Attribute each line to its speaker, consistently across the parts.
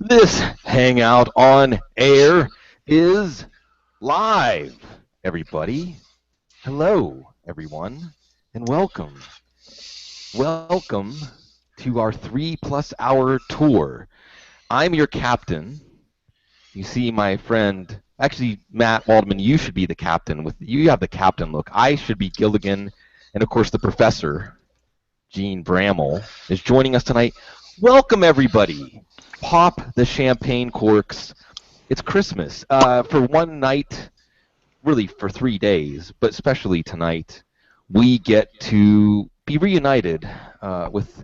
Speaker 1: This Hangout on Air is live, everybody. Hello, everyone, and welcome. Welcome to our 3+ hour tour. I'm your captain. You see my friend, actually, Matt Waldman, you should be the captain. You have the captain look. I should be Gilligan, and of course the professor, Gene Bramall, is joining us tonight. Welcome, everybody. Pop the champagne corks. It's Christmas. For one night, really for 3 days, but especially tonight, we get to be reunited with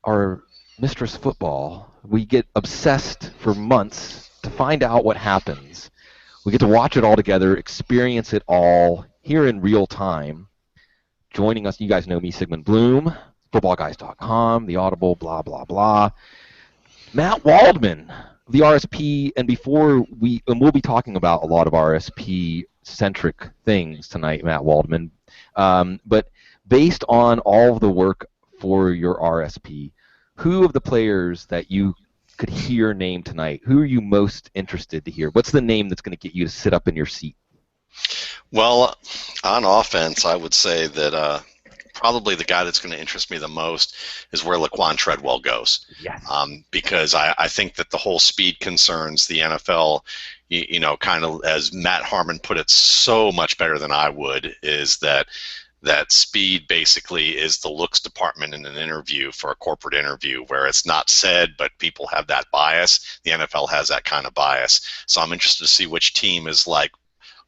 Speaker 1: our mistress football. We get obsessed for months to find out what happens. We get to watch it all together, experience it all here in real time. Joining us, you guys know me, Sigmund Bloom, footballguys.com, the Audible, blah, blah, blah. Matt Waldman, the RSP, and we'll be talking about a lot of RSP-centric things tonight, Matt Waldman. But based on all of the work for your RSP, who of the players that you could hear named tonight, who are you most interested to hear? What's the name that's going to get you to sit up in your seat?
Speaker 2: Well, on offense, I would say that probably the guy that's going to interest me the most is where Laquon Treadwell goes.
Speaker 1: Yes.
Speaker 2: Because I think that the whole speed concerns the NFL, kind of as Matt Harmon put it so much better than I would, is that speed basically is the looks department in an interview for a corporate interview where it's not said, but people have that bias. The NFL has that kind of bias. So I'm interested to see which team is like,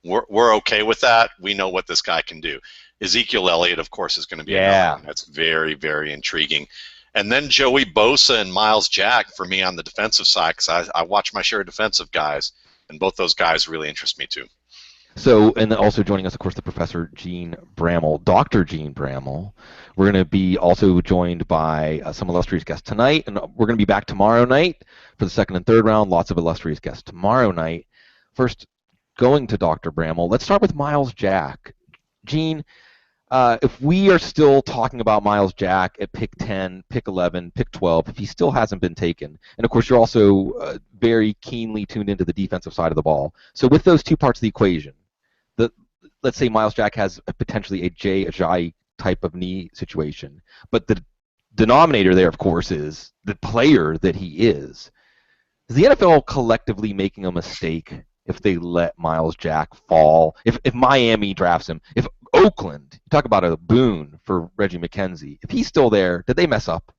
Speaker 2: we're okay with that. We know what this guy can do. Ezekiel Elliott, of course, is going to be another one. That's very, very intriguing. And then Joey Bosa and Myles Jack for me on the defensive side, because I watch my share of defensive guys, and both those guys really interest me too.
Speaker 1: So, and then also joining us, of course, the Professor Gene Bramall, Dr. Gene Bramall. We're going to be also joined by some illustrious guests tonight, and we're going to be back tomorrow night for the second and third round. Lots of illustrious guests tomorrow night. First, going to Dr. Bramall, let's start with Myles Jack. Gene, if we are still talking about Myles Jack at pick 10, pick 11, pick 12, if he still hasn't been taken, and of course you're also very keenly tuned into the defensive side of the ball. So with those two parts of the equation, let's say Myles Jack has potentially a Jay Ajayi type of knee situation, but the denominator there, of course, is the player that he is. Is the NFL collectively making a mistake if they let Myles Jack fall? If Miami drafts him, if Oakland, you talk about a boon for Reggie McKenzie, if he's still there, did they mess up?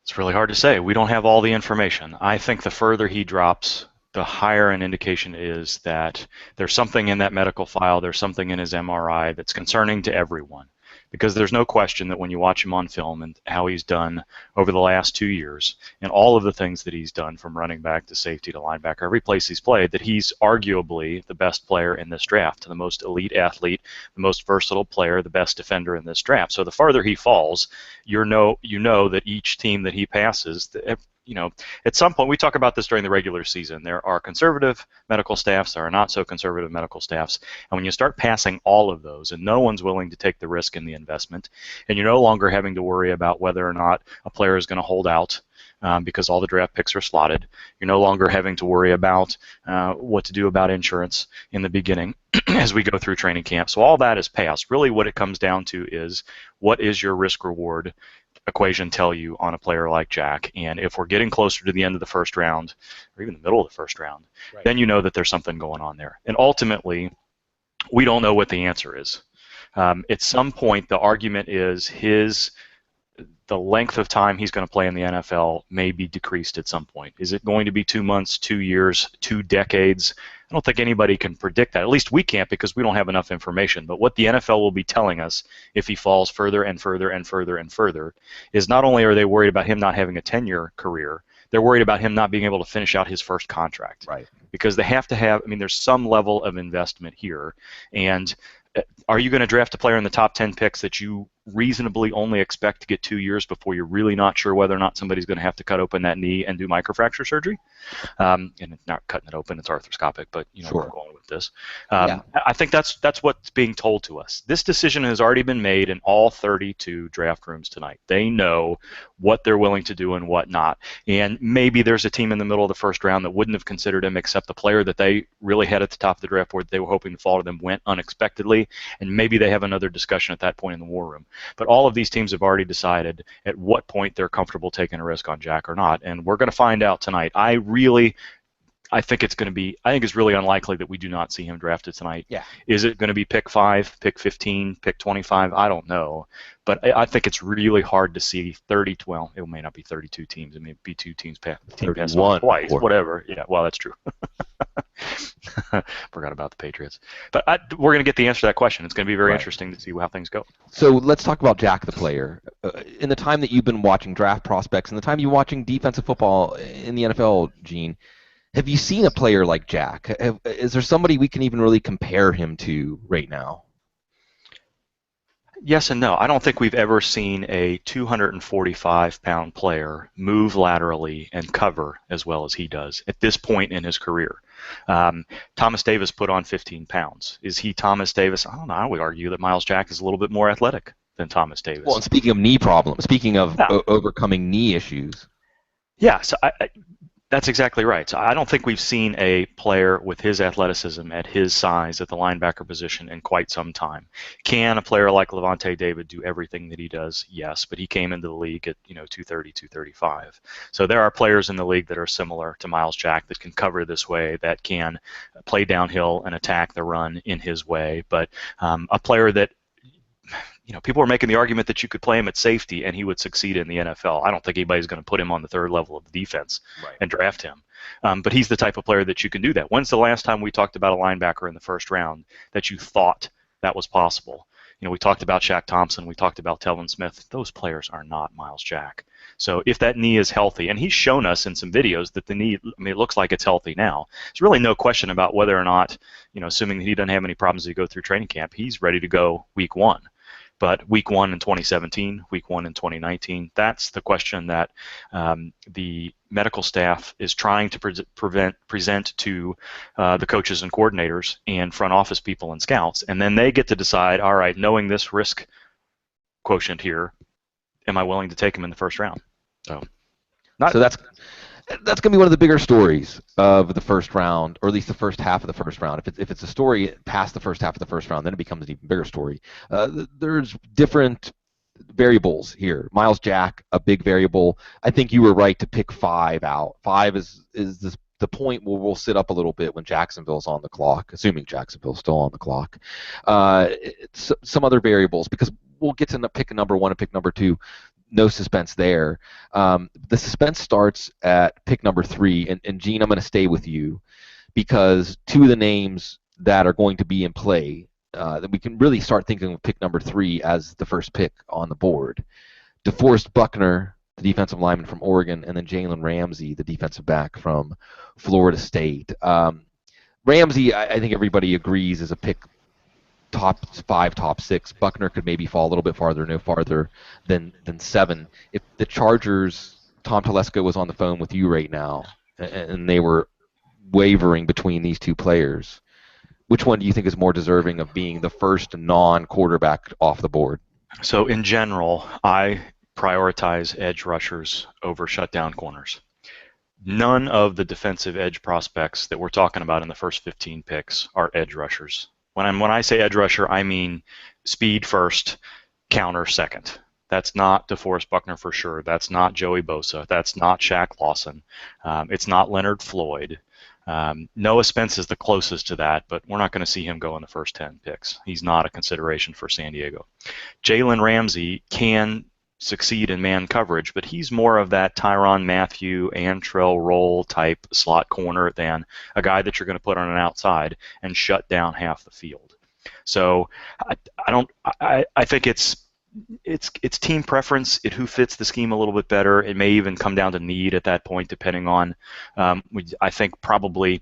Speaker 3: It's really hard to say. We don't have all the information. I think the further he drops, the higher an indication is that there's something in that medical file, there's something in his MRI that's concerning to everyone. Because there's no question that when you watch him on film and how he's done over the last 2 years and all of the things that he's done from running back to safety to linebacker, every place he's played, that he's arguably the best player in this draft, the most elite athlete, the most versatile player, the best defender in this draft. So the farther he falls, you know that each team that he passes, at some point, we talk about this during the regular season. There are conservative medical staffs, there are not so conservative medical staffs, and when you start passing all of those and no one's willing to take the risk in the investment, and you're no longer having to worry about whether or not a player is going to hold out because all the draft picks are slotted, you're no longer having to worry about what to do about insurance in the beginning as we go through training camp. So all that is passed. Really what it comes down to is what is your risk-reward equation tell you on a player like Jack, and if we're getting closer to the end of the first round, or even the middle of the first round, right, then you know that there's something going on there. And ultimately, we don't know what the answer is. At some point, the argument is the length of time he's going to play in the NFL may be decreased at some point. Is it going to be 2 months, 2 years, 2 decades? I don't think anybody can predict that. At least we can't because we don't have enough information. But what the NFL will be telling us if he falls further and further and further and further is not only are they worried about him not having a 10-year career, they're worried about him not being able to finish out his first contract.
Speaker 1: Right.
Speaker 3: Because they have to have, there's some level of investment here. And are you going to draft a player in the top 10 picks that you reasonably only expect to get 2 years before you're really not sure whether or not somebody's going to have to cut open that knee and do microfracture surgery. And it's not cutting it open, it's arthroscopic, but
Speaker 1: Sure.
Speaker 3: we're going with this.
Speaker 1: Yeah.
Speaker 3: I think that's what's being told to us. This decision has already been made in all 32 draft rooms tonight. They know what they're willing to do and what not. And maybe there's a team in the middle of the first round that wouldn't have considered him, except the player that they really had at the top of the draft board that they were hoping to fall to them went unexpectedly, and maybe they have another discussion at that point in the war room. But all of these teams have already decided at what point they're comfortable taking a risk on Jack or not, and we're going to find out tonight. I think it's really unlikely that we do not see him drafted tonight.
Speaker 1: Yeah.
Speaker 3: Is it going to be pick 5, pick 15, pick 25? I don't know. But I think it's really hard to see 30, well, it may not be 32 teams. It may be 2 teams pass on twice, whatever. Yeah, well, that's true. Forgot about the Patriots. But we're going to get the answer to that question. It's going to be very interesting to see how things go.
Speaker 1: So let's talk about Jack the player. In the time that you've been watching draft prospects, and the time you're watching defensive football in the NFL, Gene, have you seen a player like Jack? Is there somebody we can even really compare him to right now?
Speaker 3: Yes and no. I don't think we've ever seen a 245-pound player move laterally and cover as well as he does at this point in his career. Thomas Davis put on 15 pounds. Is he Thomas Davis? I don't know. I would argue that Myles Jack is a little bit more athletic than Thomas Davis.
Speaker 1: Well, and speaking of knee problems, speaking of overcoming knee issues.
Speaker 3: Yeah, so that's exactly right. So I don't think we've seen a player with his athleticism at his size at the linebacker position in quite some time. Can a player like Levante David do everything that he does? Yes, but he came into the league at 230, 235. So there are players in the league that are similar to Myles Jack that can cover this way, that can play downhill and attack the run in his way. But a player that people are making the argument that you could play him at safety and he would succeed in the NFL. I don't think anybody's going to put him on the third level of the defense and draft him. But he's the type of player that you can do that. When's the last time we talked about a linebacker in the first round that you thought that was possible? We talked about Shaq Thompson. We talked about Telvin Smith. Those players are not Myles Jack. So if that knee is healthy, and he's shown us in some videos that the knee, it looks like it's healthy now. There's really no question about whether or not, assuming that he doesn't have any problems as he go through training camp, he's ready to go week 1. But week 1 in 2017, week 1 in 2019, that's the question that the medical staff is trying to present to the coaches and coordinators and front office people and scouts. And then they get to decide, all right, knowing this risk quotient here, am I willing to take him in the first round? So
Speaker 1: that's going to be one of the bigger stories of the first round, or at least the first half of the first round. If it's a story past the first half of the first round, then it becomes an even bigger story. There's different variables here. Myles Jack, a big variable. I think you were right to pick 5 out. 5 is the point where we'll sit up a little bit when Jacksonville's on the clock, assuming Jacksonville's still on the clock. Some other variables, because we'll get to pick number 1 and pick number 2. No suspense there. The suspense starts at pick number 3, and Gene, I'm going to stay with you because 2 of the names that are going to be in play, that we can really start thinking of pick number 3 as the first pick on the board. DeForest Buckner, the defensive lineman from Oregon, and then Jalen Ramsey, the defensive back from Florida State. Ramsey, I think everybody agrees, is a pick top 5, top 6. Buckner could maybe fall a little bit farther, no farther than 7. If the Chargers, Tom Telesco was on the phone with you right now, and they were wavering between these 2 players, which one do you think is more deserving of being the first non-quarterback off the board?
Speaker 3: So in general, I prioritize edge rushers over shutdown corners. None of the defensive edge prospects that we're talking about in the first 15 picks are edge rushers. When I say edge rusher, I mean speed first, counter second. That's not DeForest Buckner for sure. That's not Joey Bosa. That's not Shaq Lawson. It's not Leonard Floyd. Noah Spence is the closest to that, but we're not going to see him go in the first 10 picks. He's not a consideration for San Diego. Jalen Ramsey can succeed in man coverage, but he's more of that Tyrann Mathieu, Antrell Roll type slot corner than a guy that you're going to put on an outside and shut down half the field. So I think it's team preference, who fits the scheme a little bit better. It may even come down to need at that point, depending on, I think probably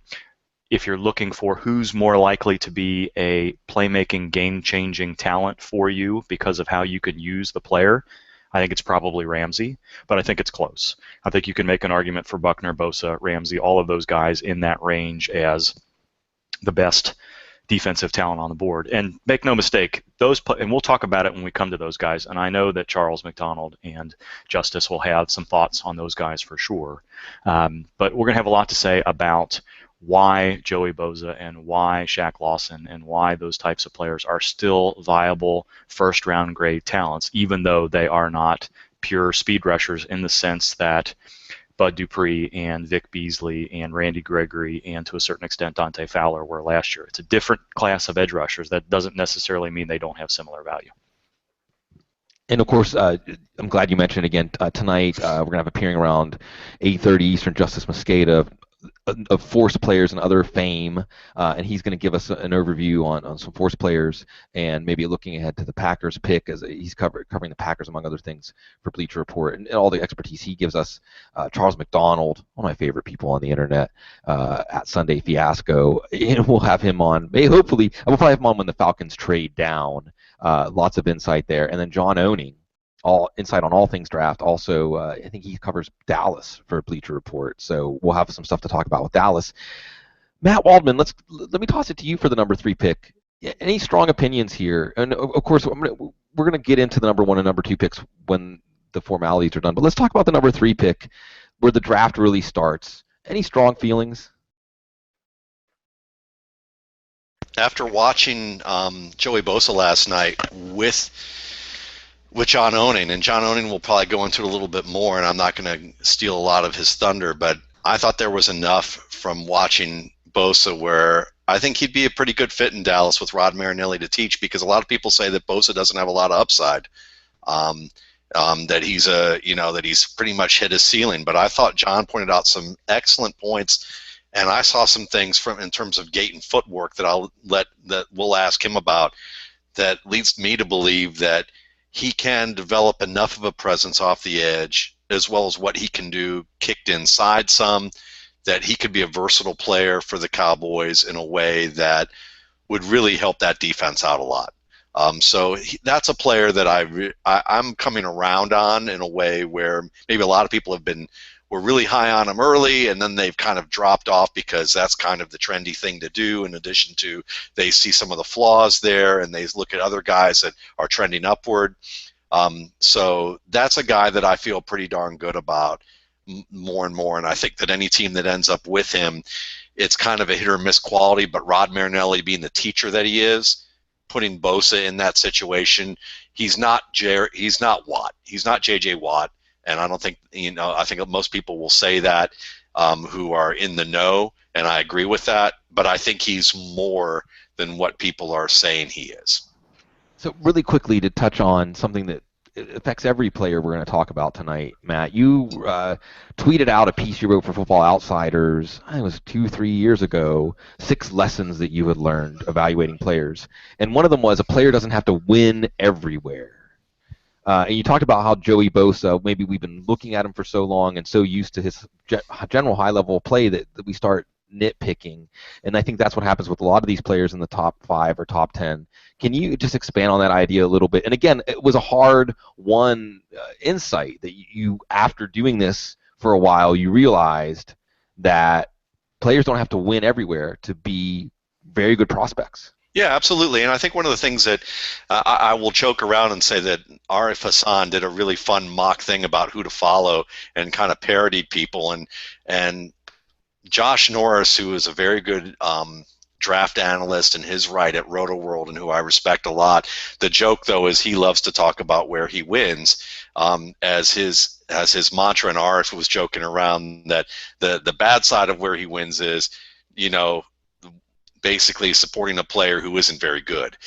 Speaker 3: if you're looking for who's more likely to be a playmaking, game-changing talent for you because of how you can use the player, I think it's probably Ramsey, but I think it's close. I think you can make an argument for Buckner, Bosa, Ramsey, all of those guys in that range as the best defensive talent on the board. And make no mistake, and we'll talk about it when we come to those guys, and I know that Charles McDonald and Justice will have some thoughts on those guys for sure. But we're going to have a lot to say about why Joey Bosa and why Shaq Lawson and why those types of players are still viable first-round grade talents, even though they are not pure speed rushers in the sense that Bud Dupree and Vic Beasley and Randy Gregory and to a certain extent Dante Fowler were last year. It's a different class of edge rushers. That doesn't necessarily mean they don't have similar value.
Speaker 1: And of course, I'm glad you mentioned again tonight. We're going to have appearing around 8:30 Eastern, Justice Mosqueda of Force players and other fame, and he's going to give us an overview on some Force players and maybe looking ahead to the Packers pick, as he's covering the Packers among other things for Bleacher Report, and all the expertise he gives us. Charles McDonald, one of my favorite people on the internet, at Sunday Fiasco, and we'll have him on. We'll probably have him on when the Falcons trade down. Lots of insight there, and then John Owning, all insight on all things draft. Also, I think he covers Dallas for Bleacher Report, so we'll have some stuff to talk about with Dallas. Matt Waldman, let me toss it to you for the number 3 pick. Any strong opinions here? And of course, we're going to get into the number 1 and number 2 picks when the formalities are done. But let's talk about the number 3 pick, where the draft really starts. Any strong feelings?
Speaker 2: After watching Joey Bosa last night with John Owning, and John Owning will probably go into it a little bit more, and I'm not going to steal a lot of his thunder, but I thought there was enough from watching Bosa where I think he'd be a pretty good fit in Dallas with Rod Marinelli to teach, because a lot of people say that Bosa doesn't have a lot of upside, that he's pretty much hit his ceiling. But I thought John pointed out some excellent points, and I saw some things in terms of gait and footwork that we'll ask him about, that leads me to believe that he can develop enough of a presence off the edge, as well as what he can do kicked inside some, that he could be a versatile player for the Cowboys in a way that would really help that defense out a lot. So that's a player that I'm coming around on in a way where maybe a lot of people were really high on him early, and then they've kind of dropped off because that's kind of the trendy thing to do, in addition to they see some of the flaws there and they look at other guys that are trending upward. So that's a guy that I feel pretty darn good about more and more, and I think that any team that ends up with him, it's kind of a hit or miss quality, but Rod Marinelli being the teacher that he is, putting Bosa in that situation, he's not Watt. He's not J.J. Watt. And I don't think, I think most people will say that who are in the know, and I agree with that, but I think he's more than what people are saying he is.
Speaker 1: So really quickly, to touch on something that affects every player we're going to talk about tonight, Matt, you tweeted out a piece you wrote for Football Outsiders, I think it was 2-3 years ago, 6 lessons that you had learned evaluating players. And one of them was a player doesn't have to win everywhere. And you talked about how Joey Bosa, maybe we've been looking at him for so long and so used to his general high-level play that we start nitpicking. And I think that's what happens with a lot of these players in the top 5 or top 10. Can you just expand on that idea a little bit? And again, it was a hard-won insight that you, after doing this for a while, you realized that players don't have to win everywhere to be very good prospects.
Speaker 2: Yeah, absolutely. And I think one of the things that I will joke around and say that Arif Hassan did a really fun mock thing about who to follow and kind of parodied people. And Josh Norris, who is a very good draft analyst and his right at Roto World and who I respect a lot, the joke, though, is he loves to talk about where he wins as his mantra. And Arif was joking around that the bad side of where he wins is, basically supporting a player who isn't very good.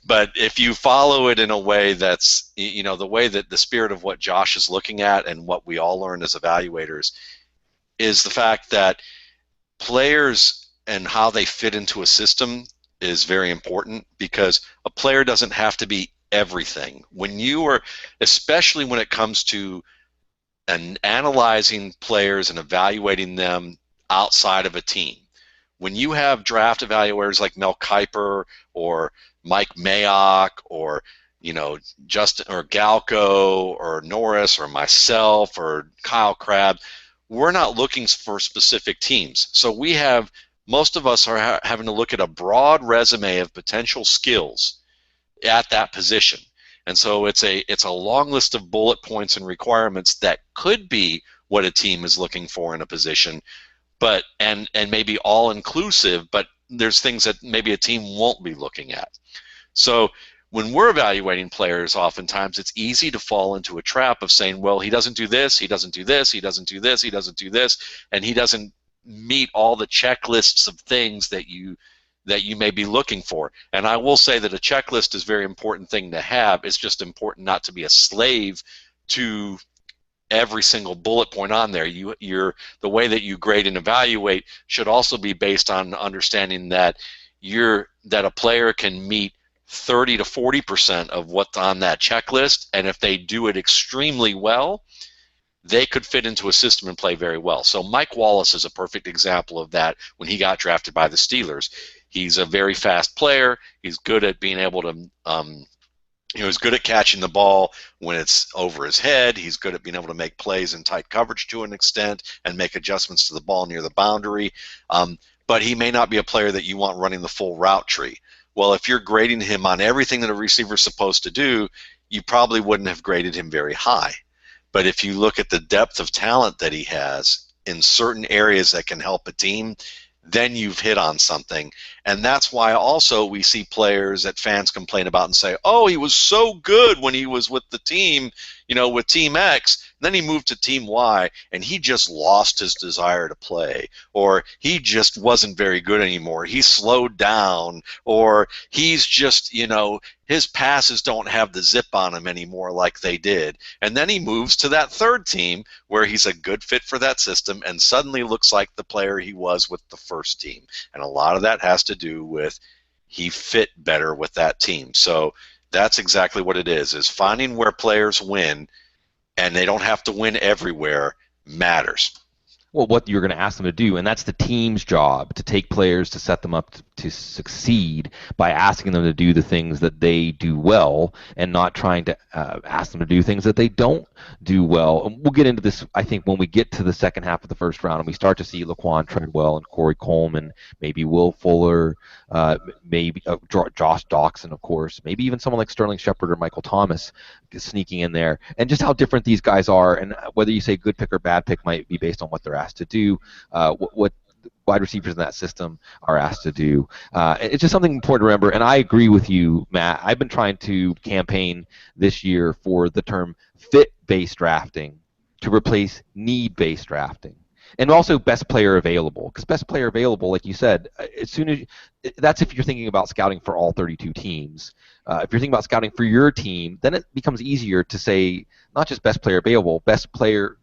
Speaker 2: But if you follow it in a way that's, the way that the spirit of what Josh is looking at and what we all learn as evaluators is the fact that players and how they fit into a system is very important, because a player doesn't have to be everything. Especially when it comes to analyzing players and evaluating them outside of a team, when you have draft evaluators like Mel Kiper or Mike Mayock or Justin or Galco or Norris or myself or Kyle Crabb, we're not looking for specific teams. So most of us are having to look at a broad resume of potential skills at that position. And so it's a long list of bullet points and requirements that could be what a team is looking for in a position, but and maybe all inclusive, but there's things that maybe a team won't be looking at. So when we're evaluating players, oftentimes it's easy to fall into a trap of saying, well, he doesn't do this, he doesn't do this, he doesn't do this, he doesn't do this, and he doesn't meet all the checklists of things that you may be looking for. And I will say that a checklist is a very important thing to have. It's just important not to be a slave to every single bullet point on there. The way that you grade and evaluate should also be based on understanding that a player can meet 30 to 40% of what's on that checklist, and if they do it extremely well, they could fit into a system and play very well. So Mike Wallace is a perfect example of that when he got drafted by the Steelers. He's a very fast player. He's good at being able to he's good at catching the ball when it's over his head. He's good at being able to make plays in tight coverage to an extent and make adjustments to the ball near the boundary. But he may not be a player that you want running the full route tree. Well, if you're grading him on everything that a receiver's supposed to do, you probably wouldn't have graded him very high. But if you look at the depth of talent that he has in certain areas that can help a team, then you've hit on something. And that's why also we see players that fans complain about and say, oh, he was so good when he was with the team, with Team X. Then he moved to Team Y, and he just lost his desire to play. Or he just wasn't very good anymore. He slowed down. Or he's just, his passes don't have the zip on him anymore like they did. And then he moves to that third team where he's a good fit for that system and suddenly looks like the player he was with the first team. And a lot of that has to do with he fit better with that team. So that's exactly what it is finding where players win, and they don't have to win everywhere, matters.
Speaker 1: Well, what you're going to ask them to do, and that's the team's job, to take players to set them up to succeed by asking them to do the things that they do well and not trying to ask them to do things that they don't do well. And we'll get into this, I think, when we get to the second half of the first round and we start to see Laquon Treadwell and Corey Coleman, maybe Will Fuller, maybe Josh Doctson, of course, maybe even someone like Sterling Shepard or Michael Thomas sneaking in there, and just how different these guys are, and whether you say good pick or bad pick might be based on what they're asked to do, what wide receivers in that system are asked to do. It's just something important to remember, and I agree with you, Matt. I've been trying to campaign this year for the term fit-based drafting to replace need-based drafting. And also best player available, because best player available, like you said, as soon as that's if you're thinking about scouting for all 32 teams. If you're thinking about scouting for your team, then it becomes easier to say not just best player available, best player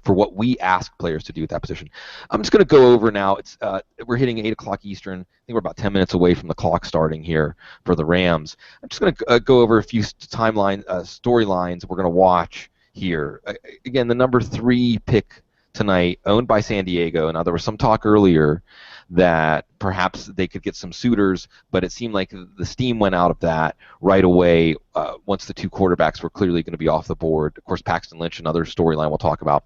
Speaker 1: for what we ask players to do at that position. I'm just going to go over now. It's we're hitting 8 o'clock Eastern. I think we're about 10 minutes away from the clock starting here for the Rams. I'm just going to go over a few storylines we're going to watch here. Again, the number 3 pick tonight, owned by San Diego. Now, there was some talk earlier that perhaps they could get some suitors, but it seemed like the steam went out of that right away once the 2 quarterbacks were clearly going to be off the board. Of course, Paxton Lynch, another storyline we'll talk about.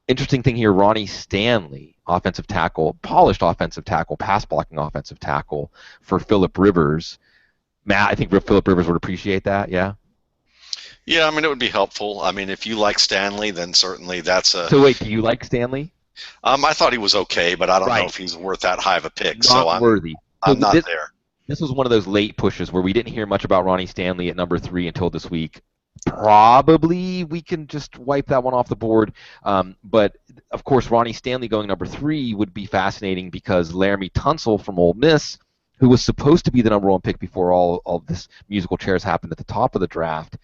Speaker 1: Interesting thing here, Ronnie Stanley, offensive tackle, polished offensive tackle, pass-blocking offensive tackle for Phillip Rivers. Matt, I think Phillip Rivers would appreciate that, yeah?
Speaker 2: Yeah, I mean, it would be helpful. I mean, if you like Stanley, then certainly that's a...
Speaker 1: So wait, do you like Stanley?
Speaker 2: I thought he was okay, but I don't know if he's worth that high of a pick.
Speaker 1: Not worthy.
Speaker 2: I'm not there.
Speaker 1: This was one of those late pushes where we didn't hear much about Ronnie Stanley at number 3 until this week. Probably we can just wipe that one off the board. But, of course, Ronnie Stanley going number 3 would be fascinating because Laremy Tunsil from Ole Miss, who was supposed to be the number 1 pick before all of this musical chairs happened at the top of the draft,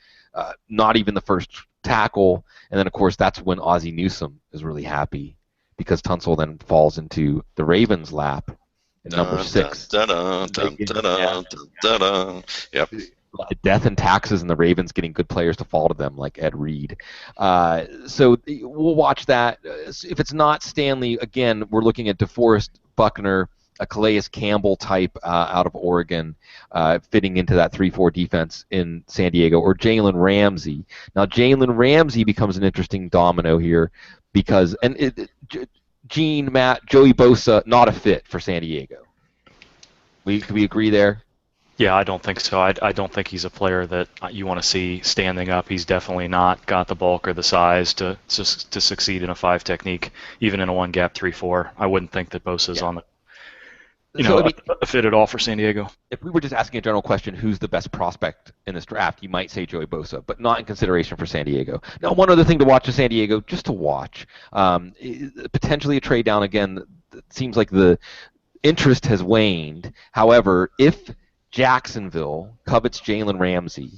Speaker 1: not even the first tackle. And then, of course, that's when Ozzie Newsome is really happy, because Tunsil then falls into the Ravens' lap at number 6.
Speaker 2: Yep.
Speaker 1: Death and taxes and the Ravens getting good players to fall to them like Ed Reed. So we'll watch that. If it's not Stanley, again, we're looking at DeForest Buckner a Calais Campbell type out of Oregon fitting into that 3-4 defense in San Diego, or Jalen Ramsey. Now, Jalen Ramsey becomes an interesting domino here because, Gene, Matt, Joey Bosa, not a fit for San Diego. Do we agree there?
Speaker 3: Yeah, I don't think so. I don't think he's a player that you want to see standing up. He's definitely not got the bulk or the size to succeed in a 5 technique, even in a 1-gap 3-4. I wouldn't think that Bosa's on the a fit at all for San Diego.
Speaker 1: If we were just asking a general question, who's the best prospect in this draft, you might say Joey Bosa, but not in consideration for San Diego. Now, one other thing to watch in San Diego, just to watch, potentially a trade down again. It seems like the interest has waned. However, if Jacksonville covets Jalen Ramsey,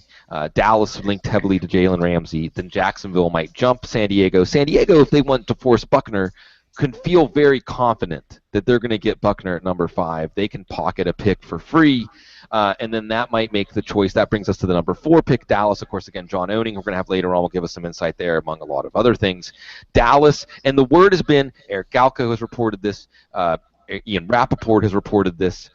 Speaker 1: Dallas linked heavily to Jalen Ramsey, then Jacksonville might jump San Diego. San Diego, if they want DeForest Buckner, can feel very confident that they're going to get Buckner at number 5. They can pocket a pick for free, and then that might make the choice. That brings us to the number 4 pick, Dallas. Of course, again, John Owning, we're going to have later on, will give us some insight there among a lot of other things. Dallas, and the word has been, Eric Galko has reported this, Ian Rappaport has reported this,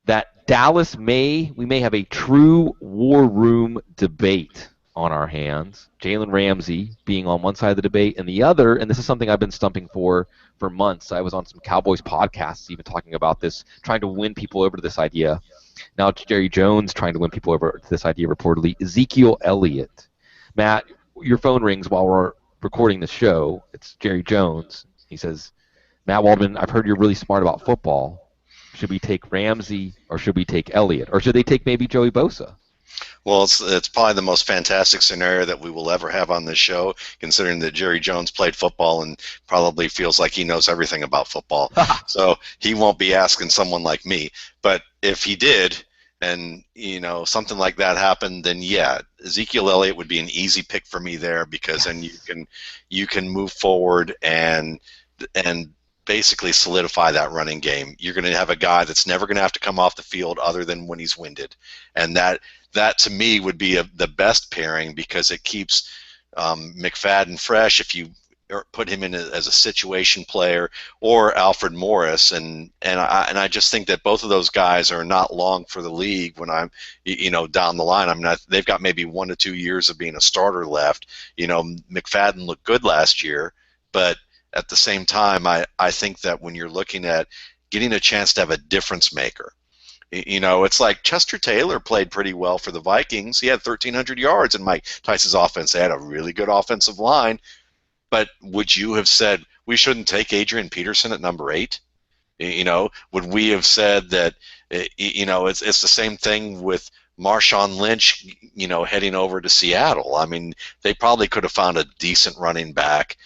Speaker 1: that Dallas we may have a true war room debate on our hands. Jalen Ramsey being on one side of the debate, and the other, and this is something I've been stumping for months. I was on some Cowboys podcasts even talking about this, trying to win people over to this idea. Now it's Jerry Jones trying to win people over to this idea reportedly. Ezekiel Elliott. Matt, your phone rings while we're recording the show. It's Jerry Jones. He says, Matt Waldman, I've heard you're really smart about football. Should we take Ramsey or should we take Elliott? Or should they take maybe Joey Bosa?
Speaker 2: Well, it's probably the most fantastic scenario that we will ever have on this show, considering that Jerry Jones played football and probably feels like he knows everything about football. So he won't be asking someone like me. But if he did, and something like that happened, then yeah, Ezekiel Elliott would be an easy pick for me there, because then you can move forward and basically solidify that running game. You're going to have a guy that's never going to have to come off the field other than when he's winded, and that to me would be the best pairing, because it keeps McFadden fresh if you put him in as a situation player, or Alfred Morris, and I just think that both of those guys are not long for the league when I'm down the line. I mean, they've got maybe 1 to 2 years of being a starter left. McFadden looked good last year, but at the same time, I think that when you're looking at getting a chance to have a difference maker, it's like Chester Taylor played pretty well for the Vikings. He had 1,300 yards in Mike Tice's offense. They had a really good offensive line. But would you have said we shouldn't take Adrian Peterson at number 8? Would we have said that, it's the same thing with Marshawn Lynch, heading over to Seattle? I mean, they probably could have found a decent running back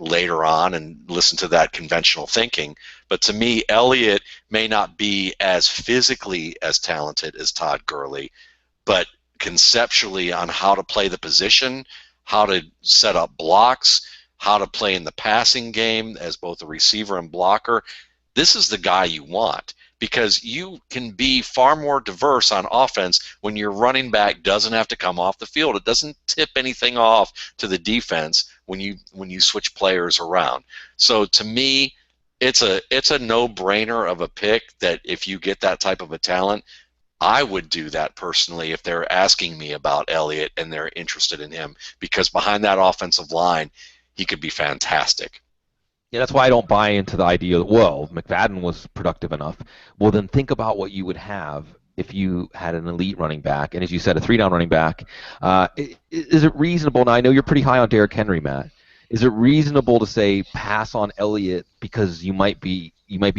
Speaker 2: later on and listen to that conventional thinking. But to me, Elliott may not be as physically as talented as Todd Gurley, but conceptually on how to play the position, how to set up blocks, how to play in the passing game as both a receiver and blocker, this is the guy you want, because you can be far more diverse on offense when your running back doesn't have to come off the field. It doesn't tip anything off to the defense when you switch players around. So to me, it's a no-brainer of a pick that if you get that type of a talent, I would do that personally if they're asking me about Elliott and they're interested in him, because behind that offensive line, he could be fantastic.
Speaker 1: Yeah, that's why I don't buy into the idea that, well, McFadden was productive enough. Well, then think about what you would have if you had an elite running back, and as you said, a 3-down running back. Is it reasonable? Now, I know you're pretty high on Derrick Henry, Matt. Is it reasonable to say pass on Elliott because you might be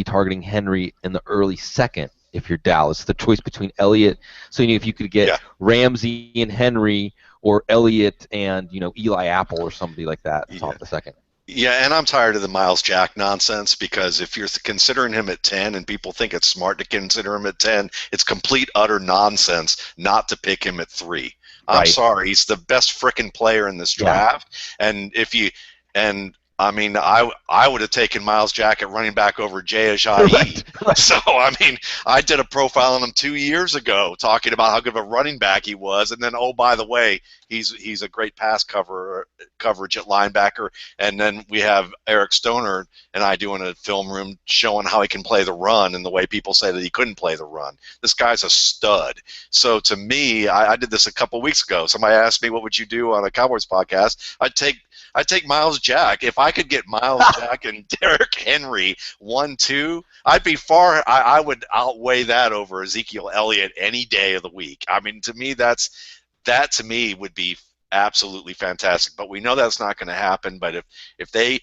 Speaker 1: targeting Henry in the early second if you're Dallas? The choice between Elliott, so if you could get Ramsey and Henry, or Elliott and Eli Apple or somebody like that top of the second.
Speaker 2: Yeah, and I'm tired of the Miles Jack nonsense, because if you're considering him at 10 and people think it's smart to consider him at 10, it's complete, utter nonsense not to pick him at 3. I'm sorry, he's the best frickin' player in this draft. And I mean, I would have taken Miles Jack at running back over Jay Ajayi.
Speaker 1: Right.
Speaker 2: So, I mean, I did a profile on him 2 years ago talking about how good of a running back he was. And then, oh, by the way, he's a great coverage at linebacker. And then we have Eric Stoner and I doing a film room showing how he can play the run and the way people say that he couldn't play the run. This guy's a stud. So to me, I did this a couple weeks ago. Somebody asked me, what would you do on a Cowboys podcast? I'd take Miles Jack. If I could get Miles Jack and Derrick Henry 1-2, I would outweigh that over Ezekiel Elliott any day of the week. I mean, to me, that to me would be absolutely fantastic. But we know that's not going to happen. But if they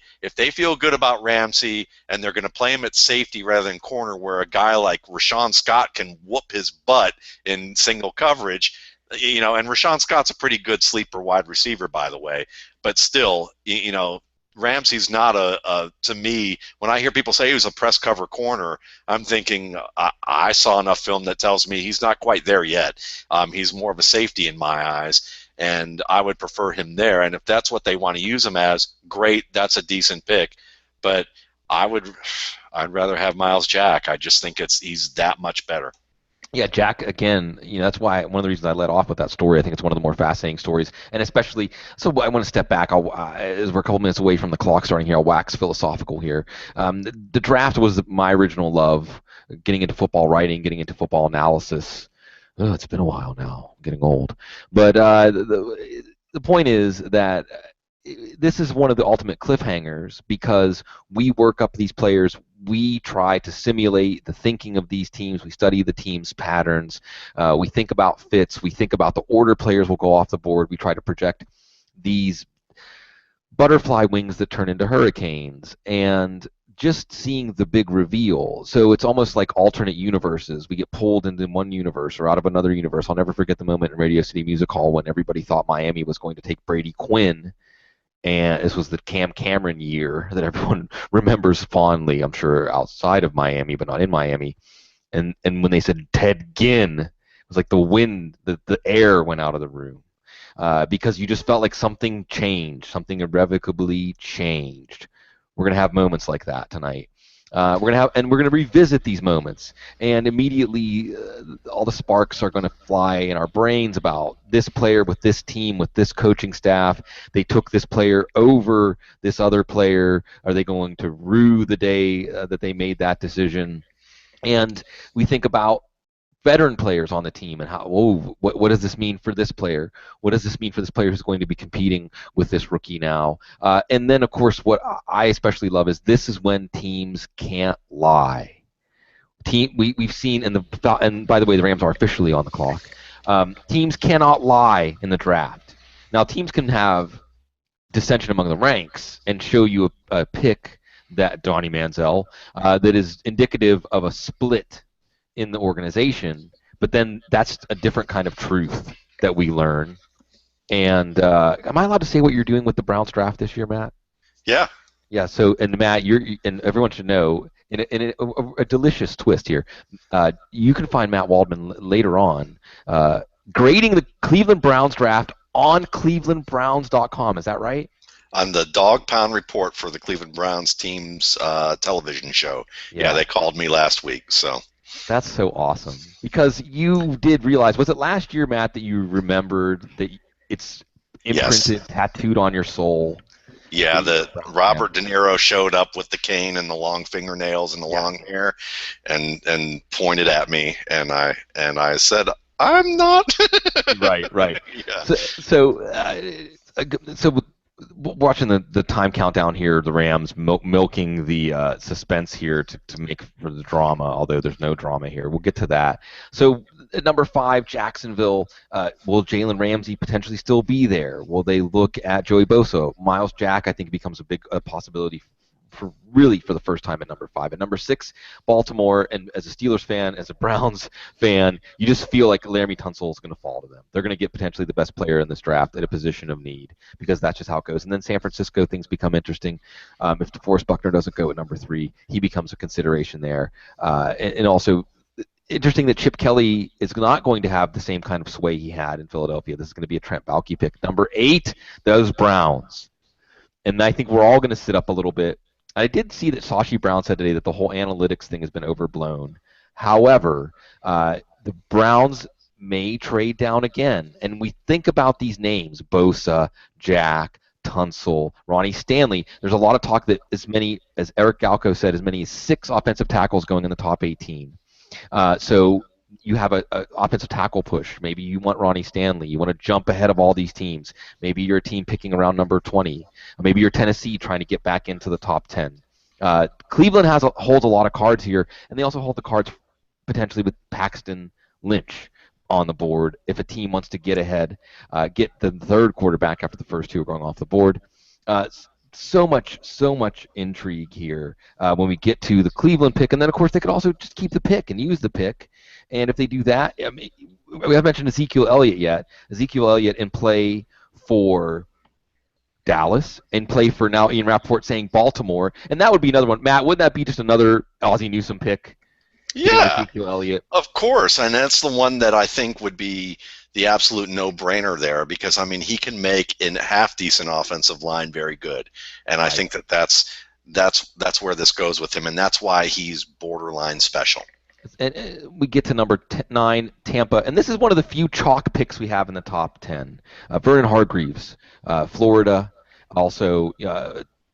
Speaker 2: feel good about Ramsey and they're going to play him at safety rather than corner, where a guy like Rashawn Scott can whoop his butt in single coverage, you know, and Rashawn Scott's a pretty good sleeper wide receiver, by the way. But still, you know, Ramsey's not to me, when I hear people say he was a press cover corner, I'm thinking I saw enough film that tells me he's not quite there yet. He's more of a safety in my eyes, and I would prefer him there. And if that's what they want to use him as, great, that's a decent pick. But I'd rather have Miles Jack. I just think he's that much better.
Speaker 1: Yeah, Jack, again, you know, that's why one of the reasons I led off with that story. I think it's one of the more fascinating stories, and especially, so I want to step back. As we're a couple minutes away from the clock starting here, I'll wax philosophical here. The draft was my original love, getting into football writing, getting into football analysis. Oh, it's been a while now. I'm getting old. But the point is that this is one of the ultimate cliffhangers because we work up these players. We try to simulate the thinking of these teams. We study the team's patterns. We think about fits. We think about the order players will go off the board. We try to project these butterfly wings that turn into hurricanes. And just seeing the big reveal. So it's almost like alternate universes. We get pulled into one universe or out of another universe. I'll never forget the moment in Radio City Music Hall when everybody thought Miami was going to take Brady Quinn. And this was the Cam Cameron year that everyone remembers fondly, I'm sure, outside of Miami, but not in Miami. And when they said Ted Ginn, it was like the wind, the air went out of the room because you just felt like something changed, something irrevocably changed. We're going to have moments like that tonight. We're going to revisit these moments, and immediately all the sparks are going to fly in our brains about this player with this team, with this coaching staff. They took this player over this other player. Are they going to rue the day that they made that decision? And we think about veteran players on the team and how, what does this mean for this player? What does this mean for this player who's going to be competing with this rookie now? And then, of course, what I especially love is this is when teams can't lie. We've seen, and by the way, the Rams are officially on the clock. Teams cannot lie in the draft. Now, teams can have dissension among the ranks and show you a pick that Donnie Manziel that is indicative of a split in the organization, but then that's a different kind of truth that we learn. And am I allowed to say what you're doing with the Browns draft this year, Matt?
Speaker 2: Yeah.
Speaker 1: Yeah. So, and Matt, and everyone should know, in a delicious twist here, you can find Matt Waldman later on grading the Cleveland Browns draft on ClevelandBrowns.com. Is that right?
Speaker 2: On the Dog Pound Report for the Cleveland Browns team's television show. Yeah, they called me last week, so.
Speaker 1: That's so awesome because you did realize, was it last year, Matt, that you remembered that it's imprinted, tattooed on your soul?
Speaker 2: Yeah, the Robert De Niro showed up with the cane and the long fingernails and the long hair, and pointed at me, and I said, "I'm not."
Speaker 1: Right.
Speaker 2: Yeah.
Speaker 1: So watching the time countdown here, the Rams milking the suspense here to make for the drama, although there's no drama here. We'll get to that. So at number 5, Jacksonville, will Jalen Ramsey potentially still be there? Will they look at Joey Bosa? Miles Jack, I think, becomes a big possibility for the first time at number 5. At number 6, Baltimore, and as a Steelers fan, as a Browns fan, you just feel like Laremy Tunsil is going to fall to them. They're going to get potentially the best player in this draft at a position of need because that's just how it goes. And then San Francisco, things become interesting. If DeForest Buckner doesn't go at number 3, he becomes a consideration there. And also, interesting that Chip Kelly is not going to have the same kind of sway he had in Philadelphia. This is going to be a Trent Baalke pick. Number 8, those Browns. and I think we're all going to sit up a little bit. I did see that Sashi Brown said today that the whole analytics thing has been overblown. However, the Browns may trade down again, and we think about these names: Bosa, Jack, Tunsil, Ronnie Stanley. There's a lot of talk that as many, as Eric Galco said, as many as 6 offensive tackles going in the top 18. So you have a offensive tackle push. Maybe you want Ronnie Stanley. You want to jump ahead of all these teams. Maybe you're a team picking around number 20. Or maybe you're Tennessee trying to get back into the top 10. Cleveland holds a lot of cards here, and they also hold the cards potentially with Paxton Lynch on the board if a team wants to get ahead, get the third quarterback after the first 2 are going off the board. So much intrigue here when we get to the Cleveland pick, and then of course they could also just keep the pick and use the pick. And if they do that, I mean, we haven't mentioned Ezekiel Elliott yet. Ezekiel Elliott in play for Dallas, and play for now Ian Rappaport saying Baltimore, and that would be another one. Matt, wouldn't that be just another Ozzie Newsome pick?
Speaker 2: Yeah,
Speaker 1: Ezekiel Elliott.
Speaker 2: Of course, and that's the one that I think would be the absolute no-brainer there, because I mean he can make a half-decent offensive line very good, and I think that's where this goes with him, and that's why he's borderline special.
Speaker 1: And we get to number 9, Tampa, and this is one of the few chalk picks we have in the top 10. Vernon Hargreaves, Florida, also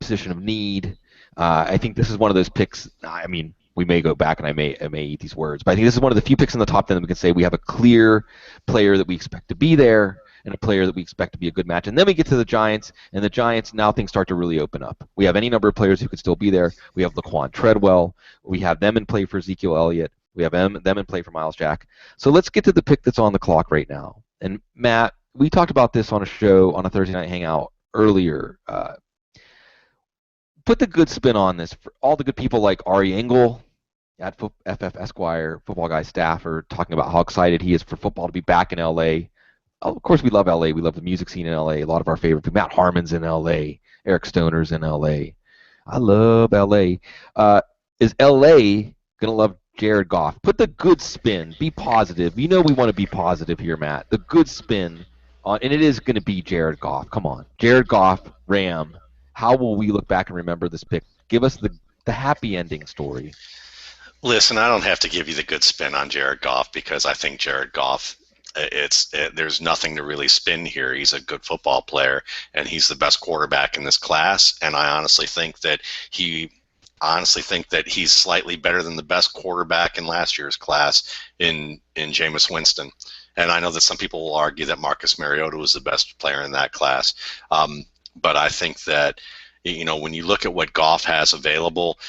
Speaker 1: position of need. I think this is one of those picks. I mean, we may go back and I may eat these words, but I think this is one of the few picks in the top 10 that we can say we have a clear player that we expect to be there and a player that we expect to be a good match. And then we get to the Giants, and the Giants, now things start to really open up. We have any number of players who could still be there. We have Laquon Treadwell. We have them in play for Ezekiel Elliott. We have them in play for Miles Jack. So let's get to the pick that's on the clock right now. And Matt, we talked about this on a show, on a Thursday night hangout earlier. Put the good spin on this. For all the good people like Ari Engel at FF Esquire, Football Guy staff, are talking about how excited he is for football to be back in L.A. Of course, we love L.A. We love the music scene in L.A. A lot of our favorite people. Matt Harmon's in L.A. Eric Stoner's in L.A. I love L.A. Is L.A. going to love Jared Goff? Put the good spin. Be positive. You know we want to be positive here, Matt. The good spin, and it is going to be Jared Goff. Come on. Jared Goff, Ram. How will we look back and remember this pick? Give us the happy ending story.
Speaker 2: Listen, I don't have to give you the good spin on Jared Goff, because I think Jared Goff, there's nothing to really spin here. He's a good football player, and he's the best quarterback in this class, and I honestly think that he's slightly better than the best quarterback in last year's class in Jameis Winston. And I know that some people will argue that Marcus Mariota was the best player in that class. But I think that, when you look at what Goff has available,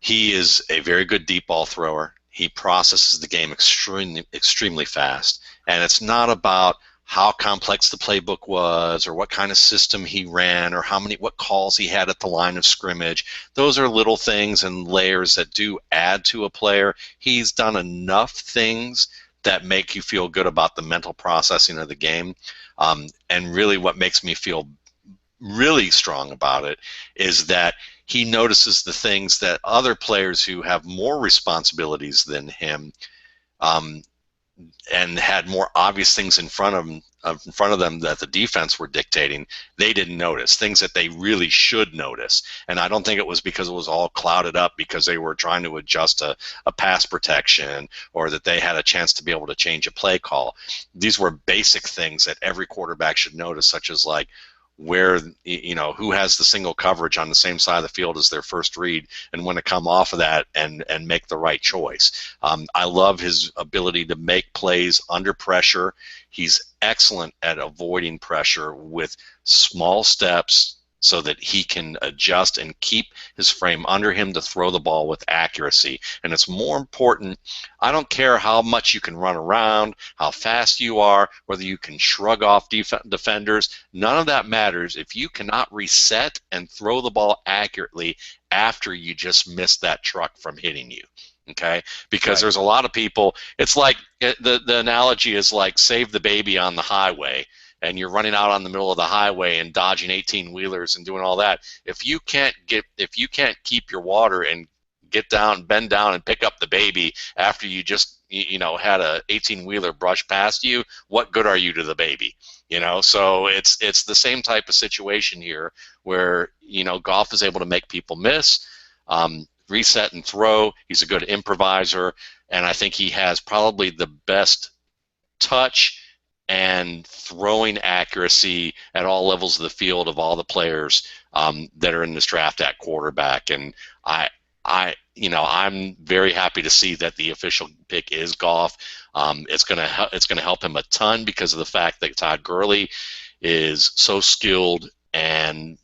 Speaker 2: he is a very good deep ball thrower. He processes the game extremely fast. And it's not about how complex the playbook was, or what kind of system he ran, or what calls he had at the line of scrimmage. Those are little things and layers that do add to a player. He's done enough things that make you feel good about the mental processing of the game. And really what makes me feel really strong about it is that he notices the things that other players who have more responsibilities than him and had more obvious things in front of them that the defense were dictating, they didn't notice, things that they really should notice. And I don't think it was because it was all clouded up because they were trying to adjust a pass protection, or that they had a chance to be able to change a play call. These were basic things that every quarterback should notice, such as like where, who has the single coverage on the same side of the field as their first read, and when to come off of that and make the right choice. I love his ability to make plays under pressure. He's excellent at avoiding pressure with small steps so that he can adjust and keep his frame under him to throw the ball with accuracy. And it's more important, I don't care how much you can run around, how fast you are, whether you can shrug off defenders, none of that matters if you cannot reset and throw the ball accurately after you just missed that truck from hitting you. Okay? Because There's a lot of people, it's like, the analogy is like save the baby on the highway, and you're running out on the middle of the highway and dodging 18-wheelers and doing all that. If you can't keep your water and bend down and pick up the baby after you just had a 18-wheeler brush past you, what good are you to the baby? So it's the same type of situation here where Goff is able to make people miss, reset and throw. He's a good improviser, and I think he has probably the best touch and throwing accuracy at all levels of the field of all the players that are in this draft at quarterback. And I'm very happy to see that the official pick is Goff. It's gonna help him a ton because of the fact that Todd Gurley is so skilled, and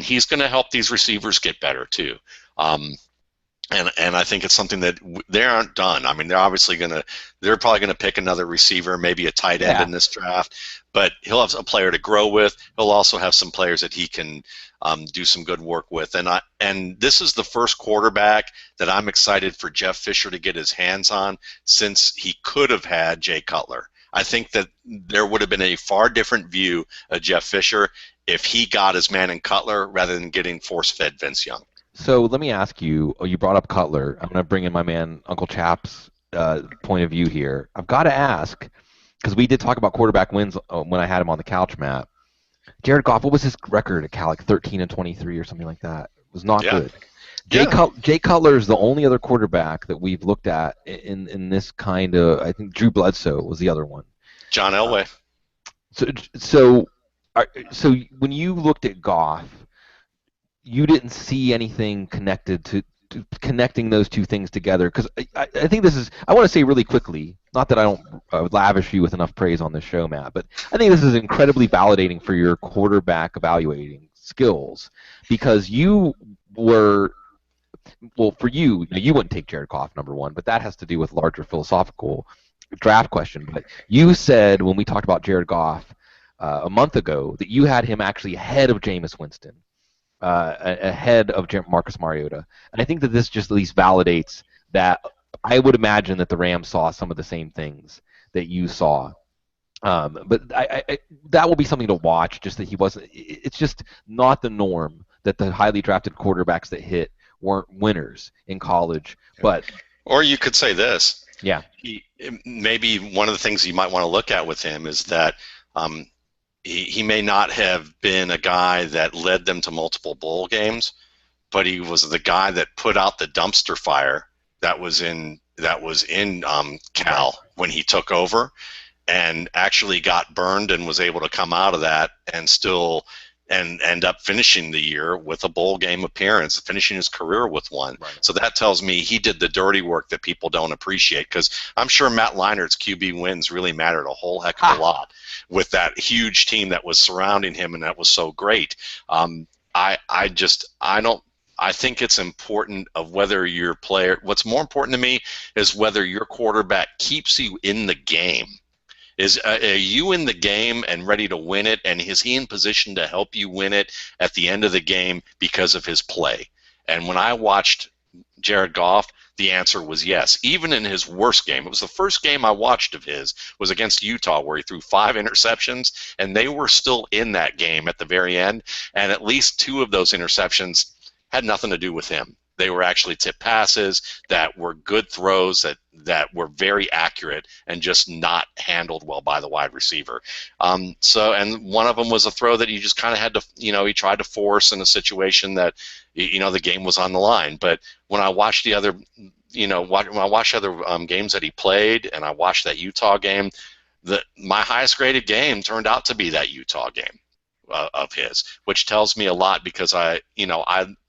Speaker 2: he's gonna help these receivers get better too. And I think it's something that they aren't done. I mean, they're probably gonna pick another receiver, maybe a tight end in this draft, but he'll have a player to grow with. He'll also have some players that he can do some good work with. And this is the first quarterback that I'm excited for Jeff Fisher to get his hands on since he could have had Jay Cutler. I think that there would have been a far different view of Jeff Fisher if he got his man in Cutler rather than getting force-fed Vince Young.
Speaker 1: So let me ask you, you brought up Cutler. I'm going to bring in my man Uncle Chap's point of view here. I've got to ask, because we did talk about quarterback wins when I had him on the couch, Matt. Jared Goff, what was his record at Cal? Like 13-23 or something like that. It was not good. Jay Cutler is the only other quarterback that we've looked at in this kind of, I think Drew Bledsoe was the other one.
Speaker 2: John Elway.
Speaker 1: So when you looked at Goff, you didn't see anything connected to connecting those two things together, because I think this is, I want to say really quickly, not that I don't lavish you with enough praise on this show, Matt, but I think this is incredibly validating for your quarterback evaluating skills, because you were, well, for you wouldn't take Jared Goff number one, but that has to do with larger philosophical draft question. But you said when we talked about Jared Goff a month ago that you had him actually ahead of Jameis Winston. Ahead of Marcus Mariota. And I think that this just at least validates that I would imagine that the Rams saw some of the same things that you saw. But I that will be something to watch, just that he wasn't – it's just not the norm that the highly drafted quarterbacks that hit weren't winners in college. But
Speaker 2: or you could say this.
Speaker 1: Yeah.
Speaker 2: Maybe one of the things you might want to look at with him is that he may not have been a guy that led them to multiple bowl games, but he was the guy that put out the dumpster fire that was in Cal when he took over, and actually got burned and was able to come out of that and still and end up finishing the year with a bowl game appearance, finishing his career with one. Right. So that tells me he did the dirty work that people don't appreciate, because I'm sure Matt Leinart's QB wins really mattered a whole heck of a lot with that huge team that was surrounding him, and that was so great. I think it's important of whether your player, what's more important to me is whether your quarterback keeps you in the game. Are you in the game and ready to win it, and is he in position to help you win it at the end of the game because of his play? And when I watched Jared Goff, the answer was yes. Even in his worst game, it was the first game I watched of his, was against Utah, where he threw 5 interceptions, and they were still in that game at the very end, and at least 2 of those interceptions had nothing to do with him. They were actually tip passes that were good throws that were very accurate and just not handled well by the wide receiver. And one of them was a throw that he just kind of had to, he tried to force in a situation that, the game was on the line. But when I watched the other, when I watched other games that he played, and I watched that Utah game, my highest graded game turned out to be that Utah game of his, which tells me a lot, because I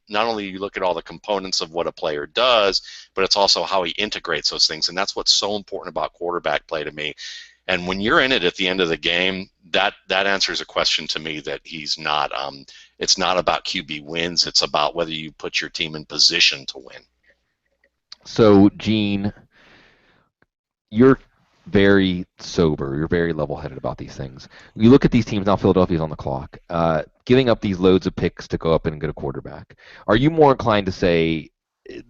Speaker 2: not only you look at all the components of what a player does, but it's also how he integrates those things, and that's what's so important about quarterback play to me. And when you're in it at the end of the game, that answers a question to me that he's not. It's not about QB wins; it's about whether you put your team in position to win.
Speaker 1: So, Gene, you're very sober. You're very level-headed about these things. You look at these teams now. Philadelphia's on the clock, giving up these loads of picks to go up and get a quarterback. Are you more inclined to say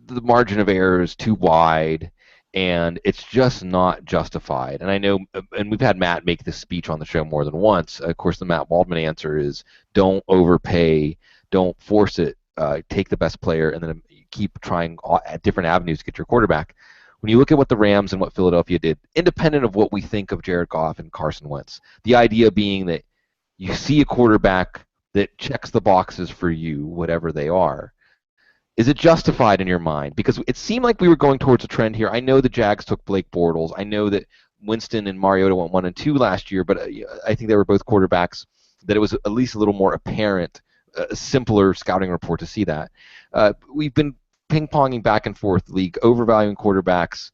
Speaker 1: the margin of error is too wide and it's just not justified? And I know, and we've had Matt make this speech on the show more than once. Of course, the Matt Waldman answer is don't overpay, don't force it, take the best player, and then keep trying at different avenues to get your quarterback. When you look at what the Rams and what Philadelphia did, independent of what we think of Jared Goff and Carson Wentz, the idea being that you see a quarterback that checks the boxes for you, whatever they are. Is it justified in your mind? Because it seemed like we were going towards a trend here. I know the Jags took Blake Bortles. I know that Winston and Mariota went 1 and 2 last year, but I think they were both quarterbacks that it was at least a little more apparent, a simpler scouting report to see that. We've been ping-ponging back and forth, league, overvaluing quarterbacks.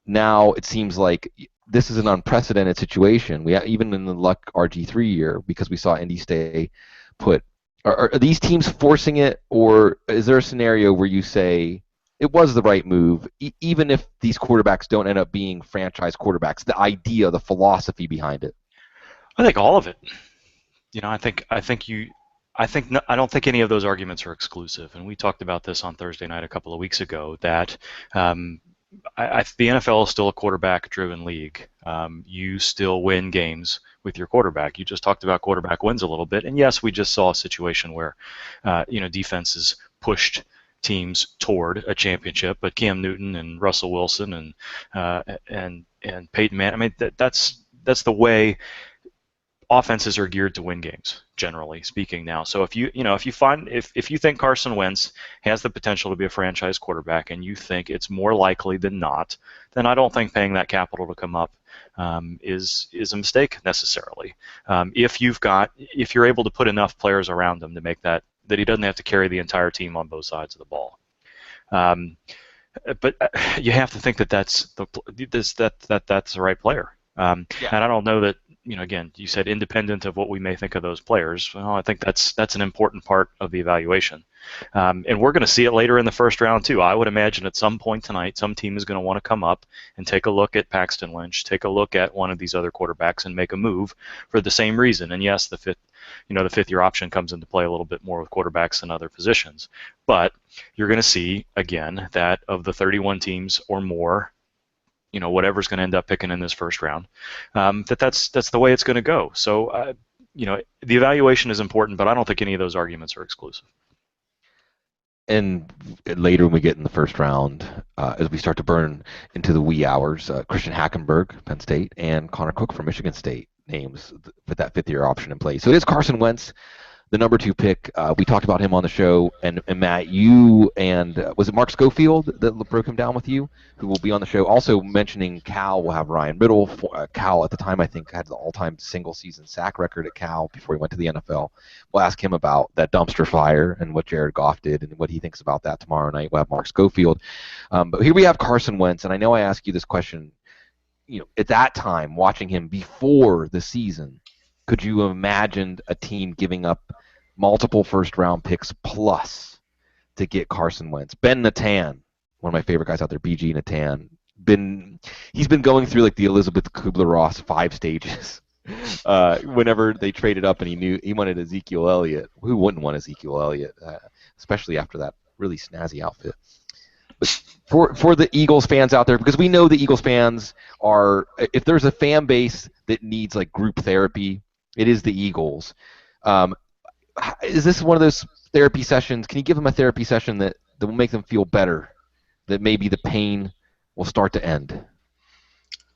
Speaker 1: Now it seems like this is an unprecedented situation. Even in the Luck RG3 year, because we saw Indy stay put. Are these teams forcing it, or is there a scenario where you say it was the right move, even if these quarterbacks don't end up being franchise quarterbacks? The idea, the philosophy behind it.
Speaker 3: I think all of it. I don't think any of those arguments are exclusive, and we talked about this on Thursday night a couple of weeks ago. That the NFL is still a quarterback-driven league. You still win games with your quarterback. You just talked about quarterback wins a little bit, and yes, we just saw a situation where, defenses pushed teams toward a championship, but Cam Newton and Russell Wilson and Peyton Manning. I mean, that's the way offenses are geared to win games, generally speaking now. So if you think Carson Wentz has the potential to be a franchise quarterback and you think it's more likely than not, then I don't think paying that capital to come up is a mistake necessarily. If you're able to put enough players around him to make that he doesn't have to carry the entire team on both sides of the ball. But you have to think that's the right player. And I don't know that. Again, you said independent of what we may think of those players. Well, I think that's an important part of the evaluation. And we're going to see it later in the first round, too. I would imagine at some point tonight, some team is going to want to come up and take a look at Paxton Lynch, take a look at one of these other quarterbacks and make a move for the same reason. And yes, the fifth-year option comes into play a little bit more with quarterbacks than other positions. But you're going to see, again, that of the 31 teams or more, whatever's going to end up picking in this first round, that's the way it's going to go. So, the evaluation is important, but I don't think any of those arguments are exclusive.
Speaker 1: And later when we get in the first round, as we start to burn into the wee hours, Christian Hackenberg, Penn State, and Connor Cook from Michigan State names with that fifth-year option in place. So it is Carson Wentz, the number 2 pick. We talked about him on the show, and Matt, you and was it Mark Schofield that broke him down with you, who will be on the show? Also mentioning Cal will have Ryan Riddle. Cal at the time I think had the all-time single-season sack record at Cal before he went to the NFL. We'll ask him about that dumpster fire and what Jared Goff did and what he thinks about that tomorrow night. We'll have Mark Schofield. But here we have Carson Wentz, and I know I asked you this question. At that time, watching him before the season, could you have imagined a team giving up multiple first-round picks plus to get Carson Wentz? Ben Natan, one of my favorite guys out there, BG Natan, he's been going through like the Elizabeth Kubler-Ross 5 stages. Whenever they traded up and he knew he wanted Ezekiel Elliott. Who wouldn't want Ezekiel Elliott, especially after that really snazzy outfit? But for the Eagles fans out there, because we know the Eagles fans are, if there's a fan base that needs like group therapy, it is the Eagles. Is this one of those therapy sessions? Can you give them a therapy session that will make them feel better, that maybe the pain will start to end?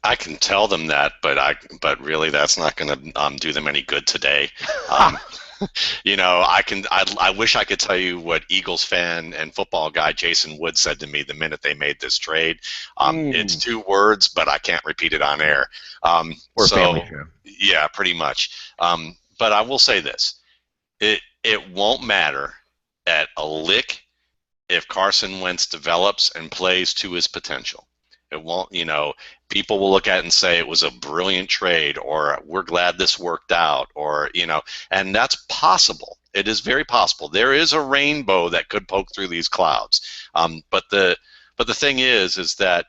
Speaker 2: I can tell them that, but really that's not going to do them any good today. I wish I could tell you what Eagles fan and football guy Jason Wood said to me the minute they made this trade. It's 2 words, but I can't repeat it on air.
Speaker 1: Or family show.
Speaker 2: Yeah, pretty much. But I will say this. It won't matter at a lick if Carson Wentz develops and plays to his potential. It won't, people will look at it and say it was a brilliant trade, or we're glad this worked out, or, and that's possible. It is very possible. There is a rainbow that could poke through these clouds. But the thing is that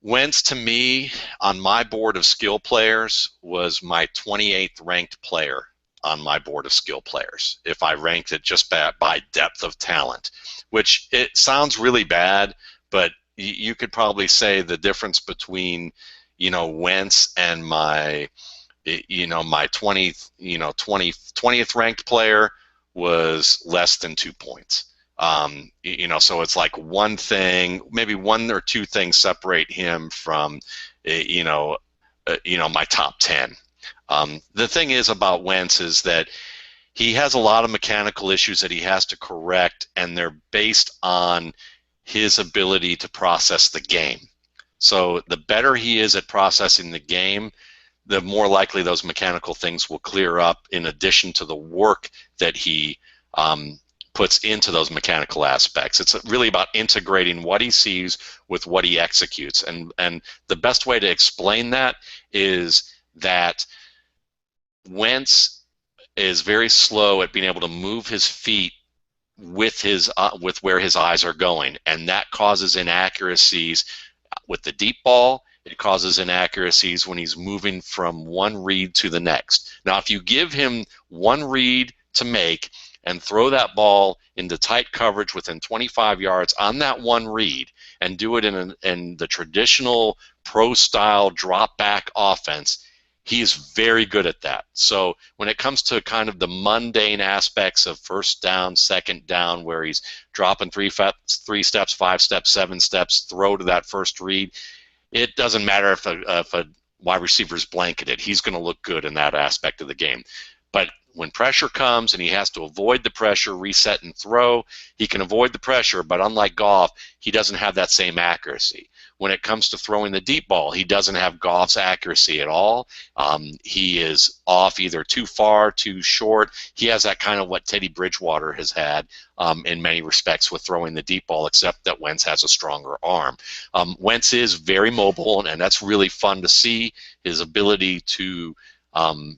Speaker 2: Wentz, to me, on my board of skill players, was my 28th ranked player on my board of skill players, if I ranked it just by depth of talent, which it sounds really bad, but you could probably say the difference between, Wentz and my 20th ranked player was less than 2 points. So it's like one thing, maybe 1 or 2 things separate him from, my top 10. The thing is about Wentz is that he has a lot of mechanical issues that he has to correct, and they're based on his ability to process the game. So the better he is at processing the game, the more likely those mechanical things will clear up, in addition to the work that he puts into those mechanical aspects. It's really about integrating what he sees with what he executes. And the best way to explain that is that Wentz is very slow at being able to move his feet with where his eyes are going, and that causes inaccuracies with the deep ball. It causes inaccuracies when he's moving from one read to the next. Now, if you give him one read to make and throw that ball into tight coverage within 25 yards on that one read, and do it in the traditional pro-style drop-back offense, he is very good at that. So when it comes to kind of the mundane aspects of first down, second down, where he's dropping 3 steps, 5 steps, 7 steps, throw to that first read, it doesn't matter if a wide receiver's blanketed. He's going to look good in that aspect of the game. But when pressure comes and he has to avoid the pressure, reset and throw, he can avoid the pressure, but unlike Goff, he doesn't have that same accuracy. When it comes to throwing the deep ball, he doesn't have Goff's accuracy at all. He is off either too far, too short. He has that kind of what Teddy Bridgewater has had in many respects with throwing the deep ball, except that Wentz has a stronger arm. Wentz is very mobile, and that's really fun to see. His ability to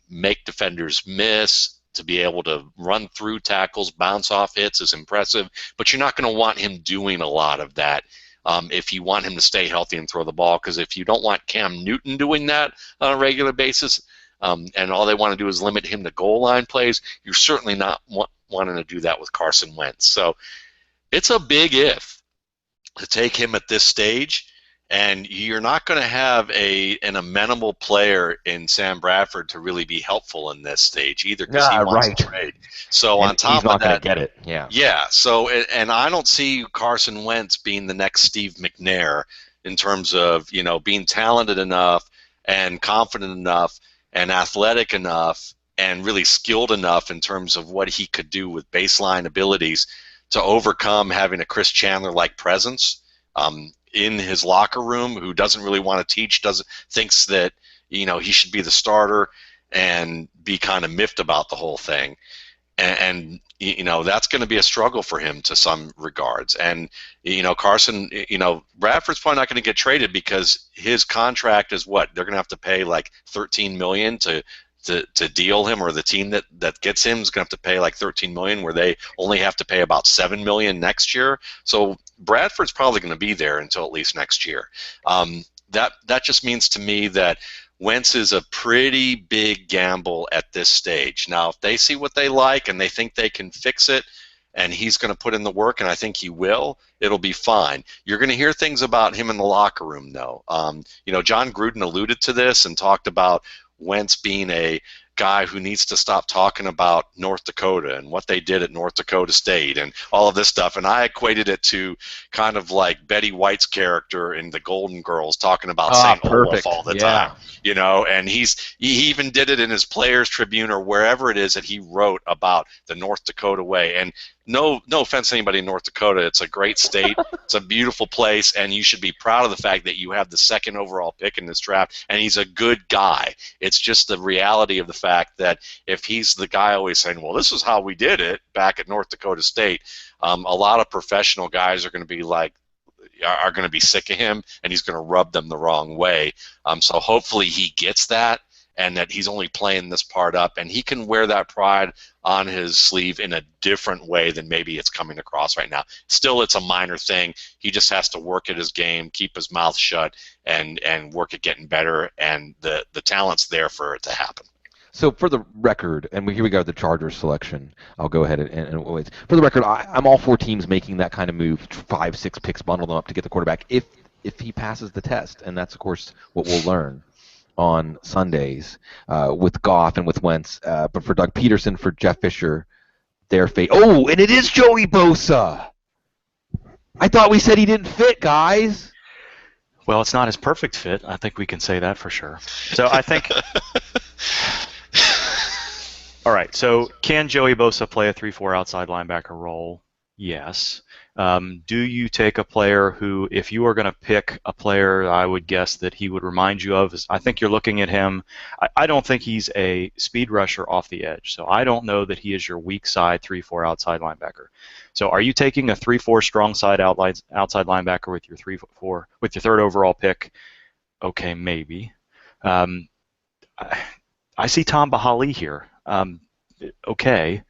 Speaker 2: make defenders miss, to be able to run through tackles, bounce off hits is impressive, but you're not going to want him doing a lot of that if you want him to stay healthy and throw the ball, because if you don't want Cam Newton doing that on a regular basis, and all they want to do is limit him to goal line plays, you're certainly not wanting to do that with Carson Wentz. So it's a big if to take him at this stage. And you're not going to have an amenable player in Sam Bradford to really be helpful in this stage either, because he wants to trade. So
Speaker 1: and
Speaker 2: on top
Speaker 1: he's not
Speaker 2: of that,
Speaker 1: going to get it. Yeah.
Speaker 2: Yeah. So and I don't see Carson Wentz being the next Steve McNair in terms of being talented enough and confident enough and athletic enough and really skilled enough in terms of what he could do with baseline abilities to overcome having a Chris Chandler-like presence in his locker room, who doesn't really want to teach, thinks that he should be the starter and be kind of miffed about the whole thing, and that's going to be a struggle for him to some regards. And Carson, Bradford's probably not going to get traded because his contract is what they're going to have to pay like $13 million to deal him, or the team that gets him is going to have to pay like $13 million, where they only have to pay about $7 million next year. So Bradford's probably going to be there until at least next year. That just means to me that Wentz is a pretty big gamble at this stage. Now, if they see what they like and they think they can fix it, and he's going to put in the work, and I think he will, it'll be fine. You're going to hear things about him in the locker room, though. John Gruden alluded to this and talked about Wentz being a guy who needs to stop talking about North Dakota and what they did at North Dakota State and all of this stuff. And I equated it to kind of like Betty White's character in The Golden Girls talking about St. Olaf all the time. And he even did it in his Players Tribune or wherever it is that he wrote about the North Dakota way. And no offense to anybody in North Dakota, it's a great state, it's a beautiful place, and you should be proud of the fact that you have the 2nd overall pick in this draft, and he's a good guy. It's just the reality of the fact that if he's the guy always saying, well, this is how we did it back at North Dakota State, a lot of professional guys are going to be sick of him, and he's going to rub them the wrong way. So hopefully he gets that, and that he's only playing this part up, and he can wear that pride on his sleeve in a different way than maybe it's coming across right now. Still, it's a minor thing. He just has to work at his game, keep his mouth shut, and work at getting better, and the talent's there for it to happen.
Speaker 1: So for the record, and here we go with the Chargers selection, I'll go ahead and wait. For the record, I'm all for teams making that kind of move, 5-6 picks, bundle them up to get the quarterback, if he passes the test, and that's, of course, what we'll learn on Sundays with Goff and with Wentz. But for Doug Peterson, for Jeff Fisher, their fate. Oh, and it is Joey Bosa. I thought we said he didn't fit, guys.
Speaker 3: Well, it's not his perfect fit. I think we can say that for sure. So I think All right, so can Joey Bosa play a 3-4 outside linebacker role? Yes. Do you take a player who, if you are going to pick a player, I would guess that he would remind you of, I think you're looking at him. I don't think he's a speed rusher off the edge, so I don't know that he is your weak side 3-4 outside linebacker. So are you taking a 3-4 strong side outside linebacker with your 3-4 with your third overall pick? Okay, maybe. I see Tom Bahali here. Okay.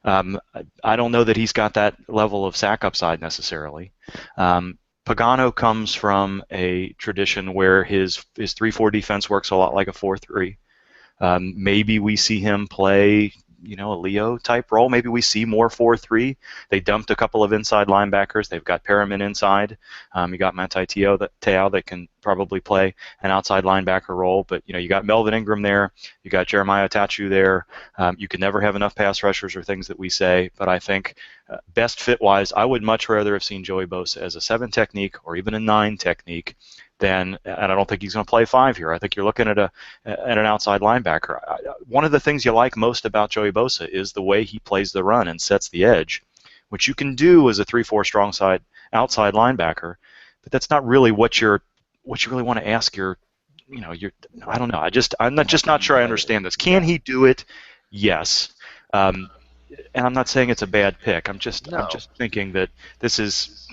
Speaker 3: I don't know that he's got that level of sack upside necessarily. Pagano comes from a tradition where his 3-4 defense works a lot like a 4-3. Maybe we see him play, a Leo type role. Maybe we see more 4-3. They dumped a couple of inside linebackers. They've got Perriman inside. You got Manti Te'o that can probably play an outside linebacker role. But you got Melvin Ingram there. You got Jeremiah Tachu there. You can never have enough pass rushers or things that we say. But I think best fit wise, I would much rather have seen Joey Bosa as a 7 technique or even a 9 technique. And I don't think he's going to play 5 here. I think you're looking at an outside linebacker. One of the things you like most about Joey Bosa is the way he plays the run and sets the edge, which you can do as a 3-4 strong side outside linebacker. But that's not really what you really want to ask your. I don't know. I'm not sure I understand this. Can he do it? Yes. And I'm not saying it's a bad pick. I'm just thinking that this is.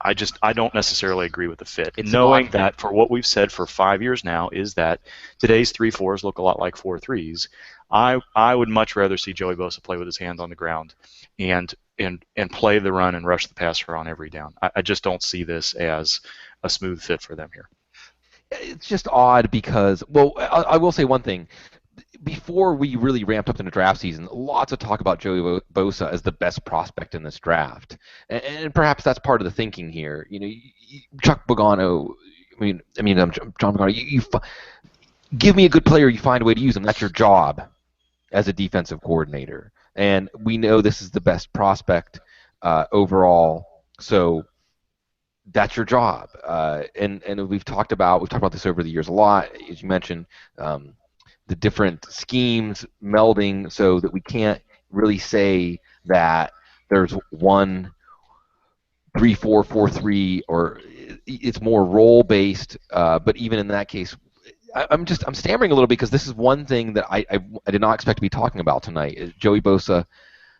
Speaker 3: I don't necessarily agree with the fit. Knowing that for what we've said for 5 years now is that today's 3-4s look a lot like 4-3s. I would much rather see Joey Bosa play with his hands on the ground and play the run and rush the passer on every down. I just don't see this as a smooth fit for them here.
Speaker 1: It's just odd because, well, I will say one thing. Before we really ramped up in the draft season, lots of talk about Joey Bosa as the best prospect in this draft, and perhaps that's part of the thinking here. Chuck Pagano, John Pagano. You give me a good player, you find a way to use him. That's your job as a defensive coordinator, and we know this is the best prospect overall. So that's your job, and we've talked about this over the years a lot, as you mentioned. The different schemes melding so that we can't really say that there's one 3-4, 4-3, or it's more role-based. But even in that case, I'm stammering a little because this is one thing that I did not expect to be talking about tonight. Is Joey Bosa,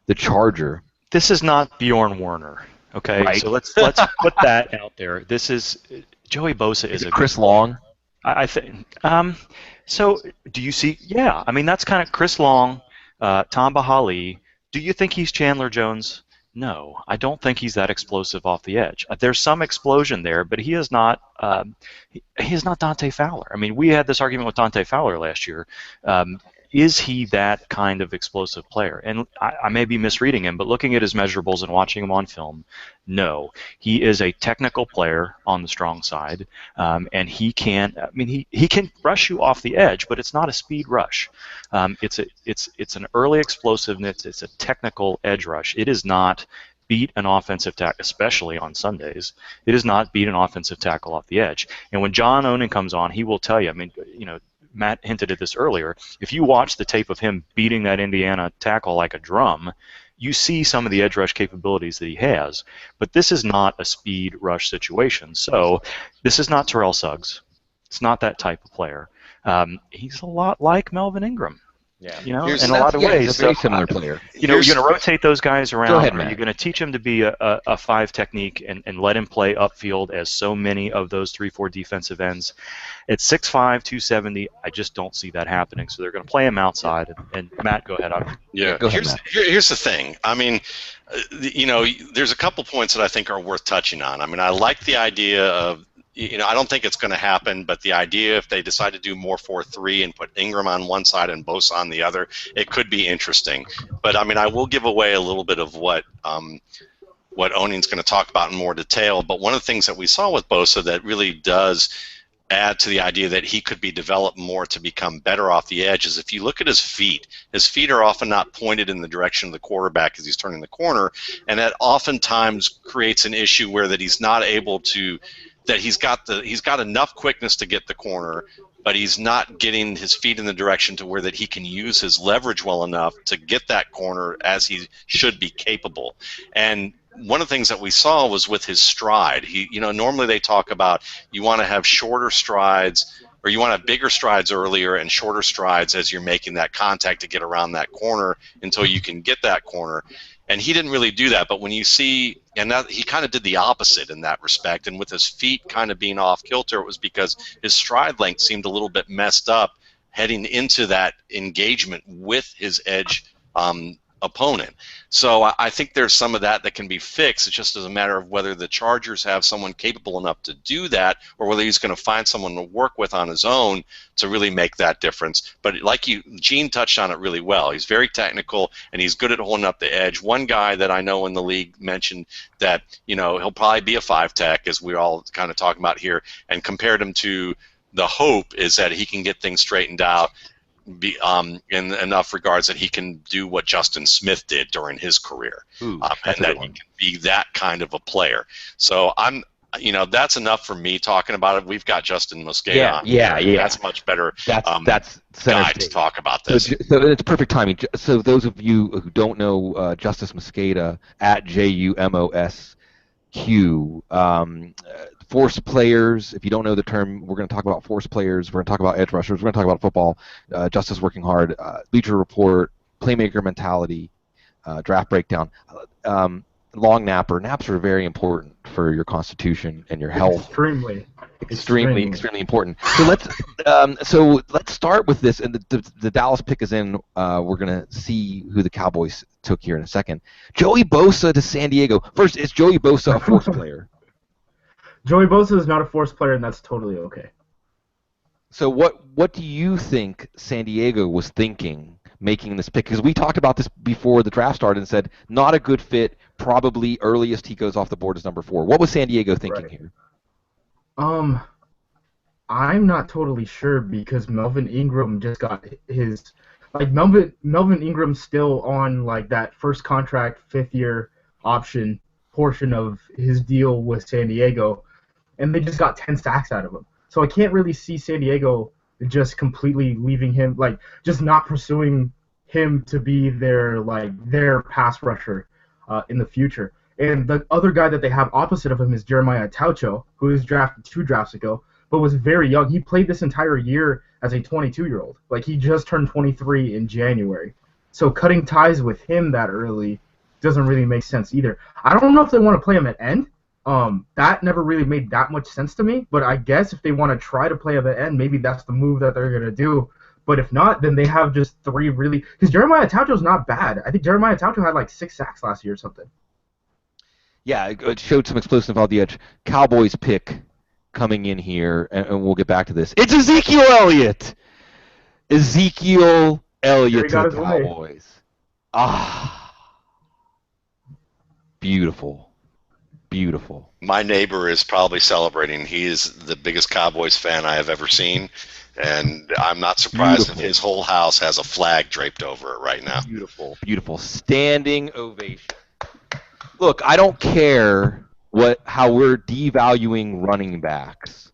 Speaker 1: the Charger.
Speaker 3: This is not Bjorn Werner, okay?
Speaker 1: Right.
Speaker 3: So let's put that out there. This is Joey Bosa is a
Speaker 1: Chris Long.
Speaker 3: I think. So do you see? Yeah, that's kind of Chris Long, Tom Bahali. Do you think he's Chandler Jones? No, I don't think he's that explosive off the edge. There's some explosion there, but he is not. He is not Dante Fowler. We had this argument with Dante Fowler last year. Is he that kind of explosive player? And I may be misreading him, but looking at his measurables and watching him on film, no. He is a technical player on the strong side, and he can. He can rush you off the edge, but it's not a speed rush. It's an early explosiveness. It's a technical edge rush. It is not beat an offensive tackle, especially on Sundays. It is not beat an offensive tackle off the edge. And when John Onen comes on, he will tell you. Matt hinted at this earlier. If you watch the tape of him beating that Indiana tackle like a drum, you see some of the edge rush capabilities that he has. But this is not a speed rush situation. So this is not Terrell Suggs. It's not that type of player. He's a lot like Melvin Ingram.
Speaker 1: Yeah.
Speaker 3: In a lot of ways.
Speaker 1: He's a very similar player.
Speaker 3: You're going to rotate those guys around.
Speaker 1: Go ahead,
Speaker 3: or
Speaker 1: Matt.
Speaker 3: you're going to teach him to be a 5 technique and let him play upfield as so many of those 3-4 defensive ends. At 6'5", 270, I just don't see that happening. So they're going to play him outside. And Matt, go ahead.
Speaker 1: Go ahead, Matt.
Speaker 2: Here's the thing. There's a couple points that I think are worth touching on. I like the idea of, I don't think it's going to happen, but the idea if they decide to do more 4-3 and put Ingram on one side and Bosa on the other, it could be interesting. But I will give away a little bit of what Onen's going to talk about in more detail. But one of the things that we saw with Bosa that really does add to the idea that he could be developed more to become better off the edge is if you look at his feet are often not pointed in the direction of the quarterback as he's turning the corner, and that oftentimes creates an issue where that he's not able to. That he's got enough quickness to get the corner, but he's not getting his feet in the direction to where that he can use his leverage well enough to get that corner as he should be capable. And one of the things that we saw was with his stride. Normally they talk about you want to have shorter strides, or you want to have bigger strides earlier and shorter strides as you're making that contact to get around that corner until you can get that corner. And he didn't really do that, but when you see, and that, he kind of did the opposite in that respect, and with his feet kind of being off kilter, it was because his stride length seemed a little bit messed up heading into that engagement with his edge opponent. So I think there's some of that can be fixed. It's just as a matter of whether the Chargers have someone capable enough to do that, or whether he's going to find someone to work with on his own to really make that difference. But Gene touched on it really well. He's very technical, and he's good at holding up the edge. One guy that I know in the league mentioned that he'll probably be a 5-tech, as we're all kind of talking about here, and compared him to the hope is that he can get things straightened out in enough regards that he can do what Justin Smith did during his career, and that he can be that kind of a player. So that's enough for me talking about it. We've got Justin Mosqueda on.
Speaker 1: Yeah.
Speaker 2: That's much better.
Speaker 1: That's
Speaker 2: guy to talk about this.
Speaker 1: So it's perfect timing. So those of you who don't know Justice Mosqueda, at JUMOSQ, force players. If you don't know the term, we're going to talk about force players. We're going to talk about edge rushers. We're going to talk about football. Justice working hard. Bleacher Report. Playmaker mentality. Draft breakdown. Long napper. Naps are very important for your constitution and your health. Extremely important. So let's start with this. And the Dallas pick is in. We're going to see who the Cowboys took here in a second. Joey Bosa to San Diego. First, is Joey Bosa a force player?
Speaker 4: Joey Bosa is not a force player, and that's totally okay.
Speaker 1: So what do you think San Diego was thinking making this pick? Because we talked about this before the draft started and said not a good fit, probably earliest he goes off the board is number 4. What was San Diego thinking here?
Speaker 4: I'm not totally sure because Melvin Ingram just got his Melvin Ingram's still on that first contract 5th-year option portion of his deal with San Diego, and they just got 10 sacks out of him. So I can't really see San Diego just completely leaving him, just not pursuing him to be their pass rusher in the future. And the other guy that they have opposite of him is Jeremiah Taucho, who was drafted 2 drafts ago, but was very young. He played this entire year as a 22-year-old. He just turned 23 in January. So cutting ties with him that early doesn't really make sense either. I don't know if they want to play him at end. That never really made that much sense to me, but I guess if they want to try to play him at end, maybe that's the move that they're going to do. But if not, then they have just 3 really... Because Jeremiah Taucho's not bad. I think Jeremiah Taucho had 6 sacks last year or something.
Speaker 1: Yeah, it showed some explosive on the edge. Cowboys pick coming in here, and we'll get back to this. It's Ezekiel Elliott! Ezekiel Elliott to the Cowboys. Beautiful.
Speaker 2: My neighbor is probably celebrating. He is the biggest Cowboys fan I have ever seen, and I'm not surprised if his whole house has a flag draped over it right now.
Speaker 1: Beautiful. Standing ovation. Look, I don't care how we're devaluing running backs.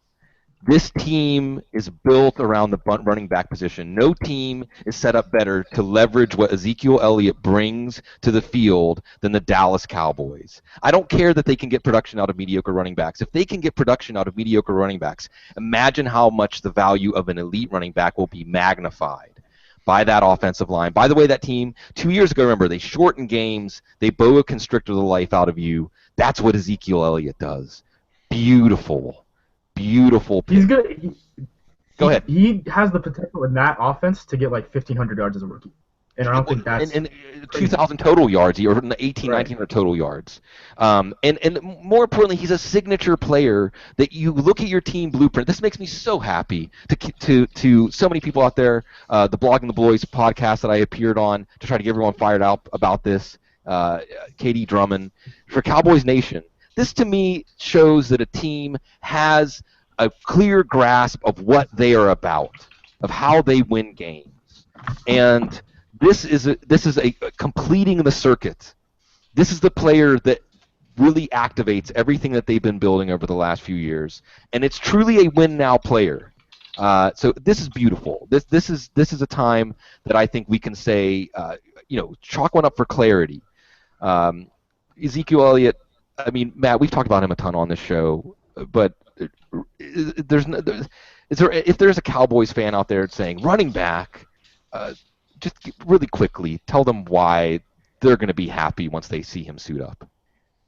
Speaker 1: This team is built around the running back position. No team is set up better to leverage what Ezekiel Elliott brings to the field than the Dallas Cowboys. I don't care that they can get production out of mediocre running backs. If they can get production out of mediocre running backs, imagine how much the value of an elite running back will be magnified by that offensive line. By the way, that team, 2 years ago, remember, they shorten games. They boa constrictor the life out of you. That's what Ezekiel Elliott does. Beautiful pick.
Speaker 4: He's good.
Speaker 1: Go ahead.
Speaker 4: He has the potential in that offense to get 1,500 yards as a rookie. And I don't think that's...
Speaker 1: And 2,000 total yards, or 1,900 total yards. And more importantly, he's a signature player that you look at your team blueprint. This makes me so happy to so many people out there, the Blogging the Boys podcast that I appeared on to try to get everyone fired up about this, Katie Drummond, for Cowboys Nation. This, to me, shows that a team has a clear grasp of what they are about, of how they win games. And this is a completing the circuit. This is the player that really activates everything that they've been building over the last few years. And it's truly a win-now player. So this is beautiful. This is a time that I think we can say, chalk one up for clarity. Ezekiel Elliott. I mean, Matt, we've talked about him a ton on this show, but if there's a Cowboys fan out there saying running back, just really quickly tell them why they're going to be happy once they see him suit up.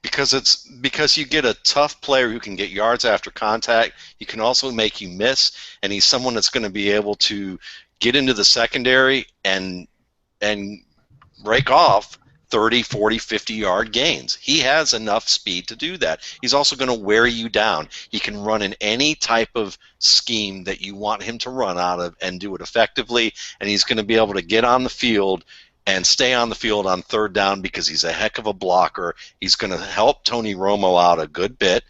Speaker 2: Because you get a tough player who can get yards after contact. He can also make you miss, and he's someone that's going to be able to get into the secondary and rake off 30, 40, 50-yard gains. He has enough speed to do that. He's also going to wear you down. He can run in any type of scheme that you want him to run out of and do it effectively, and he's going to be able to get on the field and stay on the field on third down because he's a heck of a blocker. He's going to help Tony Romo out a good bit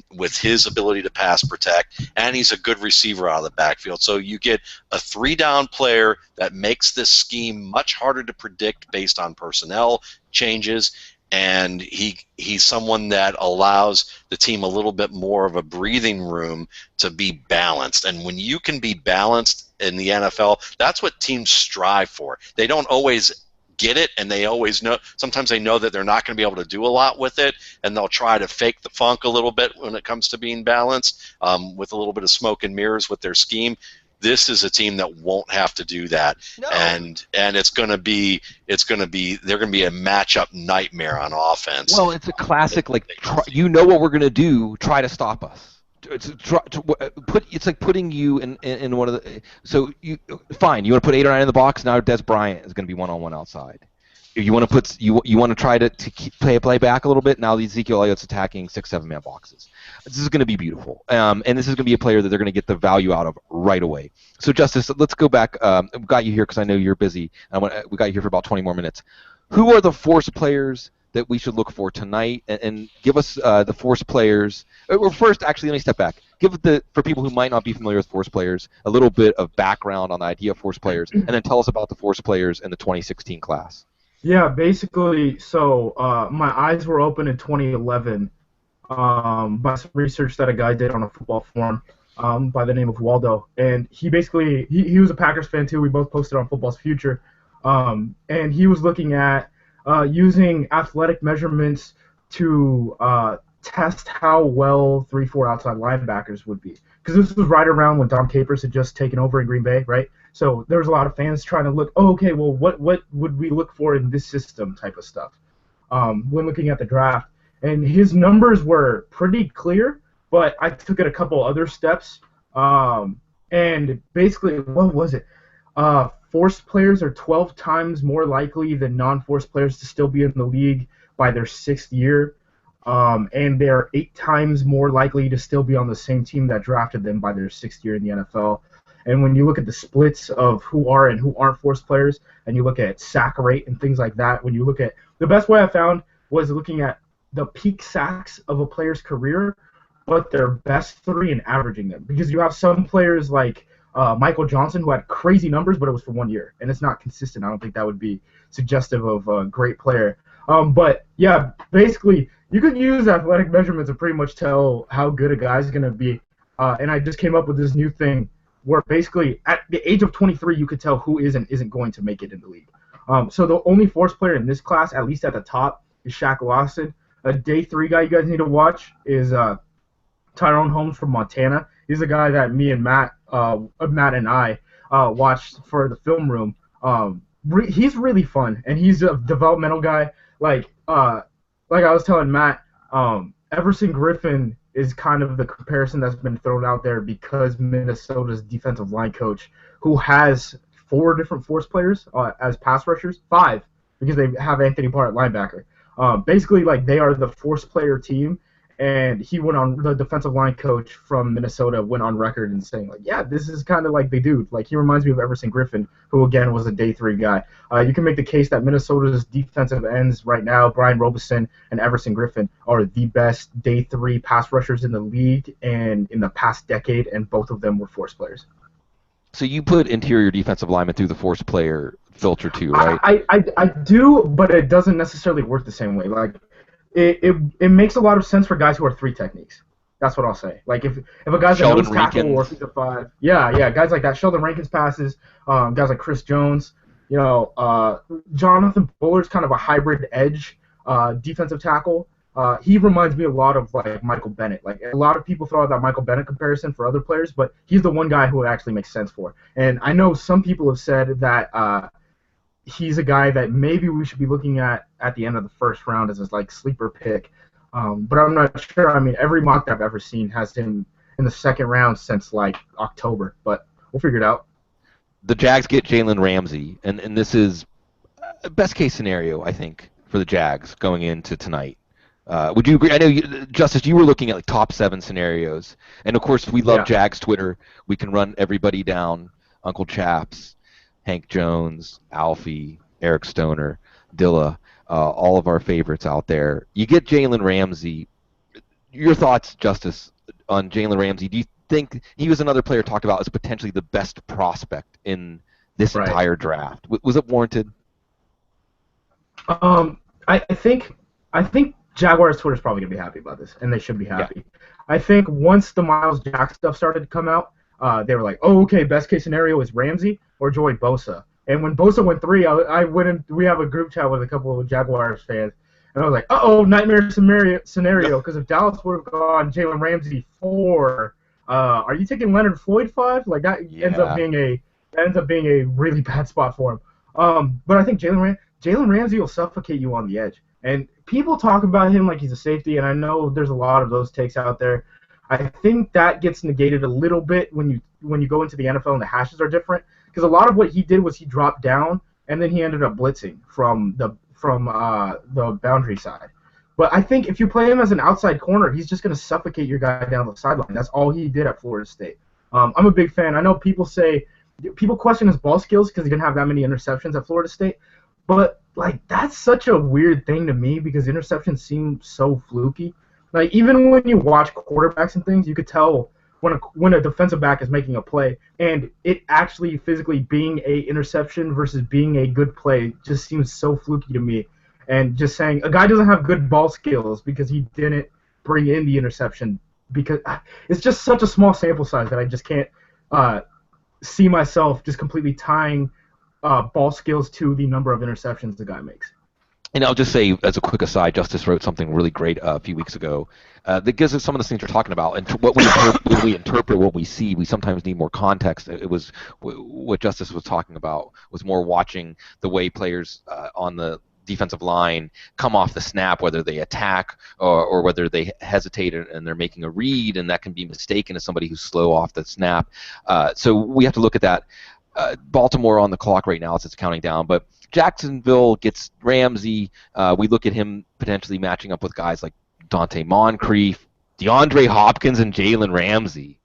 Speaker 2: with his ability to pass protect, and he's a good receiver out of the backfield. So you get a three-down player that makes this scheme much harder to predict based on personnel changes, and he's someone that allows the team a little bit more of a breathing room to be balanced. And when you can be balanced in the NFL, that's what teams strive for. They don't always get it, and they always know. Sometimes they know that they're not going to be able to do a lot with it, and they'll try to fake the funk a little bit when it comes to being balanced, with a little bit of smoke and mirrors with their scheme. This is a team that won't have to do that, and it's going to be they're going to be a matchup nightmare on offense.
Speaker 1: Well, it's a classic what we're going to do. Try to stop us. It's like putting you in one of the. So you fine. You want to put 8 or 9 in the box. Now Des Bryant is going to be one-on-one outside. If you want to put you want to try to play back a little bit. Now Ezekiel Elliott's attacking 6-7 man boxes. This is going to be beautiful, and this is going to be a player that they're going to get the value out of right away. So Justice, let's go back. I've got you here because I know you're busy. We got you here for about 20 more minutes. Who are the force players that we should look for tonight, and give us the force players. Or first, actually, let me step back. For people who might not be familiar with force players, a little bit of background on the idea of force players, and then tell us about the force players in the 2016 class.
Speaker 4: Yeah, basically, so my eyes were open in 2011 by some research that a guy did on a football forum by the name of Waldo, and he basically he was a Packers fan too. We both posted on Football's Future, and he was looking at using athletic measurements to test how well 3-4 outside linebackers would be. Because this was right around when Dom Capers had just taken over in Green Bay, right? So there was a lot of fans trying to look, what would we look for in this system type of stuff when looking at the draft. And his numbers were pretty clear, but I took it a couple other steps. And basically, what was it? Force players are 12 times more likely than non-force players to still be in the league by their 6th year. And they're 8 times more likely to still be on the same team that drafted them by their 6th year in the NFL. And when you look at the splits of who are and who aren't force players, and you look at sack rate and things like that, when you look at the best way I found was looking at the peak sacks of a player's career, but their best 3 and averaging them. Because you have some players like Michael Johnson who had crazy numbers, but it was for 1 year, and it's not consistent. I don't think that would be suggestive of a great player. But yeah, basically, you could use athletic measurements to pretty much tell how good a guy's going to be. And I just came up with this new thing where basically at the age of 23, you could tell who is and isn't going to make it in the league. So the only force player in this class, at least at the top, is Shaq Lawson. A day 3 guy you guys need to watch is Tyrone Holmes from Montana. He's a guy that me and Matt and I watched for the film room. He's really fun, and he's a developmental guy. Like I was telling Matt, Everson Griffin is kind of the comparison that's been thrown out there because Minnesota's defensive line coach, who has 4 different force players as pass rushers, 5 because they have Anthony Barr at linebacker. Basically, like, they are the force player team, and he went on, the defensive line coach from Minnesota went on record and saying, like, yeah, this is kind of like the dude. Like, he reminds me of Everson Griffin, who, again, was a day 3 guy. You can make the case that Minnesota's defensive ends right now, Brian Robeson and Everson Griffin, are the best day 3 pass rushers in the league and in the past decade, and both of them were force players.
Speaker 1: So you put interior defensive lineman through the force player filter too, right?
Speaker 4: I do, but it doesn't necessarily work the same way. Like, it makes a lot of sense for guys who are 3 techniques. That's what I'll say. Like if a guy's a
Speaker 1: Sheldon
Speaker 4: nose tackle or
Speaker 1: Rankins.
Speaker 4: if he's a 5, yeah, guys like that. Sheldon Rankins passes. Guys like Chris Jones. Jonathan Buller's kind of a hybrid edge defensive tackle. He reminds me a lot of like Michael Bennett. Like a lot of people throw out that Michael Bennett comparison for other players, but he's the one guy who it actually makes sense for. And I know some people have said that he's a guy that maybe we should be looking at the end of the first round as his like sleeper pick. But I'm not sure. I mean, every mock that I've ever seen has him in the second round since like October. But we'll figure it out.
Speaker 1: The Jags get Jalen Ramsey, and this is best case scenario, I think, for the Jags going into tonight. Would you agree? I know, Justice, you were looking at like top 7 scenarios, and of course we love Jags Twitter. We can run everybody down: Uncle Chaps, Hank Jones, Alfie, Eric Stoner, Dilla, all of our favorites out there. You get Jalen Ramsey. Your thoughts, Justice, on Jalen Ramsey? Do you think he was another player talked about as potentially the best prospect in this entire draft? Was it warranted?
Speaker 4: I think Jaguars Twitter's probably gonna be happy about this, and they should be happy. Yeah. I think once the Miles Jack stuff started to come out, they were like, "Oh, okay, best case scenario is Ramsey or Joey Bosa." And when Bosa went 3, I went in. We have a group chat with a couple of Jaguars fans, and I was like, "Uh-oh, nightmare scenario." Because if Dallas would have gone Jalen Ramsey 4, are you taking Leonard Floyd 5? Like that ends up being a really bad spot for him. But I think Jalen Ramsey will suffocate you on the edge. And people talk about him like he's a safety, and I know there's a lot of those takes out there. I think that gets negated a little bit when you go into the NFL and the hashes are different, because a lot of what he did was he dropped down and then he ended up blitzing from the boundary side. But I think if you play him as an outside corner, he's just going to suffocate your guy down the sideline. That's all he did at Florida State. I'm a big fan. I know people question his ball skills because he didn't have that many interceptions at Florida State, but like that's such a weird thing to me because interceptions seem so fluky. Like even when you watch quarterbacks and things, you could tell when a defensive back is making a play, and it actually physically being a interception versus being a good play just seems so fluky to me. And just saying a guy doesn't have good ball skills because he didn't bring in the interception, because it's just such a small sample size that I just can't see myself just completely tying ball skills to the number of interceptions the guy makes.
Speaker 1: And I'll just say, as a quick aside, Justice wrote something really great a few weeks ago that gives us some of the things you're talking about. And when we interpret what we see, we sometimes need more context. It was what Justice was talking about was more watching the way players on the defensive line come off the snap, whether they attack or whether they hesitate and they're making a read, and that can be mistaken as somebody who's slow off the snap. So we have to look at that. Baltimore on the clock right now as it's counting down, but Jacksonville gets Ramsey. We look at him potentially matching up with guys like Dante Moncrief, DeAndre Hopkins, and Jalen Ramsey.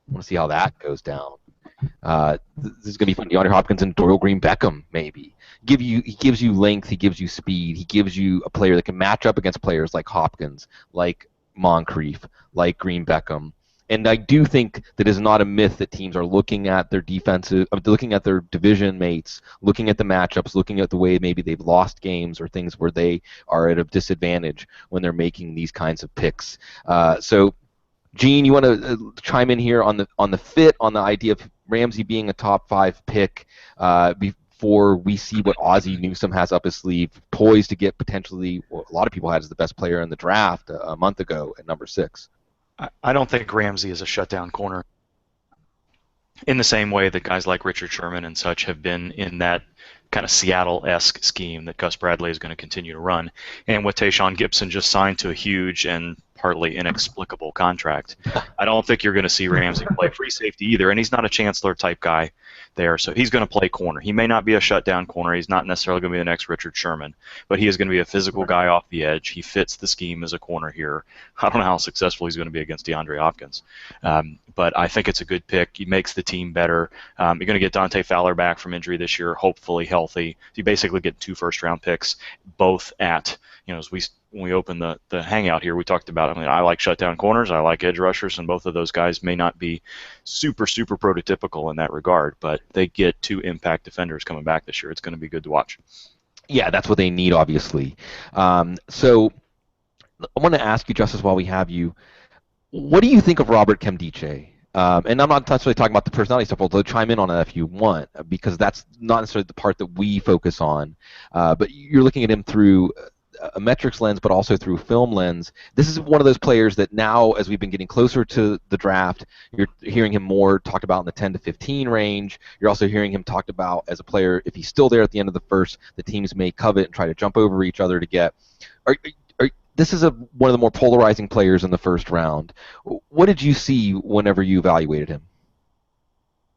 Speaker 1: I want to see how that goes down. This is going to be fun. DeAndre Hopkins and Dorial Green-Beckham, maybe. He gives you length. He gives you speed. He gives you a player that can match up against players like Hopkins, like Moncrief, like Green-Beckham. And I do think that is not a myth that teams are looking at their defensive, looking at their division mates, looking at the matchups, looking at the way maybe they've lost games or things where they are at a disadvantage when they're making these kinds of picks. So, Gene, you want to chime in here on the fit, on the idea of Ramsey being a top 5 pick before we see what Ozzie Newsome has up his sleeve, poised to get potentially what a lot of people had as the best player in the draft a month ago at number 6.
Speaker 3: I don't think Ramsey is a shutdown corner in the same way that guys like Richard Sherman and such have been in that kind of Seattle-esque scheme that Gus Bradley is going to continue to run, and what Tayshaun Gibson just signed to a huge and partly inexplicable contract. I don't think you're going to see Ramsey play free safety either, and he's not a Chancellor-type guy there, so he's going to play corner. He may not be a shutdown corner. He's not necessarily going to be the next Richard Sherman, but he is going to be a physical guy off the edge. He fits the scheme as a corner here. I don't know how successful he's going to be against DeAndre Hopkins, but I think it's a good pick. He makes the team better. You're going to get Dante Fowler back from injury this year, hopefully healthy. So you basically get 2 first-round picks, both at, as when we opened the Hangout here, we talked about, I like shutdown corners, I like edge rushers, and both of those guys may not be super, super prototypical in that regard, but they get 2 impact defenders coming back this year. It's going to be good to watch.
Speaker 1: Yeah, that's what they need, obviously. So I want to ask you, Justice, while we have you, What do you think of Robert Nkemdiche? And I'm not necessarily talking about the personality stuff, although chime in on that if you want, because that's not necessarily the part that we focus on. But you're looking at him through a metrics lens, but also through film lens. This is one of those players that now, as we've been getting closer to the draft, you're hearing him more talked about in the 10 to 15 range. You're also hearing him talked about as a player, if he's still there at the end of the first, the teams may covet and try to jump over each other to get. This is one of the more polarizing players in the first round. What did you see whenever you evaluated him?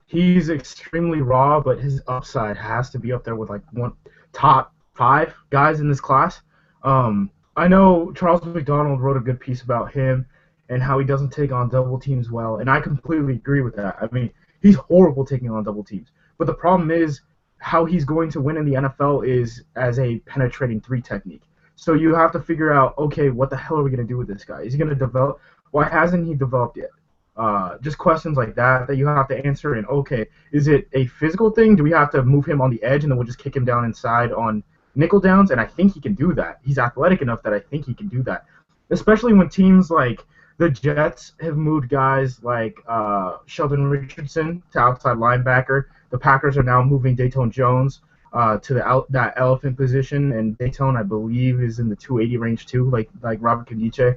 Speaker 4: He's extremely raw, but his upside has to be up there with like one top 5 guys in this class. I know Charles McDonald wrote a good piece about him and how he doesn't take on double teams well, and I completely agree with that. I mean, he's horrible taking on double teams. But the problem is how he's going to win in the NFL is as a penetrating 3 technique. So you have to figure out, okay, what the hell are we going to do with this guy? Is he going to develop? Why hasn't he developed yet? Just questions like that you have to answer. And, okay, is it a physical thing? Do we have to move him on the edge and then we'll just kick him down inside on nickel downs? And I think he can do that. He's athletic enough that I think he can do that, especially when teams like the Jets have moved guys like Sheldon Richardson to outside linebacker. The Packers are now moving Dayton Jones to that elephant position, and Dayton, I believe, is in the 280 range too, like Robert Nkemdiche.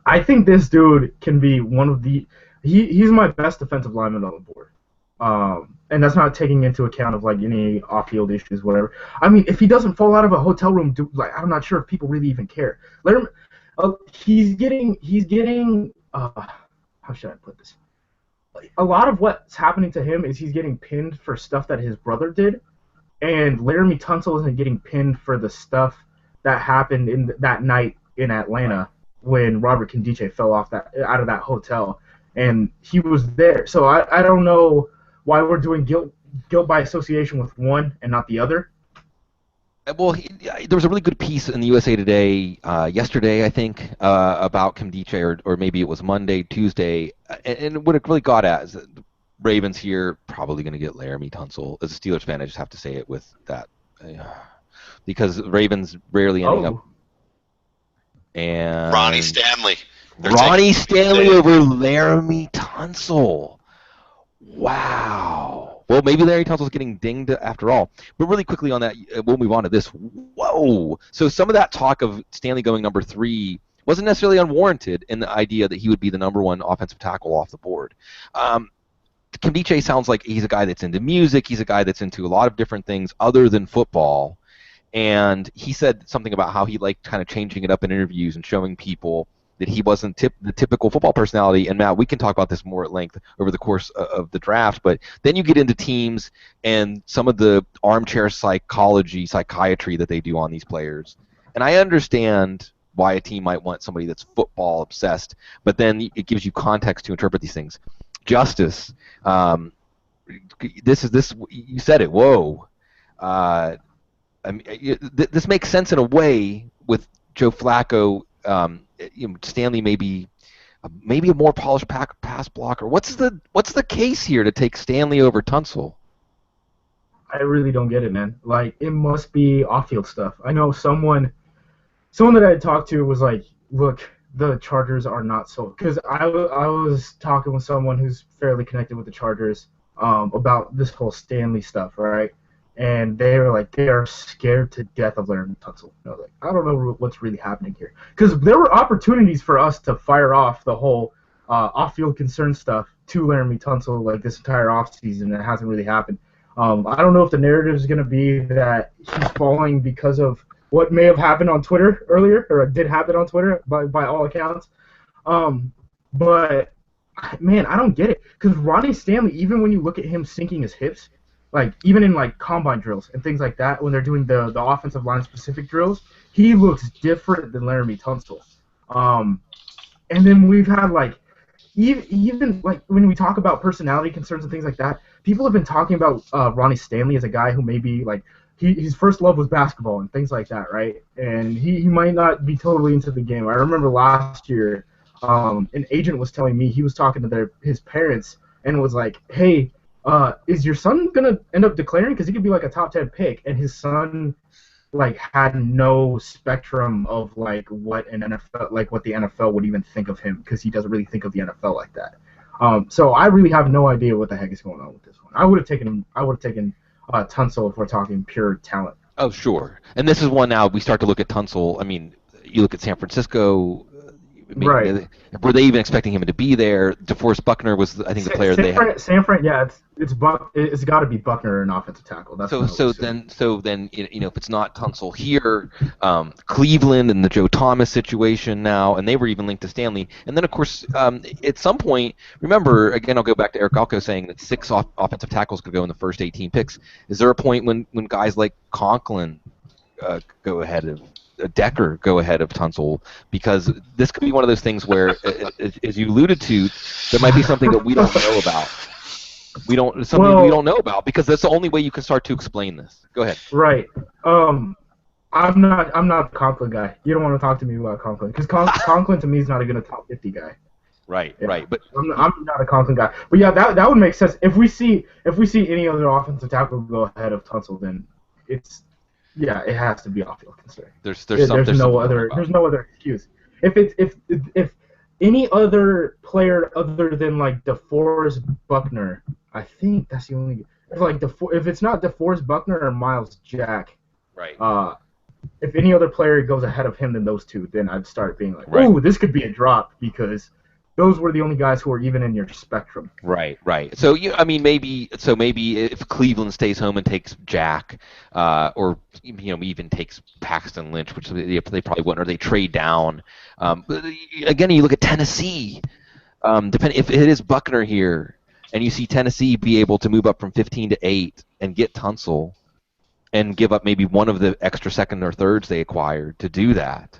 Speaker 4: I think this dude can be one of the he's my best defensive lineman on the board. And that's not taking into account of like any off-field issues, whatever. I mean, if he doesn't fall out of a hotel room, I'm not sure if people really even care. He's getting how should I put this? A lot of what's happening to him is he's getting pinned for stuff that his brother did, and Laremy Tunsil isn't getting pinned for the stuff that happened that night in Atlanta when Robert Nkemdiche fell out of that hotel, and he was there. So I don't know why we're doing guilt by association with one and not the other.
Speaker 1: Well, there was a really good piece in the USA Today yesterday, I think, about Nkemdiche, or maybe it was Monday, Tuesday, and what it really got at is that the Ravens here probably going to get Laremy Tunsil. As a Steelers fan, I just have to say it with that, because Ravens rarely ending up. And
Speaker 2: Ronnie Stanley.
Speaker 1: Ronnie Stanley over Laremy Tunsil. Wow. Well, maybe Larry Tunsil's getting dinged after all. But really quickly on that, we'll move on to this. Whoa. So some of that talk of Stanley going number 3 wasn't necessarily unwarranted in the idea that he would be the number 1 offensive tackle off the board. Nkemdiche sounds like he's a guy that's into music. He's a guy that's into a lot of different things other than football. And he said something about how he liked kind of changing it up in interviews and showing people that he wasn't the typical football personality. And Matt, we can talk about this more at length over the course of the draft, but then you get into teams and some of the armchair psychiatry that they do on these players. And I understand why a team might want somebody that's football obsessed, but then it gives you context to interpret these things. Justice, this you said it, whoa. I mean, this makes sense in a way with Joe Flacco. Stanley may be maybe a more polished pass blocker. What's the case here to take Stanley over Tunsil?
Speaker 4: I really don't get it, man. Like, it must be off-field stuff. I know someone that I had talked to was like, look, the Chargers are not so, because I was talking with someone who's fairly connected with the Chargers about this whole Stanley stuff, right? And they were like, they are scared to death of Laremy Tunsil. I was like, I don't know what's really happening here. Because there were opportunities for us to fire off the whole off-field concern stuff to Laremy Tunsil like this entire offseason. It hasn't really happened. I don't know if the narrative is going to be that he's falling because of what may have happened on Twitter earlier, or did happen on Twitter by all accounts. But, man, I don't get it. Because Ronnie Stanley, even when you look at him sinking his hips, like even in like combine drills and things like that, when they're doing the offensive line specific drills, he looks different than Laremy Tunsil. And then we've had like even like when we talk about personality concerns and things like that, people have been talking about Ronnie Stanley as a guy who maybe like his first love was basketball and things like that, right? And he might not be totally into the game. I remember last year, an agent was telling me he was talking to his parents and was like, hey, is your son going to end up declaring? Because he could be like a top 10 pick. And his son like had no spectrum of like what an NFL, like what the NFL would even think of him, because he doesn't really think of the NFL like that. So I really have no idea what the heck is going on with this one. I would have taken Tunsil if we're talking pure talent.
Speaker 1: Oh, sure. And this is one now we start to look at Tunsil. I mean, you look at San Francisco. I mean,
Speaker 4: Right.
Speaker 1: Were they even expecting him to be there? DeForest Buckner was, I think, the player they had.
Speaker 4: San Fran, yeah, it's got to be Buckner, an offensive tackle. That's
Speaker 1: So then if it's not Tunsil here, Cleveland and the Joe Thomas situation now, and they were even linked to Stanley. And then of course at some point, remember again, I'll go back to Eric Galko saying that 6 offensive tackles could go in the first 18 picks. Is there a point when guys like Conklin go ahead of Decker go ahead of Tunsil, because this could be one of those things where, as you alluded to, there might be something that we don't know about. We don't know about, because that's the only way you can start to explain this. Go ahead.
Speaker 4: Right. I'm not a Conklin guy. You don't want to talk to me about Conklin, because Conklin to me is not even a top 50 guy.
Speaker 1: Right.
Speaker 4: Yeah.
Speaker 1: Right. But
Speaker 4: I'm not a Conklin guy. But yeah, that would make sense. If we see any other offensive tackle go ahead of Tunsil, then it has to be off-field concern. There's no other excuse. If any other player other than like DeForest Buckner, I think that's the only. If it's not DeForest Buckner or Miles Jack,
Speaker 1: right.
Speaker 4: If any other player goes ahead of him than those two, then I'd start being like,
Speaker 1: right.
Speaker 4: "Ooh, this could be a drop," because those were the only guys who were even in your spectrum.
Speaker 1: Right. So maybe if Cleveland stays home and takes Jack, or even takes Paxton Lynch, which they probably wouldn't, or they trade down. But again, you look at Tennessee. If it is Buckner here, and you see Tennessee be able to move up from 15 to 8 and get Tunsil, and give up maybe one of the extra second or thirds they acquired to do that,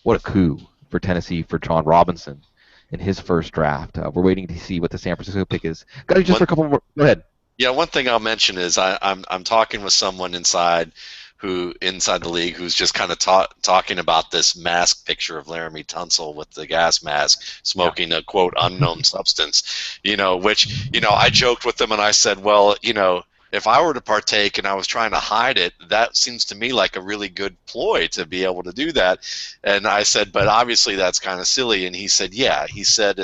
Speaker 1: what a coup for Tennessee for John Robinson in his first draft. We're waiting to see what the San Francisco pick is. Got just for a couple more. Go ahead.
Speaker 2: Yeah, one thing I'll mention is I'm talking with someone inside the league who's just kind of talking about this mask picture of Laremy Tunsil with the gas mask smoking a quote unknown substance, which I joked with them and I said, well, if I were to partake and I was trying to hide it, that seems to me like a really good ploy to be able to do that. And I said, but obviously that's kind of silly. And he said, yeah. He said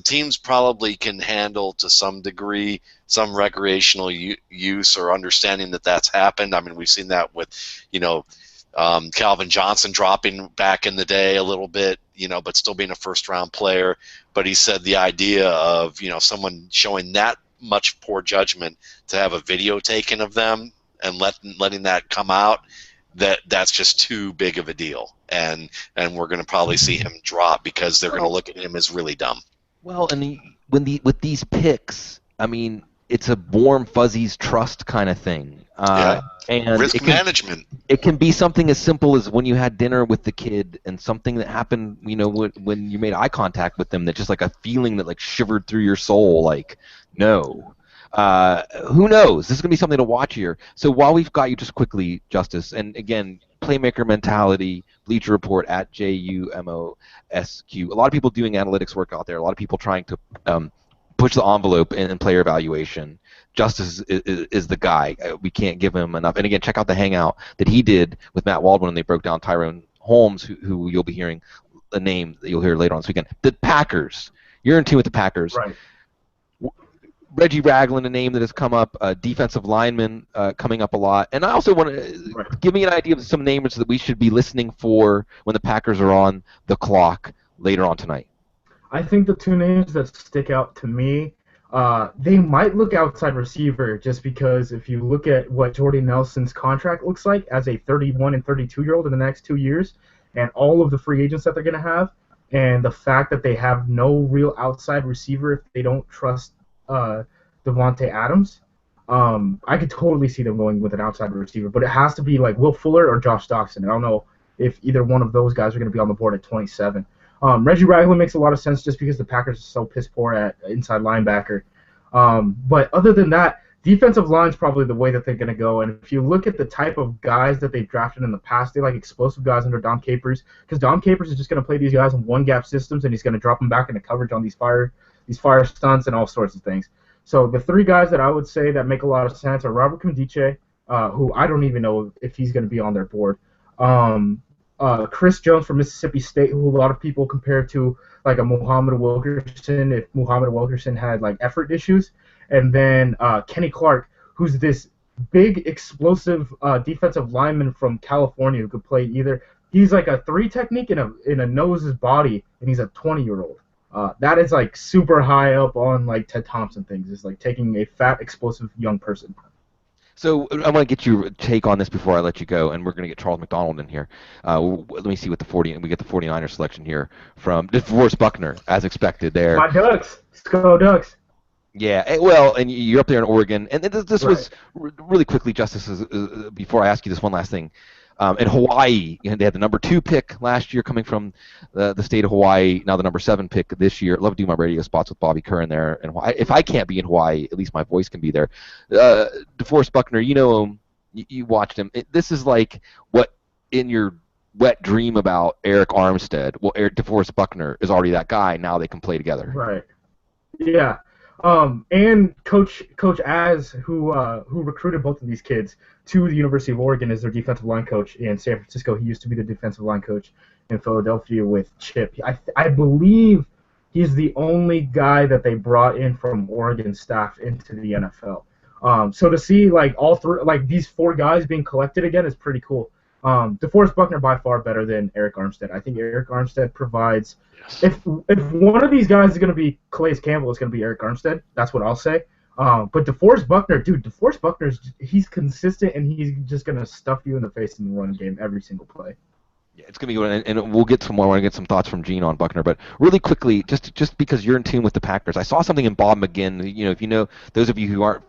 Speaker 2: teams probably can handle to some degree some recreational use or understanding that that's happened. I mean, we've seen that with, Calvin Johnson dropping back in the day a little bit, but still being a first-round player. But he said the idea of, someone showing that much poor judgment to have a video taken of them and letting that come out, that's just too big of a deal, and we're going to probably see him drop because they're going to look at him as really dumb.
Speaker 1: Well, and with these picks, I mean, it's a warm fuzzies trust kind of thing. And
Speaker 2: risk management.
Speaker 1: It can be something as simple as when you had dinner with the kid and something that happened, when you made eye contact with them, that just like a feeling that like shivered through your soul, like, no. Who knows? This is going to be something to watch here. So while we've got you, just quickly, Justice, and again, playmaker mentality, Bleacher Report at JUMOSQ. A lot of people doing analytics work out there. A lot of people trying to push the envelope in player evaluation. Justice is the guy. We can't give him enough. And again, check out the Hangout that he did with Matt Waldman when they broke down Tyrone Holmes, who you'll be hearing a name that you'll hear later on this weekend. The Packers. You're in tune with the Packers.
Speaker 4: Right.
Speaker 1: Reggie Ragland, a name that has come up, defensive lineman coming up a lot. And I also want to give me an idea of some names that we should be listening for when the Packers are on the clock later on tonight.
Speaker 4: I think the two names that stick out to me, they might look outside receiver, just because if you look at what Jordy Nelson's contract looks like as a 31 and 32-year-old in the next 2 years, and all of the free agents that they're going to have, and the fact that they have no real outside receiver if they don't trust Devontae Adams, I could totally see them going with an outside receiver, but it has to be like Will Fuller or Josh Doctson. I don't know if either one of those guys are going to be on the board at 27. Reggie Ragland makes a lot of sense just because the Packers are so piss poor at inside linebacker. But other than that, defensive line's probably the way that they're going to go. And if you look at the type of guys that they've drafted in the past, they like explosive guys under Dom Capers, because Dom Capers is just going to play these guys in one-gap systems, and he's going to drop them back into coverage on these fire stunts and all sorts of things. So the three guys that I would say that make a lot of sense are Robert Nkemdiche, who I don't even know if he's going to be on their board. Chris Jones from Mississippi State, who a lot of people compare to like a Muhammad Wilkerson if Muhammad Wilkerson had like effort issues. And then Kenny Clark, who's this big, explosive defensive lineman from California who could play either. He's like a 3 technique in a nose's body, and he's a 20-year-old. That is like super high up on like Ted Thompson things. It's like taking a fat, explosive young person.
Speaker 1: So I want to get your take on this before I let you go, and we're going to get Charles McDonald in here. Let me see what we get the 49ers selection here from DeForest Buckner, as expected there.
Speaker 4: My Ducks. Let's go Ducks.
Speaker 1: Yeah, well, and you're up there in Oregon, and this
Speaker 4: Right.
Speaker 1: was really quickly, Justice, before I ask you this one last thing. In Hawaii, they had the number 2 pick last year coming from the state of Hawaii, now the number 7 pick this year. Love to do my radio spots with Bobby Kerr in there. And if I can't be in Hawaii, at least my voice can be there. DeForest Buckner, you know him, you watched him. This is like what in your wet dream about Eric Armstead. Well, DeForest Buckner is already that guy. Now they can play together.
Speaker 4: Right. Yeah. And Coach Az, who recruited both of these kids to the University of Oregon as their defensive line coach in San Francisco. He used to be the defensive line coach in Philadelphia with Chip. I believe he's the only guy that they brought in from Oregon staff into the NFL. So to see like all three, like these 4 guys being collected again is pretty cool. DeForest Buckner by far better than Eric Armstead. I think Eric Armstead provides. If one of these guys is going to be Calais Campbell, it's going to be Eric Armstead. That's what I'll say. But DeForest Buckner, he's consistent, and he's just going to stuff you in the face in the run game every single play.
Speaker 1: Yeah, it's going to be good, and we'll get some more. I want to get some thoughts from Gene on Buckner, but really quickly, just because you're in tune with the Packers, I saw something in Bob McGinn. You know, if you know, those of you who aren't,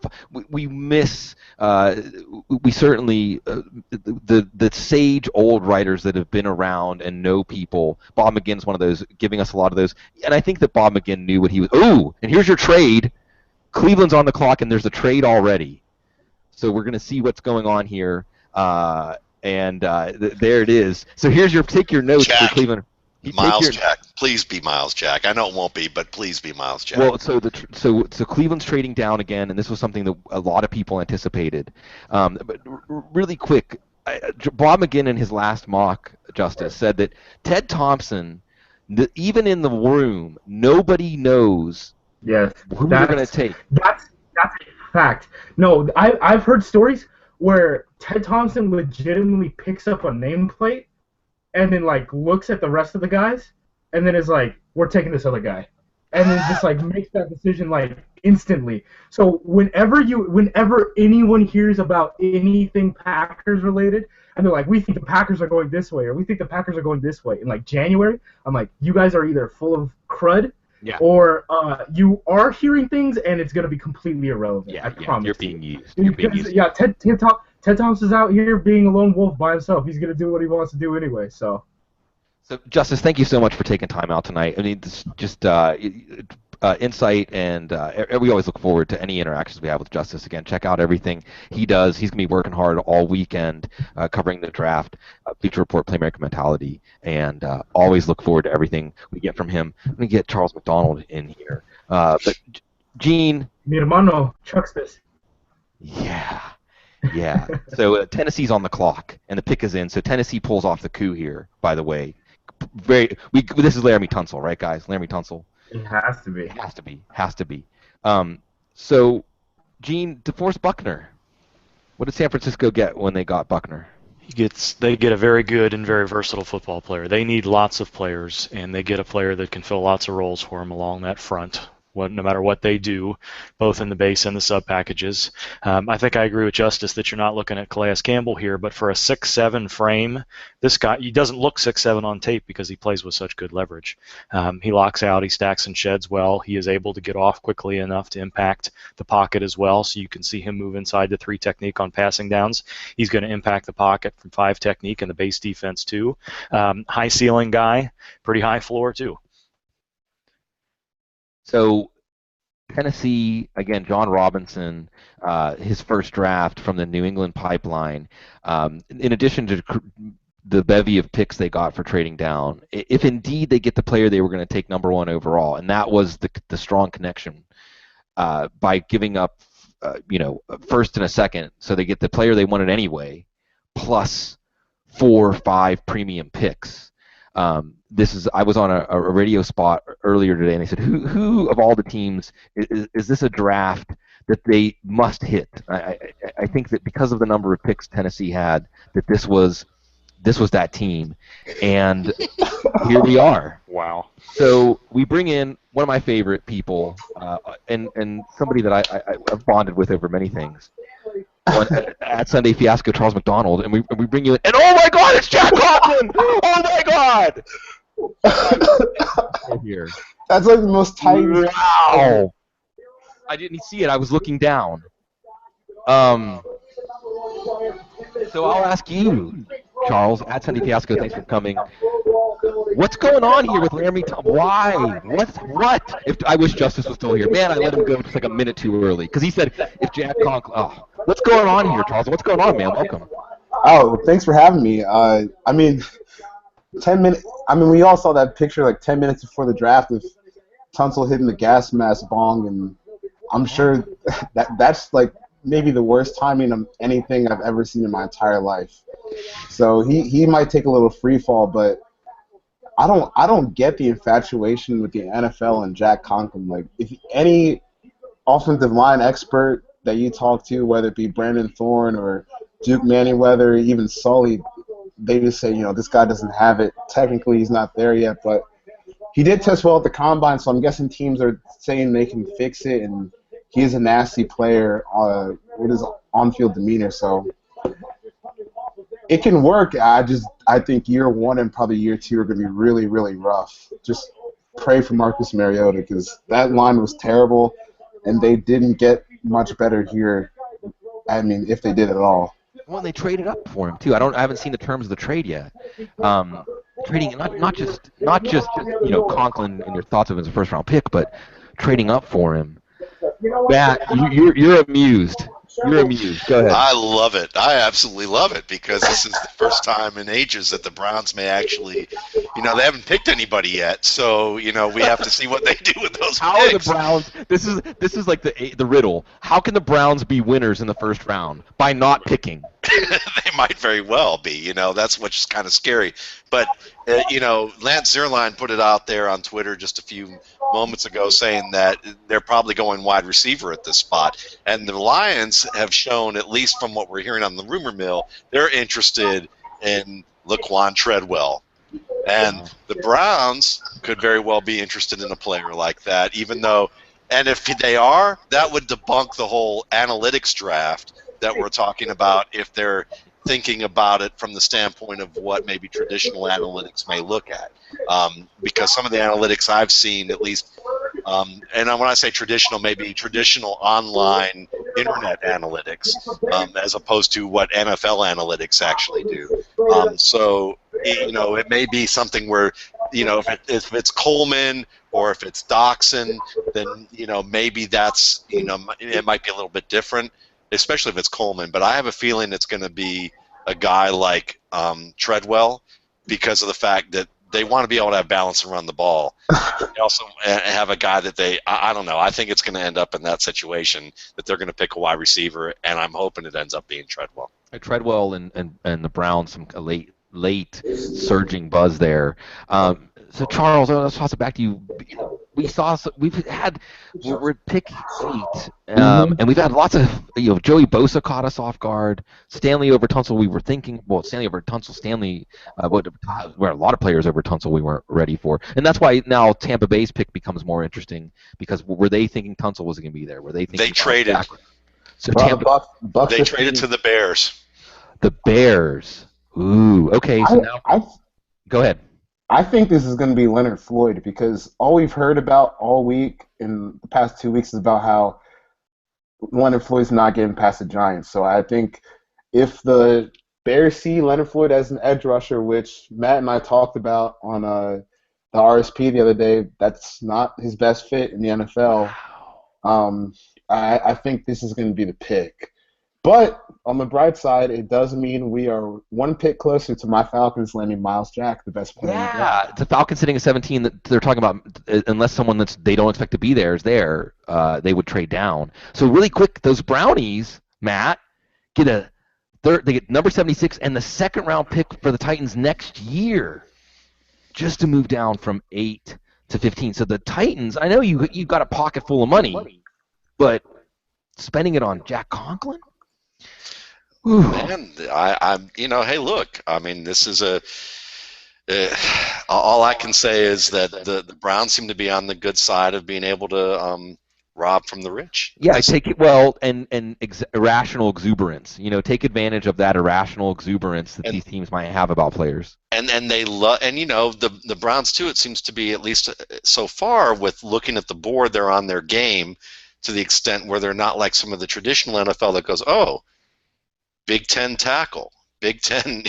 Speaker 1: we miss, we certainly, the sage old writers that have been around and know people. Bob McGinn's one of those, giving us a lot of those, and I think that Bob McGinn knew what he was. Oh, and here's your trade. Cleveland's on the clock, and there's a trade already. So we're going to see what's going on here. And there it is. So here's take your notes
Speaker 2: Jack,
Speaker 1: for Cleveland.
Speaker 2: Jack. Please be Miles Jack. I know it won't be, but please be Miles Jack.
Speaker 1: Well, so Cleveland's trading down again, and this was something that a lot of people anticipated. But really quick, Bob McGinn in his last mock, Justice, said that Ted Thompson, even in the room, nobody knows
Speaker 4: Yes,
Speaker 1: who they're going to take.
Speaker 4: That's a fact. No, I've heard stories where Ted Thompson legitimately picks up a nameplate and then like looks at the rest of the guys and then is like, we're taking this other guy, and then just like makes that decision like instantly. So whenever anyone hears about anything Packers related and they're like, we think the Packers are going this way or we think the Packers are going this way in like January, I'm like, you guys are either full of crud.
Speaker 1: Yeah.
Speaker 4: Or you are hearing things and it's going to be completely irrelevant.
Speaker 1: Yeah,
Speaker 4: I promise.
Speaker 1: you're being used.
Speaker 4: Yeah, Ted Thompson's out here being a lone wolf by himself. He's going to do what he wants to do anyway. So
Speaker 1: Justice, thank you so much for taking time out tonight. I mean, this just insight, and we always look forward to any interactions we have with Justice. Again, check out everything he does. He's going to be working hard all weekend covering the draft, Bleacher Report, Playmaker Mentality, and always look forward to everything we get from him. I'm going to get Charles McDonald in here. But Gene.
Speaker 4: Mi hermano chucks this.
Speaker 1: Yeah. So Tennessee's on the clock, and the pick is in. So Tennessee pulls off the coup here, by the way. This is Laremy Tunsil, right, guys? Laremy Tunsil.
Speaker 4: It has to be.
Speaker 1: Has to be. So, Gene, DeForest Buckner. What did San Francisco get when they got Buckner?
Speaker 3: They get a very good and very versatile football player. They need lots of players, and they get a player that can fill lots of roles for them along that front. No matter what they do, both in the base and the sub packages. I think I agree with Justice that you're not looking at Calais Campbell here, but for a 6'7" frame, this guy, he doesn't look 6'7" on tape because he plays with such good leverage. He locks out, he stacks and sheds well. He is able to get off quickly enough to impact the pocket as well, so you can see him move inside the 3 technique on passing downs. He's going to impact the pocket from 5 technique and the base defense too. High ceiling guy, pretty high floor too.
Speaker 1: So, Tennessee, again, John Robinson, his first draft from the New England pipeline. In addition to the bevy of picks they got for trading down, if indeed they get the player they were going to take number 1 overall, and that was the strong connection by giving up first and a second, so they get the player they wanted anyway, plus 4 or 5 premium picks. I was on a radio spot earlier today, and they said, who of all the teams is this a draft that they must hit? I think that because of the number of picks Tennessee had, that this was that team, and here we are.
Speaker 3: Wow.
Speaker 1: So we bring in one of my favorite people, and somebody that I've bonded with over many things. At Sunday Fiasco, Charles McDonald, and we bring you in, and oh my God, it's Jack Conklin! Oh my God! Here.
Speaker 5: That's like the most tiny.
Speaker 1: Wow! I didn't see it. I was looking down. So I'll ask you, Charles, at Sunday Fiasco. Thanks for coming. What's going on here with Laremy? Why? What? If I wish Justice was still here, man, I let him go just like a minute too early because he said if Jack Conklin. Oh, what's going on here, Charles? What's going on, man? Welcome.
Speaker 5: Oh, thanks for having me. 10 minutes. We all saw that picture like 10 minutes before the draft of Tunsil hitting the gas mask bong, and I'm sure that's like maybe the worst timing of anything I've ever seen in my entire life. So he might take a little free fall, but I don't get the infatuation with the NFL and Jack Conklin. Like, if any offensive line expert that you talk to, whether it be Brandon Thorne or Duke Manyweather, even Sully, they just say, this guy doesn't have it. Technically, he's not there yet, but he did test well at the combine, so I'm guessing teams are saying they can fix it, and he is a nasty player with his on-field demeanor, so it can work. I think year 1 and probably year 2 are going to be really, really rough. Just pray for Marcus Mariota because that line was terrible, and they didn't get much better here. If they did at all.
Speaker 1: Well, they traded up for him too. I haven't seen the terms of the trade yet. Trading not just Conklin and your thoughts of him as a first round pick, but trading up for him. Matt, you're amused. You're amused. Go ahead.
Speaker 2: I love it. I absolutely love it because this is the first time in ages that the Browns may actually, they haven't picked anybody yet. So, we have to see what they do with those
Speaker 1: How
Speaker 2: picks.
Speaker 1: Are the Browns? This is like the riddle. How can the Browns be winners in the first round? By not picking.
Speaker 2: They might very well be. That's what's kind of scary. But, Lance Zierlein put it out there on Twitter just a few moments ago saying that they're probably going wide receiver at this spot. And the Lions have shown, at least from what we're hearing on the rumor mill, they're interested in Laquon Treadwell. And the Browns could very well be interested in a player like that, even though, and if they are, that would debunk the whole analytics draft that we're talking about if they're thinking about it from the standpoint of what maybe traditional analytics may look at. Because some of the analytics I've seen, at least, and when I say traditional, maybe traditional online internet analytics, as opposed to what NFL analytics actually do. So, it may be something where, if it's Coleman or if it's Doctson, then, maybe that's, it might be a little bit different, especially if it's Coleman. But I have a feeling it's going to be a guy like Treadwell because of the fact that they want to be able to have balance and run the ball. They also have a guy that I don't know. I think it's going to end up in that situation that they're going to pick a wide receiver, and I'm hoping it ends up being Treadwell.
Speaker 1: Treadwell and the Browns, some late surging buzz there. So Charles, let's toss it back to you. We're pick 8, and we've had lots of Joey Bosa caught us off guard. Stanley over Tunsil, we were thinking. Well, Stanley over Tunsil. Where a lot of players over Tunsil we weren't ready for, and that's why now Tampa Bay's pick becomes more interesting because were they thinking Tunsil was going to be there? Were they thinking
Speaker 2: they traded?
Speaker 1: So Tampa,
Speaker 2: they traded to the Bears.
Speaker 1: The Bears. Ooh. Okay. So now, go ahead.
Speaker 5: I think this is going to be Leonard Floyd because all we've heard about all week in the past 2 weeks is about how Leonard Floyd's not getting past the Giants. So I think if the Bears see Leonard Floyd as an edge rusher, which Matt and I talked about on the RSP the other day, that's not his best fit in the NFL. I think this is going to be the pick. But on the bright side, it does mean we are one pick closer to my Falcons landing Miles Jack, the best player in the draft.
Speaker 1: Yeah, the Falcons sitting at 17. That they're talking about, unless someone that they don't expect to be there is there, they would trade down. So really quick, those Brownies, Matt, get they get number 76 and the second round pick for the Titans next year, just to move down from 8 to 15. So the Titans, I know you got a pocket full of money, but spending it on Jack Conklin. Ooh.
Speaker 2: Man, I'm, hey, look, I mean, this is all I can say is that the Browns seem to be on the good side of being able to rob from the rich.
Speaker 1: Yeah, take it and irrational exuberance. Take advantage of that irrational exuberance that these teams might have about players.
Speaker 2: And they love, and the Browns too. It seems to be, at least so far, with looking at the board, they're on their game to the extent where they're not like some of the traditional NFL that goes, oh, Big Ten tackle, Big Ten,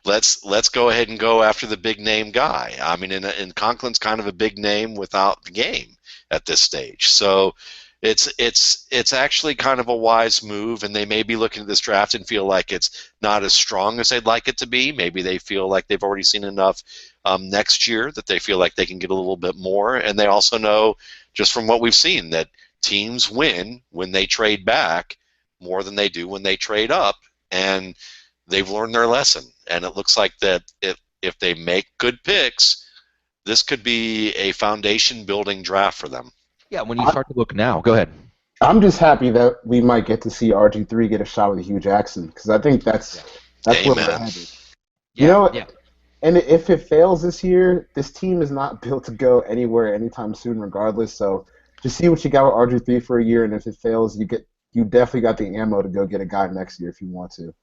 Speaker 2: let's go ahead and go after the big name guy. I mean, and Conklin's kind of a big name without the game at this stage. So it's actually kind of a wise move, and they may be looking at this draft and feel like it's not as strong as they'd like it to be. Maybe they feel like they've already seen enough next year that they feel like they can get a little bit more, and they also know, just from what we've seen, that teams win when they trade back more than they do when they trade up, and they've learned their lesson. And it looks like that if they make good picks, this could be a foundation-building draft for them.
Speaker 1: Yeah, when you start to look now, go ahead.
Speaker 5: I'm just happy that we might get to see RG3 get a shot with Hugh Jackson, because I think that's where we're headed.
Speaker 1: Yeah.
Speaker 5: And if it fails this year, this team is not built to go anywhere anytime soon, regardless. So just see what you got with RG3 for a year, and if it fails, you definitely got the ammo to go get a guy next year if you want to.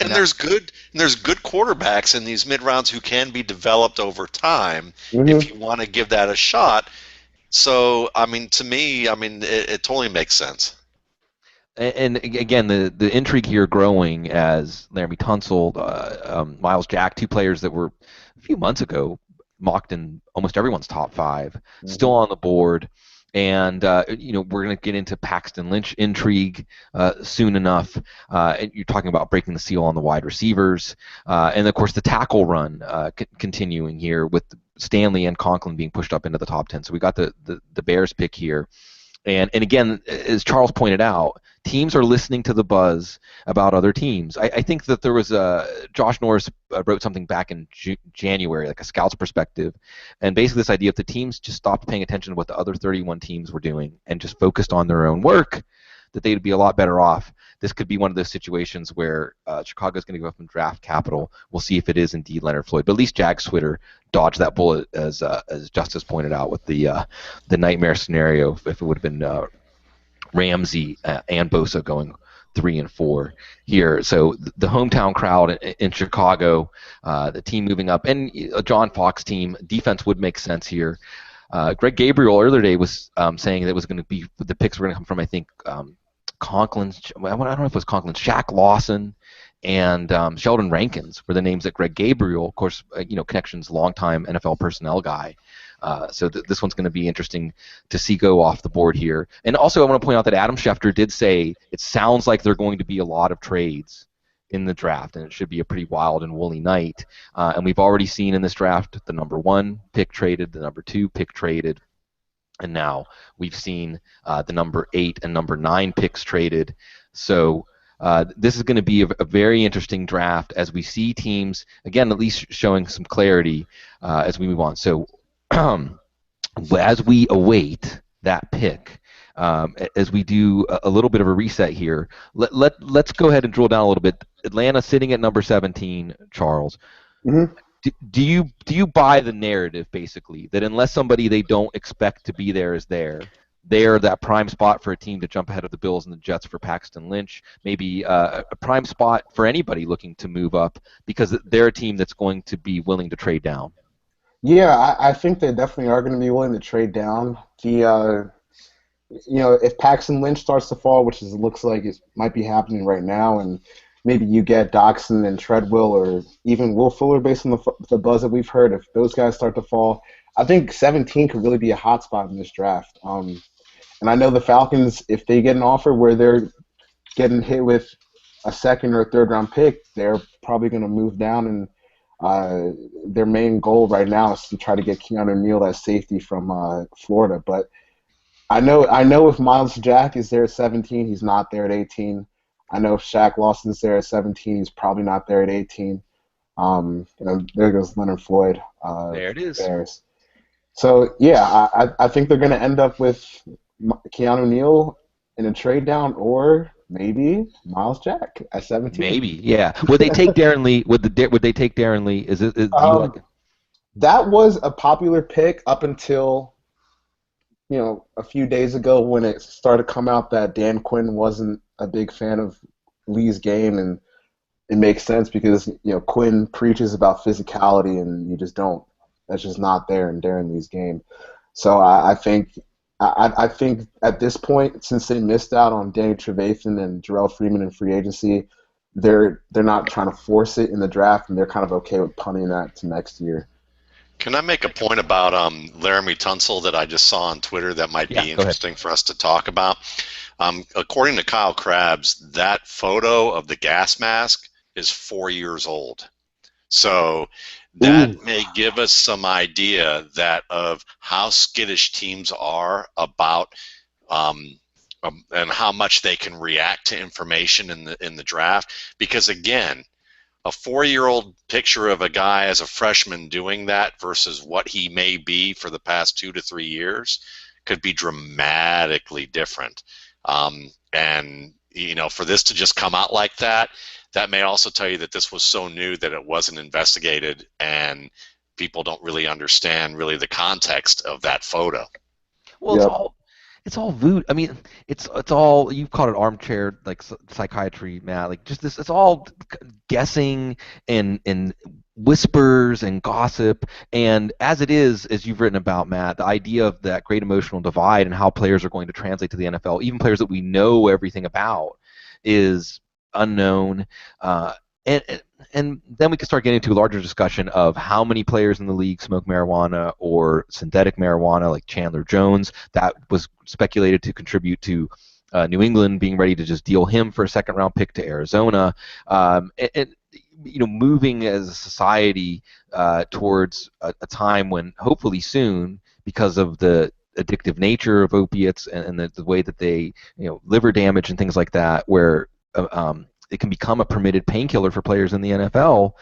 Speaker 2: And there's good quarterbacks in these mid rounds who can be developed over time if you want to give that a shot. So I mean, to me, it totally makes sense.
Speaker 1: And again, the intrigue here growing as Laremy Tunsil, Miles Jack, two players that were a few months ago mocked in almost everyone's top 5, still on the board. And we're going to get into Paxton Lynch intrigue soon enough. And you're talking about breaking the seal on the wide receivers, and of course the tackle run continuing here with Stanley and Conklin being pushed up into the top 10. So we got the Bears pick here, and again, as Charles pointed out, teams are listening to the buzz about other teams. I think that there was Josh Norris wrote something back in January, like a scout's perspective, and basically this idea if the teams just stopped paying attention to what the other 31 teams were doing and just focused on their own work, that they'd be a lot better off. This could be one of those situations where Chicago's going to go up and draft capital. We'll see if it is indeed Leonard Floyd. But at least Jags Twitter dodged that bullet, as Justice pointed out, with the nightmare scenario if it would have been Ramsey and Bosa going 3 and 4 here. So the hometown crowd in Chicago, the team moving up, and a John Fox team, defense would make sense here. Greg Gabriel earlier today was saying that it was going to be, the picks were going to come from, I think, Conklin's, I don't know if it was Conklin's, Shaq Lawson and Sheldon Rankins were the names that Greg Gabriel, of course, Connection's longtime NFL personnel guy. So this one's going to be interesting to see go off the board here. And also I want to point out that Adam Schefter did say it sounds like there are going to be a lot of trades in the draft, and it should be a pretty wild and woolly night. And we've already seen in this draft the number 1 pick traded, the number 2 pick traded, and now we've seen the number 8 and number 9 picks traded. So this is going to be a very interesting draft as we see teams, again, at least showing some clarity as we move on. So as we await that pick, as we do a little bit of a reset here, let's go ahead and drill down a little bit. Atlanta sitting at number 17, Charles.
Speaker 5: Mm-hmm.
Speaker 1: Do you buy the narrative, basically, that unless somebody they don't expect to be there is there, they're that prime spot for a team to jump ahead of the Bills and the Jets for Paxton Lynch, maybe a prime spot for anybody looking to move up because they're a team that's going to be willing to trade down?
Speaker 5: Yeah, I think they definitely are going to be willing to trade down. If Paxton Lynch starts to fall, which it looks like it might be happening right now, and maybe you get Doctson and Treadwell or even Will Fuller based on the buzz that we've heard, if those guys start to fall, I think 17 could really be a hot spot in this draft. And I know the Falcons, if they get an offer where they're getting hit with a second or third round pick, they're probably going to move down, and their main goal right now is to try to get Keanu Neal as safety from Florida. But I know if Miles Jack is there at 17, he's not there at 18. I know if Shaq Lawson's there at 17, he's probably not there at 18. There goes Leonard Floyd.
Speaker 1: There it is.
Speaker 5: Bears. So yeah, I think they're going to end up with Keanu Neal in a trade down, or maybe Miles Jack at 17.
Speaker 1: Maybe, yeah. Would they take Darren Lee? Would they take Darren Lee?
Speaker 5: That was a popular pick up until a few days ago when it started to come out that Dan Quinn wasn't a big fan of Lee's game, and it makes sense because Quinn preaches about physicality, and you just don't. That's just not there in Darren Lee's game. So I think at this point, since they missed out on Danny Trevathan and Jarrell Freeman in free agency, they're not trying to force it in the draft, and they're kind of okay with punting that to next year.
Speaker 2: Can I make a point about Laremy Tunsil that I just saw on Twitter that might be interesting for us to talk about? According to Kyle Krabs, that photo of the gas mask is 4 years old. So that may give us some idea of how skittish teams are about and how much they can react to information in the draft. Because again, a 4-year-old picture of a guy as a freshman doing that versus what he may be for the past 2 to 3 years could be dramatically different. And for this to just come out like that, that may also tell you that this was so new that it wasn't investigated and people don't really understand the context of that photo.
Speaker 1: Well, it's all voodoo. I mean, it's all, you've called it armchair psychiatry, Matt. It's all guessing and whispers and gossip. And as it is, as you've written about, Matt, the idea of that great emotional divide and how players are going to translate to the NFL, even players that we know everything about, is unknown. And then we can start getting into a larger discussion of how many players in the league smoke marijuana or synthetic marijuana, like Chandler Jones. That was speculated to contribute to New England being ready to just deal him for a second-round pick to Arizona. Moving as a society towards a time when hopefully soon, because of the addictive nature of opiates and the way that they, liver damage and things like that, where it can become a permitted painkiller for players in the NFL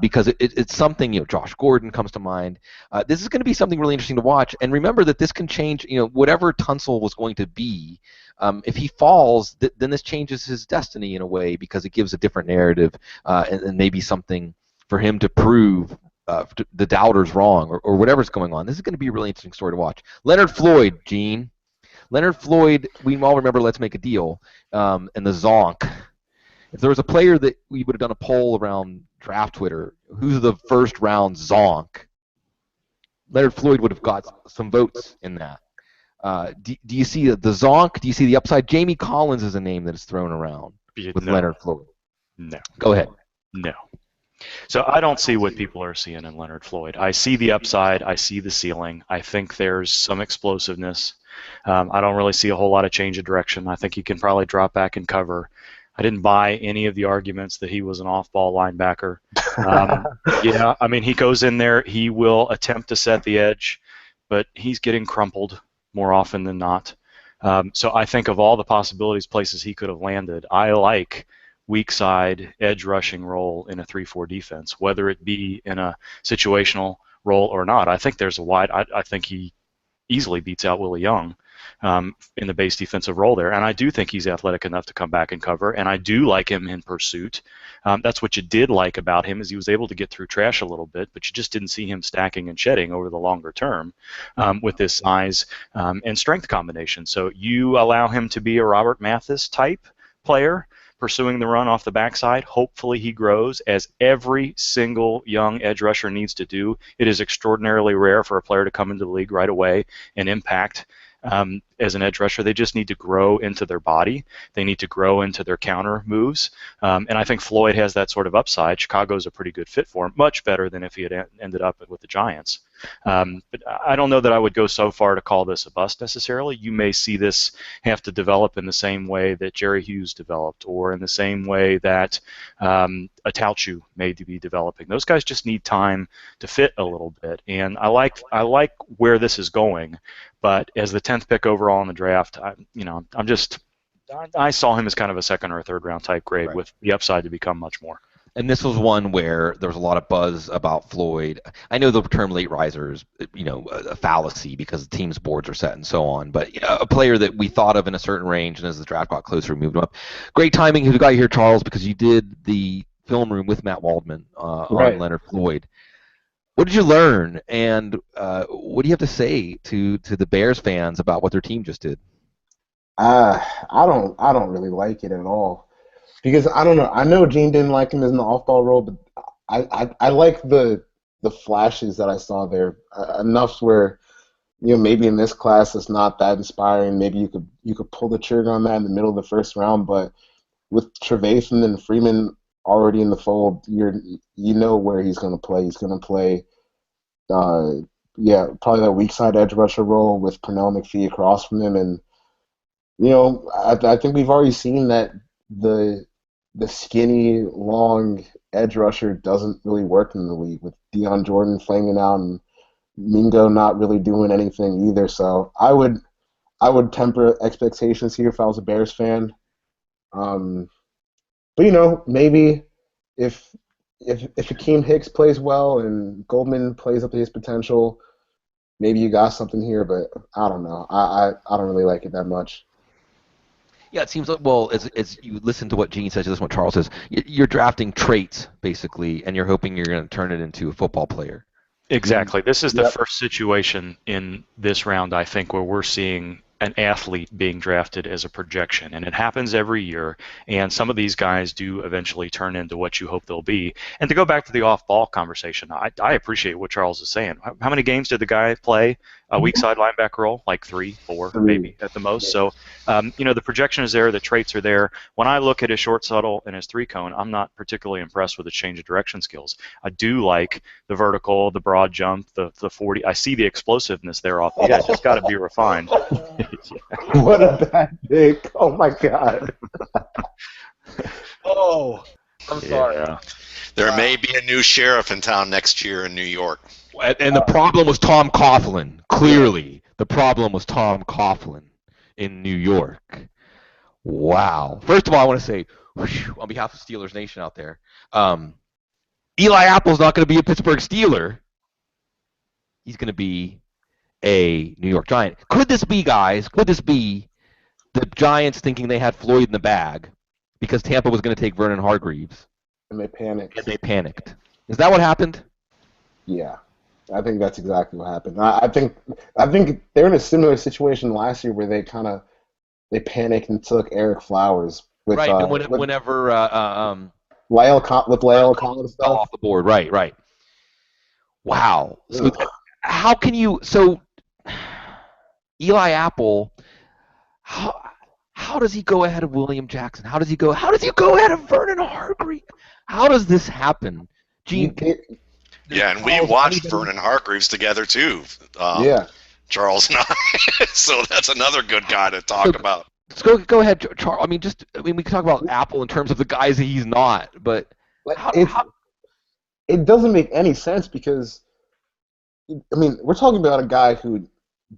Speaker 1: because it's something, Josh Gordon comes to mind. This is going to be something really interesting to watch. And remember that this can change, whatever Tunsil was going to be. If he falls, then this changes his destiny in a way because it gives a different narrative and maybe something for him to prove the doubters wrong or whatever's going on. This is going to be a really interesting story to watch. Leonard Floyd, Gene. Leonard Floyd, we all remember Let's Make a Deal and the Zonk. If there was a player that we would have done a poll around draft Twitter, who's the first round Zonk, Leonard Floyd would have got some votes in that. Do you see the Zonk? Do you see the upside? Jamie Collins is a name that is thrown around with Leonard Floyd.
Speaker 3: No.
Speaker 1: Go ahead.
Speaker 3: No. So I don't see what people are seeing in Leonard Floyd. I see the upside. I see the ceiling. I think there's some explosiveness. I don't really see a whole lot of change of direction. I think he can probably drop back and cover. I didn't buy any of the arguments that he was an off-ball linebacker. He goes in there, he will attempt to set the edge, but he's getting crumpled more often than not. So I think of all the possibilities, places he could have landed, I like weak side edge rushing role in a 3-4 defense, whether it be in a situational role or not. I think there's I think he easily beats out Willie Young in the base defensive role there. And I do think he's athletic enough to come back and cover, and I do like him in pursuit. That's what you did like about him, is he was able to get through trash a little bit, but you just didn't see him stacking and shedding over the longer term with this size and strength combination. So you allow him to be a Robert Mathis type player, pursuing the run off the backside. Hopefully he grows, as every single young edge rusher needs to do. It is extraordinarily rare for a player to come into the league right away and impact as an edge rusher. They just need to grow into their body. They need to grow into their counter moves. And I think Floyd has that sort of upside. Chicago's a pretty good fit for him, much better than if he had ended up with the Giants. But I don't know that I would go so far to call this a bust necessarily. You may see this have to develop in the same way that Jerry Hughes developed, or in the same way that Atalchu may be developing. Those guys just need time to fit a little bit, and I like where this is going. But as the 10th pick overall in the draft, I saw him as kind of a second or a third round type grade, with the upside to become much more.
Speaker 1: And this was one where there was a lot of buzz about Floyd. I know the term late riser is, a fallacy because the team's boards are set and so on. But a player that we thought of in a certain range, and as the draft got closer, we moved him up. Great timing. Who got you here, Charles? Because you did the film room with Matt Waldman on Leonard Floyd. What did you learn, and what do you have to say to the Bears fans about what their team just did?
Speaker 5: I don't really like it at all. Because I don't know. I know Gene didn't like him as an off-ball role, but I like the flashes that I saw there enough where maybe in this class it's not that inspiring. Maybe you could pull the trigger on that in the middle of the first round, but with Trevathan and Freeman already in the fold, you know where he's going to play. He's going to play, probably that weak side edge rusher role with Pernell McPhee across from him, and I think we've already seen that the skinny, long edge rusher doesn't really work in the league, with Deion Jordan flaming out and Mingo not really doing anything either. So I would temper expectations here if I was a Bears fan. But maybe if Akeem Hicks plays well and Goldman plays up to his potential, maybe you got something here. But I don't know. I don't really like it that much.
Speaker 1: Yeah, it seems like, as you listen to what Gene says, you listen to what Charles says, you're drafting traits, basically, and you're hoping you're going to turn it into a football player.
Speaker 3: Exactly. This is the first situation in this round, I think, where we're seeing an athlete being drafted as a projection, and it happens every year, and some of these guys do eventually turn into what you hope they'll be. And to go back to the off-ball conversation, I appreciate what Charles is saying. How many games did the guy play a weak side linebacker role? Like 3, 4, maybe at the most. So, the projection is there, the traits are there. When I look at his short shuttle and his 3-cone, I'm not particularly impressed with his change of direction skills. I do like the vertical, the broad jump, the 40. I see the explosiveness there off the edge. It's got to be refined.
Speaker 5: What a bad pick. Oh, my God.
Speaker 1: Oh, I'm sorry.
Speaker 3: Yeah.
Speaker 2: There may be a new sheriff in town next year in New York.
Speaker 1: And the problem was Tom Coughlin. Clearly, the problem was Tom Coughlin in New York. Wow. First of all, I want to say, on behalf of Steelers Nation out there, Eli Apple's not going to be a Pittsburgh Steeler. He's going to be a New York Giant. Could this be the Giants thinking they had Floyd in the bag because Tampa was going to take Vernon Hargreaves?
Speaker 5: And they panicked.
Speaker 1: Is that what happened?
Speaker 5: Yeah. I think that's exactly what happened. I think they're in a similar situation last year where they panicked and took Eric Flowers with
Speaker 1: whenever
Speaker 5: La'el Collins stuff
Speaker 1: off the board. Right. Wow. So how can you? So Eli Apple, how does he go ahead of William Jackson? How does he go ahead of Vernon Hargreaves? How does this happen, Gene?
Speaker 2: Yeah, and we watched Vernon Hargreaves together too. Charles and I. So that's another good guy to talk about.
Speaker 1: Let's go ahead, Charles. We can talk about Apple in terms of the guys that he's not, but
Speaker 5: it doesn't make any sense because we're talking about a guy who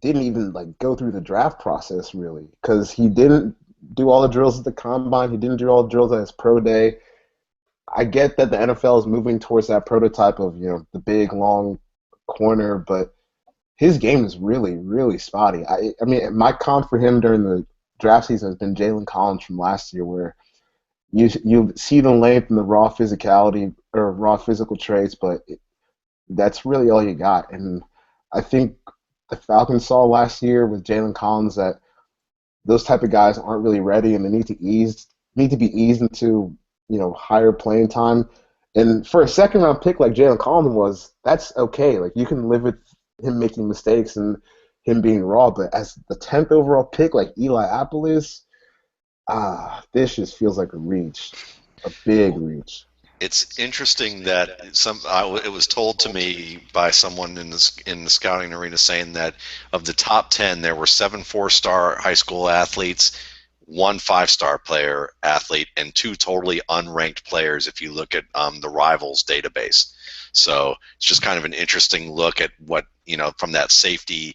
Speaker 5: didn't even go through the draft process really, because he didn't do all the drills at the combine. He didn't do all the drills at his pro day. I get that the NFL is moving towards that prototype of the big long corner, but his game is really, really spotty. My comp for him during the draft season has been Jalen Collins from last year, where you see the length and the raw physicality or raw physical traits, but that's really all you got. And I think the Falcons saw last year with Jalen Collins that those type of guys aren't really ready, and they need to be eased into higher playing time. And for a second round pick like Jalen Collins was, that's okay. You can live with him making mistakes, and him being raw, but as the 10th overall pick, like Eli Apple is, this just feels like a reach, a big reach.
Speaker 2: It's interesting that it was told to me by someone in the scouting arena saying that of the top 10, there were 7 4-star high school athletes, 1 5-star player athlete, and 2 totally unranked players if you look at the Rivals database. So it's just kind of an interesting look at what, from that safety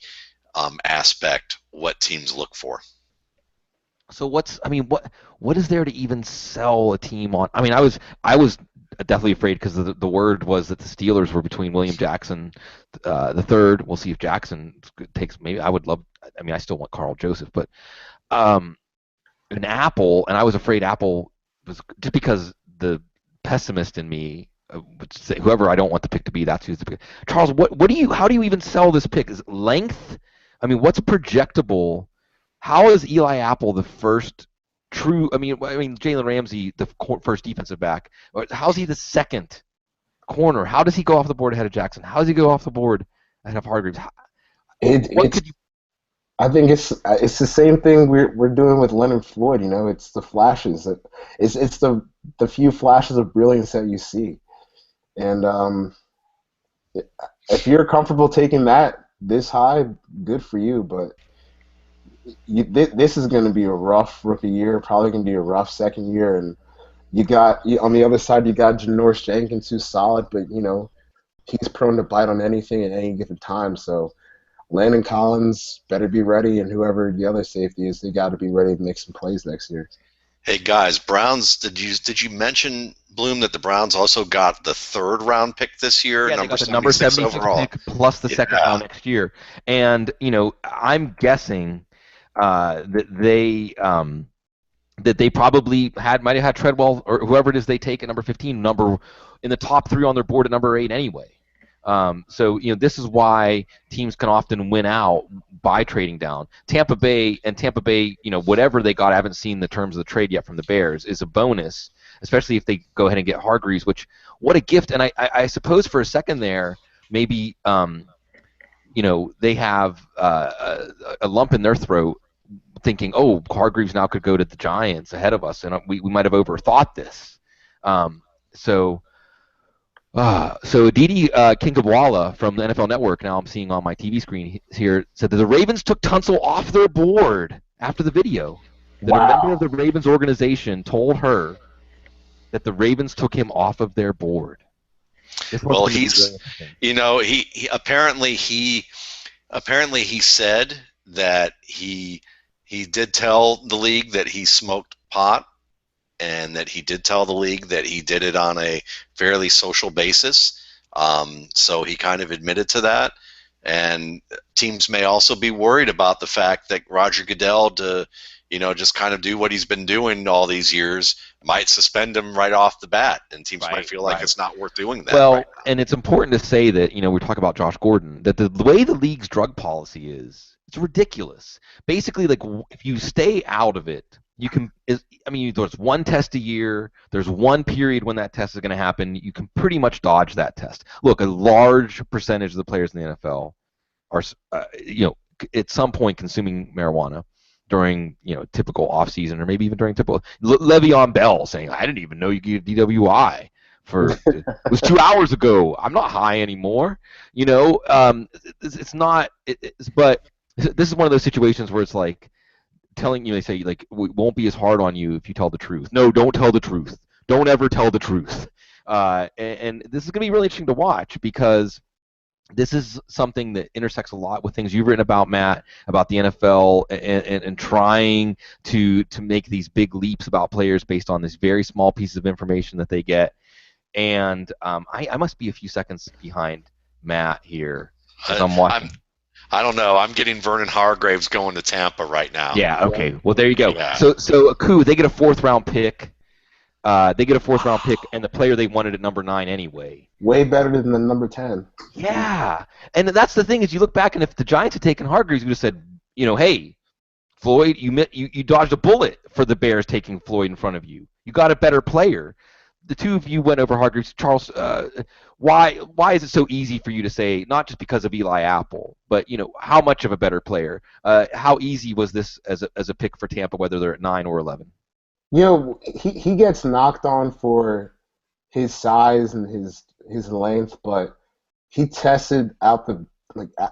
Speaker 2: aspect, what teams look for.
Speaker 1: So what is there to even sell a team on? I mean, I was definitely afraid because the word was that the Steelers were between William Jackson the third. We'll see if Jackson takes. Maybe I would love. I mean, I still want Karl Joseph, but an Apple, and I was afraid Apple was just because the pessimist in me would say whoever I don't want the pick to be, that's who's the pick. Charles, how do you even sell this pick? Is it length? I mean, what's projectable? How is Eli Apple the first true? I mean, Jalen Ramsey the first defensive back. How's he the second corner? How does he go off the board ahead of Jackson? How does he go off the board ahead of Hargreaves?
Speaker 5: I think it's the same thing we're doing with Leonard Floyd. It's the flashes. It's the few flashes of brilliance that you see, and if you're comfortable taking that this high, good for you. But this is going to be a rough rookie year, probably going to be a rough second year, and on the other side you got Janoris Jenkins, who's solid, but he's prone to bite on anything at any given time. So Landon Collins better be ready, and whoever the other safety is, they got to be ready to make some plays next year.
Speaker 2: Hey guys, Browns. Did you mention, Bloom, that the Browns also got the 3rd round pick this year?
Speaker 1: Yeah, they got the number 76 overall pick plus the 2nd round next year, and I'm guessing that they probably might have had Treadwell or whoever it is they take at number 15, number in the top 3 on their board at number 8 anyway. So this is why teams can often win out by trading down. Tampa Bay, whatever they got, I haven't seen the terms of the trade yet from the Bears, is a bonus, especially if they go ahead and get Hargreaves, which what a gift. And I suppose for a second there, maybe they have a lump in their throat thinking, oh, Hargreaves now could go to the Giants ahead of us, and we might have overthought this. So Aditi Kinkabwala from the NFL Network, now I'm seeing on my TV screen here, said that the Ravens took Tunsil off their board after the video. That a member of the Ravens organization told her that the Ravens took him off of their board.
Speaker 2: Well, he's, he apparently said that he did tell the league that he smoked pot, and that he did tell the league that he did it on a fairly social basis. So he kind of admitted to that. And teams may also be worried about the fact that Roger Goodell, to just kind of do what he's been doing all these years, might suspend him right off the bat, and teams might feel like it's not worth doing that.
Speaker 1: Well, and it's important to say that we talk about Josh Gordon, that the way the league's drug policy is, it's ridiculous. Basically, like, if you stay out of it, you can. There's one test a year. There's one period when that test is going to happen. You can pretty much dodge that test. Look, a large percentage of the players in the NFL are, at some point consuming marijuana during, typical off season, or maybe even during typical. Le'Veon Bell saying, "I didn't even know you could get DWI for it was 2 hours ago. I'm not high anymore." It's not. But this is one of those situations where it's like telling you, they say, like, we won't be as hard on you if you tell the truth. No, don't tell the truth. Don't ever tell the truth. And this is going to be really interesting to watch, because this is something that intersects a lot with things you've written about, Matt, about the NFL and trying to make these big leaps about players based on this very small pieces of information that they get. And I must be a few seconds behind Matt here as I'm watching.
Speaker 2: I don't know. I'm getting Vernon Hargreaves going to Tampa right now.
Speaker 1: Yeah, okay. Well, there you go.
Speaker 2: Yeah.
Speaker 1: So Aku, they get a 4th round pick. They get a 4th round pick, and the player they wanted at number 9 anyway.
Speaker 5: Way better than the number 10.
Speaker 1: Yeah. And that's the thing, is you look back, and if the Giants had taken Hargreaves, we would have said, hey, Floyd, you dodged a bullet for the Bears taking Floyd in front of you. You got a better player. the two of you went over Hargreaves. Charles, why is it so easy for you to say, not just because of Eli Apple, but how much of a better player? How easy was this as a pick for Tampa, whether they're at 9 or 11?
Speaker 5: He gets knocked on for his size and his length, but he tested out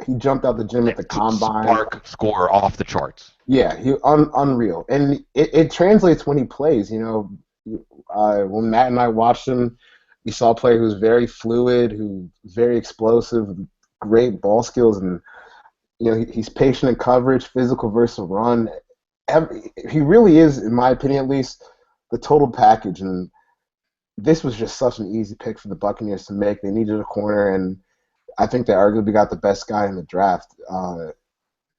Speaker 5: he jumped out the gym at the combine.
Speaker 1: Spark score off the charts.
Speaker 5: Yeah, unreal, and it translates when he plays. When Matt and I watched him, we saw a player who's very fluid, who's very explosive, great ball skills, and he's patient in coverage, physical versus run. He really is, in my opinion at least, the total package. And this was just such an easy pick for the Buccaneers to make. They needed a corner, and I think they arguably got the best guy in the draft.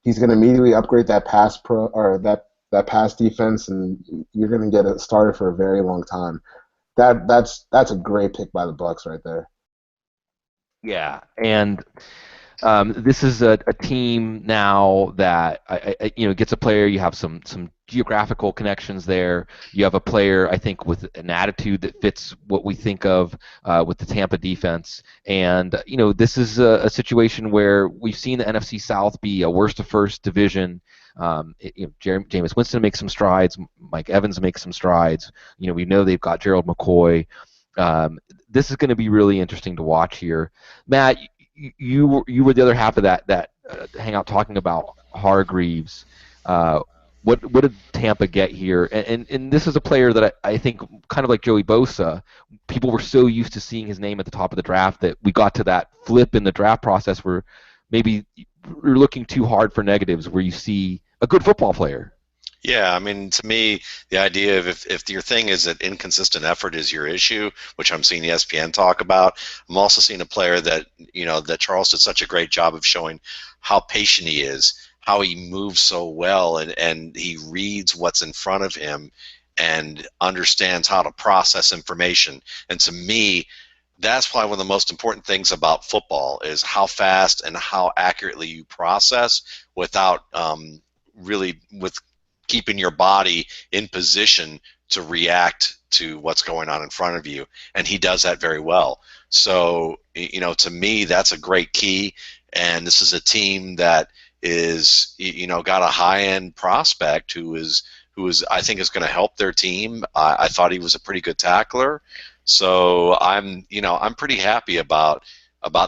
Speaker 5: He's going to immediately upgrade that pass that pass defense, and you're going to get a starter for a very long time. That's a great pick by the Bucs right there.
Speaker 1: Yeah, and this is a team now that gets a player. You have some geographical connections there. You have a player, I think, with an attitude that fits what we think of with the Tampa defense. And this is a situation where we've seen the NFC South be a worst to first division. Jameis Winston makes some strides. Mike Evans makes some strides. We know they've got Gerald McCoy. This is going to be really interesting to watch here. Matt, you were the other half of that hangout talking about Hargreaves. What did Tampa get here? And this is a player that I think, kind of like Joey Bosa, people were so used to seeing his name at the top of the draft that we got to that flip in the draft process where maybe you're looking too hard for negatives, where you see a good football player.
Speaker 2: Yeah, I mean, to me, the idea of if your thing is that inconsistent effort is your issue, which I'm seeing ESPN talk about, I'm also seeing a player that, that Charles did such a great job of showing how patient he is, how he moves so well, and he reads what's in front of him and understands how to process information. And to me, that's probably one of the most important things about football is how fast and how accurately you process without with keeping your body in position to react to what's going on in front of you. And he does that very well. So, to me, that's a great key. And this is a team that is, got a high-end prospect who is I think is going to help their team. I thought he was a pretty good tackler. So I'm pretty happy about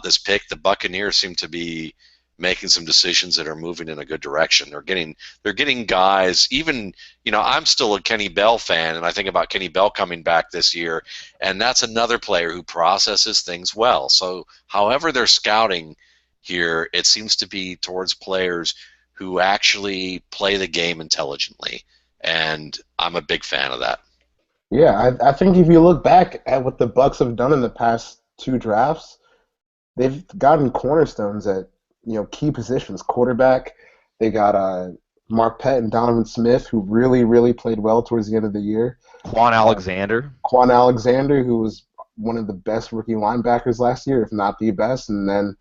Speaker 2: this pick. The Buccaneers seem to be making some decisions that are moving in a good direction. They're getting guys. Even I'm still a Kenny Bell fan, and I think about Kenny Bell coming back this year, and that's another player who processes things well. So however they're scouting here, it seems to be towards players who actually play the game intelligently, and I'm a big fan of that.
Speaker 5: Yeah, I think if you look back at what the Bucs have done in the past two drafts, they've gotten cornerstones at key positions. Quarterback, they got Mark Pett and Donovan Smith, who really, really played well towards the end of the year.
Speaker 1: Quan Alexander,
Speaker 5: who was one of the best rookie linebackers last year, if not the best. And then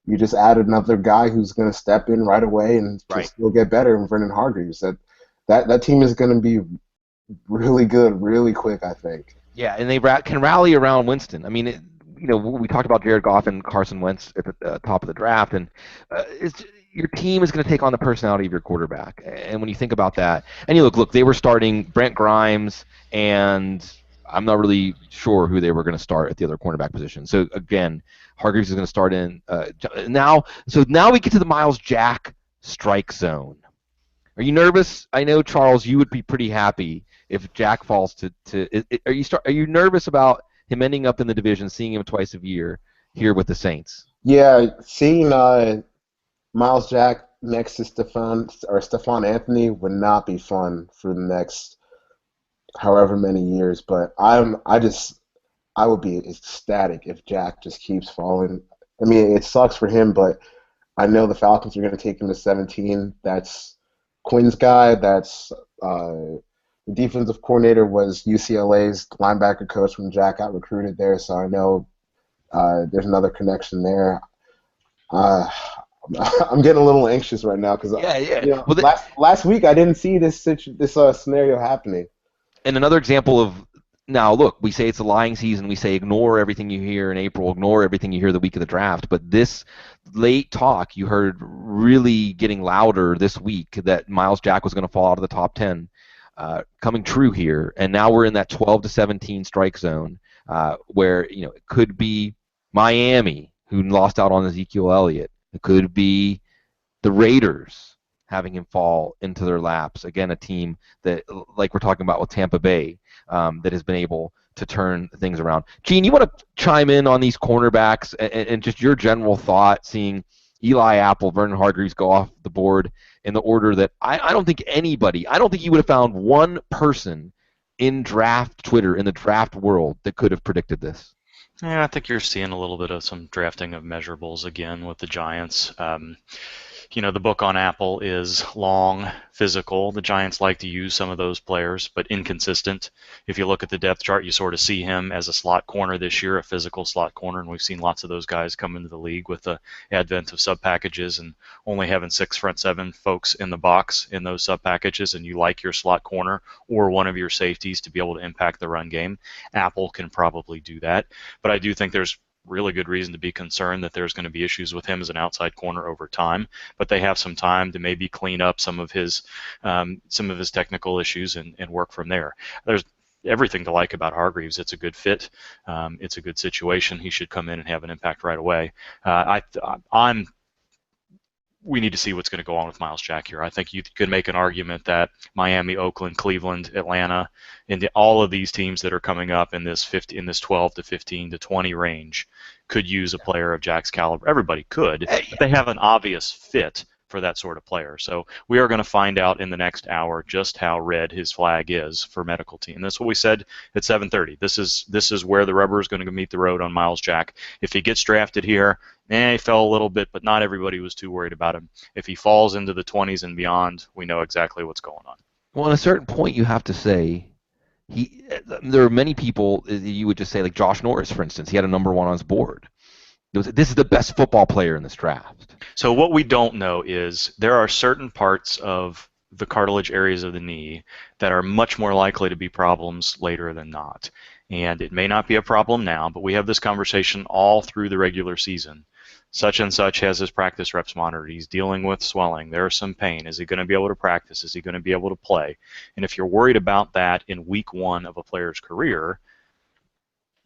Speaker 5: you just added another guy who's going to step in right away and just will get better, and Vernon Hargreaves. That team is going to be really good, really quick, I think.
Speaker 1: Yeah, and they can rally around Winston. I mean, we talked about Jared Goff and Carson Wentz at the top of the draft, and your team is going to take on the personality of your quarterback. And when you think about that, and you look, they were starting Brent Grimes, and I'm not really sure who they were going to start at the other cornerback position. So again, Hargreaves is going to start in now. So now we get to the Myles Jack strike zone. Are you nervous? I know, Charles, you would be pretty happy if Jack falls to. Are you nervous about him ending up in the division, seeing him twice a year here with the Saints?
Speaker 5: Yeah, seeing Myles Jack next to Stephon Anthony would not be fun for the next however many years. But I would be ecstatic if Jack just keeps falling. I mean, it sucks for him, but I know the Falcons are going to take him to 17. That's Quinn's guy. That's the defensive coordinator was UCLA's linebacker coach when Jack got recruited there, so I know there's another connection there. I'm getting a little anxious right now because last week I didn't see this scenario happening.
Speaker 1: And another example of Now, look, we say it's a lying season. We say ignore everything you hear in April, ignore everything you hear the week of the draft. But this late talk you heard really getting louder this week that Miles Jack was going to fall out of the top 10, coming true here. And now we're in that 12 to 17 strike zone where it could be Miami, who lost out on Ezekiel Elliott. It could be the Raiders having him fall into their laps. Again, a team that, like we're talking about with Tampa Bay, that has been able to turn things around. Gene, you want to chime in on these cornerbacks and just your general thought, seeing Eli Apple, Vernon Hargreaves go off the board in the order that I don't think you would have found one person in draft Twitter, in the draft world, that could have predicted this.
Speaker 3: Yeah, I think you're seeing a little bit of some drafting of measurables again with the Giants. The book on Apple is long, physical. The Giants like to use some of those players, but inconsistent. If you look at the depth chart, you sort of see him as a slot corner this year, a physical slot corner, and we've seen lots of those guys come into the league with the advent of sub-packages and only having 6 front 7 folks in the box in those sub-packages, and you like your slot corner or one of your safeties to be able to impact the run game. Apple can probably do that, but I do think there's really good reason to be concerned that there's going to be issues with him as an outside corner over time, but they have some time to maybe clean up some of his technical issues and work from there. There's everything to like about Hargreaves. It's a good fit. It's a good situation. He should come in and have an impact right away. We need to see what's going to go on with Miles Jack here. I think you could make an argument that Miami, Oakland, Cleveland, Atlanta, and all of these teams that are coming up in this 12 to 15 to 20 range could use a player of Jack's caliber. Everybody could, but they have an obvious fit for that sort of player. So we are going to find out in the next hour just how red his flag is for medical team. And that's what we said at 7:30. This is where the rubber is going to meet the road on Miles Jack. If he gets drafted here, he fell a little bit, but not everybody was too worried about him. If he falls into the 20s and beyond, we know exactly what's going on.
Speaker 1: Well, at a certain point, you have to say, there are many people, you would just say, like Josh Norris, for instance, he had a number 1 on his board. This is the best football player in this draft.
Speaker 3: So what we don't know is there are certain parts of the cartilage areas of the knee that are much more likely to be problems later than not. And it may not be a problem now, but we have this conversation all through the regular season. Such and such has his practice reps monitored. He's dealing with swelling. There's some pain. Is he going to be able to practice? Is he going to be able to play? And if you're worried about that in week 1 of a player's career,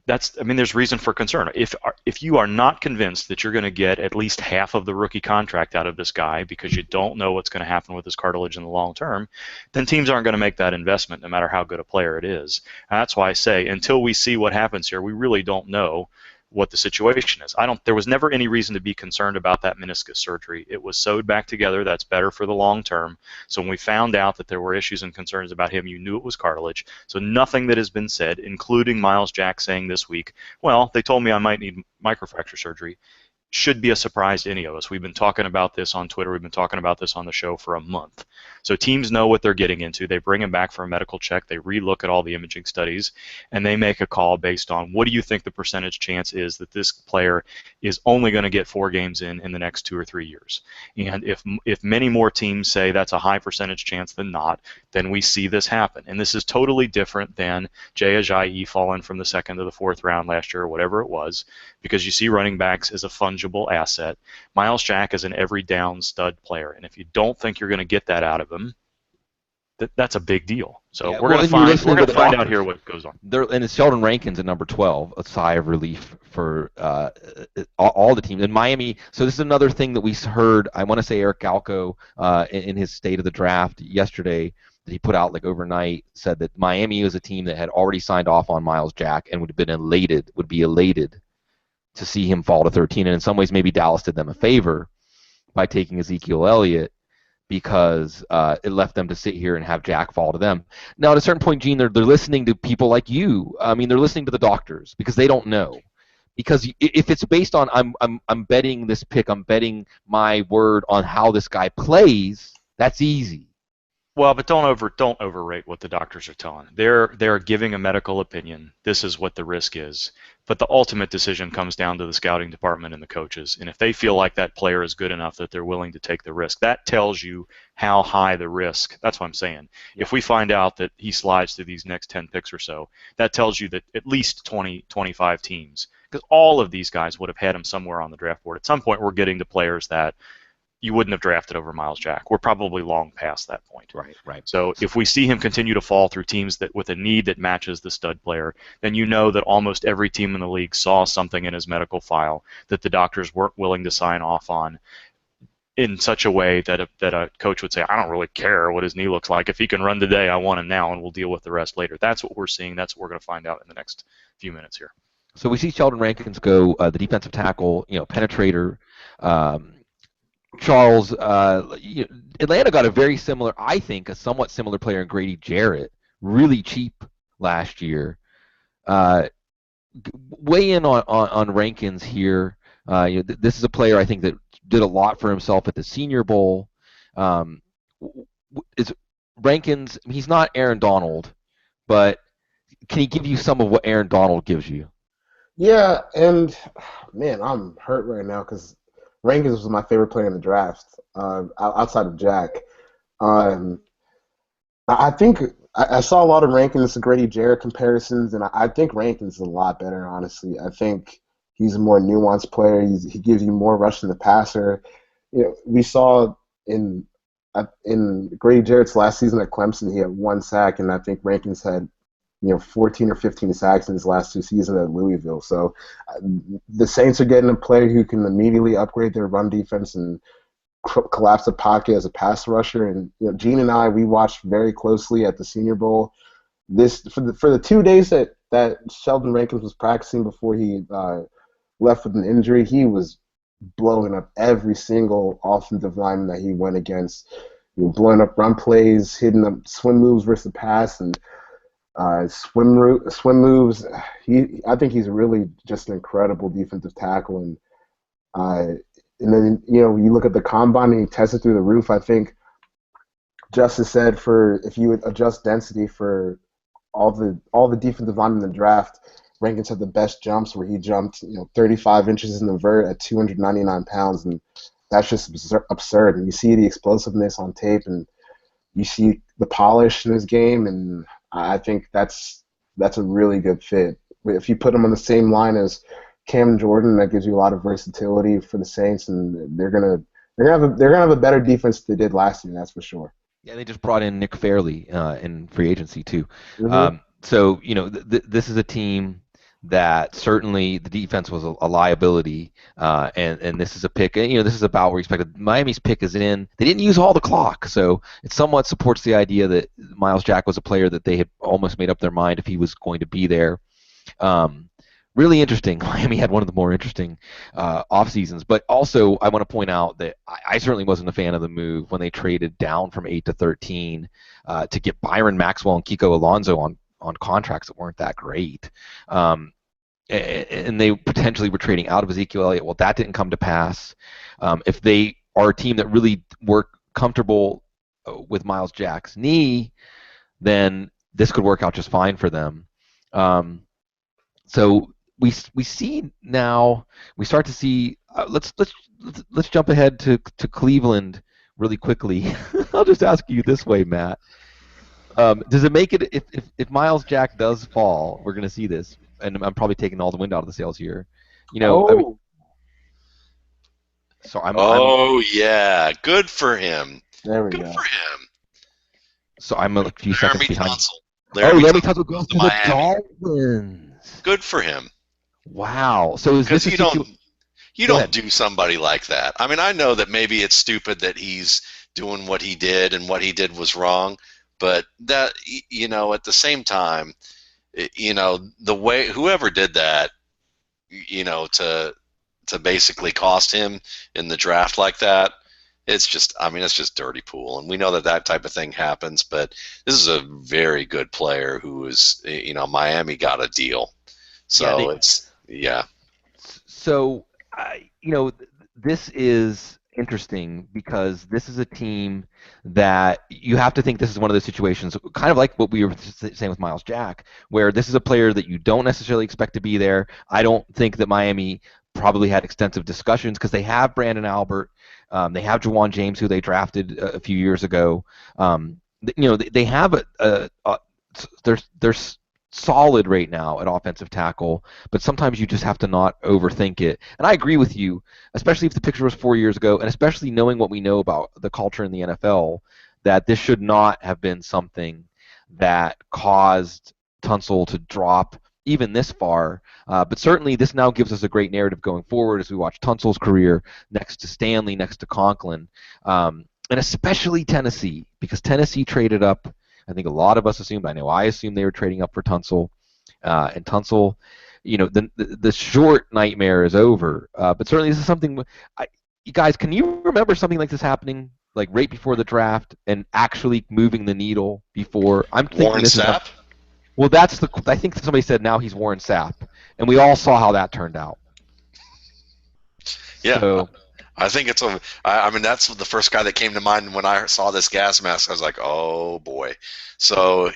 Speaker 3: there's reason for concern. If you are not convinced that you're going to get at least half of the rookie contract out of this guy because you don't know what's going to happen with his cartilage in the long term, then teams aren't going to make that investment no matter how good a player it is. And that's why I say until we see what happens here, we really don't know what the situation is. There was never any reason to be concerned about that meniscus surgery. It was sewed back together. That's better for the long term. So when we found out that there were issues and concerns about him, you knew it was cartilage. So nothing that has been said, including Miles Jack saying this week, well, they told me I might need microfracture surgery, should be a surprise to any of us. We've been talking about this on Twitter. We've been talking about this on the show for a month. So teams know what they're getting into. They bring him back for a medical check. They relook at all the imaging studies, and they make a call based on what do you think the percentage chance is that this player is only going to get 4 games in the next 2 or 3 years. And if many more teams say that's a high percentage chance than not, then we see this happen. And this is totally different than Jay Ajayi falling from the 2nd to the 4th round last year or whatever it was, because you see running backs as a fungible asset. Miles Jack is an every down stud player, and if you don't think you're going to get that out of him, that's a big deal. So we're going to find out here what goes on.
Speaker 1: And it's Sheldon Rankins at number 12, a sigh of relief for all the teams. In Miami, so this is another thing that we heard, I want to say Eric Galco in his state of the draft yesterday that he put out like overnight, said that Miami was a team that had already signed off on Miles Jack and would be elated to see him fall to 13. And in some ways maybe Dallas did them a favor by taking Ezekiel Elliott, because it left them to sit here and have Jack fall to them. Now, at a certain point, Gene, they're listening to people like you. I mean, they're listening to the doctors because they don't know. Because if it's based on I'm betting this pick, I'm betting my word on how this guy plays, that's easy.
Speaker 3: Well, but don't overrate what the doctors are telling. They're giving a medical opinion. This is what the risk is. But the ultimate decision comes down to the scouting department and the coaches. And if they feel like that player is good enough that they're willing to take the risk, that tells you how high the risk. That's what I'm saying. If we find out that he slides through these next 10 picks or so, that tells you that at least 20, 25 teams, because all of these guys would have had him somewhere on the draft board. At some point, we're getting to players that you wouldn't have drafted over Miles Jack. We're probably long past that point.
Speaker 1: Right.
Speaker 3: So if we see him continue to fall through teams that with a need that matches the stud player, then you know that almost every team in the league saw something in his medical file that the doctors weren't willing to sign off on in such a way that a coach would say, I don't really care what his knee looks like. If he can run today, I want him now, and we'll deal with the rest later. That's what we're seeing. That's what we're going to find out in the next few minutes here.
Speaker 1: So we see Sheldon Rankins go, the defensive tackle, penetrator. Charles, Atlanta got a very similar, I think, a somewhat similar player in Grady Jarrett, really cheap last year. Weigh in on Rankins here. This is a player I think that did a lot for himself at the Senior Bowl. Is Rankins? He's not Aaron Donald, but can he give you some of what Aaron Donald gives you?
Speaker 5: Yeah, and man, I'm hurt right now because Rankins was my favorite player in the draft, outside of Jack. I think I saw a lot of Rankins to Grady Jarrett comparisons, and I think Rankins is a lot better, honestly. I think he's a more nuanced player. He gives you more rush than the passer. We saw in Grady Jarrett's last season at Clemson, he had 1 sack, and I think Rankins had 14 or 15 sacks in his last 2 seasons at Louisville. So the Saints are getting a player who can immediately upgrade their run defense and collapse the pocket as a pass rusher. And Gene and I, we watched very closely at the Senior Bowl. For the 2 days that Sheldon Rankins was practicing before he left with an injury, he was blowing up every single offensive lineman that he went against. Blowing up run plays, hitting up swim moves versus the pass, and swim moves. I think he's really just an incredible defensive tackle, and then you look at the combine and he tested through the roof. I think Justice said if you would adjust density for all the defensive linemen in the draft, Rankins had the best jumps where he jumped 35 inches in the vert at 299 pounds, and that's just absurd. And you see the explosiveness on tape, and you see the polish in his game, and I think that's a really good fit. If you put him on the same line as Cam Jordan, that gives you a lot of versatility for the Saints, and they're gonna have a better defense than they did last year. That's for sure.
Speaker 1: Yeah, they just brought in Nick Fairley in free agency too.
Speaker 5: Mm-hmm.
Speaker 1: So this is a team that certainly the defense was a liability, and this is a pick. And, this is about where we expected. Miami's pick is in. They didn't use all the clock, so it somewhat supports the idea that Miles Jack was a player that they had almost made up their mind if he was going to be there. Really interesting. Miami had one of the more interesting off seasons, but also I want to point out that I certainly wasn't a fan of the move when they traded down from 8 to 13 to get Byron Maxwell and Kiko Alonso on contracts that weren't that great. And they potentially were trading out of Ezekiel Elliott. Well, that didn't come to pass. If they are a team that really were comfortable with Miles Jack's knee, then this could work out just fine for them. So we see now, we start to see. Let's jump ahead to Cleveland really quickly. I'll just ask you this way, Matt. Does it make it if Miles Jack does fall? We're going to see this, and I'm probably taking all the wind out of the sails here.
Speaker 2: Yeah, good for him.
Speaker 5: There we
Speaker 2: Good
Speaker 5: go.
Speaker 2: for him.
Speaker 1: So I'm a few seconds
Speaker 2: Laramie
Speaker 1: behind.
Speaker 2: Tunsil.
Speaker 1: Laremy Tunsil goes to the
Speaker 2: Miami.
Speaker 1: Dolphins.
Speaker 2: Good for him.
Speaker 1: Wow. So is this
Speaker 2: Because you
Speaker 1: Go
Speaker 2: don't
Speaker 1: ahead.
Speaker 2: do somebody like that. I mean, I know that maybe it's stupid that he's doing what he did and what he did was wrong, but that at the same time, the way whoever did that, to basically cost him in the draft like that, it's just dirty pool, and we know that type of thing happens. But this is a very good player who is, Miami got a deal, so
Speaker 1: So this is interesting because this is a team that you have to think this is one of those situations, kind of like what we were saying with Miles Jack, where this is a player that you don't necessarily expect to be there. I don't think that Miami probably had extensive discussions because they have Brandon Albert, they have Jawan James, who they drafted a few years ago. They have they're solid right now at offensive tackle, but sometimes you just have to not overthink it. And I agree with you, especially if the picture was 4 years ago, and especially knowing what we know about the culture in the NFL, that this should not have been something that caused Tunsil to drop even this far. But certainly this now gives us a great narrative going forward as we watch Tunsil's career next to Stanley, next to Conklin, and especially Tennessee, because Tennessee traded up. I think a lot of us assumed, I know I assumed they were trading up for Tunsil, and Tunsil, the short nightmare is over. But certainly this is something, you guys, can you remember something like this happening, like right before the draft, and actually moving the needle before? I'm thinking
Speaker 2: Warren
Speaker 1: this
Speaker 2: Sapp?
Speaker 1: Well, I think somebody said now he's Warren Sapp, and we all saw how that turned out.
Speaker 2: Yeah.
Speaker 1: So,
Speaker 2: I think I mean, that's the first guy that came to mind when I saw this gas mask. I was like, oh boy. So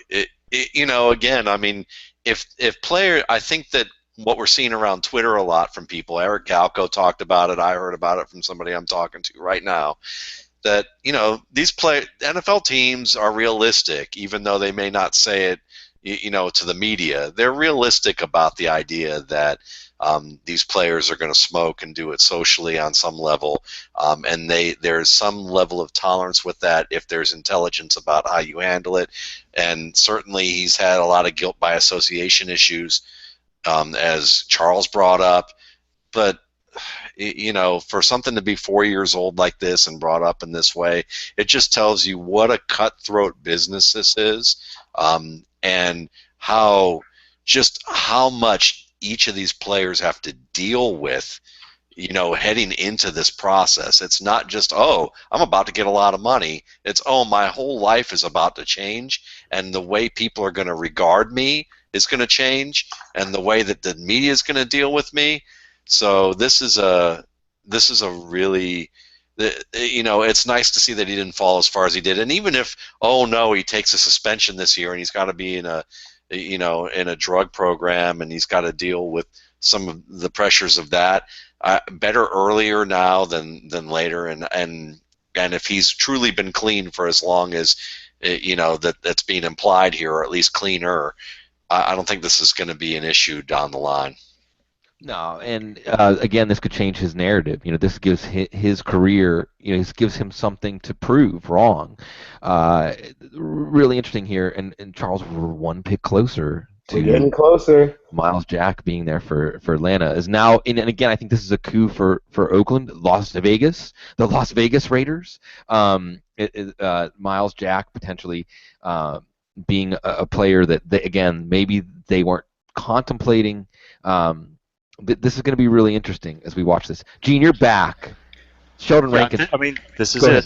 Speaker 2: again, I mean, if I think that what we're seeing around Twitter a lot from people, Eric Galco talked about it. I heard about it from somebody I'm talking to right now. That these NFL teams are realistic, even though they may not say it, to the media. They're realistic about the idea that these players are going to smoke and do it socially on some level, and there's some level of tolerance with that if there's intelligence about how you handle it. And certainly he's had a lot of guilt by association issues, as Charles brought up. But for something to be 4 years old like this and brought up in this way, it just tells you what a cutthroat business this is, and how much each of these players have to deal with, heading into this process. It's not just, oh, I'm about to get a lot of money. It's, oh, my whole life is about to change, and the way people are going to regard me is going to change, and the way that the media is going to deal with me. So this is a really, it's nice to see that he didn't fall as far as he did. And even if, oh no, he takes a suspension this year and he's got to be in a drug program and he's got to deal with some of the pressures of that, better earlier now than later. And if he's truly been clean for as long as that's being implied here, or at least cleaner, I don't think this is going to be an issue down the line.
Speaker 1: No, and again, this could change his narrative. This gives his career, this gives him something to prove wrong. Really interesting here, and Charles, we're one pick closer to
Speaker 5: We're getting closer.
Speaker 1: Miles Jack being there for Atlanta is now, and again, I think this is a coup for Oakland, the Las Vegas Raiders. Miles Jack potentially being a player that maybe they weren't contemplating. This is going to be really interesting as we watch this. Gene, you're back. Sheldon Rankins.
Speaker 3: I mean, this is it.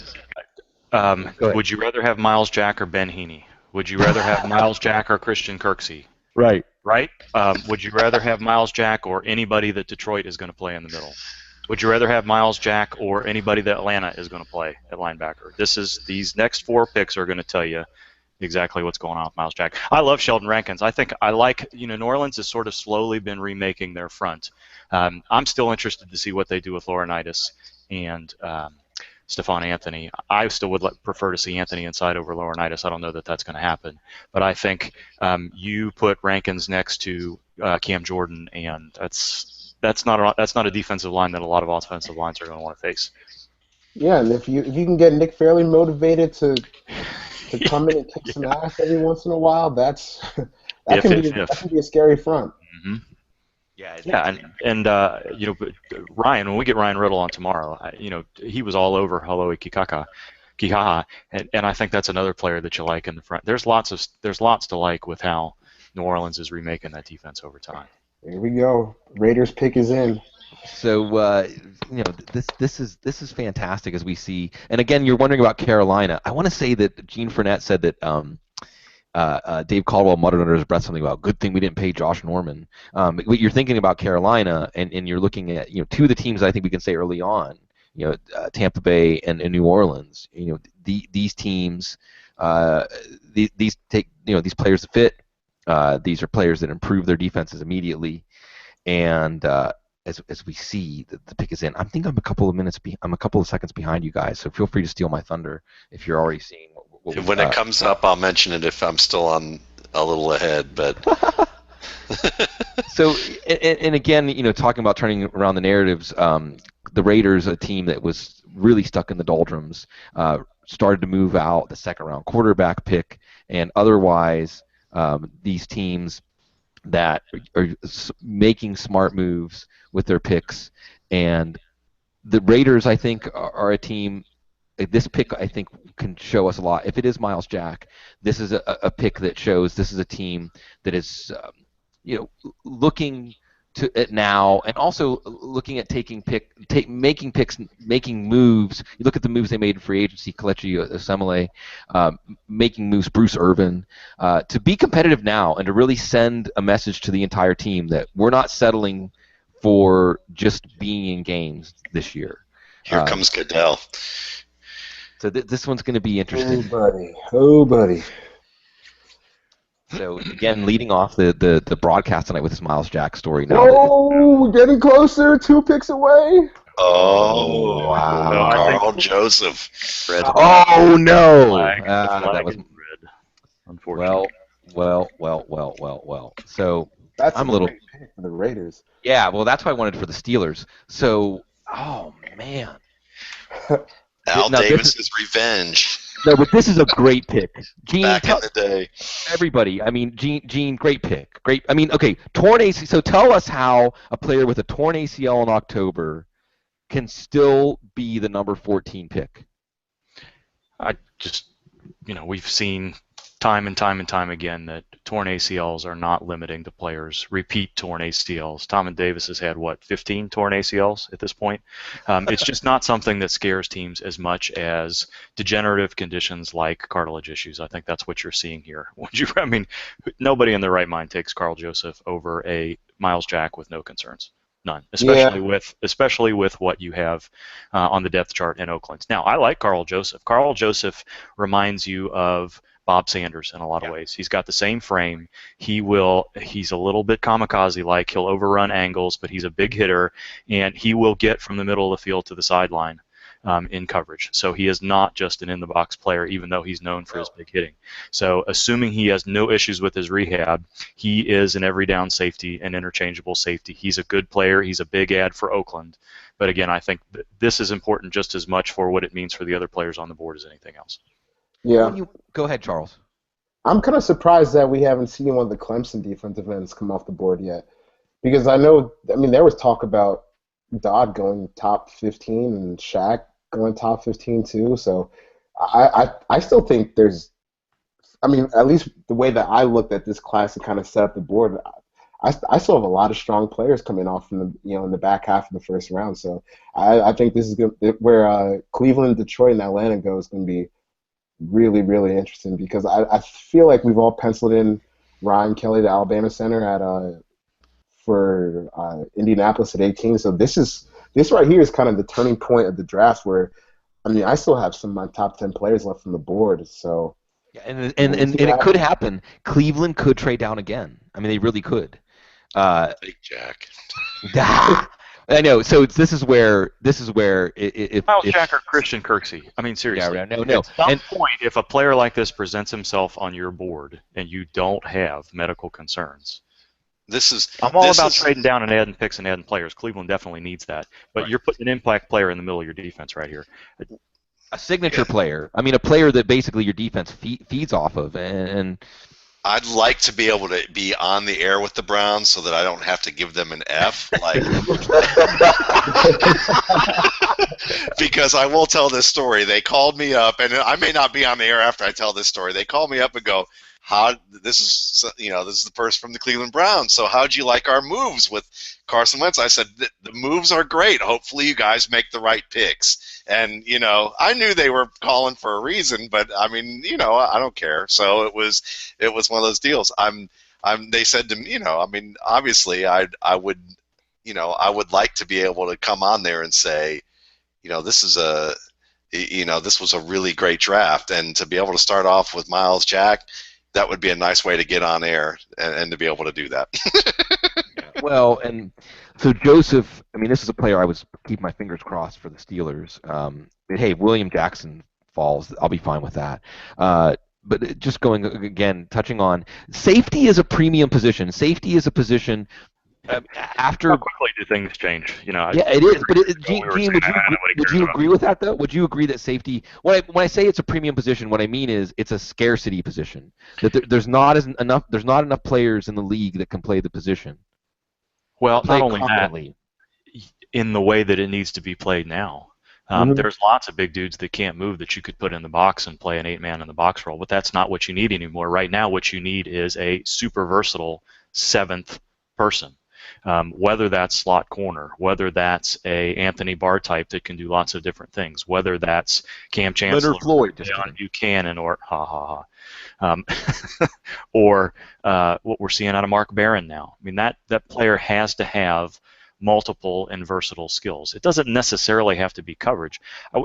Speaker 3: Would you rather have Miles Jack or Ben Heaney? Would you rather have Miles Jack or Christian Kirksey?
Speaker 1: Right.
Speaker 3: Would you rather have Miles Jack or anybody that Detroit is going to play in the middle? Would you rather have Miles Jack or anybody that Atlanta is going to play at linebacker? These next four picks are going to tell you exactly what's going on with Miles Jack. I love Sheldon Rankins. I like New Orleans has sort of slowly been remaking their front. I'm still interested to see what they do with Laurinaitis and Stephon Anthony. I still would prefer to see Anthony inside over Laurinaitis. I don't know that that's going to happen, but I think you put Rankins next to Cam Jordan, and that's not a defensive line that a lot of offensive lines are going to want to face.
Speaker 5: Yeah, and if you can get Nick Fairley motivated to come in and kick some ass every once in a while, that can be a scary front.
Speaker 3: Mm-hmm. Yeah, and Ryan, when we get Ryan Riddle on tomorrow, he was all over Haloi Kikaha, and I think that's another player that you like in the front. There's lots to like with how New Orleans is remaking that defense over time.
Speaker 5: Here we go. Raiders pick is in.
Speaker 1: So this is fantastic as we see. And again, you're wondering about Carolina. I want to say that Gene Fournette said that Dave Caldwell muttered under his breath something about good thing we didn't pay Josh Norman. But you're thinking about Carolina, and you're looking at two of the teams I think we can say early on Tampa Bay and New Orleans. These teams, these take these players that fit. These are players that improve their defenses immediately, and as we see the pick is in. I think I'm a couple of seconds behind you guys, so feel free to steal my thunder if you're already seeing what
Speaker 2: When it comes up, I'll mention it if I'm still on a little ahead, but.
Speaker 1: So, and again, talking about turning around the narratives, the Raiders, a team that was really stuck in the doldrums, started to move out the second-round quarterback pick, and otherwise, these teams that are making smart moves with their picks, and the Raiders, I think, are a team. This pick, I think, can show us a lot. If it is Miles Jack, this is a pick that shows this is a team that is, looking to it now, and also looking at making picks, making moves. You look at the moves they made in free agency, Kelechi Osemele, making moves, Bruce Irvin, to be competitive now and to really send a message to the entire team that we're not settling for just being in games this year.
Speaker 2: Here comes Goodell.
Speaker 1: So this one's going to be interesting.
Speaker 5: Oh, buddy.
Speaker 1: So, again, leading off the broadcast tonight with this Miles Jack story. Now
Speaker 5: we're getting closer. 2 picks away.
Speaker 2: Oh,
Speaker 1: wow.
Speaker 3: No,
Speaker 2: Karl Joseph.
Speaker 1: Oh, no.
Speaker 3: That was red, unfortunately.
Speaker 1: Well. So,
Speaker 5: That's
Speaker 1: I'm a little
Speaker 5: great pick for the Raiders.
Speaker 1: Yeah, well, that's why I wanted for the Steelers. So, oh, man.
Speaker 2: Al
Speaker 1: Now,
Speaker 2: Davis's revenge.
Speaker 1: No, but this is a great pick. Gene,
Speaker 2: Back in the day.
Speaker 1: Everybody, I mean, Gene, great pick. Great. I mean, okay, torn ACL. So tell us how a player with a torn ACL in October can still be the number 14 pick.
Speaker 3: I just, we've seen time and time again that torn ACLs are not limiting to players. Repeat torn ACLs. Tom and Davis has had, 15 torn ACLs at this point? It's just not something that scares teams as much as degenerative conditions like cartilage issues. I think that's what you're seeing here. Nobody in their right mind takes Karl Joseph over a Miles Jack with no concerns. None, especially with what you have on the depth chart in Oakland. Now, I like Karl Joseph. Karl Joseph reminds you of Bob Sanders in a lot of ways. He's got the same frame. He's a little bit kamikaze-like. He'll overrun angles, but he's a big hitter, and he will get from the middle of the field to the sideline in coverage. So he is not just an in-the-box player, even though he's known for his big hitting. So assuming he has no issues with his rehab, he is an every down safety, an interchangeable safety. He's a good player. He's a big ad for Oakland. But again, I think this is important just as much for what it means for the other players on the board as anything else.
Speaker 5: Yeah.
Speaker 1: Go ahead, Charles.
Speaker 5: I'm kind of surprised that we haven't seen one of the Clemson defensive ends come off the board yet. Because there was talk about Dodd going top 15 and Shaq going top 15 too. So I still think there's, at least the way that I looked at this class and kind of set up the board, I still have a lot of strong players coming off from in the back half of the first round. So I think this is good. Where Cleveland, Detroit, and Atlanta go is going to be really, really interesting because I feel like we've all penciled in Ryan Kelly, the Alabama center, for Indianapolis at 18. So this right here is kind of the turning point of the draft where, I still have some of my top 10 players left from the board. So
Speaker 1: yeah, and it could happen. Cleveland could trade down again. They really could.
Speaker 2: Big Jack.
Speaker 1: I know. So this is where if
Speaker 3: Miles Jack or Christian Kirksey. Seriously.
Speaker 1: Yeah, no.
Speaker 3: At some point, if a player like this presents himself on your board and you don't have medical concerns, I'm all about trading down and adding picks and adding players. Cleveland definitely needs that. But
Speaker 1: right.
Speaker 3: You're putting an impact player in the middle of your defense right here.
Speaker 1: A signature player. A player that basically your defense feeds off of. And
Speaker 2: I'd like to be able to be on the air with the Browns so that I don't have to give them an F. Because I will tell this story. They called me up, and I may not be on the air after I tell this story. They called me up and go, this is the person from the Cleveland Browns. So how'd you like our moves with Carson Wentz? I said, the moves are great. Hopefully you guys make the right picks. And, I knew they were calling for a reason, but I don't care. So it was one of those deals. They said to me, obviously I would like to be able to come on there and say, this is this was a really great draft, and to be able to start off with Miles Jack, that would be a nice way to get on air and to be able to do that.
Speaker 1: Well, and so Joseph, I mean, this is a player I was keeping my fingers crossed for the Steelers. But hey, William Jackson falls, I'll be fine with that. But just going again, touching on safety is a premium position. Safety is a position after.
Speaker 3: How quickly do things change?
Speaker 1: Yeah, it is. But Gene, would you agree with that though? Would you agree that safety? When I say it's a premium position, what I mean is it's a scarcity position. That there's not enough players in the league that can play the position.
Speaker 3: Well, not only that, in the way that it needs to be played now. There's lots of big dudes that can't move that you could put in the box and play an 8-man in the box role, but that's not what you need anymore. Right now, what you need is a super versatile 7th person, whether that's slot corner, whether that's a Anthony Barr type that can do lots of different things, whether that's Cam Chancellor,
Speaker 1: Leonard Floyd,
Speaker 3: Buchanan, or or what we're seeing out of Mark Barron now. I mean, that player has to have multiple and versatile skills. It doesn't necessarily have to be coverage.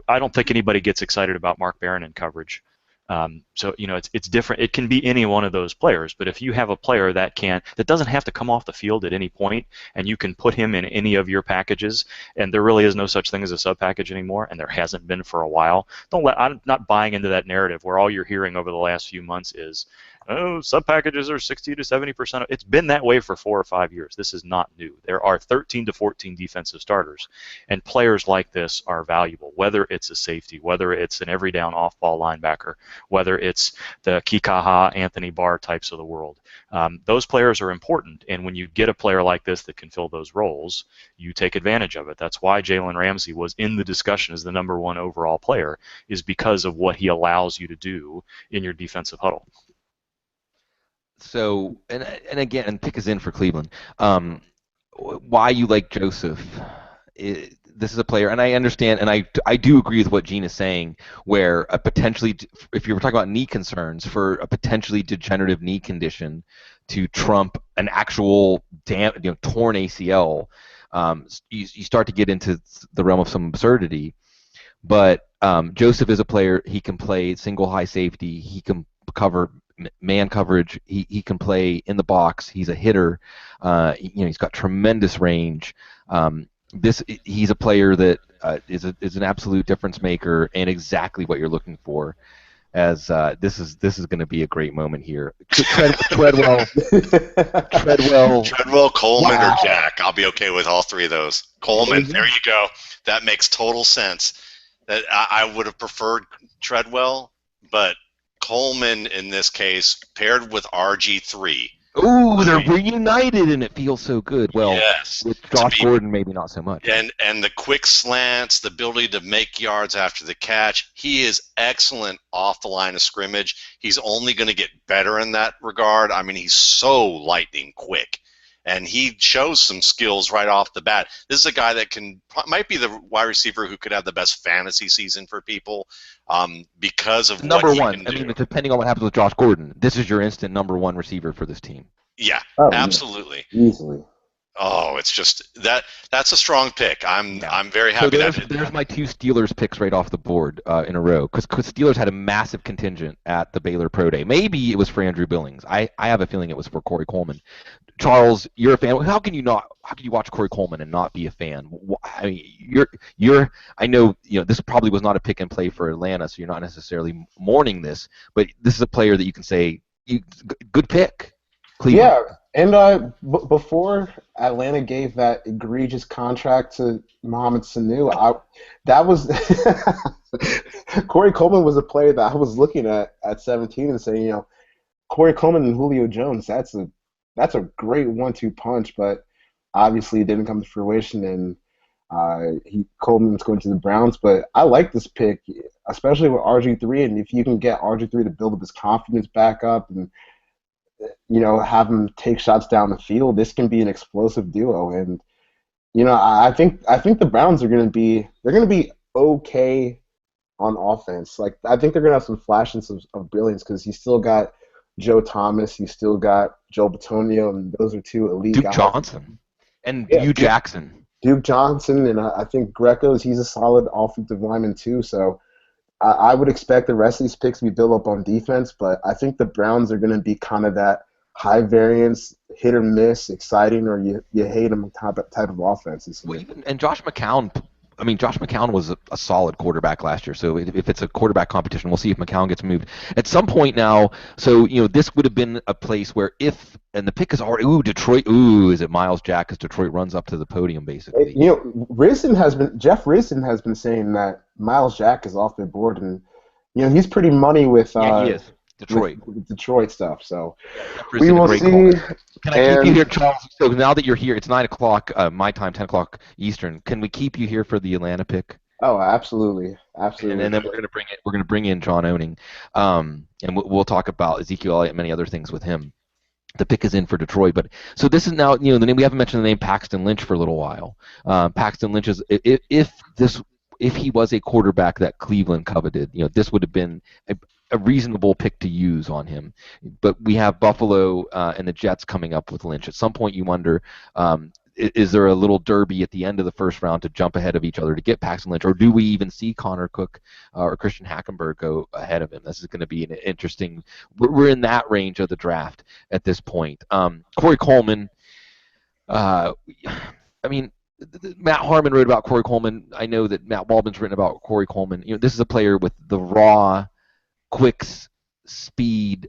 Speaker 3: I don't think anybody gets excited about Mark Barron in coverage. So it's different. It can be any one of those players, but if you have a player that doesn't have to come off the field at any point, and you can put him in any of your packages, and there really is no such thing as a sub package anymore, and there hasn't been for a while. I'm not buying into that narrative where all you're hearing over the last few months is, oh, sub packages are 60 to 70%. It's been that way for 4 or 5 years. This is not new. There are 13 to 14 defensive starters, and players like this are valuable, whether it's a safety, whether it's an every down off-ball linebacker, whether it's the Kikaha, Anthony Barr types of the world. Those players are important, and when you get a player like this that can fill those roles, you take advantage of it. That's why Jalen Ramsey was in the discussion as the #1 overall player, is because of what he allows you to do in your defensive huddle.
Speaker 1: So, and again, pick is in for Cleveland. Why you like Joseph? This is a player, and I understand, and I do agree with what Gene is saying, where a potentially, if you're talking about knee concerns, for a potentially degenerative knee condition to trump an actual torn ACL, you start to get into the realm of some absurdity. But Joseph is a player. He can play single high safety. He can cover man coverage. He can play in the box. He's a hitter. He's got tremendous range. He's a player that is an absolute difference maker and exactly what you're looking for. As this is going to be a great moment here. Treadwell,
Speaker 2: Coleman,
Speaker 1: wow.
Speaker 2: or Jack. I'll be okay with all 3 of those. Coleman, there you go. That makes total sense. That I would have preferred Treadwell, but Coleman in this case paired with RG3.
Speaker 1: Ooh, they're reunited and it feels so good. Well,
Speaker 2: yes.
Speaker 1: With Josh Gordon, maybe not so much.
Speaker 2: And the quick slants, the ability to make yards after the catch. He is excellent off the line of scrimmage. He's only going to get better in that regard. I mean, he's so lightning quick. And he shows some skills right off the bat. This is a guy that might be the wide receiver who could have the best fantasy season for people because of what he can do.
Speaker 1: I mean, depending on what happens with Josh Gordon, this is your instant #1 receiver for this team.
Speaker 2: Yeah, absolutely.
Speaker 5: Yeah. Easily.
Speaker 2: Oh, it's just that's a strong pick. I'm very happy.
Speaker 1: There's my 2 Steelers picks right off the board in a row, because Steelers had a massive contingent at the Baylor Pro Day. Maybe it was for Andrew Billings. I have a feeling it was for Corey Coleman. Charles, you're a fan. How can you watch Corey Coleman and not be a fan? I mean, I know this probably was not a pick and play for Atlanta, so you're not necessarily mourning this, but this is a player that you can say, good pick, Cleveland.
Speaker 5: Yeah, and before Atlanta gave that egregious contract to Mohamed Sanu, that was Corey Coleman was a player that I was looking at 17 and saying, Corey Coleman and Julio Jones, that's a great 1-2 punch, but obviously it didn't come to fruition, and Coleman's going to the Browns. But I like this pick, especially with RG3, and if you can get RG3 to build up his confidence back up and have him take shots down the field, this can be an explosive duo. And I think the Browns are going to be okay on offense. Like, I think they're going to have some flashes of brilliance, because he's still got Joe Thomas, he's still got Joe Bitonio, and those are 2 elite
Speaker 1: Duke
Speaker 5: guys.
Speaker 1: Johnson and Hugh Jackson.
Speaker 5: Duke Johnson, and I think Greco's, he's a solid offensive lineman too. So I would expect the rest of these picks to be built up on defense, but I think the Browns are going to be kind of that high variance, hit or miss, exciting, or you hate them type of offense this year.
Speaker 1: And Josh McCown. I mean, Josh McCown was a solid quarterback last year, so if it's a quarterback competition, we'll see if McCown gets moved. At some point now, so, this would have been a place where and the pick is already, Detroit, is it Miles Jack as Detroit runs up to the podium, basically.
Speaker 5: Jeff Risdon has been saying that Miles Jack is off their board, and, he's pretty money with
Speaker 1: he is. Detroit.
Speaker 5: With Detroit stuff, so
Speaker 1: Risdon,
Speaker 5: we will see.
Speaker 1: Can I keep you here, Charles? So now that you're here, it's 9 o'clock my time, 10 o'clock Eastern. Can we keep you here for the Atlanta pick?
Speaker 5: Oh, absolutely.
Speaker 1: And then we're going to bring in John Owning, and we'll talk about Ezekiel Elliott and many other things with him. The pick is in for Detroit, but so this is now, the name we haven't mentioned the name Paxton Lynch for a little while. Paxton Lynch is if he was a quarterback that Cleveland coveted, this would have been a reasonable pick to use on him. But we have Buffalo and the Jets coming up with Lynch. At some point you wonder, is there a little derby at the end of the first round to jump ahead of each other to get Paxton Lynch, or do we even see Connor Cook or Christian Hackenberg go ahead of him? This is going to be an interesting – we're in that range of the draft at this point. Corey Coleman, Matt Harmon wrote about Corey Coleman. I know that Matt Waldman's written about Corey Coleman. This is a player with the raw – quick speed,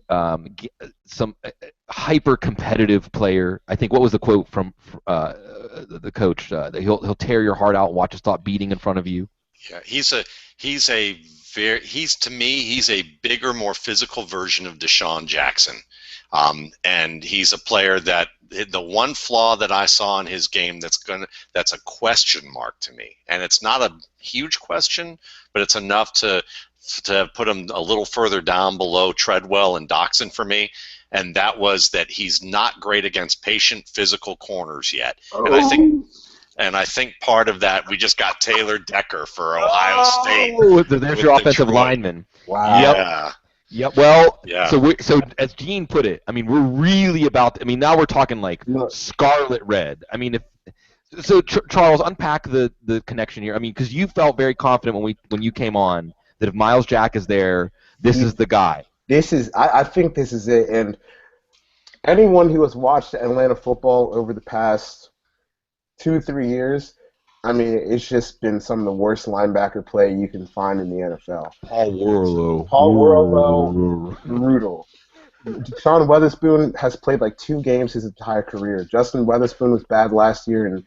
Speaker 1: some hyper-competitive player. I think what was the quote from the coach? That he'll tear your heart out and watch it stop beating in front of you.
Speaker 2: Yeah, he's to me he's a bigger, more physical version of Deshaun Jackson, and he's a player that the one flaw that I saw in his game that's a question mark to me, and it's not a huge question, but it's enough to put him a little further down below Treadwell and Doctson for me, and that was that he's not great against patient physical corners yet. And I think part of that, we just got Taylor Decker for Ohio State.
Speaker 1: There's your offensive lineman.
Speaker 5: Wow.
Speaker 1: Yep. Well, yeah. So as Gene put it, we're really about. Now we're talking like scarlet red. Charles, unpack the connection here. Because you felt very confident when you came on that if Miles Jack is there, this is the guy.
Speaker 5: I think this is it. And anyone who has watched Atlanta football over the past 2-3 years, it's just been some of the worst linebacker play you can find in the NFL.
Speaker 1: Paul Warlow,
Speaker 5: brutal. Sean Weatherspoon has played like 2 games his entire career. Justin Weatherspoon was bad last year, and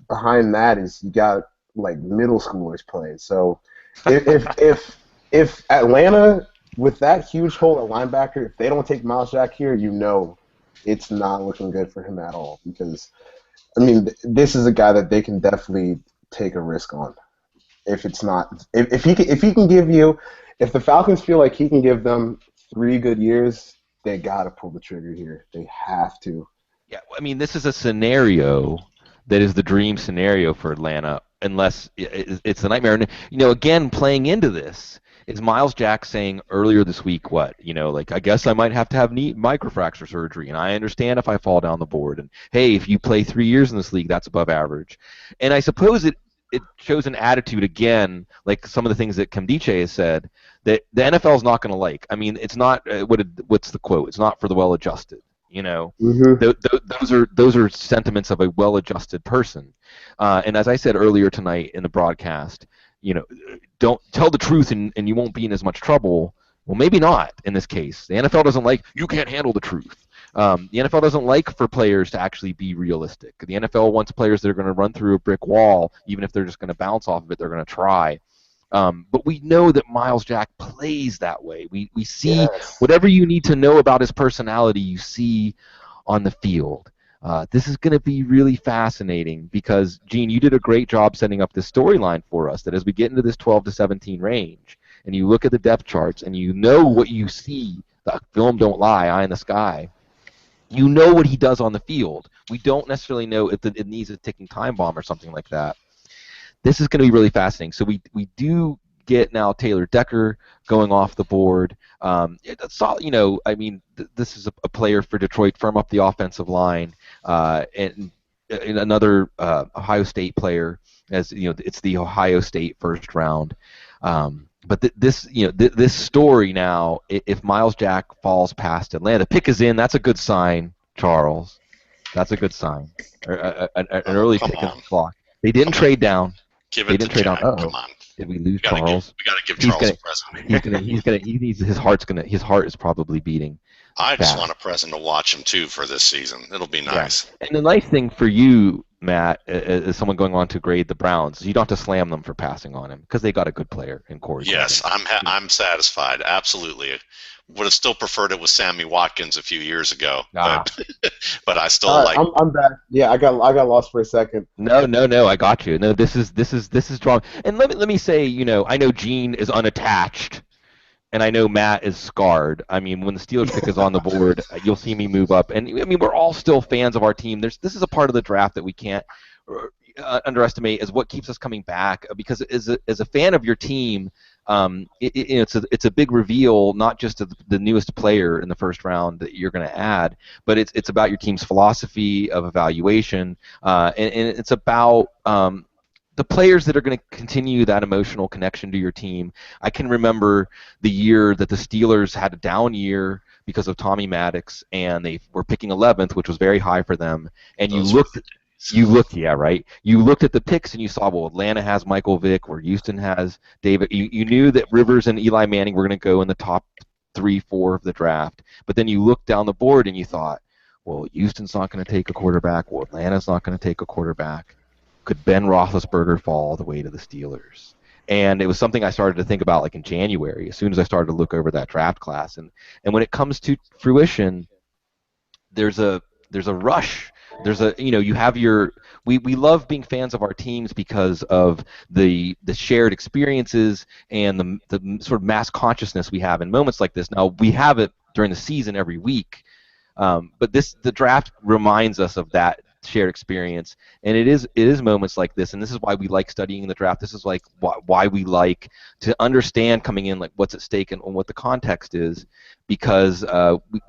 Speaker 5: behind that is you got like middle schoolers playing. So if Atlanta, with that huge hole at linebacker, if they don't take Miles Jack here, it's not looking good for him at all. Because this is a guy that they can definitely take a risk on. If the Falcons feel like he can give them 3 good years, they gotta pull the trigger here. They have to.
Speaker 1: Yeah, this is a scenario that is the dream scenario for Atlanta, unless it's the nightmare. And again, playing into this is Miles Jack saying earlier this week, I guess I might have to have knee microfracture surgery, and I understand if I fall down the board. And hey, if you play 3 years in this league, that's above average. And I suppose it shows an attitude again, like some of the things that Nkemdiche has said, that the NFL is not going to like. It's not what's the quote? It's not for the well-adjusted.
Speaker 5: Mm-hmm.
Speaker 1: Those are sentiments of a well-adjusted person. And as I said earlier tonight in the broadcast, don't tell the truth and you won't be in as much trouble. Well, maybe not in this case. The NFL doesn't like you can't handle the truth. The NFL doesn't like for players to actually be realistic. The NFL wants players that are going to run through a brick wall, even if they're just going to bounce off of it. They're going to try. But we know that Miles Jack plays that way. We see whatever you need to know about his personality, you see on the field. This is going to be really fascinating because, Gene, you did a great job setting up this storyline for us, that as we get into this 12 to 17 range and you look at the depth charts and you know what you see, the film don't lie, eye in the sky, you know what he does on the field. We don't necessarily know if it needs a ticking time bomb or something like that. This is going to be really fascinating. So we do get now Taylor Decker going off the board. This is a player for Detroit, firm up the offensive line, and another Ohio State player, as you know, it's the Ohio State first round. But this story now, if Miles Jack falls past Atlanta, the pick is in. That's a good sign, Charles. That's a good sign. An early pick in the clock. They didn't trade down.
Speaker 2: Give
Speaker 1: They
Speaker 2: it to
Speaker 1: didn't trade
Speaker 2: Jack.
Speaker 1: down.
Speaker 2: Come on.
Speaker 1: Did we lose
Speaker 2: We gotta
Speaker 1: Charles?
Speaker 2: we got to give Charles a present.
Speaker 1: He needs his heart is probably beating.
Speaker 2: I just
Speaker 1: fast.
Speaker 2: want a present to watch him too for this season. It'll be nice.
Speaker 1: Yeah. And the nice thing for you, Matt, as someone going on to grade the Browns, you don't have to slam them for passing on him because they got a good player in Corey.
Speaker 2: Yes, I'm satisfied. Absolutely. Would have still preferred it with Sammy Watkins a few years ago, but I still like.
Speaker 5: I'm back. Yeah, I got lost for a second.
Speaker 1: No, I got you. No, this is strong. And let me say, I know Gene is unattached, and I know Matt is scarred. I mean, when the Steelers pick is on the board, you'll see me move up. And I mean, we're all still fans of our team. This is a part of the draft that we can't underestimate as what keeps us coming back. Because as a fan of your team, it's a big reveal, not just of the newest player in the first round that you're going to add, but it's about your team's philosophy of evaluation, and it's about the players that are going to continue that emotional connection to your team. I can remember the year that the Steelers had a down year because of Tommy Maddox, and they were picking 11th, which was very high for them. And you looked at the picks and you saw, well, Atlanta has Michael Vick, where Houston has David. You knew that Rivers and Eli Manning were going to go in the top 3-4 of the draft. But then you looked down the board and you thought, well, Houston's not going to take a quarterback. Well, Atlanta's not going to take a quarterback. Could Ben Roethlisberger fall all the way to the Steelers? And it was something I started to think about like in January, as soon as I started to look over that draft class. And when it comes to fruition, there's a rush. There's you have we love being fans of our teams because of the shared experiences and the sort of mass consciousness we have in moments like this. Now, we have it during the season every week, but the draft reminds us of that shared experience, and it is moments like this, and this is why we like studying the draft. This is like why we like to understand coming in like what's at stake and what the context is, because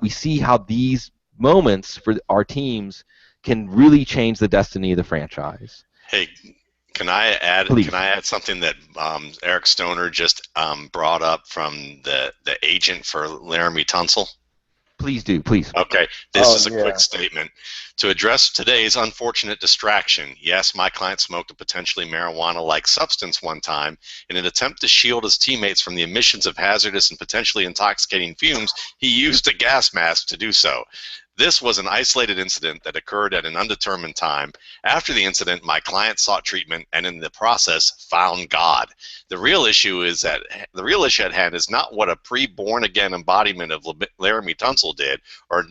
Speaker 1: we see how these moments for our teams can really change the destiny of the franchise.
Speaker 2: Hey, can I add?
Speaker 1: Please.
Speaker 2: Can I add something that Eric Stoner just brought up from the agent for Laremy Tunsil?
Speaker 1: Please do, please.
Speaker 2: Okay, this is a quick statement. To address today's unfortunate distraction, yes, my client smoked a potentially marijuana-like substance one time. In an attempt to shield his teammates from the emissions of hazardous and potentially intoxicating fumes, he used a gas mask to do so. This was an isolated incident that occurred at an undetermined time. After the incident, my client sought treatment and in the process found God. The real issue at hand is not what a pre-born again embodiment of Laremy Tunsil did or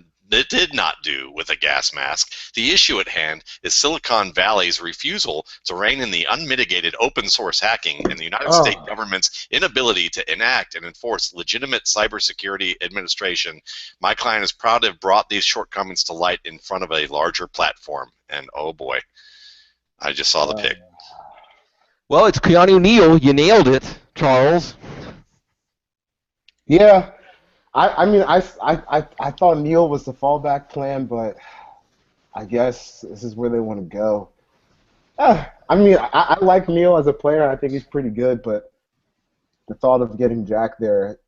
Speaker 2: did not do with a gas mask. The issue at hand is Silicon Valley's refusal to rein in the unmitigated open source hacking and the United States government's inability to enact and enforce legitimate cybersecurity administration. My client is proud to have brought these shortcomings to light in front of a larger platform. And oh boy, I just saw the pic.
Speaker 1: Well, it's Keanu Neal. You nailed it, Charles.
Speaker 5: Yeah. I mean, I thought Neal was the fallback plan, but I guess this is where they want to go. I mean, I like Neal as a player. I think he's pretty good, but the thought of getting Jack there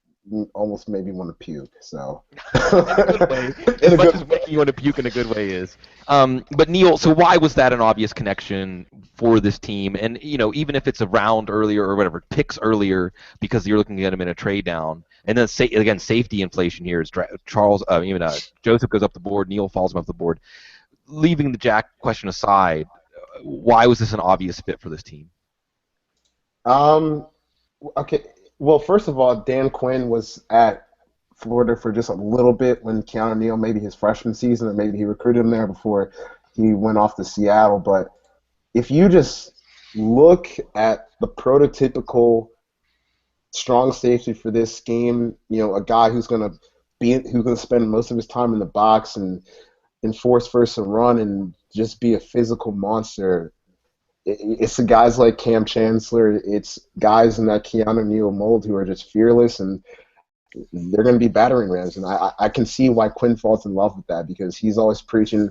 Speaker 5: almost made me want to puke. So,
Speaker 1: in a good way. As much as making you want to puke in a good way is. But Neal, so why was that an obvious connection for this team? And even if it's a round earlier or whatever, picks earlier because you're looking at him in a trade down. And then again, safety inflation here is Joseph goes up the board, Neal falls off the board. Leaving the Jack question aside, why was this an obvious fit for this team?
Speaker 5: Okay. Well, first of all, Dan Quinn was at Florida for just a little bit when Keanu Neal, maybe his freshman season, or maybe he recruited him there before he went off to Seattle. But if you just look at the prototypical strong safety for this scheme, a guy who's going to spend most of his time in the box and enforce first and run and just be a physical monster. It's the guys like Cam Chancellor. It's guys in that Keanu Neal mold who are just fearless, and they're going to be battering rams. And I can see why Quinn falls in love with that, because he's always preaching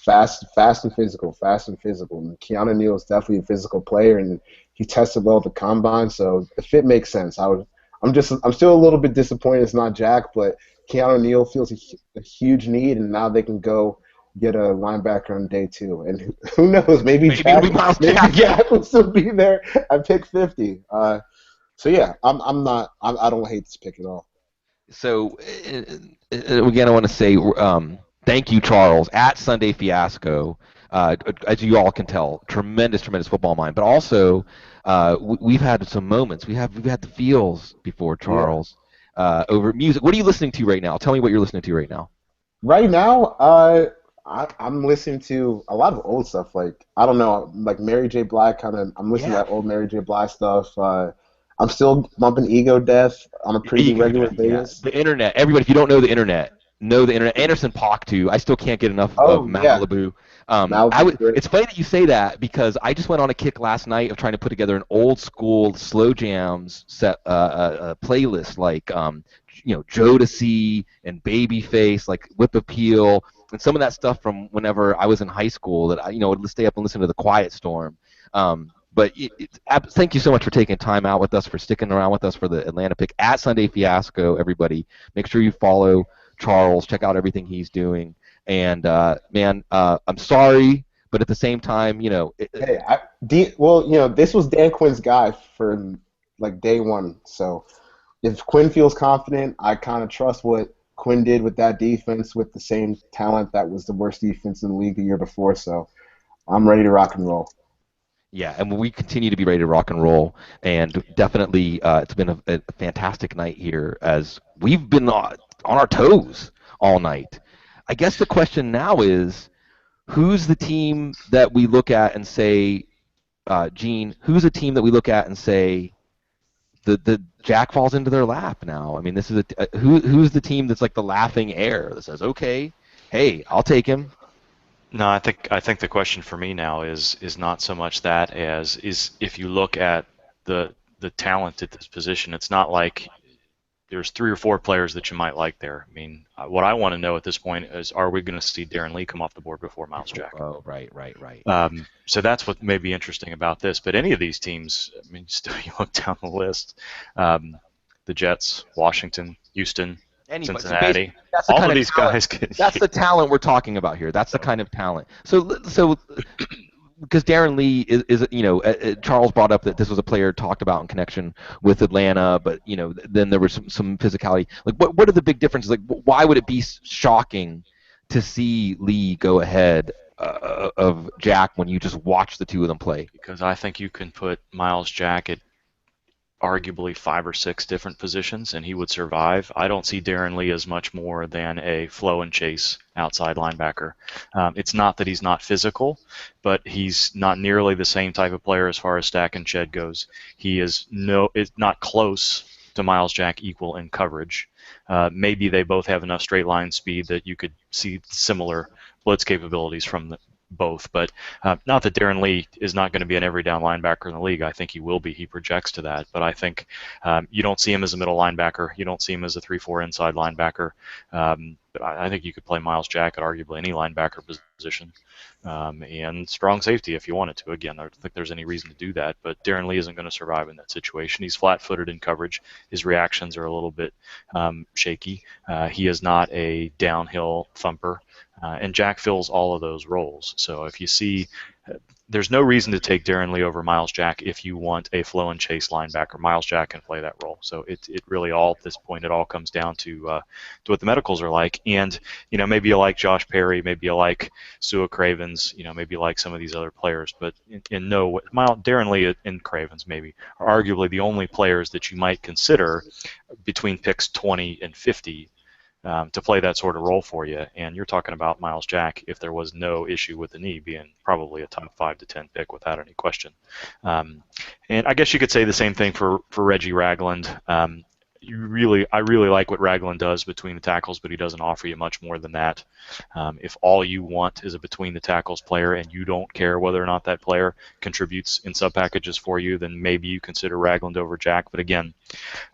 Speaker 5: fast and physical, fast and physical. And Keanu Neal is definitely a physical player, and he tested well at the combine, so the fit makes sense. I'm still a little bit disappointed it's not Jack, but Keanu Neal feels a huge need, and now they can go get a linebacker on day 2. And who knows? Maybe Jack will still be there at pick 50. So yeah, I don't hate this pick at all.
Speaker 1: So again, I want to say thank you, Charles, at Sunday Fiasco. As you all can tell, tremendous football mind. But also, we've had some moments. We've had the feels before, Charles, over music. What are you listening to right now? Tell me what you're listening to right now.
Speaker 5: Right now, I'm listening to a lot of old stuff. Like, I don't know, like Mary J. Blige I'm listening to that old Mary J. Blige stuff. I'm still bumping Ego Death on a pretty regular basis.
Speaker 1: The internet. Everybody, if you don't know the internet, know the internet. Anderson .Paak too. I still can't get enough of Malibu. It's funny that you say that because I just went on a kick last night of trying to put together an old school slow jams set playlist like Jodeci and Babyface, like Whip Appeal, and some of that stuff from whenever I was in high school that I would stay up and listen to the Quiet Storm. But thank you so much for taking time out with us, for sticking around with us for the Atlanta pick at Sunday Fiasco. Everybody, make sure you follow Charles. Check out everything he's doing. And man, I'm sorry, but at the same time,
Speaker 5: this was Dan Quinn's guy for like day 1. So if Quinn feels confident, I kind of trust what Quinn did with that defense with the same talent that was the worst defense in the league the year before. So I'm ready to rock and roll.
Speaker 1: Yeah, and we continue to be ready to rock and roll, and definitely it's been a fantastic night here as we've been on our toes all night. I guess the question now is, who's the team that we look at and say, Gene, who's a team that we look at and say the Jack falls into their lap now? I mean, this is who's the team that's like the laughing heir that says, okay, hey, I'll take him.
Speaker 3: No, I think the question for me now is not so much that as is if you look at the talent at this position, it's not like there's 3 or 4 players that you might like there. I mean, what I want to know at this point is, are we going to see Darren Lee come off the board before Myles Jack?
Speaker 1: Oh, right.
Speaker 3: So that's what may be interesting about this. But any of these teams, I mean, still you look down the list, the Jets, Washington, Houston, Cincinnati.
Speaker 1: That's the
Speaker 3: all
Speaker 1: kind
Speaker 3: of these
Speaker 1: talent,
Speaker 3: guys.
Speaker 1: That's the talent we're talking about here. That's the kind of talent. So because Darren Lee is Charles brought up that this was a player talked about in connection with Atlanta, but then there was some physicality. Like, what are the big differences? Like, why would it be shocking to see Lee go ahead of Jack when you just watch the two of them play?
Speaker 3: Because I think you can put Myles Jack at arguably 5 or 6 different positions, and he would survive. I don't see Darren Lee as much more than a flow and chase outside linebacker. It's not that he's not physical, but he's not nearly the same type of player as far as stack and shed goes. He is not close to Myles Jack equal in coverage. Maybe they both have enough straight line speed that you could see similar blitz capabilities from both, but not that Darren Lee is not going to be an every down linebacker in the league. I think he will be. He projects to that, but I think you don't see him as a middle linebacker. You don't see him as a 3-4 inside linebacker. But I think you could play Myles Jack at arguably any linebacker position and strong safety if you wanted to. Again, I don't think there's any reason to do that, but Darren Lee isn't going to survive in that situation. He's flat-footed in coverage. His reactions are a little bit shaky. He is not a downhill thumper. And Jack fills all of those roles. So if you see, there's no reason to take Darren Lee over Myles Jack if you want a flow and chase linebacker. Myles Jack can play that role. So it really all at this point, it all comes down to what the medicals are like. And maybe you like Josh Perry, maybe you like Sua Cravens, maybe you like some of these other players. But Darren Lee and Cravens maybe are arguably the only players that you might consider between picks 20 and 50. To play that sort of role for you, and you're talking about Myles Jack if there was no issue with the knee being probably a top 5 to 10 pick without any question. And I guess you could say the same thing for Reggie Ragland. I really like what Ragland does between the tackles, but he doesn't offer you much more than that. If all you want is a between the tackles player and you don't care whether or not that player contributes in sub packages for you, then maybe you consider Ragland over Jack. But again,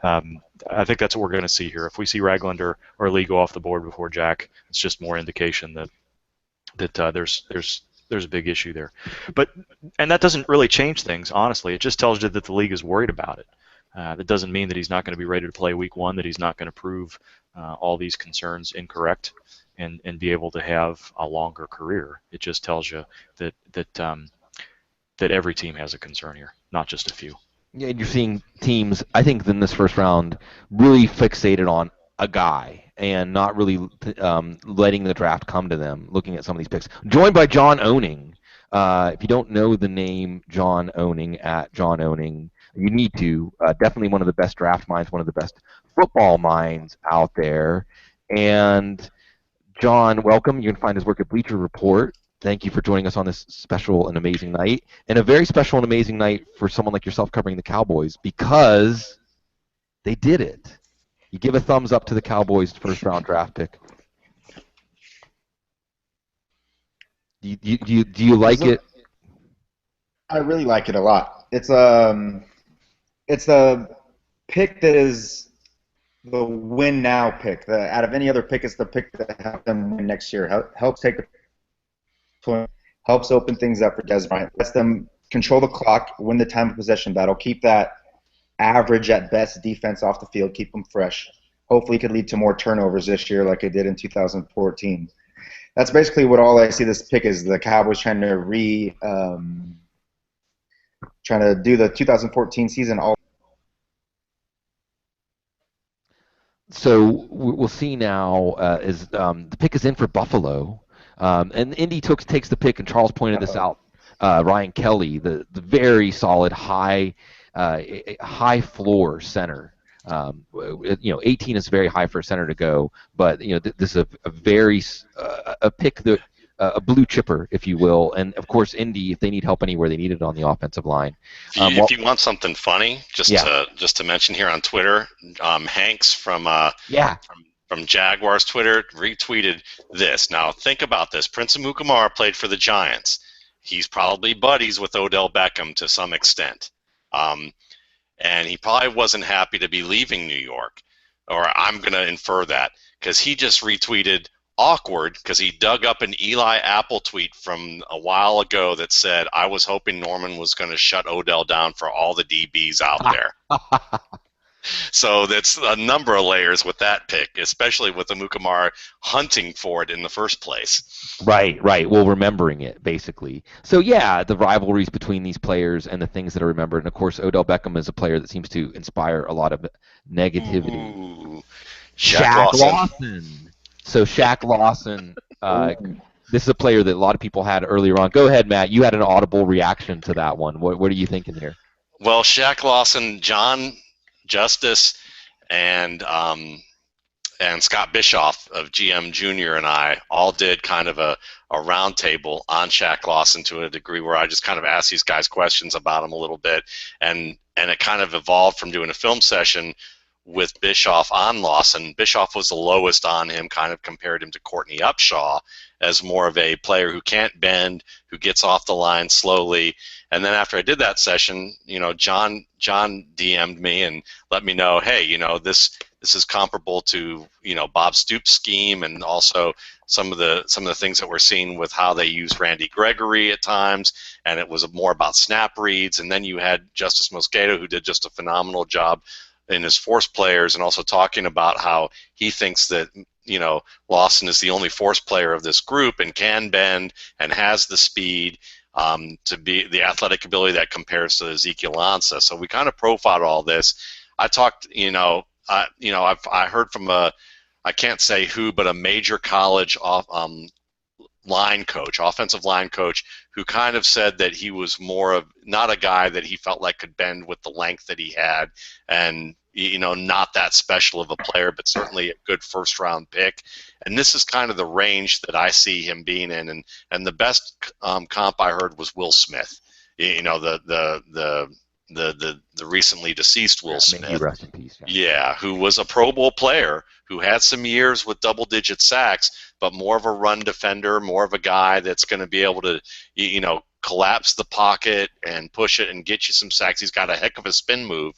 Speaker 3: I think that's what we're going to see here. If we see Ragland or Lee go off the board before Jack, it's just more indication that that there's a big issue there. And that doesn't really change things, honestly. It just tells you that the league is worried about it. That doesn't mean that he's not going to be ready to play week one, that he's not going to prove all these concerns incorrect and be able to have a longer career. It just tells you that every team has a concern here, not just a few.
Speaker 1: Yeah, and you're seeing teams, I think, in this first round, really fixated on a guy and not really letting the draft come to them, looking at some of these picks. Joined by John Owning. If you don't know the name John Owning, at John Owning, you need to. Definitely one of the best draft minds, one of the best football minds out there. And John, welcome. You can find his work at Bleacher Report. Thank you for joining us on this special and amazing night, and a very special and amazing night for someone like yourself covering the Cowboys, because they did it. You give a thumbs up to the Cowboys' first-round draft pick. Do you like it?
Speaker 6: I really like it a lot. It's a pick that is the win now pick. Out of any other pick, it's the pick that helps them win next year. Helps take the helps open things up for Des Bryant. Lets them control the clock, win the time of possession battle, keep that average at best defense off the field, keep them fresh. Hopefully it could lead to more turnovers this year like it did in 2014. That's basically what all I see this pick is, the Cowboys trying to do the 2014 season all.
Speaker 1: So we'll see now is the pick is in for Buffalo. And Indy takes the pick, and Charles pointed this out. Ryan Kelly, the very solid high floor center. 18 is very high for a center to go, but this is a very a pick that a blue chipper, if you will. And of course, Indy, if they need help anywhere, they need it on the offensive line.
Speaker 2: If you want something funny, just to mention here on Twitter, Hanks from Jaguars Twitter retweeted this. Now, think about this. Prince Amukamara played for the Giants. He's probably buddies with Odell Beckham to some extent. And he probably wasn't happy to be leaving New York. Or I'm going to infer that, because he just retweeted awkward because he dug up an Eli Apple tweet from a while ago that said, I was hoping Norman was going to shut Odell down for all the DBs out there. So that's a number of layers with that pick, especially with Amukamara hunting for it in the first place.
Speaker 1: Right. Well, remembering it, basically. So, yeah, the rivalries between these players and the things that are remembered. And, of course, Odell Beckham is a player that seems to inspire a lot of negativity.
Speaker 2: Ooh.
Speaker 1: Shaq Lawson. So, Shaq Lawson, this is a player that a lot of people had earlier on. Go ahead, Matt. You had an audible reaction to that one. What are you thinking here?
Speaker 2: Well, Shaq Lawson, John Justice, and Scott Bischoff of GM Junior and I all did kind of a roundtable on Shaq Lawson to a degree where I just kind of asked these guys questions about him a little bit, and it kind of evolved from doing a film session with Bischoff on Lawson. Bischoff was the lowest on him, kind of compared him to Courtney Upshaw as more of a player who can't bend, who gets off the line slowly. And then after I did that session, John DM'd me and let me know, hey, this is comparable to Bob Stoops' scheme, and also some of the things that we're seeing with how they use Randy Gregory at times, and it was more about snap reads. And then you had Justice Mosqueda, who did just a phenomenal job in his force players, and also talking about how he thinks that Lawson is the only force player of this group and can bend and has the speed to be the athletic ability that compares to Ezekiel Ansah. So we kind of profiled all this. I talked, I heard from I can't say who, but a major college line coach, offensive line coach, who kind of said that he was more of not a guy that he felt like could bend with the length that he had, and not that special of a player, but certainly a good first-round pick. And this is kind of the range that I see him being in. And the best comp I heard was Will Smith. The recently deceased Will Smith.
Speaker 1: May he rest in peace.
Speaker 2: Yeah, who was a Pro Bowl player, who had some years with double-digit sacks, but more of a run defender, more of a guy that's going to be able to, collapse the pocket and push it and get you some sacks. He's got a heck of a spin move.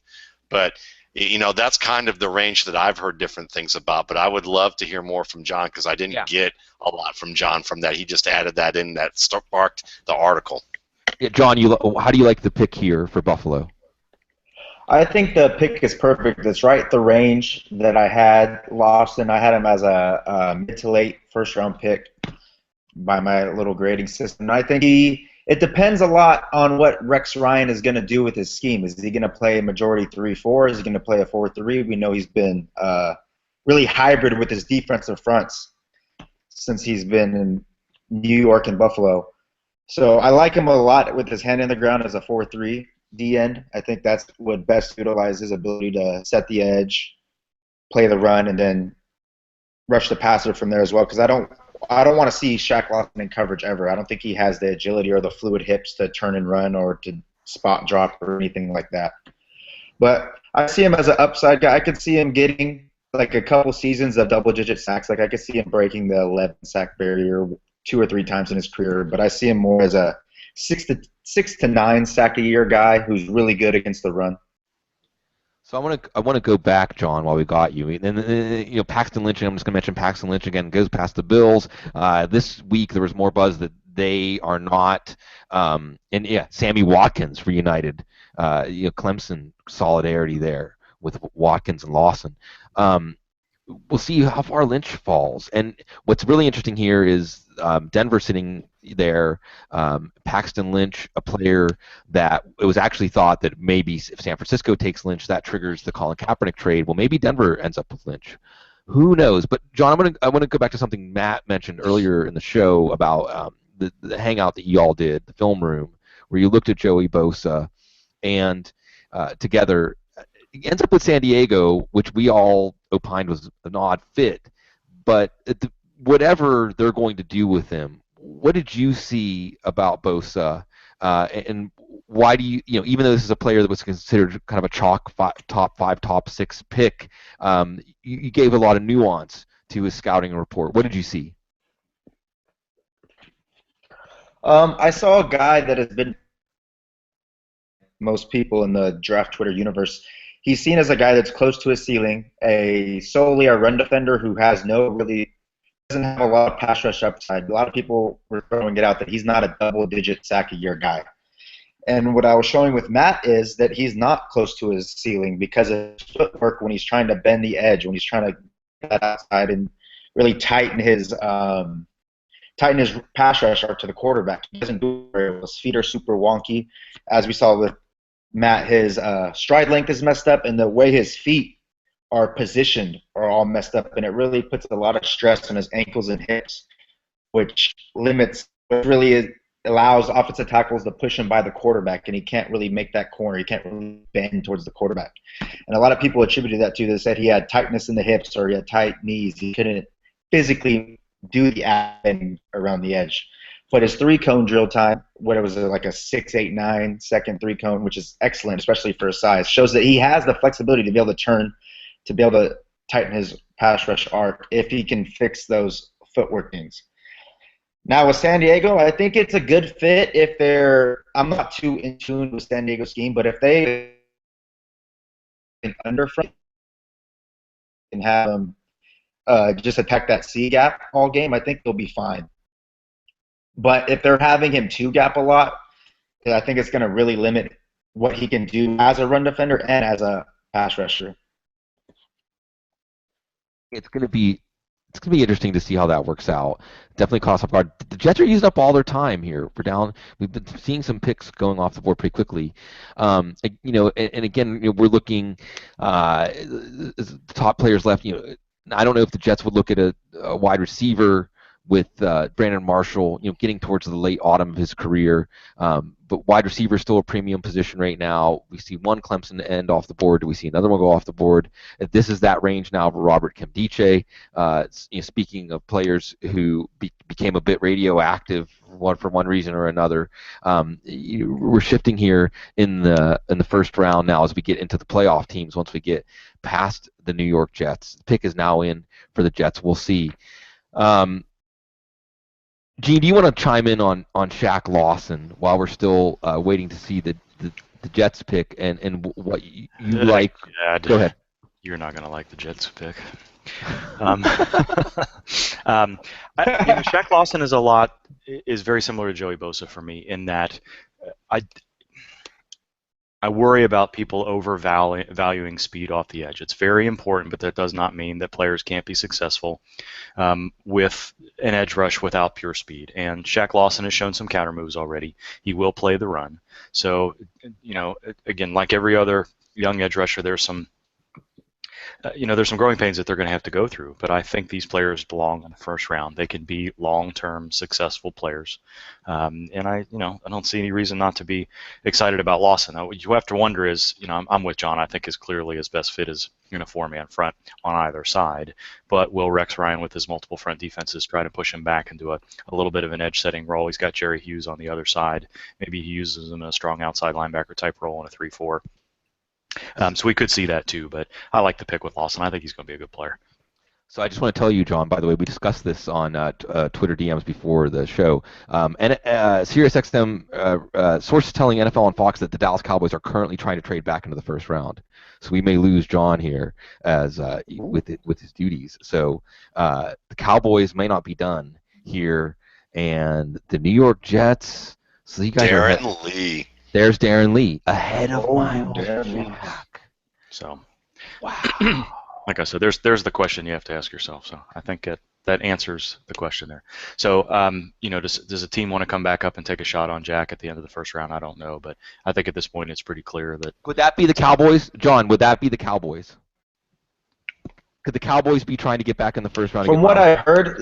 Speaker 2: But That's kind of the range that I've heard different things about, but I would love to hear more from John because I didn't get a lot from John from that. He just added that in that sparked the article.
Speaker 1: Yeah, John, how do you like the pick here for Buffalo?
Speaker 6: I think the pick is perfect. It's right the range that I had Lawson. I had him as a mid to late first-round pick by my little grading system. And I think it depends a lot on what Rex Ryan is going to do with his scheme. Is he going to play a majority 3-4? Is he going to play a 4-3? We know he's been really hybrid with his defensive fronts since he's been in New York and Buffalo. So I like him a lot with his hand in the ground as a 4-3 D end. I think that's what best utilizes his ability to set the edge, play the run, and then rush the passer from there as well. Because I don't want to see Shaq Lawson in coverage ever. I don't think he has the agility or the fluid hips to turn and run or to spot drop or anything like that. But I see him as an upside guy. I could see him getting like a couple seasons of double-digit sacks. Like I could see him breaking the 11-sack barrier 2 or 3 times in his career. But I see him more as a 6 to 9 sack a year guy who's really good against the run.
Speaker 1: So I want to go back, John, while we got you. And Paxton Lynch. And I'm just going to mention Paxton Lynch again. Goes past the Bills. This week there was more buzz that they are not. Sammy Watkins reunited. Clemson solidarity there with Watkins and Lawson. We'll see how far Lynch falls. And what's really interesting here is Denver sitting there. Paxton Lynch, a player that it was actually thought that maybe if San Francisco takes Lynch, that triggers the Colin Kaepernick trade. Well, maybe Denver ends up with Lynch. Who knows? But John, I want to go back to something Matt mentioned earlier in the show about the hangout that you all did, the film room, where you looked at Joey Bosa and together. He ends up with San Diego, which we all opined was an odd fit. But whatever they're going to do with him, what did you see about Bosa? And why do you even though this is a player that was considered kind of a top 5, top 6 pick, you gave a lot of nuance to his scouting report. What did you see?
Speaker 6: I saw a guy that has been most people in the draft Twitter universe. He's seen as a guy that's close to his ceiling, solely a run defender who doesn't have a lot of pass rush upside. A lot of people were throwing it out that he's not a double-digit sack-a-year guy. And what I was showing with Matt is that he's not close to his ceiling because of his footwork when he's trying to bend the edge, when he's trying to get that outside and really tighten his pass rush arc to the quarterback. He doesn't do it very well. His feet are super wonky. As we saw with Matt, his stride length is messed up, and the way his feet are positioned are all messed up, and it really puts a lot of stress on his ankles and hips, which allows offensive tackles to push him by the quarterback, and he can't really make that corner. He can't really bend towards the quarterback. And a lot of people attributed that to, they said he had tightness in the hips or he had tight knees. He couldn't physically do the bend around the edge. But his 3-cone drill time, what it was like a 6, 8, 9 second 3-cone, which is excellent, especially for his size, shows that he has the flexibility to be able to turn, to be able to tighten his pass rush arc if he can fix those footwork things. Now with San Diego, I think it's a good fit if I'm not too in tune with San Diego's scheme, but if they can underfront and have them just attack that C gap all game, I think they'll be fine. But if they're having him 2-gap a lot, I think it's going to really limit what he can do as a run defender and as a pass rusher.
Speaker 1: It's going to be interesting to see how that works out. Definitely caught us off guard. The Jets are using up all their time here. We've been seeing some picks going off the board pretty quickly. And again, we're looking the top players left. I don't know if the Jets would look at a wide receiver with Brandon Marshall, getting towards the late autumn of his career. But wide receiver is still a premium position right now. We see one Clemson end off the board. Do we see another one go off the board? This is that range now for Robert Nkemdiche. Speaking of players who became a bit radioactive for one reason or another, we're shifting here in the first round now as we get into the playoff teams. Once we get past the New York Jets, the pick is now in for the Jets. We'll see. Gene, do you want to chime in on Shaq Lawson while we're still waiting to see the the Jets pick and what you like. Go ahead.
Speaker 3: You're not going to like the Jets pick. Shaq Lawson is very similar to Joey Bosa for me in that I worry about people overvaluing speed off the edge. It's very important, but that does not mean that players can't be successful with an edge rush without pure speed. And Shaq Lawson has shown some counter moves already. He will play the run. So, again, like every other young edge rusher, there's some growing pains that they're going to have to go through, but I think these players belong in the first round. They can be long-term successful players, and I don't see any reason not to be excited about Lawson. Now, what you have to wonder is, I'm with John. I think is clearly his best fit is a four-man front on either side, but will Rex Ryan with his multiple front defenses try to push him back into a little bit of an edge-setting role? He's got Jerry Hughes on the other side. Maybe he uses him in a strong outside linebacker type role in a 3-4. So we could see that too, but I like the pick with Lawson. I think he's going to be a good player.
Speaker 1: So I just want to tell you, John, by the way, we discussed this on Twitter DMs before the show. And SiriusXM sources telling NFL and Fox that the Dallas Cowboys are currently trying to trade back into the first round. So we may lose John here as with his duties. So the Cowboys may not be done here, and the New York Jets. So you guys
Speaker 2: Darren Lee.
Speaker 1: There's Darren Lee ahead of Miles Jack.
Speaker 3: So,
Speaker 1: wow.
Speaker 3: Like I said, there's the question you have to ask yourself. So I think that answers the question there. So, does a team want to come back up and take a shot on Jack at the end of the first round? I don't know, but I think at this point it's pretty clear that.
Speaker 1: Would that be the Cowboys, John? Would that be the Cowboys? Could the Cowboys be trying to get back in the first round?
Speaker 6: From what I heard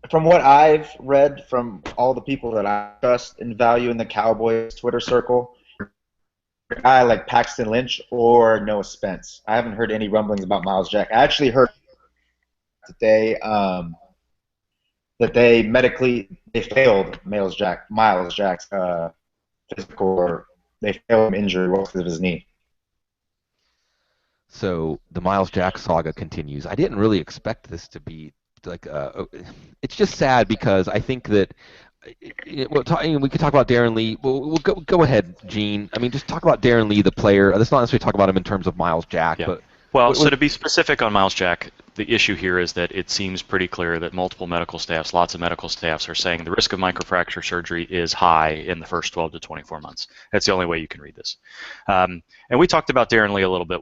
Speaker 6: from what I've read from all the people that I trust and value in the Cowboys Twitter circle, a guy like Paxton Lynch or Noah Spence. I haven't heard any rumblings about Miles Jack. I actually heard that they failed Miles Jack's physical, or they failed him injury because of his knee.
Speaker 1: So the Miles Jack saga continues. I didn't really expect this to be it's just sad because I think that we could talk about Darren Lee. We'll go ahead, Gene. I mean, just talk about Darren Lee, the player. Let's not necessarily talk about him in terms of Miles Jack,
Speaker 3: yeah.
Speaker 1: But
Speaker 3: so to be specific on Miles Jack, the issue here is that it seems pretty clear that multiple medical staffs, lots of medical staffs, are saying the risk of microfracture surgery is high in the first 12 to 24 months. That's the only way you can read this. And we talked about Darren Lee a little bit.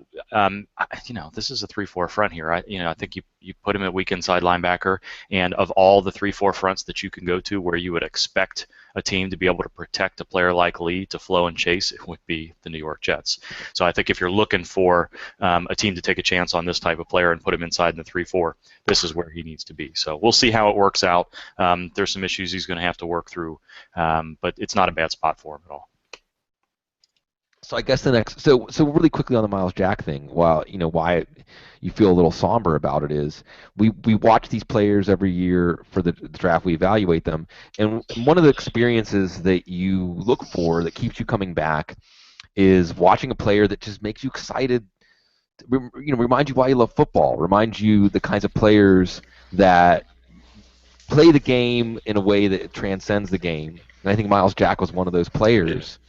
Speaker 3: This is a 3-4 front here. I think you put him at weak inside linebacker, and of all the 3-4 fronts that you can go to where you would expect a team to be able to protect a player like Lee to flow and chase, it would be the New York Jets. So I think if you're looking for a team to take a chance on this type of player and put him inside in the 3-4, this is where he needs to be. So we'll see how it works out. There's some issues he's going to have to work through, but it's not a bad spot for him at all.
Speaker 1: So I guess so really quickly on the Miles Jack thing, why you feel a little somber about it is we watch these players every year for the draft, we evaluate them, and one of the experiences that you look for that keeps you coming back is watching a player that just makes you excited, reminds you why you love football, reminds you the kinds of players that play the game in a way that transcends the game. And I think Miles Jack was one of those players.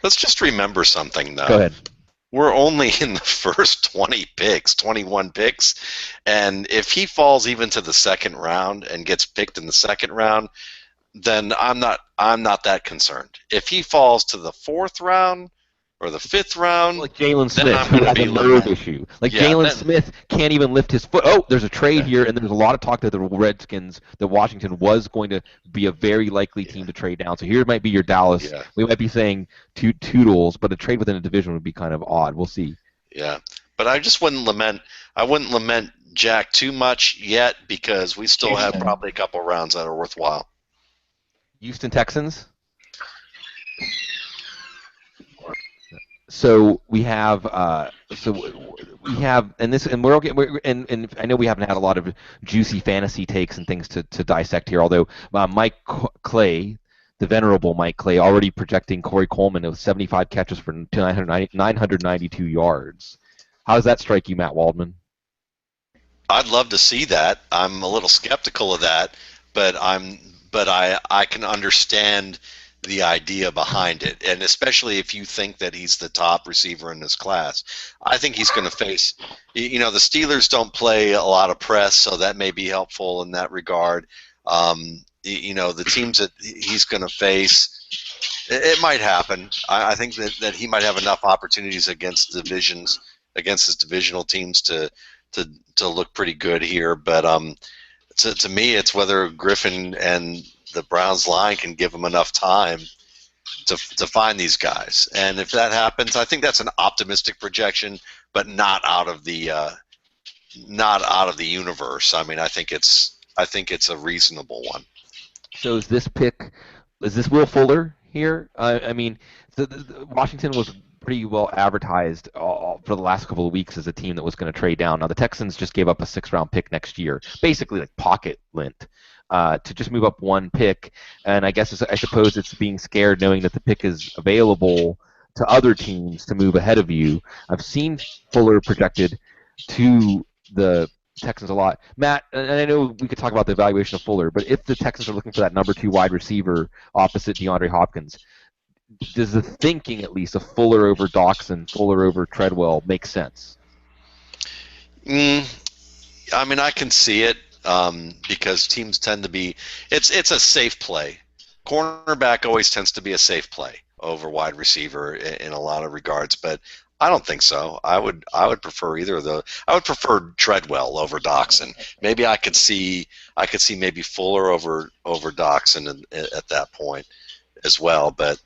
Speaker 2: Let's just remember something, though.
Speaker 1: Go ahead.
Speaker 2: We're only in the first 21 picks, and if he falls even to the second round and gets picked in the second round, then I'm not that concerned. If he falls to the fourth round or the fifth round,
Speaker 1: like Jalen Smith, who has a nerve issue. Jalen Smith can't even lift his foot. Oh, there's a trade here, and there's a lot of talk that the Redskins, that Washington was going to be a very likely team to trade down. So here might be your Dallas. Yeah. We might be saying toodles, but a trade within a division would be kind of odd. We'll see.
Speaker 2: Yeah, but I just wouldn't lament. I wouldn't lament Jack too much yet because we still have probably a couple rounds that are worthwhile.
Speaker 1: Houston Texans. So we have, and I know we haven't had a lot of juicy fantasy takes and things to dissect here. Although Mike Clay, the venerable Mike Clay, already projecting Corey Coleman with 75 catches for 992 yards. How does that strike you, Matt Waldman?
Speaker 2: I'd love to see that. I'm a little skeptical of that, but I can understand the idea behind it, and especially if you think that he's the top receiver in this class. I think he's going to face, the Steelers don't play a lot of press, so that may be helpful in that regard. The teams that he's going to face, it might happen. I think that he might have enough opportunities against his divisional teams to look pretty good here. But to me, it's whether Griffin and the Browns line can give him enough time to find these guys. And if that happens, I think that's an optimistic projection, but not out of the universe. I mean, I think it's a reasonable one.
Speaker 1: So is this Will Fuller here? I mean, the Washington was pretty well advertised for the last couple of weeks as a team that was going to trade down. Now the Texans just gave up a 6th-round pick next year, basically like pocket lint, to just move up one pick. And I suppose it's being scared knowing that the pick is available to other teams to move ahead of you. I've seen Fuller projected to the Texans a lot. Matt, and I know we could talk about the evaluation of Fuller, but if the Texans are looking for that number 2 wide receiver opposite DeAndre Hopkins, does the thinking at least of Fuller over Doctson, Fuller over Treadwell make sense?
Speaker 2: I mean, I can see it because teams tend to be – it's a safe play. Cornerback always tends to be a safe play over wide receiver in a lot of regards, but I don't think so. I would prefer either of those. I would prefer Treadwell over Doctson. Maybe I could see maybe Fuller over Doctson at that point as well, but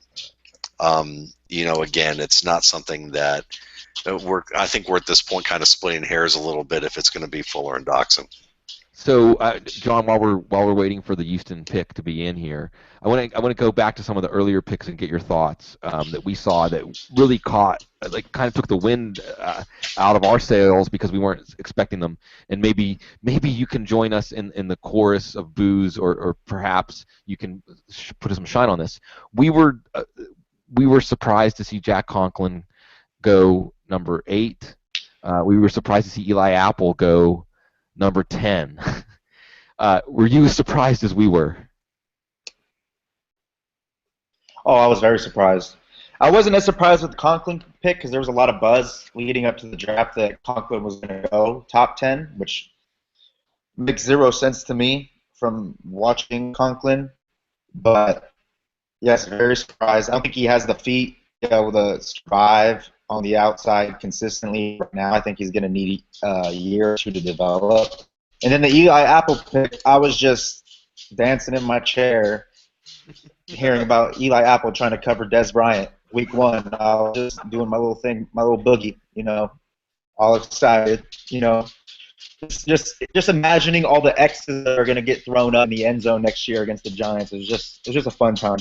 Speaker 2: again, it's not something that I think we're at this point kind of splitting hairs a little bit if it's going to be Fuller and Doctson.
Speaker 1: So, John, while we're waiting for the Houston pick to be in here, I want to go back to some of the earlier picks and get your thoughts that we saw that really kind of took the wind out of our sails because we weren't expecting them. And maybe you can join us in the chorus of boos, or perhaps you can put some shine on this. We were surprised to see Jack Conklin go number 8. We were surprised to see Eli Apple go number 10. Were you as surprised as we were?
Speaker 6: Oh, I was very surprised. I wasn't as surprised with the Conklin pick because there was a lot of buzz leading up to the draft that Conklin was going to go top 10, which makes zero sense to me from watching Conklin. But, yes, very surprised. I don't think he has the feet to survive on the outside consistently right now. I think he's going to need a year or two to develop. And then the Eli Apple pick, I was just dancing in my chair hearing about Eli Apple trying to cover Des Bryant week 1. I was just doing my little thing, my little boogie, all excited, Just imagining all the X's that are going to get thrown up in the end zone next year against the Giants. It was just a fun time.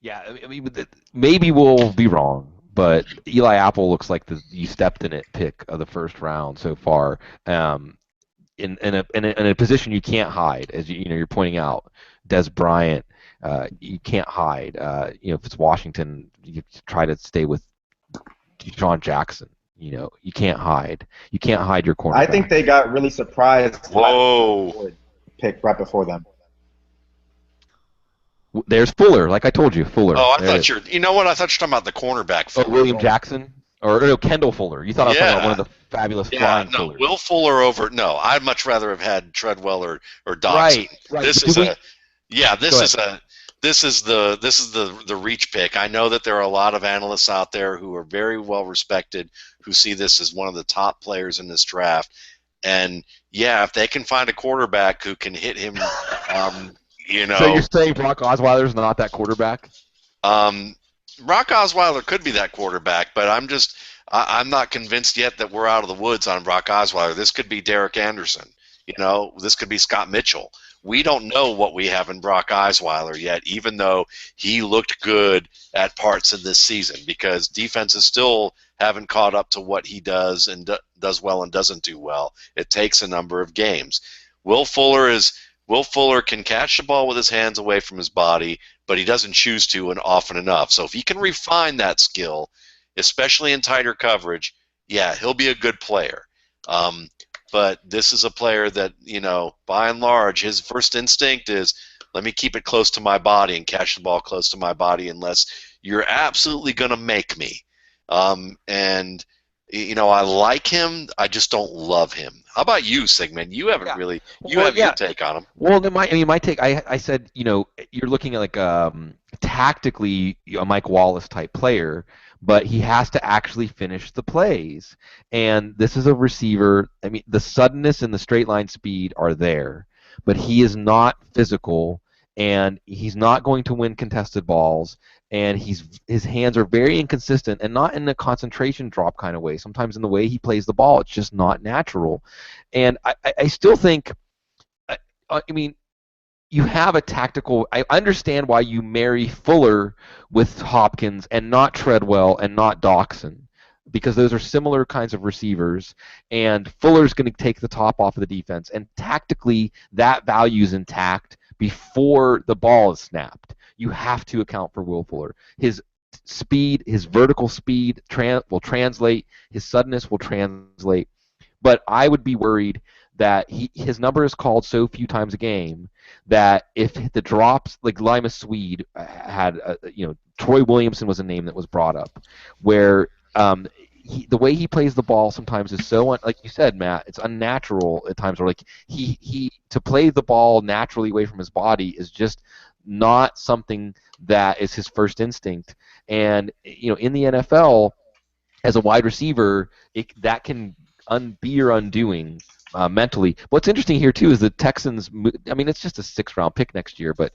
Speaker 1: Yeah, I mean, maybe we'll be wrong, but Eli Apple looks like the you stepped in it pick of the first round so far. In a position you can't hide, as you're pointing out, Des Bryant, you can't hide. If it's Washington, you try to stay with Deshaun Jackson. You can't hide. You can't hide your cornerback.
Speaker 6: I think they got really surprised.
Speaker 2: Whoa!
Speaker 6: Pick right before them.
Speaker 1: There's Fuller, like I told you, Fuller.
Speaker 2: Oh, I thought you know what? I thought you were talking about the cornerback.
Speaker 1: Fuller. Oh, William Jackson? Or no, Kendall Fuller. You thought I was talking about one of the fabulous flying
Speaker 2: no,
Speaker 1: Fullers.
Speaker 2: Will Fuller over. No, I'd much rather have had Treadwell or Doctson.
Speaker 1: Right.
Speaker 2: This is the reach pick. I know that there are a lot of analysts out there who are very well respected who see this as one of the top players in this draft. And yeah, if they can find a quarterback who can hit him,
Speaker 1: So you're saying Brock Osweiler's not that quarterback?
Speaker 2: Brock Osweiler could be that quarterback, but I'm not convinced yet that we're out of the woods on Brock Osweiler. This could be Derek Anderson. This could be Scott Mitchell. We don't know what we have in Brock Osweiler yet, even though he looked good at parts of this season, because defenses still haven't caught up to what he does and does well and doesn't do well. It takes a number of games. Will Fuller can catch the ball with his hands away from his body, but he doesn't choose to and often enough. So if he can refine that skill, especially in tighter coverage, yeah, he'll be a good player. But this is a player that, by and large, his first instinct is, let me keep it close to my body and catch the ball close to my body unless you're absolutely going to make me. And I like him. I just don't love him. How about you, Sigmund? You haven't really. You have your take on him.
Speaker 1: Well, my take. I said, you're looking at like tactically a Mike Wallace type player, but he has to actually finish the plays. And this is a receiver. I mean, the suddenness and the straight line speed are there, but he is not physical, and he's not going to win contested balls. And his hands are very inconsistent, and not in a concentration drop kind of way. Sometimes in the way he plays the ball, it's just not natural. And I still think, I mean, you have a tactical. I understand why you marry Fuller with Hopkins and not Treadwell and not Doctson, because those are similar kinds of receivers, and Fuller's going to take the top off of the defense, and tactically that value's intact before the ball is snapped. You have to account for Will Fuller. His speed, his vertical speed will translate. His suddenness will translate. But I would be worried that his number is called so few times a game that if the drops, like Lima Swede had, Troy Williamson was a name that was brought up, where the way he plays the ball sometimes is so, like you said, Matt, it's unnatural at times. Where like he to play the ball naturally away from his body is just not something that is his first instinct. And in the NFL, as a wide receiver, that can be your undoing mentally. What's interesting here too is the Texans. I mean, it's just a 6th-round pick next year, but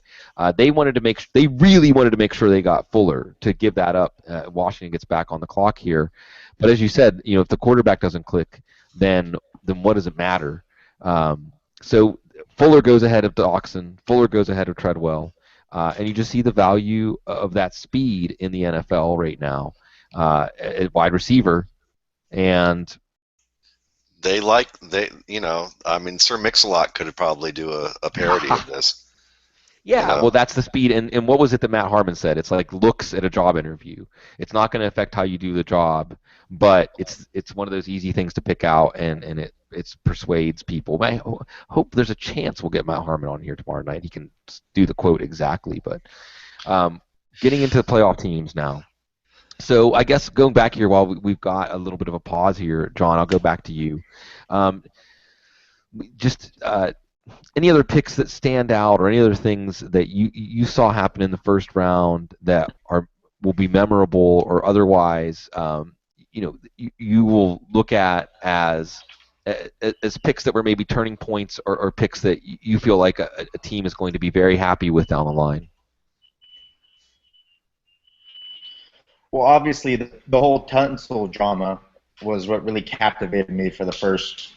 Speaker 1: they really wanted to make sure they got Fuller to give that up. Washington gets back on the clock here, but as you said, if the quarterback doesn't click, then what does it matter? So Fuller goes ahead of Doctson. Fuller goes ahead of Treadwell. And you just see the value of that speed in the NFL right now at wide receiver. And
Speaker 2: I mean, Sir Mix-a-Lot could probably do a parody of this.
Speaker 1: Yeah, well, that's the speed. And what was it that Matt Harmon said? It's like looks at a job interview. It's not going to affect how you do the job, but it's one of those easy things to pick out, and it persuades people. I hope there's a chance we'll get Matt Harmon on here tomorrow night. He can do the quote exactly. But getting into the playoff teams now. So I guess going back here while we've got a little bit of a pause here, John, I'll go back to you. Any other picks that stand out, or any other things that you saw happen in the first round that will be memorable, or otherwise, you will look at as picks that were maybe turning points, or picks that you feel like a team is going to be very happy with down the line?
Speaker 6: Well, obviously, the whole Tunsil drama was what really captivated me for the first,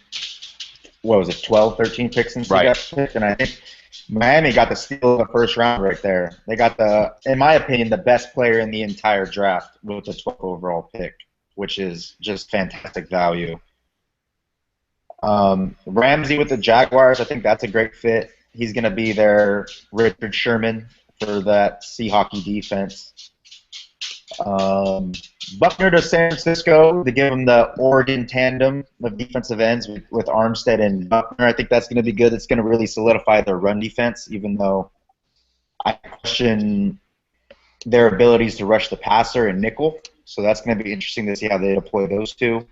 Speaker 6: 12, 13 picks since he got picked. And I think Miami got the steal of the first round right there. They got in my opinion, the best player in the entire draft with the 12th overall pick, which is just fantastic value. Ramsey with the Jaguars, I think that's a great fit. He's going to be their Richard Sherman for that Seahawks defense. Buckner to San Francisco to give him the Oregon tandem of defensive ends with Armstead and Buckner. I think that's going to be good. It's going to really solidify their run defense, even though I question their abilities to rush the passer and nickel. So that's going to be interesting to see how they deploy those two.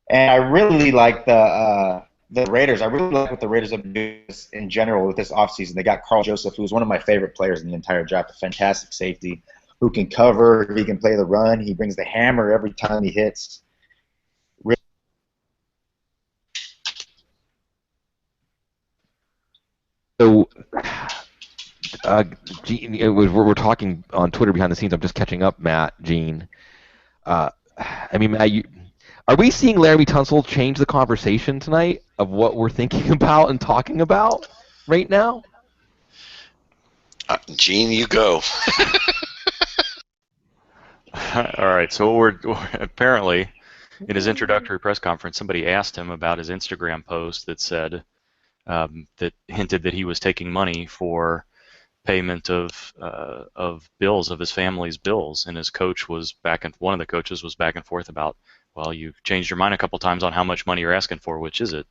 Speaker 6: And I really like the Raiders. I really like what the Raiders have done in general with this offseason. They got Karl Joseph, who's one of my favorite players in the entire draft, a fantastic safety who can cover, he can play the run, he brings the hammer every time he hits.
Speaker 1: So, Gene, we're talking on Twitter behind the scenes. I'm just catching up, Matt, Gene. Matt, are we seeing Laremy Tunsil change the conversation tonight of what we're thinking about and talking about right now?
Speaker 2: Gene, you go.
Speaker 3: All right, so we're apparently in his introductory press conference, somebody asked him about his Instagram post that said that hinted that he was taking money for payment of bills, of his family's bills, and his coach was one of the coaches was back and forth about, well, you've changed your mind a couple times on how much money you're asking for, which is it?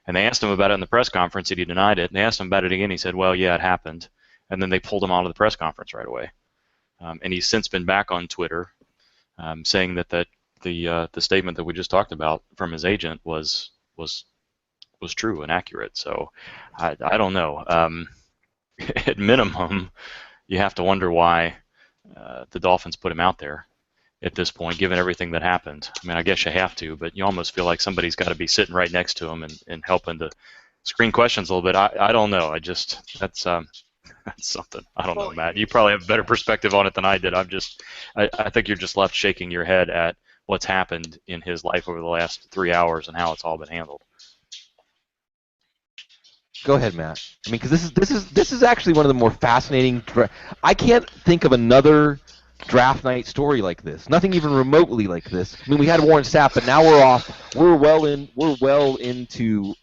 Speaker 3: And they asked him about it in the press conference, and he denied it. And they asked him about it again. He said, well, yeah, it happened. And then they pulled him out of the press conference right away. And he's since been back on Twitter saying that the statement that we just talked about from his agent was true and accurate. So I don't know. At minimum, you have to wonder why the Dolphins put him out there at this point, given everything that happened. I mean, I guess you have to, but you almost feel like somebody's got to be sitting right next to him and helping to screen questions a little bit. I don't know. That's something. I don't know, Matt. You probably have a better perspective on it than I did. I think you're just left shaking your head at what's happened in his life over the last 3 hours and how it's all been handled.
Speaker 1: Go ahead, Matt. I mean, because this is actually one of the more fascinating. I can't think of another draft night story like this. Nothing even remotely like this. I mean, we had Warren Sapp, but now we're off. We're well into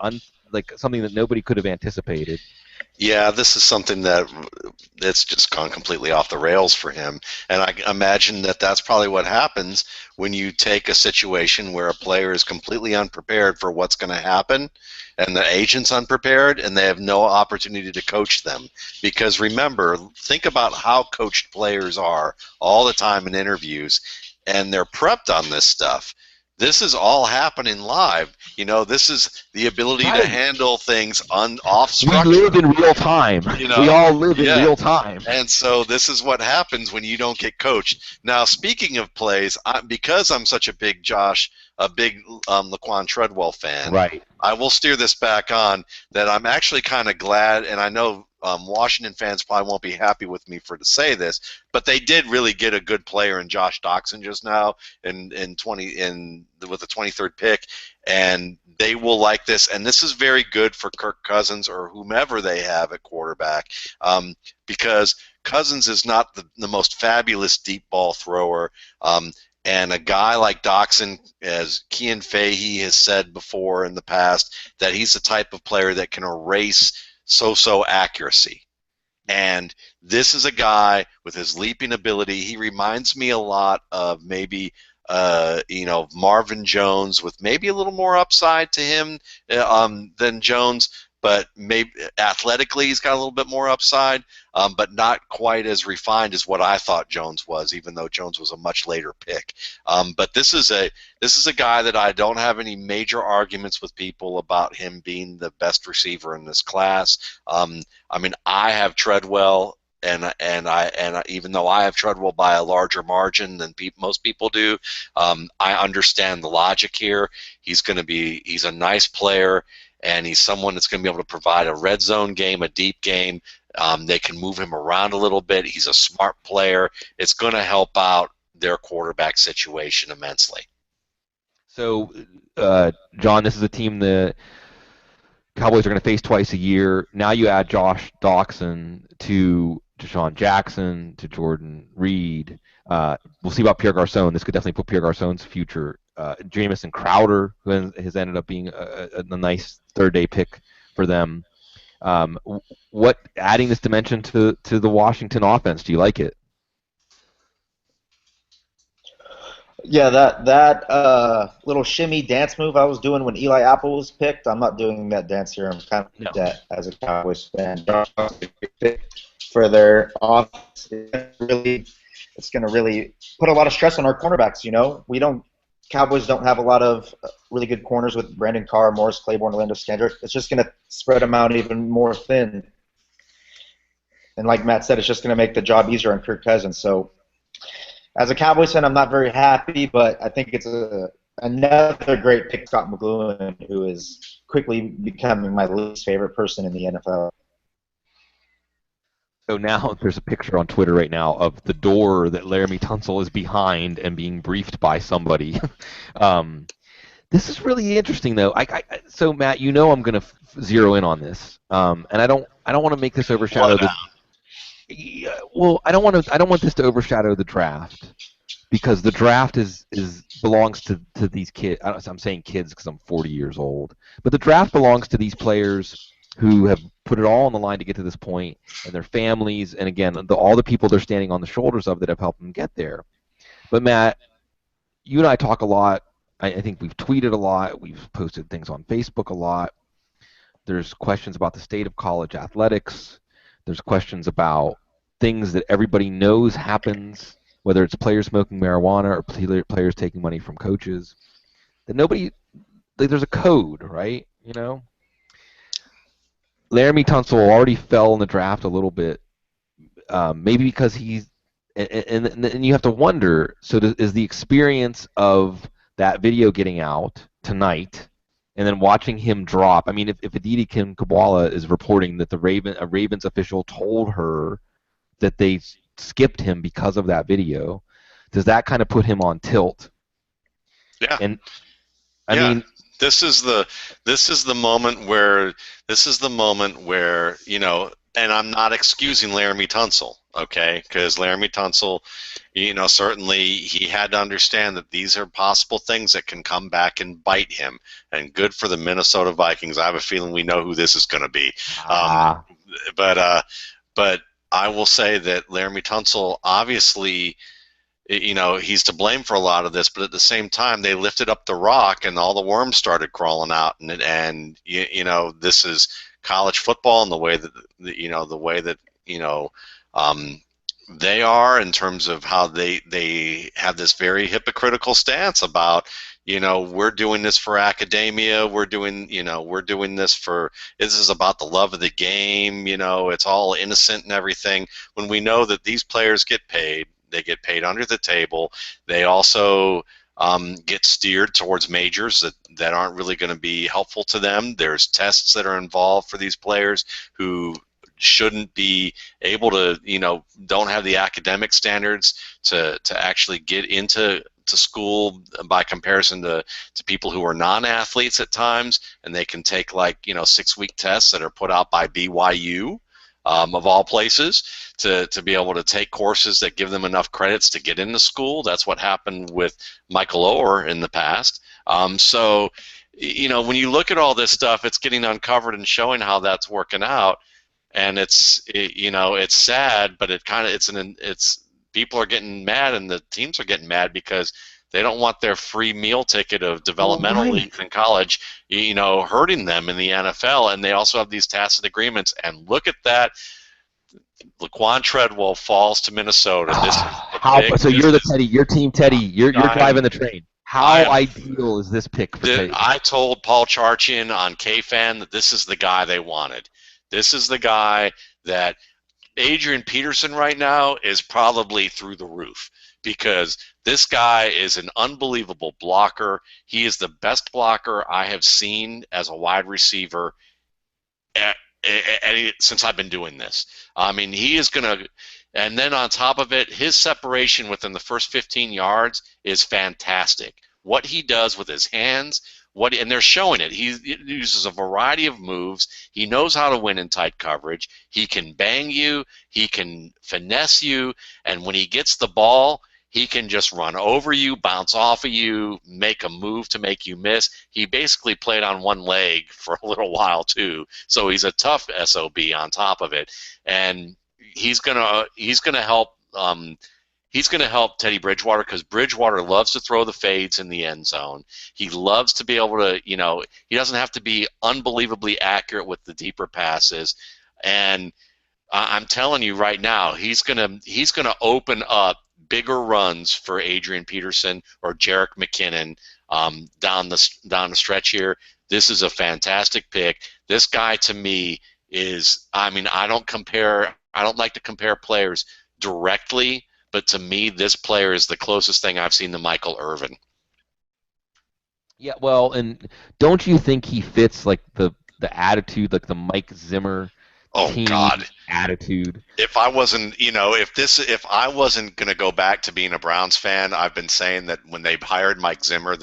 Speaker 1: like something that nobody could have anticipated.
Speaker 2: Yeah, this is something that's just gone completely off the rails for him. And I imagine that that's probably what happens when you take a situation where a player is completely unprepared for what's going to happen, and the agent's unprepared, and they have no opportunity to coach them. Because remember, think about how coached players are all the time in interviews, and they're prepped on this stuff. This is all happening live. You know, this is the ability to handle things off structure.
Speaker 1: We live in real time.
Speaker 2: You know,
Speaker 1: we all live in real time.
Speaker 2: And so this is what happens when you don't get coached. Now, speaking of plays, because I'm such a big Laquon Treadwell fan,
Speaker 1: right.
Speaker 2: I will steer this back on that I'm actually kind of glad, and I know Washington fans probably won't be happy with me to say this, but they did really get a good player in Josh Doctson just now with the 23rd pick, and they will like this. And this is very good for Kirk Cousins or whomever they have at quarterback, because Cousins is not the most fabulous deep ball thrower. And a guy like Doctson, as Kean Fahey has said before in the past, that he's the type of player that can erase so-so accuracy. And this is a guy with his leaping ability. He reminds me a lot of maybe Marvin Jones, with maybe a little more upside to him than Jones, but maybe athletically he's got a little bit more upside, but not quite as refined as what I thought Jones was, even though Jones was a much later pick. But this is a guy that I don't have any major arguments with people about him being the best receiver in this class. I mean, I have Treadwell, and even though I have Treadwell by a larger margin than most people do, I understand the logic here. He's a nice player, and he's someone that's going to be able to provide a red zone game, a deep game. They can move him around a little bit. He's a smart player. It's going to help out their quarterback situation immensely.
Speaker 1: So, John, this is a team the Cowboys are going to face twice a year. Now you add Josh Doctson to Deshaun Jackson, to Jordan Reed. We'll see about Pierre Garçon. This could definitely put Pierre Garçon's future. Jamison Crowder, who has ended up being a nice third-day pick for them. What adding this dimension to the Washington offense? Do you like it?
Speaker 6: Yeah, that little shimmy dance move I was doing when Eli Apple was picked, I'm not doing that dance here. I'm kind of that as a Cowboys fan. For their offense, it's going to really put a lot of stress on our cornerbacks. You know, Cowboys don't have a lot of really good corners with Brandon Carr, Morris Claiborne, Orlando Scandrick. It's just going to spread them out even more thin. And like Matt said, it's just going to make the job easier on Kirk Cousins. So, as a Cowboys fan, I'm not very happy, but I think it's another great pick, Scott McLuhan, who is quickly becoming my least favorite person in the NFL.
Speaker 1: So now there's a picture on Twitter right now of the door that Laremy Tunsil is behind and being briefed by somebody. This is really interesting, though. So Matt, you know I'm going to zero in on this, and I don't want to make this overshadow the. Well, I don't want this to overshadow the draft, because the draft belongs to these kids. I'm saying kids because I'm 40 years old, but the draft belongs to these players who have put it all on the line to get to this point, and their families, and again, all the people they're standing on the shoulders of that have helped them get there. But Matt, you and I talk a lot. I think we've tweeted a lot. We've posted things on Facebook a lot. There's questions about the state of college athletics. There's questions about things that everybody knows happens, whether it's players smoking marijuana or players taking money from coaches. That nobody, there's a code, right? You know, Laremy Tunsil already fell in the draft a little bit, maybe because he's, and you have to wonder. So is the experience of that video getting out tonight, and then watching him drop? I mean, if Aditi Kim Kabwala is reporting that a Ravens official told her that they skipped him because of that video, does that kind of put him on tilt?
Speaker 2: Yeah.
Speaker 1: And
Speaker 2: I
Speaker 1: mean,
Speaker 2: this is the moment where you know, and I'm not excusing Laremy Tunsil, okay? Because Laremy Tunsil, you know, certainly he had to understand that these are possible things that can come back and bite him. And good for the Minnesota Vikings. I have a feeling we know who this is going to be. But I will say that Laremy Tunsil, obviously, you know, he's to blame for a lot of this, but at the same time, they lifted up the rock and all the worms started crawling out. And you know, this is college football and the way that they are in terms of how they have this very hypocritical stance about, you know, we're doing this for academia, we're doing this for, this is about the love of the game, you know, it's all innocent and everything, when we know that these players get paid. They get paid under the table. They also get steered towards majors that aren't really going to be helpful to them. There's tests that are involved for these players who shouldn't be able to, you know, don't have the academic standards to actually get into school by comparison to people who are non-athletes at times, and they can take, like, you know, 6-week tests that are put out by BYU. Of all places, to be able to take courses that give them enough credits to get into school. That's what happened with Michael Oher in the past. So, you know, when you look at all this stuff, it's getting uncovered and showing how that's working out. And you know, it's sad, but it's people are getting mad and the teams are getting mad because they don't want their free meal ticket of developmental leagues in college, you know, hurting them in the NFL. And they also have these tacit agreements. And look at that. Laquon Treadwell falls to Minnesota.
Speaker 1: So you're the Teddy. Your team, Teddy. You're driving the train. How ideal is this pick for Teddy?
Speaker 2: I told Paul Charchian on KFan that this is the guy they wanted. This is the guy that Adrian Peterson right now is probably through the roof, because this guy is an unbelievable blocker. He is the best blocker I have seen as a wide receiver since I've been doing this. I mean, he is going to, and then on top of it, his separation within the first 15 yards is fantastic. What he does with his hands, and they're showing it. He uses a variety of moves. He knows how to win in tight coverage. He can bang you. He can finesse you. And when he gets the ball, he can just run over you, bounce off of you, make a move to make you miss. He basically played on one leg for a little while too, so he's a tough SOB on top of it. And he's gonna help. He's going to help Teddy Bridgewater, because Bridgewater loves to throw the fades in the end zone. He loves to be able to, you know, he doesn't have to be unbelievably accurate with the deeper passes. And I'm telling you right now, he's gonna open up bigger runs for Adrian Peterson or Jerick McKinnon down the stretch here. This is a fantastic pick. This guy, to me, is, I mean, I don't like to compare players directly, but to me, this player is the closest thing I've seen to Michael Irvin.
Speaker 1: Yeah, well, and don't you think he fits, like, the attitude, like the Mike Zimmer team attitude?
Speaker 2: If I wasn't, you know, if I wasn't going to go back to being a Browns fan, I've been saying that when they hired Mike Zimmer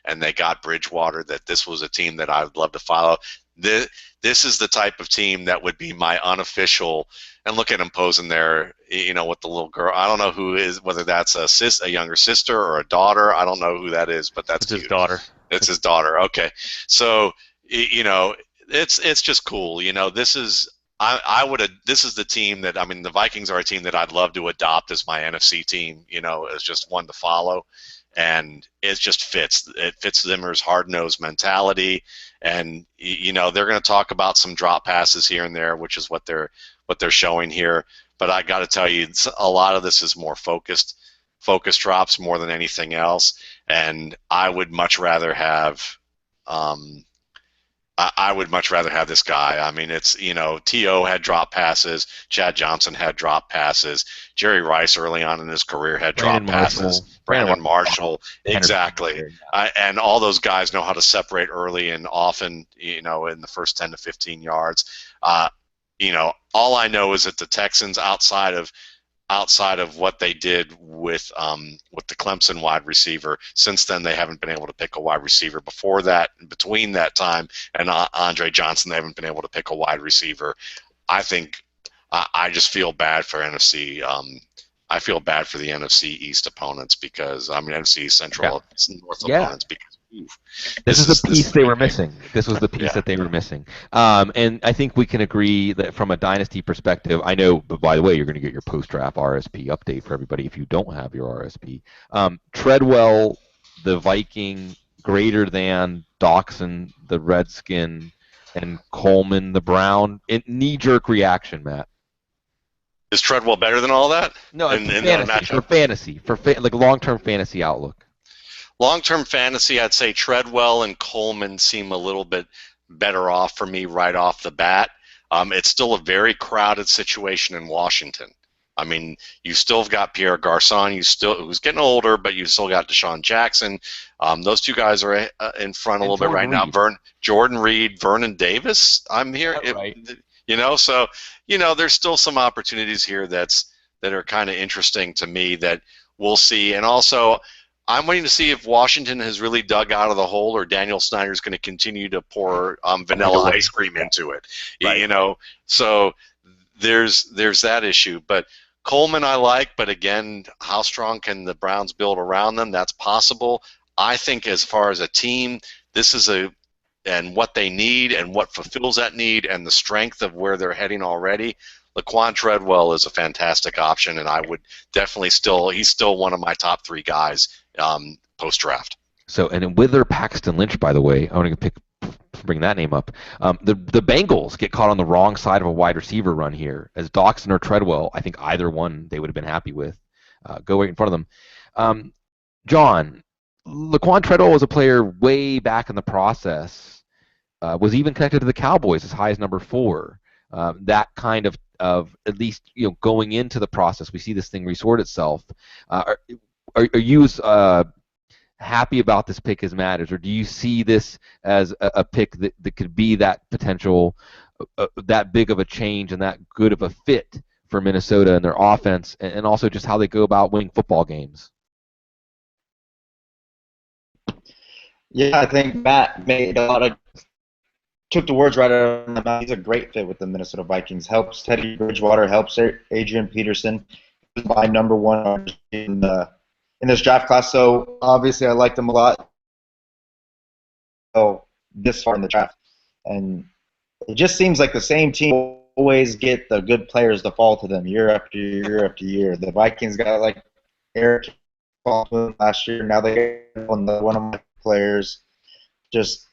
Speaker 2: and they got Bridgewater, that this was a team that I would love to follow. This is the type of team that would be my unofficial. And look at him posing there, you know, with the little girl. I don't know who is, whether that's a younger sister or a daughter. I don't know who that is, but that's
Speaker 3: his daughter.
Speaker 2: It's his daughter. Okay, so you know, it's just cool. You know, this is the team that, I mean, the Vikings are a team that I'd love to adopt as my NFC team. You know, as just one to follow. and it just fits. It fits Zimmer's hard-nosed mentality, and they're going to talk about some drop passes here and there, which is what they're showing here. But I got to tell you, a lot of this is more focus drops more than anything else, and I would much rather have. I would much rather have this guy. I mean, it's, T.O. had drop passes. Chad Johnson had drop passes. Jerry Rice early on in his career had drop passes. Brandon Marshall. Exactly. And all those guys know how to separate early and often, in the first 10 to 15 yards. All I know is that the Texans, outside of what they did with the Clemson wide receiver, since then they haven't been able to pick a wide receiver. Before that, between that time and Andre Johnson, they haven't been able to pick a wide receiver. I think I just feel bad for NFC. I feel bad for the NFC East opponents because NFC Central North opponents because.
Speaker 1: This is the piece they were missing. This was the piece that they were missing. And I think we can agree that from a dynasty perspective, I know, but by the way, you're going to get your post-draft RSP update for everybody if you don't have your RSP. Treadwell, the Viking, greater than Doctson, the Redskin, and Coleman, the Brown. Knee-jerk reaction, Matt.
Speaker 2: Is Treadwell better than all that?
Speaker 1: No, for fantasy, like long-term fantasy outlook.
Speaker 2: Long-term fantasy, I'd say Treadwell and Coleman seem a little bit better off for me right off the bat. It's still a very crowded situation in Washington. I mean, you still have got Pierre Garçon, who's getting older, but you still got Deshaun Jackson. Those two guys are in front a little bit right now. Jordan Reed, Vernon Davis. I'm here.
Speaker 1: Right.
Speaker 2: So there's still some opportunities here that are kind of interesting to me that we'll see, and also. I'm waiting to see if Washington has really dug out of the hole or Daniel Snyder's going to continue to pour vanilla ice cream into it. Right. So there's that issue. But Coleman I like, but again, how strong can the Browns build around them? That's possible. I think as far as a team, this is and what they need and what fulfills that need and the strength of where they're heading already. Laquon Treadwell is a fantastic option, and I would definitely he's still one of my top three guys post-draft.
Speaker 1: So, and with their Paxton Lynch, by the way, I want to bring that name up. The Bengals get caught on the wrong side of a wide receiver run here. As Doctson or Treadwell, I think either one they would have been happy with. Go right in front of them. John, Laquon Treadwell was a player way back in the process. Was even connected to the Cowboys as high as number 4. That kind of at least going into the process, we see this thing resort itself. Are you as happy about this pick as Matt is, or do you see this as a pick that could be that potential, that big of a change and that good of a fit for Minnesota and their offense, and also just how they go about winning football games?
Speaker 6: Yeah, I think Matt made a lot of. Took the words right out of my mouth. He's a great fit with the Minnesota Vikings. Helps Teddy Bridgewater, helps Adrian Peterson. He's my number 1 in this draft class. So obviously I liked him a lot. So this far in the draft, and it just seems like the same team always get the good players to fall to them year after year after year. The Vikings got like Eric Baldwin last year. Now they get one of my players. Just.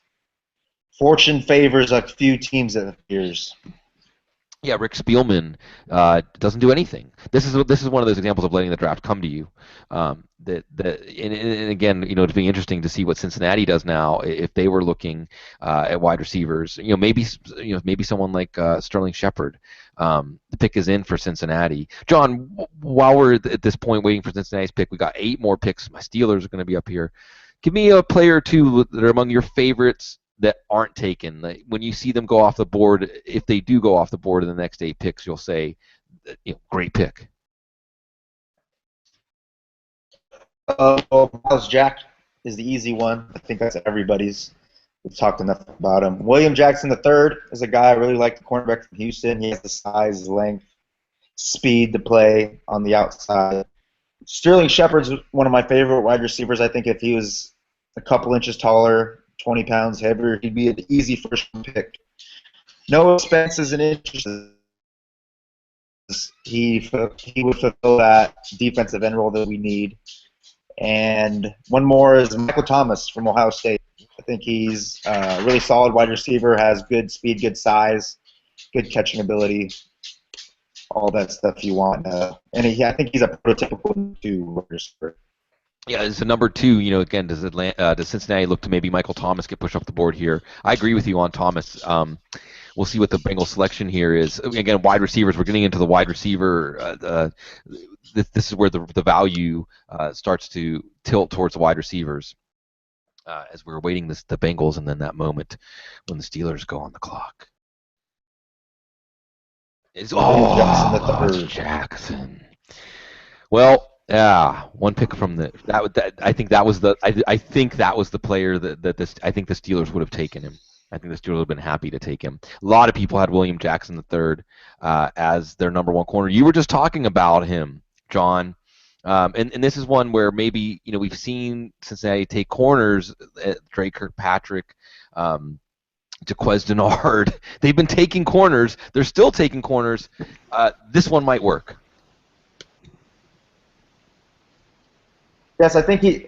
Speaker 6: Fortune favors a few teams it appears.
Speaker 1: Yeah, Rick Spielman doesn't do anything. This is one of those examples of letting the draft come to you. And again, it's being interesting to see what Cincinnati does now if they were looking at wide receivers. Maybe someone like Sterling Shepard. The pick is in for Cincinnati. John, while we're at this point waiting for Cincinnati's pick, we got 8 more picks. My Steelers are going to be up here. Give me a player or two that are among your favorites that aren't taken. Like, when you see them go off the board, if they do go off the board in the next 8 picks, you'll say, great pick.
Speaker 6: Miles Jack is the easy one. I think that's everybody's. We've talked enough about him. William Jackson III is a guy I really like, the cornerback from Houston. He has the size, length, speed to play on the outside. Sterling Shepard's one of my favorite wide receivers. I think if he was a couple inches taller, 20 pounds heavier, he'd be an easy first pick. No expenses and interest. He would fulfill that defensive end role that we need. And one more is Michael Thomas from Ohio State. I think he's a really solid wide receiver, has good speed, good size, good catching ability, all that stuff you want. I think he's a prototypical 2 wide receiver.
Speaker 1: Yeah, it's a number 2. Again, does Cincinnati look to maybe Michael Thomas get pushed off the board here? I agree with you on Thomas. We'll see what the Bengals selection here is. Again, wide receivers. We're getting into the wide receiver. This is where the value starts to tilt towards the wide receivers as we're awaiting the Bengals, and then that moment when the Steelers go on the clock. It's Jackson. Well. Yeah, one pick from I think that was the player I think the Steelers would have taken him. I think the Steelers would have been happy to take him. A lot of people had William Jackson III as their number 1 corner. You were just talking about him, John, and this is one where maybe we've seen Cincinnati take corners, Drake Kirkpatrick, Jaquez Denard. They've been taking corners. They're still taking corners. This one might work.
Speaker 6: Yes, I think he's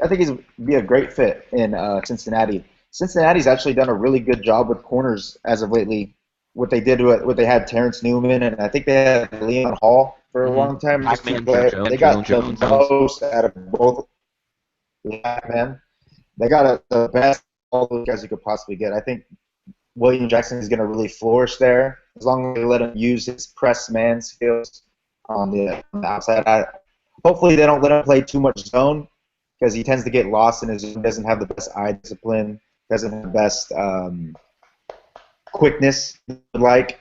Speaker 6: be a great fit in Cincinnati. Cincinnati's actually done a really good job with corners as of lately. What they had Terrence Newman, and I think they had Leon Hall for a long time. They got the most out of both. Yeah, man. They got the best all those guys you could possibly get. I think William Jackson is going to really flourish there as long as they let him use his press man skills on the outside. Hopefully they don't let him play too much zone, because he tends to get lost in his zone, doesn't have the best eye discipline, doesn't have the best quickness like.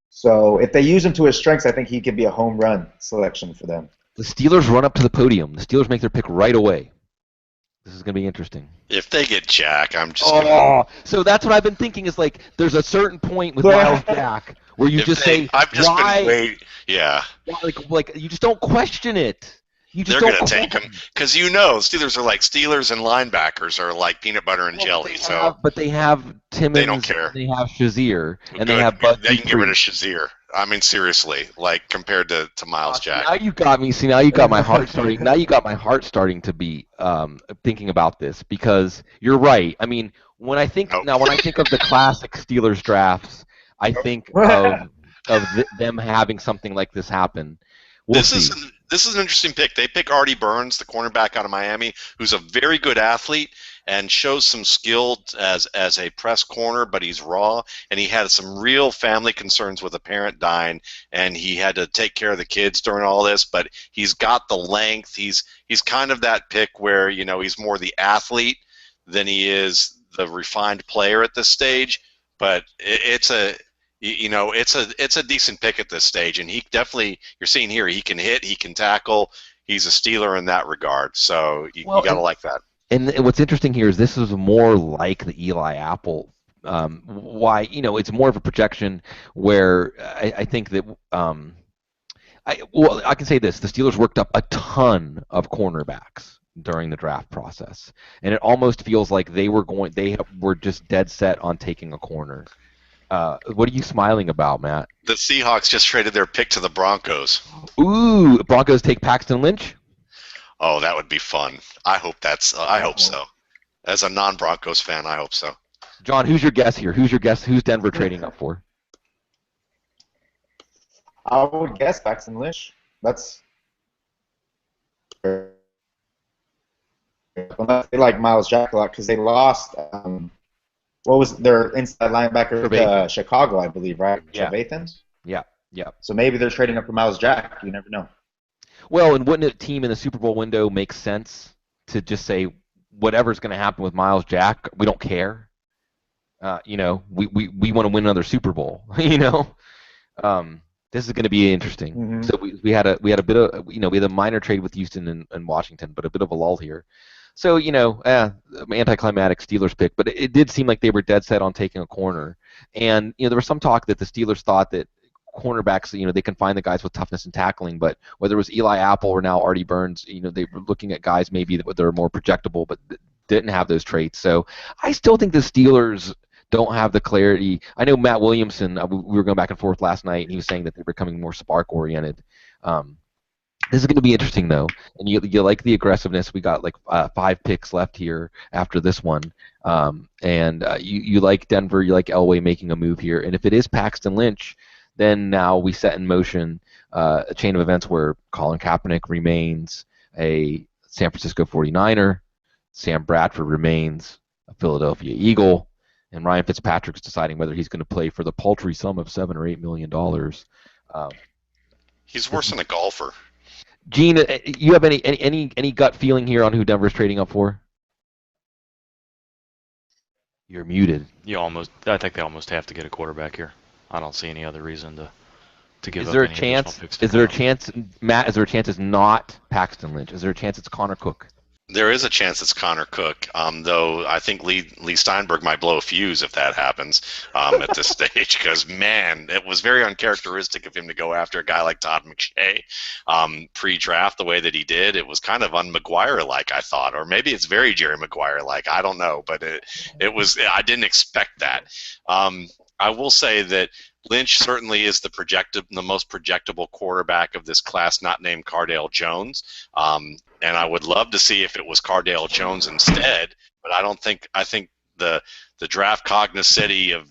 Speaker 6: So if they use him to his strengths, I think he could be a home run selection for them.
Speaker 1: The Steelers run up to the podium. The Steelers make their pick right away. This is going to be interesting.
Speaker 2: If they get Jack, I'm just
Speaker 1: So that's what I've been thinking is there's a certain point with Miles Jack where you say,
Speaker 2: why? Yeah.
Speaker 1: Like you just don't question it.
Speaker 2: They're going to take him because Steelers are like Steelers and linebackers are like peanut butter and jelly.
Speaker 1: But they have Timmons.
Speaker 2: They don't care.
Speaker 1: They have Shazier, and they have Bud.
Speaker 2: They can get rid of Shazier. I mean, seriously, compared to Miles Jack.
Speaker 1: Now you got me. See, now you got my heart starting. Now you got my heart starting to be thinking about this, because you're right. I mean, when I think of the classic Steelers drafts, I think of them having something like this happen.
Speaker 2: This is an interesting pick. They pick Artie Burns, the cornerback out of Miami, who's a very good athlete and shows some skill as a press corner, but he's raw, and he had some real family concerns with a parent dying, and he had to take care of the kids during all this, but he's got the length. He's kind of that pick where, he's more the athlete than he is the refined player at this stage, but it's a decent pick at this stage, and he definitely, you're seeing here, he can hit, he can tackle, he's a Steeler in that regard, so you got to like that.
Speaker 1: And what's interesting here is this is more like the Eli Apple. Why, it's more of a projection where I think that I can say this: the Steelers worked up a ton of cornerbacks during the draft process, and it almost feels like they were just dead set on taking a corner. What are you smiling about, Matt?
Speaker 2: The Seahawks just traded their pick to the Broncos.
Speaker 1: Ooh, Broncos take Paxton Lynch?
Speaker 2: Oh, that would be fun. I hope so. As a non-Broncos fan, I hope so.
Speaker 1: John, who's your guess here? Who's Denver trading up for?
Speaker 6: I would guess Paxton Lynch. That's unless they like Miles Jack a lot, because they lost. What was their inside linebacker to Chicago, I believe, right?
Speaker 1: Yeah.
Speaker 6: Trevathan?
Speaker 1: Yeah.
Speaker 6: So maybe they're trading up for Miles Jack. You never know.
Speaker 1: Well, and wouldn't a team in the Super Bowl window make sense to just say, whatever's going to happen with Miles Jack, we don't care. We want to win another Super Bowl. This is going to be interesting.
Speaker 6: Mm-hmm.
Speaker 1: So we had a bit of we had a minor trade with Houston and Washington, but a bit of a lull here. So anticlimactic Steelers pick, but it did seem like they were dead set on taking a corner. And there was some talk that the Steelers thought that cornerbacks, they can find the guys with toughness and tackling, but whether it was Eli Apple or now Artie Burns, they were looking at guys maybe that are more projectable, but didn't have those traits. So I still think the Steelers don't have the clarity. I know Matt Williamson, we were going back and forth last night, and he was saying that they're becoming more spark-oriented. This is going to be interesting, though, and you like the aggressiveness. We got like 5 picks left here after this one, and you like Denver, you like Elway making a move here, and if it is Paxton Lynch, then now we set in motion a chain of events where Colin Kaepernick remains a San Francisco 49er, Sam Bradford remains a Philadelphia Eagle, and Ryan Fitzpatrick's deciding whether he's going to play for the paltry sum of $7 or $8 million.
Speaker 2: He's worse than a golfer.
Speaker 1: Gene, you have any gut feeling here on who Denver's trading up for? You're muted.
Speaker 3: I think they almost have to get a quarterback here. I don't see any other reason to give
Speaker 1: Is
Speaker 3: up
Speaker 1: there a
Speaker 3: any
Speaker 1: chance?
Speaker 3: additional picks to
Speaker 1: Is there a
Speaker 3: them.
Speaker 1: chance, Matt? Is there a chance it's not Paxton Lynch? Is there a chance it's Connor Cook?
Speaker 2: There is a chance it's Connor Cook, though I think Lee Steinberg might blow a fuse if that happens at this stage, because, man, it was very uncharacteristic of him to go after a guy like Todd McShay pre-draft the way that he did. It was kind of un-Maguire-like, I thought, or maybe it's very Jerry Maguire-like. I don't know, but it was. I didn't expect that. I will say that Lynch certainly is the most projectable quarterback of this class, not named Cardale Jones. And I would love to see if it was Cardale Jones instead, but I think the draft cognoscity of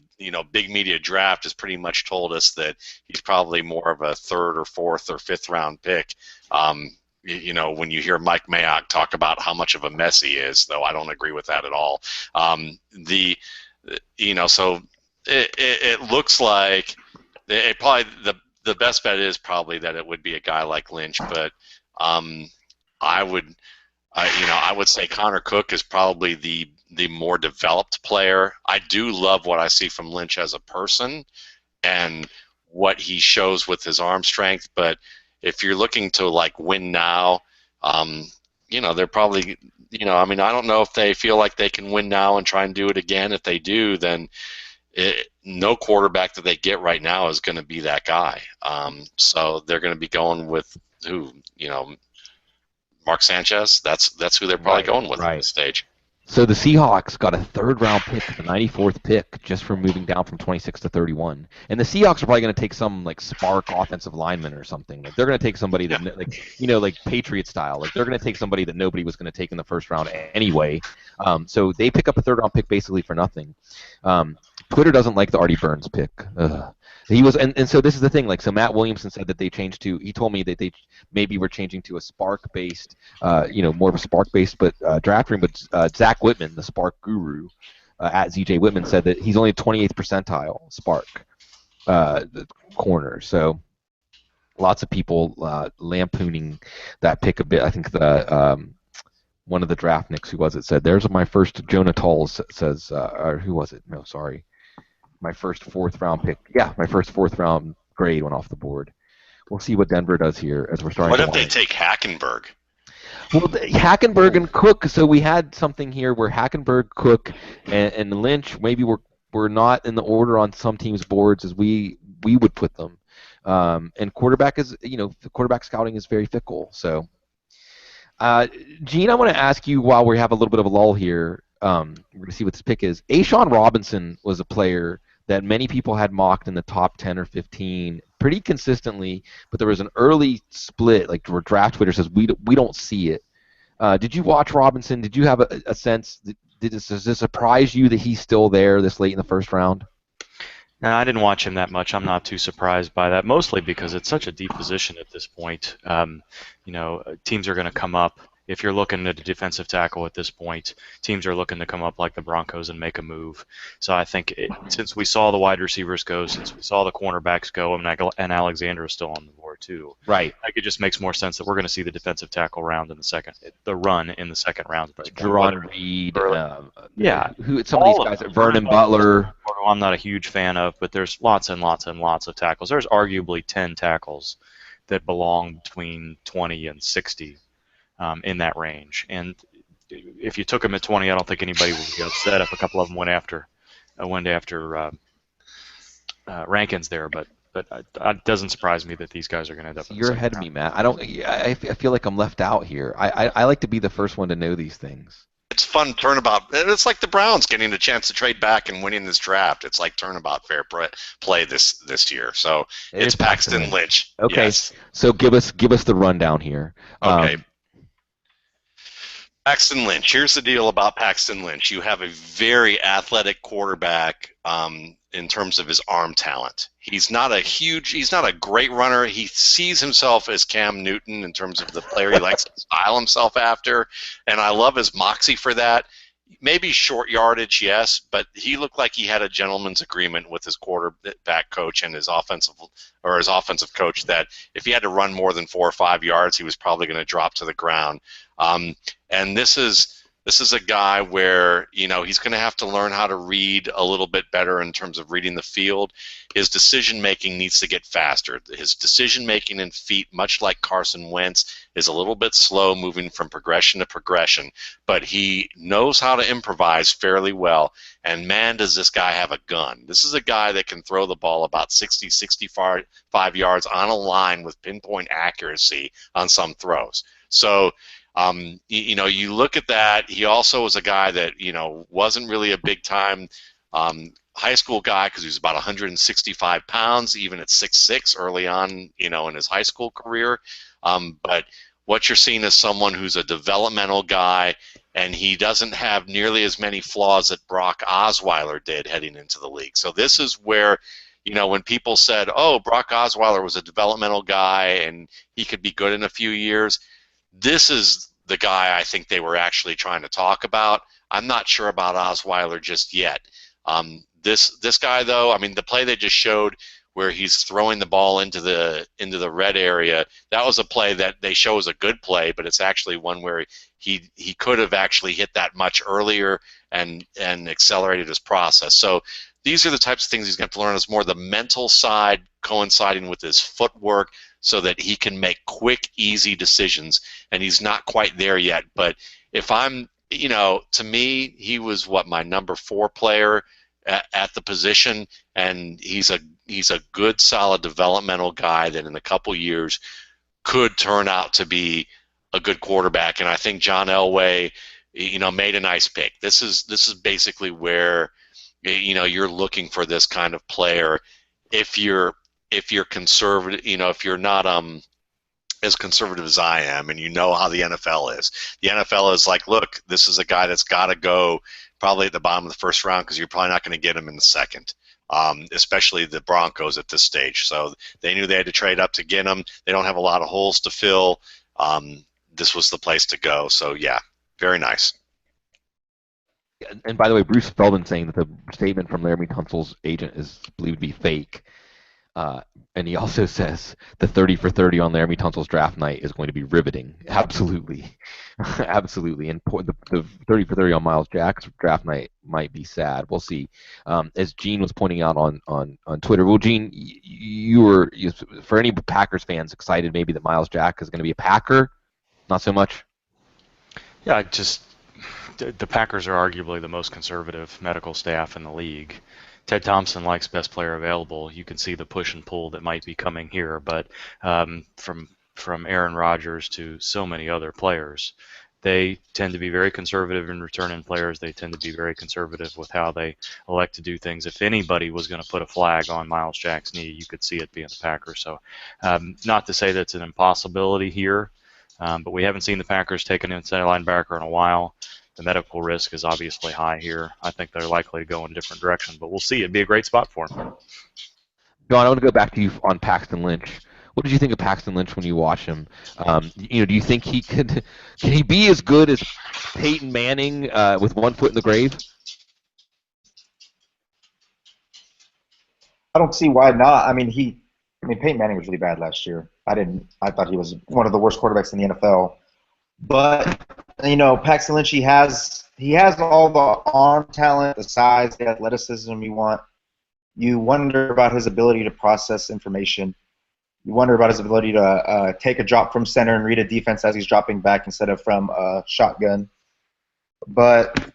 Speaker 2: big media draft has pretty much told us that he's probably more of a 3rd or 4th or 5th round pick. When you hear Mike Mayock talk about how much of a mess he is, though I don't agree with that at all. So it looks like probably the best bet is probably that it would be a guy like Lynch, but I would say Connor Cook is probably the more developed player. I do love what I see from Lynch as a person and what he shows with his arm strength, but if you're looking to like win now, they're probably I don't know if they feel like they can win now and try and do it again. If they do, then no quarterback that they get right now is going to be that guy. So they're going to be going with who, Mark Sanchez. That's who they're probably going with at this stage.
Speaker 1: So the Seahawks got a 3rd round pick, the 94th pick, just from moving down from 26 to 31. And the Seahawks are probably going to take some like spark offensive lineman or something. Like they're going to take somebody that like Patriot style. Like they're going to take somebody that nobody was going to take in the 1st round anyway. So they pick up a 3rd round pick basically for nothing. Twitter doesn't like the Artie Burns pick. He was, and so this is the thing. Like, so Matt Williamson said that they changed to. He told me that they maybe were changing to a spark-based, more of a spark-based, but drafting. But Zach Whitman, the spark guru, at ZJ Whitman, said that he's only 28th percentile spark, the corner. So lots of people lampooning that pick a bit. I think the one of the draftniks, who was it, said, "There's my first." Jonah Tolles says, or who was it? No, sorry. My first 4th round pick. Yeah, my first 4th round grade went off the board. We'll see what Denver does here as we're starting.
Speaker 2: What if they take Hackenberg?
Speaker 1: Well, Hackenberg and Cook. So we had something here where Hackenberg, Cook, and Lynch maybe were not in the order on some teams' boards as we would put them. And quarterback quarterback scouting is very fickle. So, Gene, I want to ask you while we have a little bit of a lull here. We're going to see what this pick is. A'Shawn Robinson was a player that many people had mocked in the top 10 or 15 pretty consistently, but there was an early split, like where draft Twitter says we don't see it. Did you watch Robinson? Did you have a sense? Does this surprise you that he's still there this late in the 1st round?
Speaker 3: No, I didn't watch him that much. I'm not too surprised by that, mostly because it's such a deep position at this point. Teams are going to come up. If you're looking at a defensive tackle at this point, teams are looking to come up like the Broncos and make a move. So I think since we saw the wide receivers go, since we saw the cornerbacks go, and Alexander is still on the board too.
Speaker 1: Right.
Speaker 3: I think it just makes more sense that we're going to see the defensive tackle run in the 2nd round.
Speaker 1: Jerron Reed. Some
Speaker 3: of
Speaker 1: these guys, Vernon Butler.
Speaker 3: Who I'm not a huge fan of, but there's lots and lots and lots of tackles. There's arguably 10 tackles that belong between 20 and 60. In that range, and if you took him at 20, I don't think anybody would be upset if a couple of them went after Rankins there. But it doesn't surprise me that these guys are going to end up.
Speaker 1: You're ahead of me, Matt. I feel like I'm left out here. I like to be the first one to know these things.
Speaker 2: it's fun turnabout. It's like the Browns getting a chance to trade back and winning this draft. It's like turnabout fair play this year. So it's Paxton Lynch.
Speaker 1: Okay,
Speaker 2: yes.
Speaker 1: So give us the rundown here.
Speaker 2: Okay. Paxton Lynch. Here's the deal about Paxton Lynch. You have a very athletic quarterback in terms of his arm talent. He's not a great runner. He sees himself as Cam Newton in terms of the player he likes to style himself after, and I love his moxie for that. Maybe short yardage, yes, but he looked like he had a gentleman's agreement with his quarterback coach and his offensive coach that if he had to run more than 4 or 5 yards, he was probably going to drop to the ground. And this is a guy where, you know, he's going to have to learn how to read a little bit better in terms of reading the field. His decision-making needs to get faster. His decision-making in feet, much like Carson Wentz, is a little bit slow moving from progression to progression, but he knows how to improvise fairly well, and man, does this guy have a gun. This is a guy that can throw the ball about 60, 65 yards on a line with pinpoint accuracy on some throws. So, you know, you look at that. He also was a guy that, you know, wasn't really a big-time high school guy because he was about 165 pounds, even at 6'6", early on, you know, in his high school career. But what you're seeing is someone who's a developmental guy, and he doesn't have nearly as many flaws that Brock Osweiler did heading into the league. So this is where, you know, when people said, oh, Brock Osweiler was a developmental guy and he could be good in a few years, this is the guy I think they were actually trying to talk about. I'm not sure about Osweiler just yet. This guy, though, I mean, the play they just showed where he's throwing the ball into the red area, that was a play that they show as a good play, but it's actually one where he could have actually hit that much earlier and accelerated his process. So these are the types of things he's going to have to learn. Is more the mental side coinciding with his footwork, so that he can make quick, easy decisions, and he's not quite there yet. But if I'm, you know, to me, he was my number 4 player at the position, and he's a good, solid developmental guy that in a couple years could turn out to be a good quarterback. And I think John Elway, you know, made a nice pick. This is basically where, you know, you're looking for this kind of player. If you're conservative, you know, if you're not as conservative as I am, and you know how the NFL is. The NFL is like, look, this is a guy that's got to go probably at the bottom of the first round because you're probably not going to get him in the second, especially the Broncos at this stage. So they knew they had to trade up to get him. They don't have a lot of holes to fill. This was the place to go. So, yeah, very nice.
Speaker 1: And by the way, Bruce Feldman saying that the statement from Laremy Tunsil's agent is believed to be fake. And he also says the 30 for 30 on Laremy Tunsil's draft night is going to be riveting. Absolutely. Absolutely. And the 30 for 30 on Miles Jack's draft night might be sad. We'll see. As Gene was pointing out on Twitter, well, Gene, you were, for any Packers fans, excited maybe that Miles Jack is going to be a Packer? Not so much?
Speaker 3: Yeah, the Packers are arguably the most conservative medical staff in the league. Ted Thompson likes best player available. You can see the push and pull that might be coming here, but from Aaron Rodgers to so many other players, they tend to be very conservative in returning players. They tend to be very conservative with how they elect to do things. If anybody was going to put a flag on Miles Jack's knee, you could see it being the Packers. So not to say that's an impossibility here, but we haven't seen the Packers take an inside linebacker in a while. The medical risk is obviously high here. I think they're likely to go in a different direction, but we'll see. It'd be a great spot for him.
Speaker 1: John, I want to go back to you on Paxton Lynch. What did you think of Paxton Lynch when you watch him? You know, do you think can he be as good as Peyton Manning with one foot in the grave?
Speaker 6: I don't see why not. I mean, Peyton Manning was really bad last year. I thought he was one of the worst quarterbacks in the NFL. But you know, Paxton Lynch, he has all the arm talent, the size, the athleticism you want. You wonder about his ability to process information. You wonder about his ability to take a drop from center and read a defense as he's dropping back instead of from a shotgun. But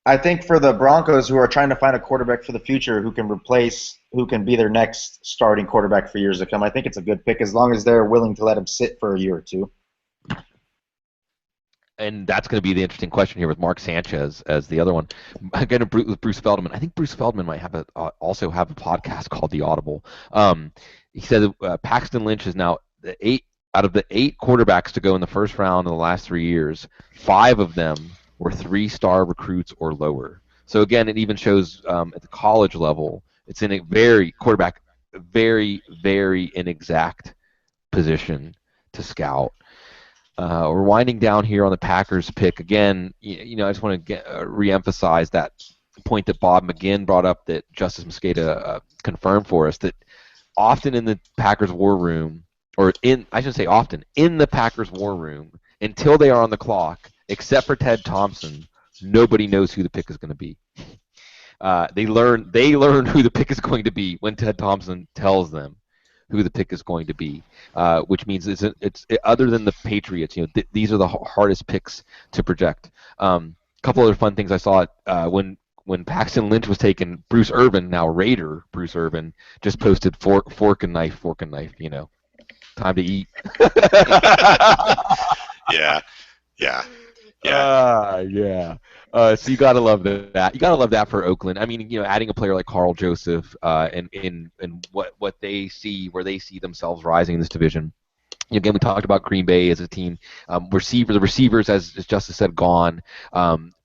Speaker 6: I think for the Broncos, who are trying to find a quarterback for the future who can be their next starting quarterback for years to come, I think it's a good pick as long as they're willing to let him sit for a year or two.
Speaker 1: and that's going to be the interesting question here with Mark Sanchez as the other one. Again, with Bruce Feldman. I think Bruce Feldman might have also have a podcast called The Audible. He said Paxton Lynch is now out of the 8 quarterbacks to go in the first round in the last 3 years, 5 of them were 3-star recruits or lower. So again, it even shows at the college level, it's in a very very inexact position to scout. We're winding down here on the Packers pick again. I just want to reemphasize that point that Bob McGinn brought up that Justice Mosqueda confirmed for us, that often in the Packers war room, I should say often in the Packers war room, until they are on the clock, except for Ted Thompson, nobody knows who the pick is going to be. They learn who the pick is going to be when Ted Thompson tells them who the pick is going to be, which means it's other than the Patriots. These are the hardest picks to project. Couple other fun things I saw when Paxton Lynch was taken. Bruce Irvin, now Raider Bruce Irvin, just posted fork and knife. Time to eat.
Speaker 2: Yeah.
Speaker 1: So you gotta love that. You gotta love that for Oakland. I mean, adding a player like Karl Joseph, and what they see, where they see themselves rising in this division. Again, we talked about Green Bay as a team. The receivers, as Justice said, gone.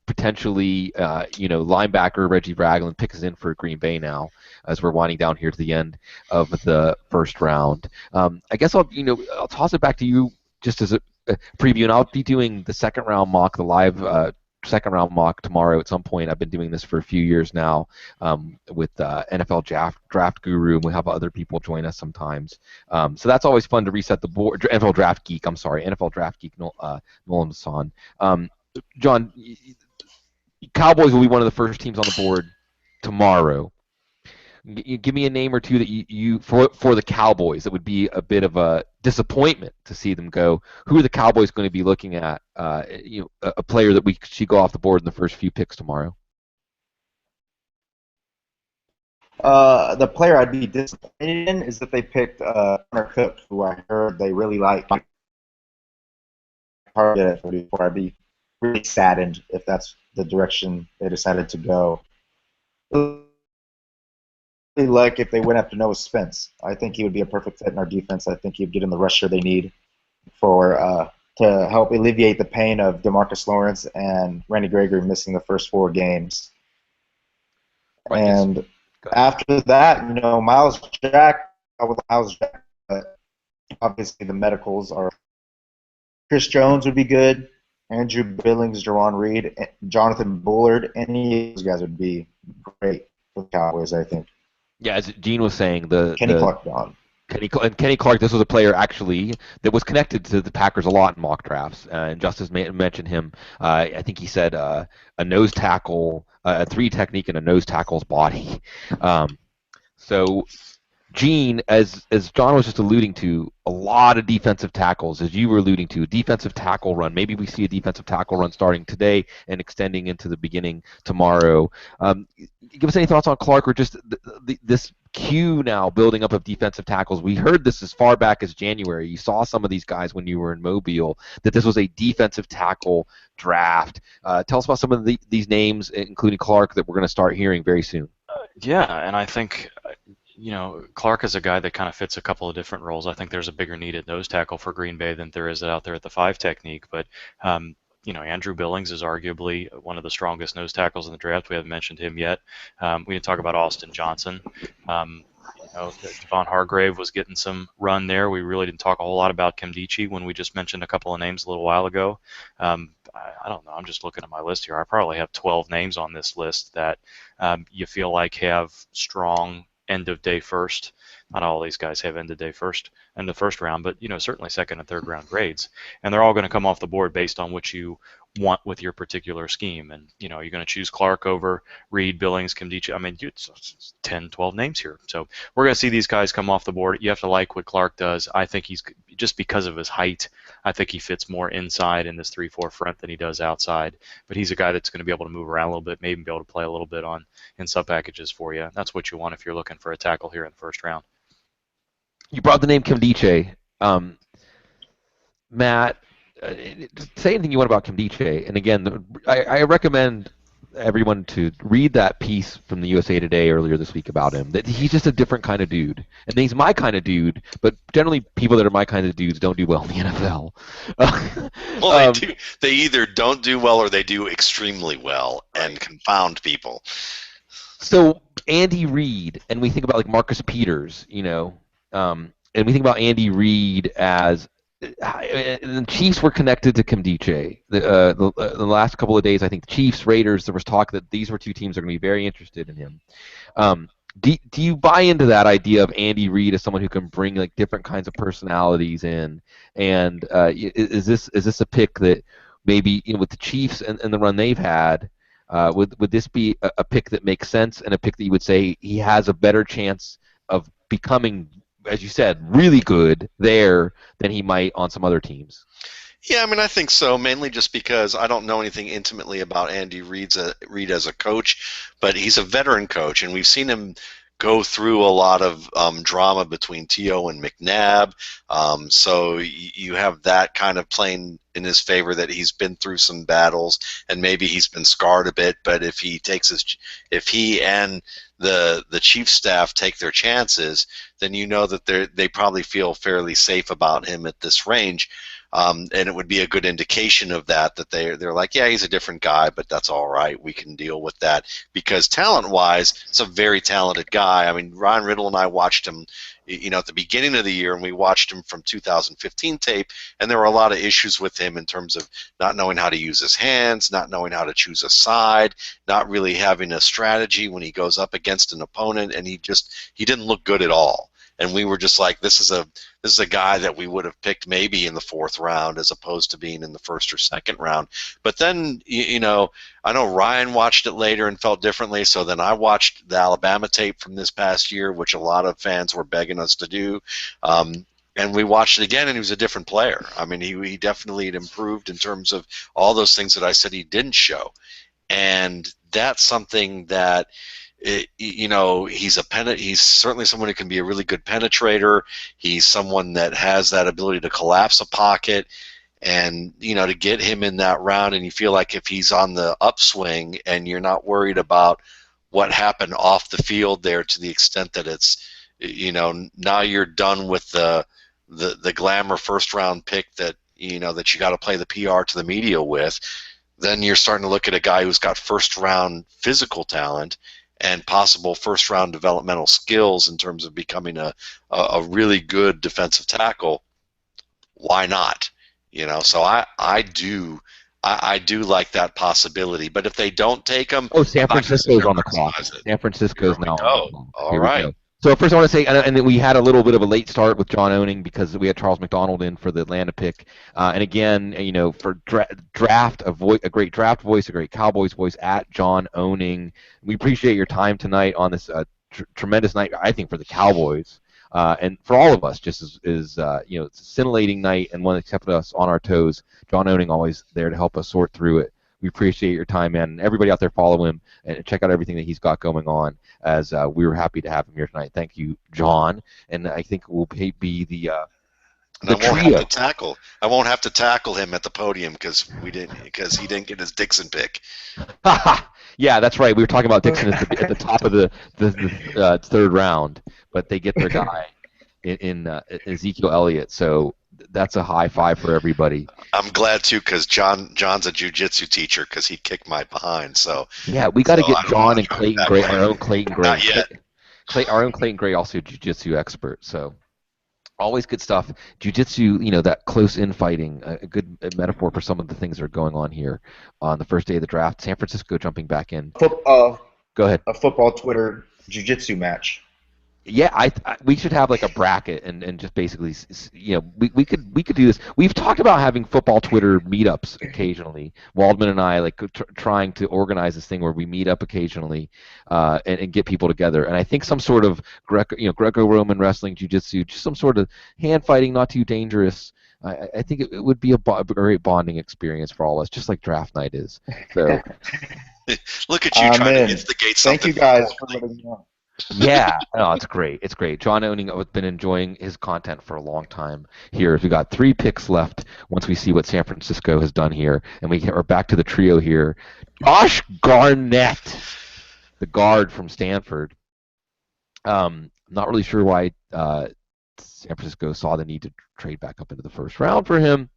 Speaker 1: Potentially, linebacker Reggie Ragland picks us in for Green Bay now, as we're winding down here to the end of the first round. I guess I'll toss it back to you just as a preview, and I'll be doing the second round mock, the live second round mock tomorrow at some point. I've been doing this for a few years now with NFL Draft Guru, and we have other people join us sometimes. So that's always fun to reset the board. NFL Draft Geek, Nolan Hassan. John, Cowboys will be one of the first teams on the board tomorrow. Give me a name or two that you for the Cowboys that would be a bit of a disappointment to see them go. Who are the Cowboys going to be looking at? A player that we should go off the board in the first few picks tomorrow.
Speaker 6: The player I'd be disappointed in is that they picked Connor Cook, who I heard they really like. I'd be really saddened if that's the direction they decided to go. Like if they went after Noah Spence. I think he would be a perfect fit in our defense. I think he'd get in the rusher they need for to help alleviate the pain of DeMarcus Lawrence and Randy Gregory missing the first 4 games.
Speaker 1: Right.
Speaker 6: And after that, Miles Jack, but obviously the medicals are. Chris Jones would be good. Andrew Billings, Jerron Reed, Jonathan Bullard, any of those guys would be great for the Cowboys, I think.
Speaker 1: Yeah, as Gene was saying,
Speaker 6: Kenny Clark gone.
Speaker 1: Kenny Clark, this was a player actually that was connected to the Packers a lot in mock drafts. And Justice mentioned him. I think he said a nose tackle, a 3 technique, and a nose tackle's body. So, Gene, as John was just alluding to, a lot of defensive tackles, as you were alluding to, defensive tackle run. Maybe we see a defensive tackle run starting today and extending into the beginning tomorrow. Give us any thoughts on Clark, or just this queue now building up of defensive tackles. We heard this as far back as January. You saw some of these guys when you were in Mobile, that this was a defensive tackle draft. Tell us about some of these names, including Clark, that we're going to start hearing very soon.
Speaker 3: Yeah, and I think Clark is a guy that kind of fits a couple of different roles. I think there's a bigger need at nose tackle for Green Bay than there is out there at the 5 technique. But, Andrew Billings is arguably one of the strongest nose tackles in the draft. We haven't mentioned him yet. We didn't talk about Austin Johnson. Devon Hargrave was getting some run there. We really didn't talk a whole lot about Nkemdiche when we just mentioned a couple of names a little while ago. I don't know. I'm just looking at my list here. I probably have 12 names on this list that you feel like have strong end of day first. Not all these guys have end of day first in the first round, but certainly second and third round grades, and they're all going to come off the board based on what you want with your particular scheme. And you're going to choose Clark over Reed, Billings, Nkemdiche. I mean, it's 10, 12 names here. So we're going to see these guys come off the board. You have to like what Clark does. I think he's, just because of his height, I think he fits more inside in this 3-4 front than he does outside. But he's a guy that's going to be able to move around a little bit, maybe be able to play a little bit in sub packages for you. That's what you want if you're looking for a tackle here in the first round.
Speaker 1: You brought the name Nkemdiche. Matt, say anything you want about Nkemdiche, and again, I recommend everyone to read that piece from the USA Today earlier this week about him. That he's just a different kind of dude, and he's my kind of dude. But generally, people that are my kind of dudes don't do well in the NFL.
Speaker 2: Well, they do. They either don't do well or they do extremely well and confound people.
Speaker 1: So Andy Reid, and we think about like Marcus Peters, and we think about Andy Reid as the Chiefs were connected to Nkemdiche. The last couple of days, I think the Chiefs, Raiders, there was talk that these were two teams that are going to be very interested in him. Do you buy into that idea of Andy Reid as someone who can bring like different kinds of personalities in? And is this a pick that maybe with the Chiefs and the run they've had, would this be a pick that makes sense and a pick that you would say he has a better chance of becoming, as you said, really good there than he might on some other teams?
Speaker 2: Yeah, I mean, I think so, mainly just because I don't know anything intimately about Andy Reid as a coach, but he's a veteran coach, and we've seen him go through a lot of drama between T.O. and McNabb, so you have that kind of playing in his favor, that he's been through some battles, and maybe he's been scarred a bit, but if he and the chief staff take their chances, then you know that they probably feel fairly safe about him at this range. And it would be a good indication of that they're like, yeah, he's a different guy, but that's all right. We can deal with that, because talent-wise, it's a very talented guy. I mean, Ryan Riddle and I watched him, at the beginning of the year, and we watched him from 2015 tape, and there were a lot of issues with him in terms of not knowing how to use his hands, not knowing how to choose a side, not really having a strategy when he goes up against an opponent, and he didn't look good at all. And we were just like, this is a guy that we would have picked maybe in the 4th round as opposed to being in the 1st or 2nd round. But then, I know Ryan watched it later and felt differently, so then I watched the Alabama tape from this past year, which a lot of fans were begging us to do. And we watched it again, and he was a different player. I mean, he definitely had improved in terms of all those things that I said he didn't show. And that's something that... he's certainly someone who can be a really good penetrator. He's someone that has that ability to collapse a pocket, and to get him in that round, and you feel like if he's on the upswing and you're not worried about what happened off the field there, to the extent that it's now you're done with the glamour 1st round pick that that you got to play the PR to the media with, then you're starting to look at a guy who's got 1st round physical talent and possible 1st round developmental skills in terms of becoming a really good defensive tackle. Why not? So I do like that possibility. But if they don't take him,
Speaker 1: San Francisco's on the clock. San Francisco's now.
Speaker 2: All right.
Speaker 1: So first I want to say, and then we had a little bit of a late start with John Owning because we had Charles McDonald in for the Atlanta pick. And again, for draft, a great draft voice, a great Cowboys voice at John Owning. We appreciate your time tonight on this tremendous night, I think, for the Cowboys. And for all of us, just it's a scintillating night and one that kept us on our toes. John Owning always there to help us sort through it. We appreciate your time, man. And everybody out there, follow him and check out everything that he's got going on, as we were happy to have him here tonight. Thank you, John. And I think we'll be the trio.
Speaker 2: I won't have to tackle him at the podium because he didn't get his Dixon pick.
Speaker 1: Yeah, that's right. We were talking about Dixon at the top of the 3rd round, but they get their guy in Ezekiel Elliott. So that's a high five for everybody.
Speaker 2: I'm glad too, because John's a jiu-jitsu teacher, because he kicked my behind. So
Speaker 1: yeah, we got to get John and Clayton Gray, our own Clayton Gray.
Speaker 2: Not yet.
Speaker 1: Our own Clayton Gray, also a jiu-jitsu expert. So always good stuff. Jiu-jitsu, that close infighting, a good metaphor for some of the things that are going on here on the first day of the draft. San Francisco jumping back in.
Speaker 6: Go
Speaker 1: ahead.
Speaker 6: A football Twitter jiu-jitsu match.
Speaker 1: Yeah, we should have like a bracket and just basically, we could do this. We've talked about having football Twitter meetups occasionally. Waldman and I trying to organize this thing where we meet up occasionally and get people together. And I think some sort of Greco-Roman wrestling, jiu-jitsu, just some sort of hand fighting, not too dangerous. I think it would be a great bonding experience for all of us, just like draft night is. So
Speaker 2: look at you trying to instigate something.
Speaker 6: Thank you guys for letting me know.
Speaker 1: Yeah, oh, it's great. It's great. John Owning, I've been enjoying his content for a long time here. We got 3 picks left once we see what San Francisco has done here, and we are back to the trio here. Josh Garnett, the guard from Stanford. Not really sure why San Francisco saw the need to trade back up into the first round for him,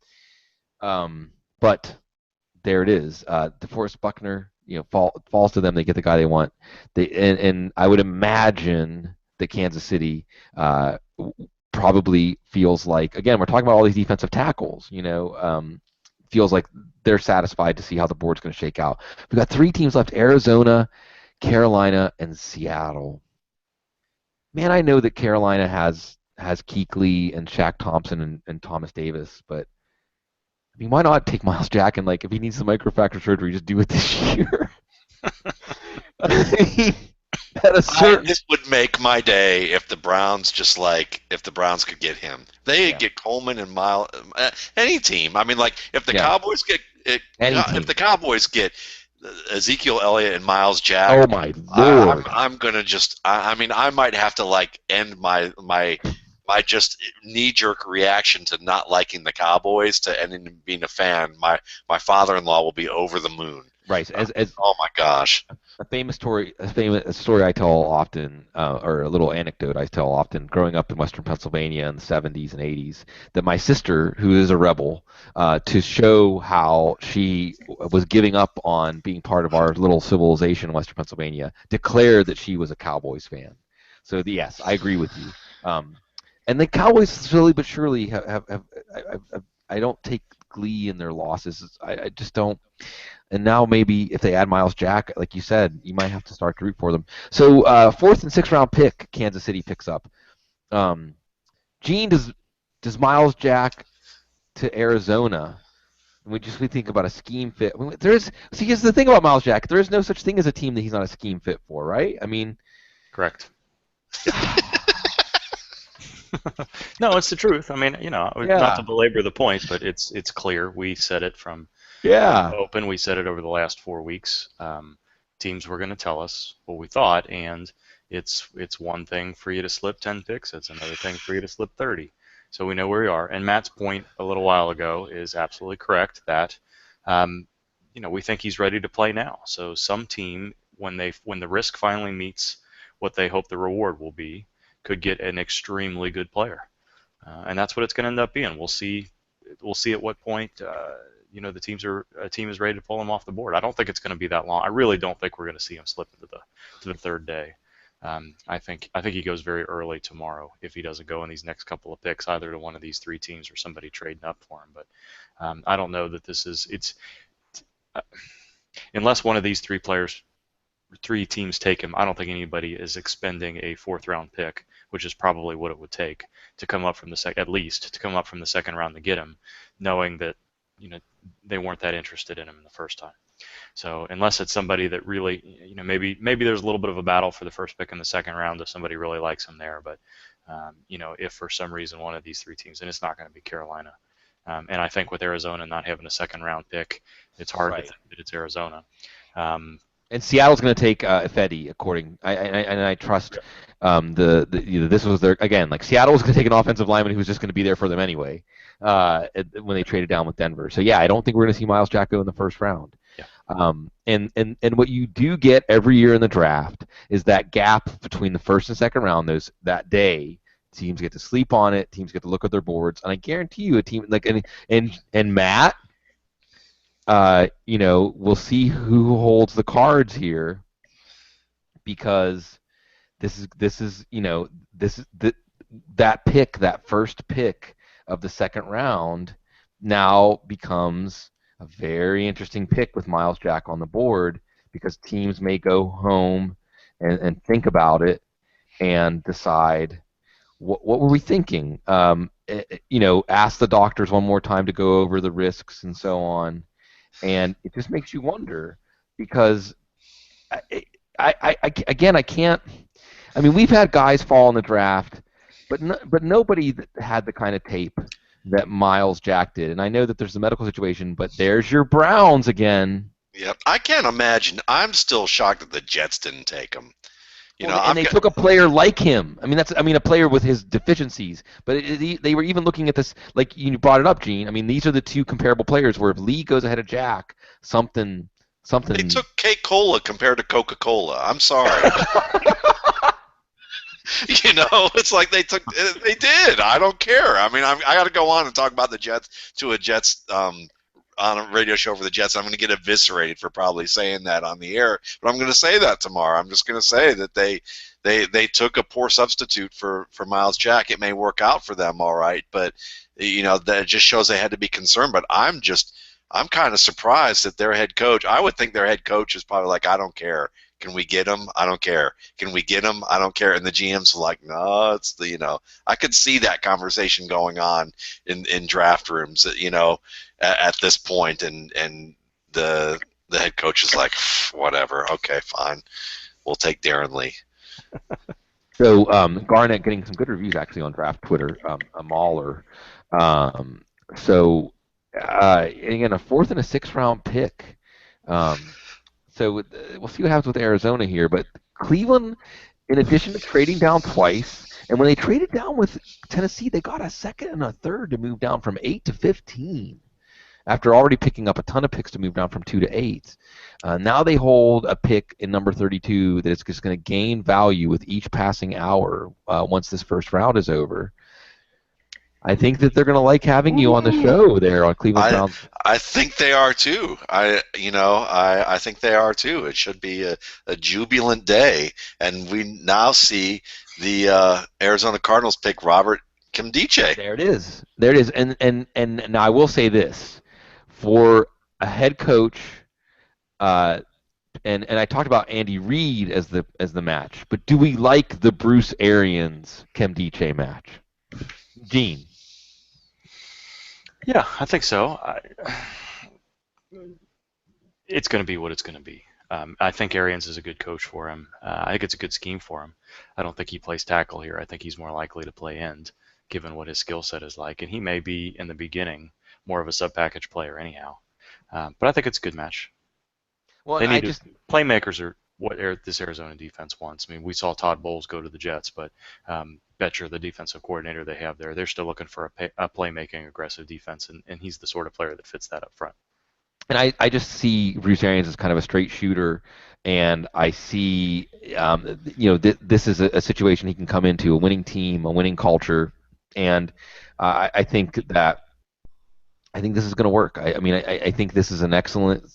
Speaker 1: but there it is. DeForest Buckner, falls to them. They get the guy they want. And I would imagine that Kansas City probably feels like, again, we're talking about all these defensive tackles. Feels like they're satisfied to see how the board's going to shake out. We've got 3 teams left: Arizona, Carolina, and Seattle. Man, I know that Carolina has Kuechly and Shaq Thompson and Thomas Davis, but I mean, why not take Miles Jack and, if he needs some microfracture surgery, just do it this year? I mean,
Speaker 2: This would make my day if the Browns if the Browns could get him. They get Coleman and Miles. Any team. I mean, if the Cowboys get if the Cowboys get Ezekiel Elliott and Miles Jack.
Speaker 1: Oh my Lord!
Speaker 2: I'm gonna just. I mean, I might have to end my just knee-jerk reaction to not liking the Cowboys to ending being a fan. My father-in-law will be over the moon.
Speaker 1: Right.
Speaker 2: Oh my gosh.
Speaker 1: A famous story I tell often, or a little anecdote I tell often, growing up in Western Pennsylvania in the 70s and 80s, that my sister, who is a rebel, to show how she was giving up on being part of our little civilization in Western Pennsylvania, declared that she was a Cowboys fan. So yes, I agree with you. And the Cowboys, slowly but surely, have I don't take glee in their losses. I just don't. And now maybe if they add Miles Jack, like you said, you might have to start to root for them. So 4th and 6th round pick, Kansas City picks up. Gene, does Miles Jack to Arizona? We think about a scheme fit. Here's the thing about Miles Jack. There is no such thing as a team that he's not a scheme fit for, right? I mean,
Speaker 3: correct. No, it's the truth. I mean, not to belabor the point, but it's clear. We said it from open. We said it over the last 4 weeks. Teams were going to tell us what we thought, and it's one thing for you to slip 10 picks. It's another thing for you to slip 30. So we know where we are. And Matt's point a little while ago is absolutely correct that we think he's ready to play now. So some team, when the risk finally meets what they hope the reward will be, could get an extremely good player, and that's what it's going to end up being. We'll see at what point a team is ready to pull him off the board. I don't think it's going to be that long. I really don't think we're going to see him slip into the 3rd day. I think he goes very early tomorrow if he doesn't go in these next couple of picks, either to one of these 3 teams or somebody trading up for him. But I don't know that it's unless one of these 3 teams take him. I don't think anybody is expending a 4th round pick, which is probably what it would take to come up from the at least to come up from the 2nd round to get him, knowing that they weren't that interested in him in the first time. So unless it's somebody that really, maybe there's a little bit of a battle for the 1st pick in the 2nd round if somebody really likes him there. But if for some reason one of these 3 teams, and it's not going to be Carolina, and I think with Arizona not having a 2nd round pick, it's hard to think that it's Arizona.
Speaker 1: And Seattle's going to take Ifedi, I trust this was their, again, Seattle was going to take an offensive lineman who was just going to be there for them anyway when they traded down with Denver. So yeah, I don't think we're going to see Miles Jack go in the 1st round. Yeah. And what you do get every year in the draft is that gap between the 1st and 2nd round. That day, teams get to sleep on it. Teams get to look at their boards, and I guarantee you, a team and Matt. We'll see who holds the cards here, because that pick, that 1st pick of the 2nd round, now becomes a very interesting pick with Miles Jack on the board, because teams may go home and think about it and decide what were we thinking. Ask the doctors one more time to go over the risks and so on. And it just makes you wonder, because I can't. I mean, we've had guys fall in the draft, but nobody had the kind of tape that Miles Jack did. And I know that there's a medical situation, but there's your Browns again.
Speaker 2: Yep, I can't imagine. I'm still shocked that the Jets didn't take him.
Speaker 1: And they took a player like him. I mean, a player with his deficiencies. But they were even looking at this, like you brought it up, Gene. I mean, these are the two comparable players where if Lee goes ahead of Jack, something.
Speaker 2: They took K-Cola compared to Coca-Cola. I'm sorry. It's like they did. I don't care. I mean, I got to go on and talk about the Jets to a Jets on a radio show for the Jets. I'm going to get eviscerated for probably saying that on the air, but I'm going to say that tomorrow. I'm just going to say that they took a poor substitute for Miles Jack. It may work out for them, all right, but that just shows they had to be concerned. But I'm kind of surprised that their head coach. I would think their head coach is probably like, I don't care. Can we get him? I don't care. Can we get him? I don't care. And the GM's like, no, it's I could see that conversation going on in draft rooms, at this point, and the head coach is like, whatever, okay, fine, we'll take Darren Lee.
Speaker 1: So Garnett getting some good reviews actually on draft Twitter, a mauler. So again, a 4th and a 6th round pick. So we'll see what happens with Arizona here. But Cleveland, in addition to trading down twice, and when they traded down with Tennessee, they got a 2nd and a 3rd to move down from 8 to 15 after already picking up a ton of picks to move down from 2 to 8. Now they hold a pick in number 32 that is just going to gain value with each passing hour once this first round is over. I think that they're going to like having you on the show there on Cleveland Browns.
Speaker 2: I think they are too. I think they are too. It should be a jubilant day, and we now see the Arizona Cardinals pick Robert Nkemdiche.
Speaker 1: There it is. And now I will say this: for a head coach, and I talked about Andy Reid as the match, but do we like the Bruce Arians Nkemdiche match? Gene.
Speaker 3: Yeah, I think so. It's going to be what it's going to be. I think Arians is a good coach for him. I think it's a good scheme for him. I don't think he plays tackle here. I think he's more likely to play end, given what his skill set is like. And he may be, in the beginning, more of a sub-package player anyhow. But I think it's a good match.
Speaker 1: Well,
Speaker 3: playmakers are what this Arizona defense wants. I mean, we saw Todd Bowles go to the Jets, but Betcher, the defensive coordinator they have there, they're still looking for a playmaking, aggressive defense, and he's the sort of player that fits that up front.
Speaker 1: And I just see Bruce Arians as kind of a straight shooter, and I see, this is a situation he can come into, a winning team, a winning culture, and I think this is going to work. I think this is an excellent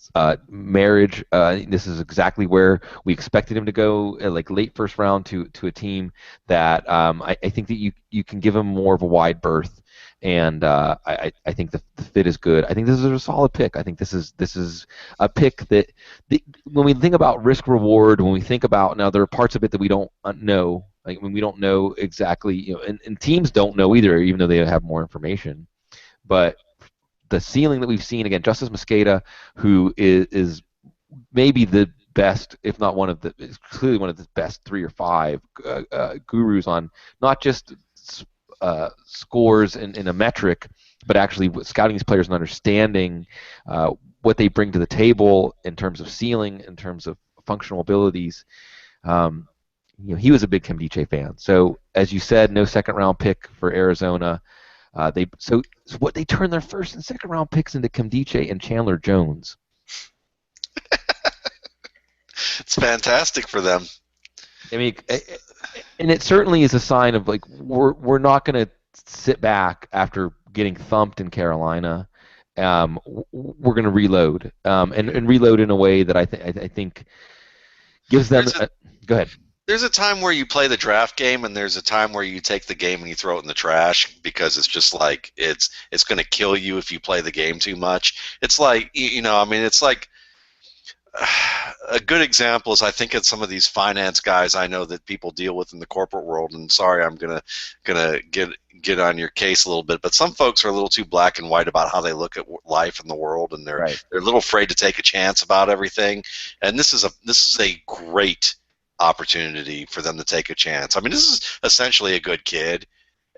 Speaker 1: marriage. This is exactly where we expected him to go, like late first round to a team that I think that you can give him more of a wide berth, and I think the fit is good. I think this is a solid pick. I think this is a pick that when we think about risk reward, when we think about now there are parts of it that we don't know. Like when we don't know exactly, and teams don't know either, even though they have more information, but the ceiling that we've seen, again, Justice Mosqueda, who is maybe the best, if not is clearly one of the best 3 or 5 gurus on not just scores in a metric, but actually scouting these players and understanding what they bring to the table in terms of ceiling, in terms of functional abilities. He was a big Nkemdiche fan. So, as you said, no second-round pick for Arizona. They turned their first and second round picks into Nkemdiche and Chandler Jones.
Speaker 2: It's fantastic for them.
Speaker 1: I mean, and it certainly is a sign of like we're not going to sit back after getting thumped in Carolina. We're going to reload and reload in a way that I think gives them. Go ahead.
Speaker 2: There's a time where you play the draft game, and there's a time where you take the game and you throw it in the trash because it's just like it's going to kill you if you play the game too much. It's like it's like a good example is I think it's some of these finance guys I know that people deal with in the corporate world. And sorry, I'm gonna get on your case a little bit, but some folks are a little too black and white about how they look at life and the world, and they're a little afraid to take a chance about everything. And this is a great opportunity for them to take a chance. I mean, this is essentially a good kid,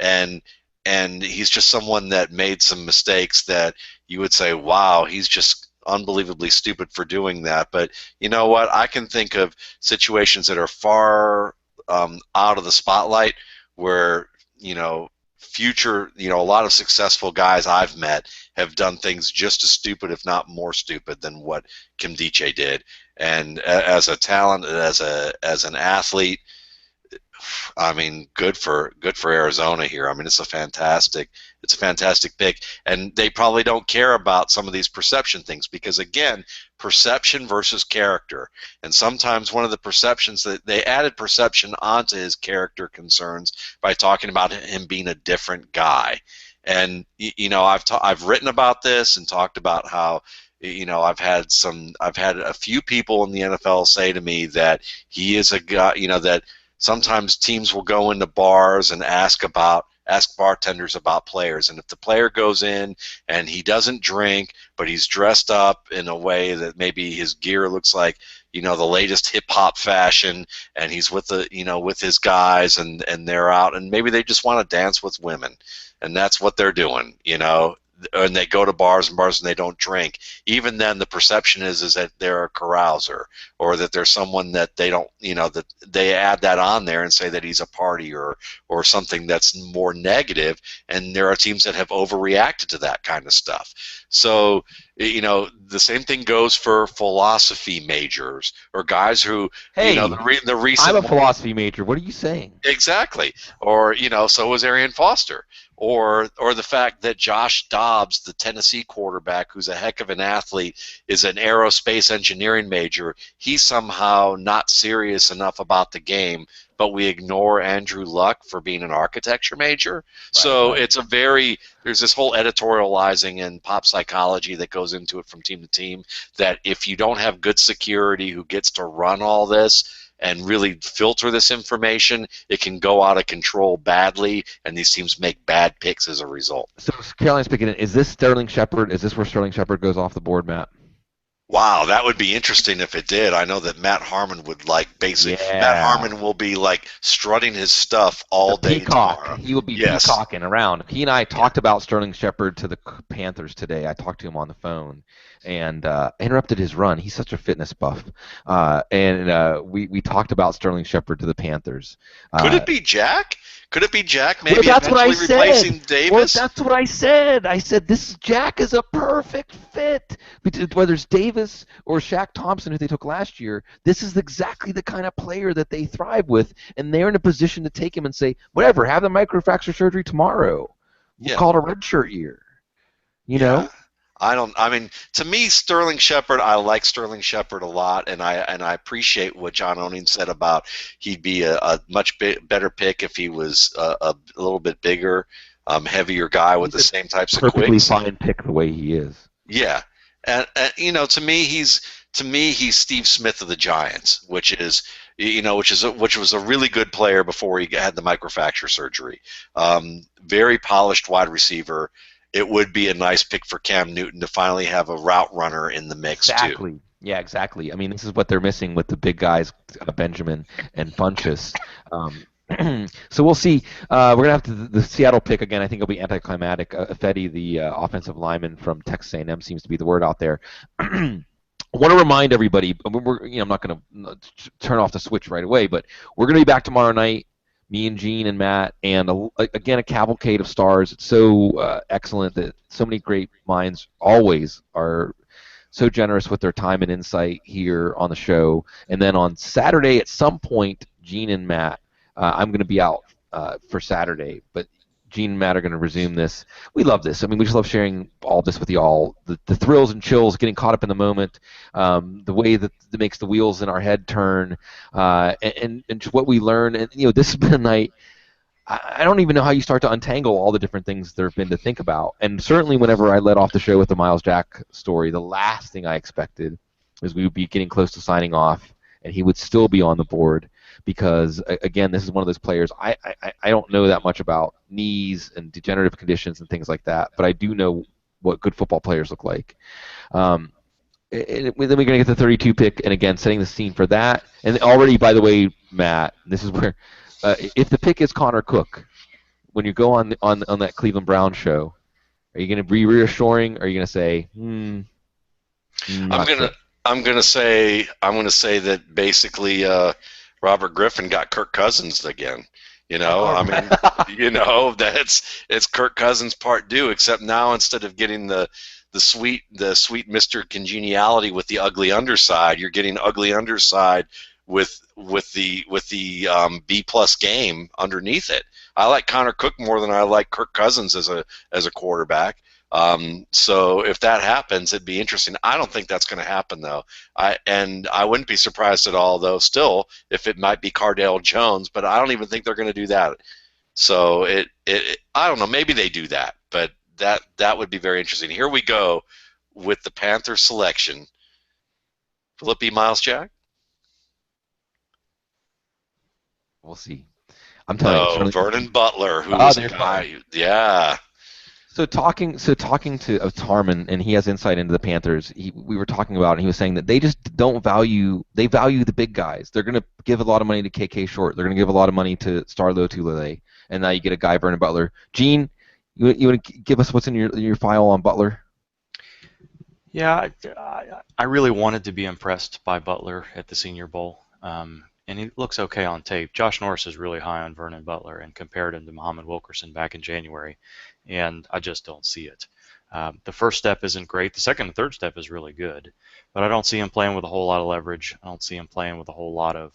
Speaker 2: and he's just someone that made some mistakes that you would say, wow, he's just unbelievably stupid for doing that. But you know what? I can think of situations that are far out of the spotlight, where future, a lot of successful guys I've met have done things just as stupid, if not more stupid, than what Nkemdiche did. And as a talent, as an athlete, I mean, good for Arizona here. I mean, it's a fantastic pick, and they probably don't care about some of these perception things, because again, perception versus character, and sometimes one of the perceptions that they added perception onto his character concerns by talking about him being a different guy. And I've written about this and talked about how I've had a few people in the NFL say to me that he is a guy, that sometimes teams will go into bars and ask bartenders about players, and if the player goes in and he doesn't drink, but he's dressed up in a way that maybe his gear looks like the latest hip hop fashion, and he's with with his guys, and they're out, and maybe they just want to dance with women, and that's what they're doing, and they go to bars and they don't drink. Even then, the perception is that they're a carouser, or that there's someone that they don't, that they add that on there and say that he's a partier or something that's more negative. And there are teams that have overreacted to that kind of stuff. So, the same thing goes for philosophy majors or guys who,
Speaker 1: hey,
Speaker 2: the recent.
Speaker 1: I'm a philosophy major. What are you saying?
Speaker 2: Exactly. Or, so was Arian Foster. Or the fact that Josh Dobbs, the Tennessee quarterback, who's a heck of an athlete, is an aerospace engineering major. He's somehow not serious enough about the game, but we ignore Andrew Luck for being an architecture major. Right, so right. There's this whole editorializing and pop psychology that goes into it from team to team, that if you don't have good security who gets to run all this and really filter this information, it can go out of control badly, and these teams make bad picks as a result.
Speaker 1: So, Carolina's picking it. Is this Sterling Shepard? Is this where Sterling Shepard goes off the board, Matt?
Speaker 2: Wow, that would be interesting if it did. I know that Matt Harmon would Matt Harmon will be strutting his stuff all day tomorrow.
Speaker 1: He will be peacocking around. He and I talked about Sterling Shepard to the Panthers today. I talked to him on the phone and interrupted his run. He's such a fitness buff. We talked about Sterling Shepard to the Panthers.
Speaker 2: Could it be Jack? Could it be Jack maybe eventually replacing Davis?
Speaker 1: Well, that's what I said. I said Jack is a perfect fit. Whether it's Davis or Shaq Thompson, who they took last year, this is exactly the kind of player that they thrive with, and they're in a position to take him and say, whatever, have the microfracture surgery tomorrow. We'll call it a redshirt year. You know?
Speaker 2: To me, Sterling Shepard, I like Sterling Shepard a lot, and I appreciate what John Oning said about he'd be a much better pick if he was a little bit bigger, heavier guy with the same types of quicks.
Speaker 1: Perfectly fine pick the way he is.
Speaker 2: Yeah, and to me he's Steve Smith of the Giants, which was a really good player before he had the microfracture surgery. Very polished wide receiver. It would be a nice pick for Cam Newton to finally have a route runner in the mix too.
Speaker 1: Yeah, exactly. I mean, this is what they're missing with the big guys, Benjamin and Funchess. So we'll see. We're going to have the Seattle pick again. I think it'll be anticlimactic. Ifedi, the offensive lineman from Texas A&M, seems to be the word out there. I want to remind everybody, I'm not going to turn off the switch right away, but we're going to be back tomorrow night. Me and Gene and Matt, and again, a cavalcade of stars. It's so excellent that so many great minds always are so generous with their time and insight here on the show. And then on Saturday, at some point, Gene and Matt, I'm going to be out for Saturday, but Gene and Matt are going to resume this. We love this. I mean, we just love sharing all this with y'all. The thrills and chills, getting caught up in the moment, the way that makes the wheels in our head turn, and just what we learn. And this has been a night. I don't even know how you start to untangle all the different things there have been to think about. And certainly, whenever I led off the show with the Miles Jack story, the last thing I expected was we would be getting close to signing off, and he would still be on the board. Because, again, this is one of those players, I don't know that much about knees and degenerative conditions and things like that, but I do know what good football players look like. And then we're going to get the 32 pick, and again, setting the scene for that. And already, by the way, Matt, this is where, if the pick is Connor Cook, when you go on that Cleveland Browns show, are you going to be reassuring, or are you going to say,
Speaker 2: I'm going to say that basically Robert Griffin got Kirk Cousins again. I mean, it's Kirk Cousins part due, except now instead of getting the sweet Mr. Congeniality with the ugly underside, you're getting ugly underside with the B+ game underneath it. I like Connor Cook more than I like Kirk Cousins as a quarterback. So if that happens, it'd be interesting. I don't think that's going to happen though. I wouldn't be surprised at all though. Still, if it might be Cardale Jones, but I don't even think they're going to do that. So I don't know. Maybe they do that, but that would be very interesting. Here we go with the Panthers selection. Will it be Miles Jack?
Speaker 1: We'll see. I'm telling you.
Speaker 2: Vernon Butler, who was a guy. Yeah.
Speaker 1: So talking to Harmon, and he has insight into the Panthers. We were talking about, and he was saying that they just don't value. They value the big guys. They're going to give a lot of money to KK Short. They're going to give a lot of money to Starlo Tulele, and now you get a guy Vernon Butler. Gene, you want to give us what's in your file on Butler?
Speaker 3: Yeah, I really wanted to be impressed by Butler at the Senior Bowl, and he looks okay on tape. Josh Norris is really high on Vernon Butler and compared him to Muhammad Wilkerson back in January, and I just don't see it. The first step isn't great. The second and third step is really good, but I don't see him playing with a whole lot of leverage. I don't see him playing with a whole lot of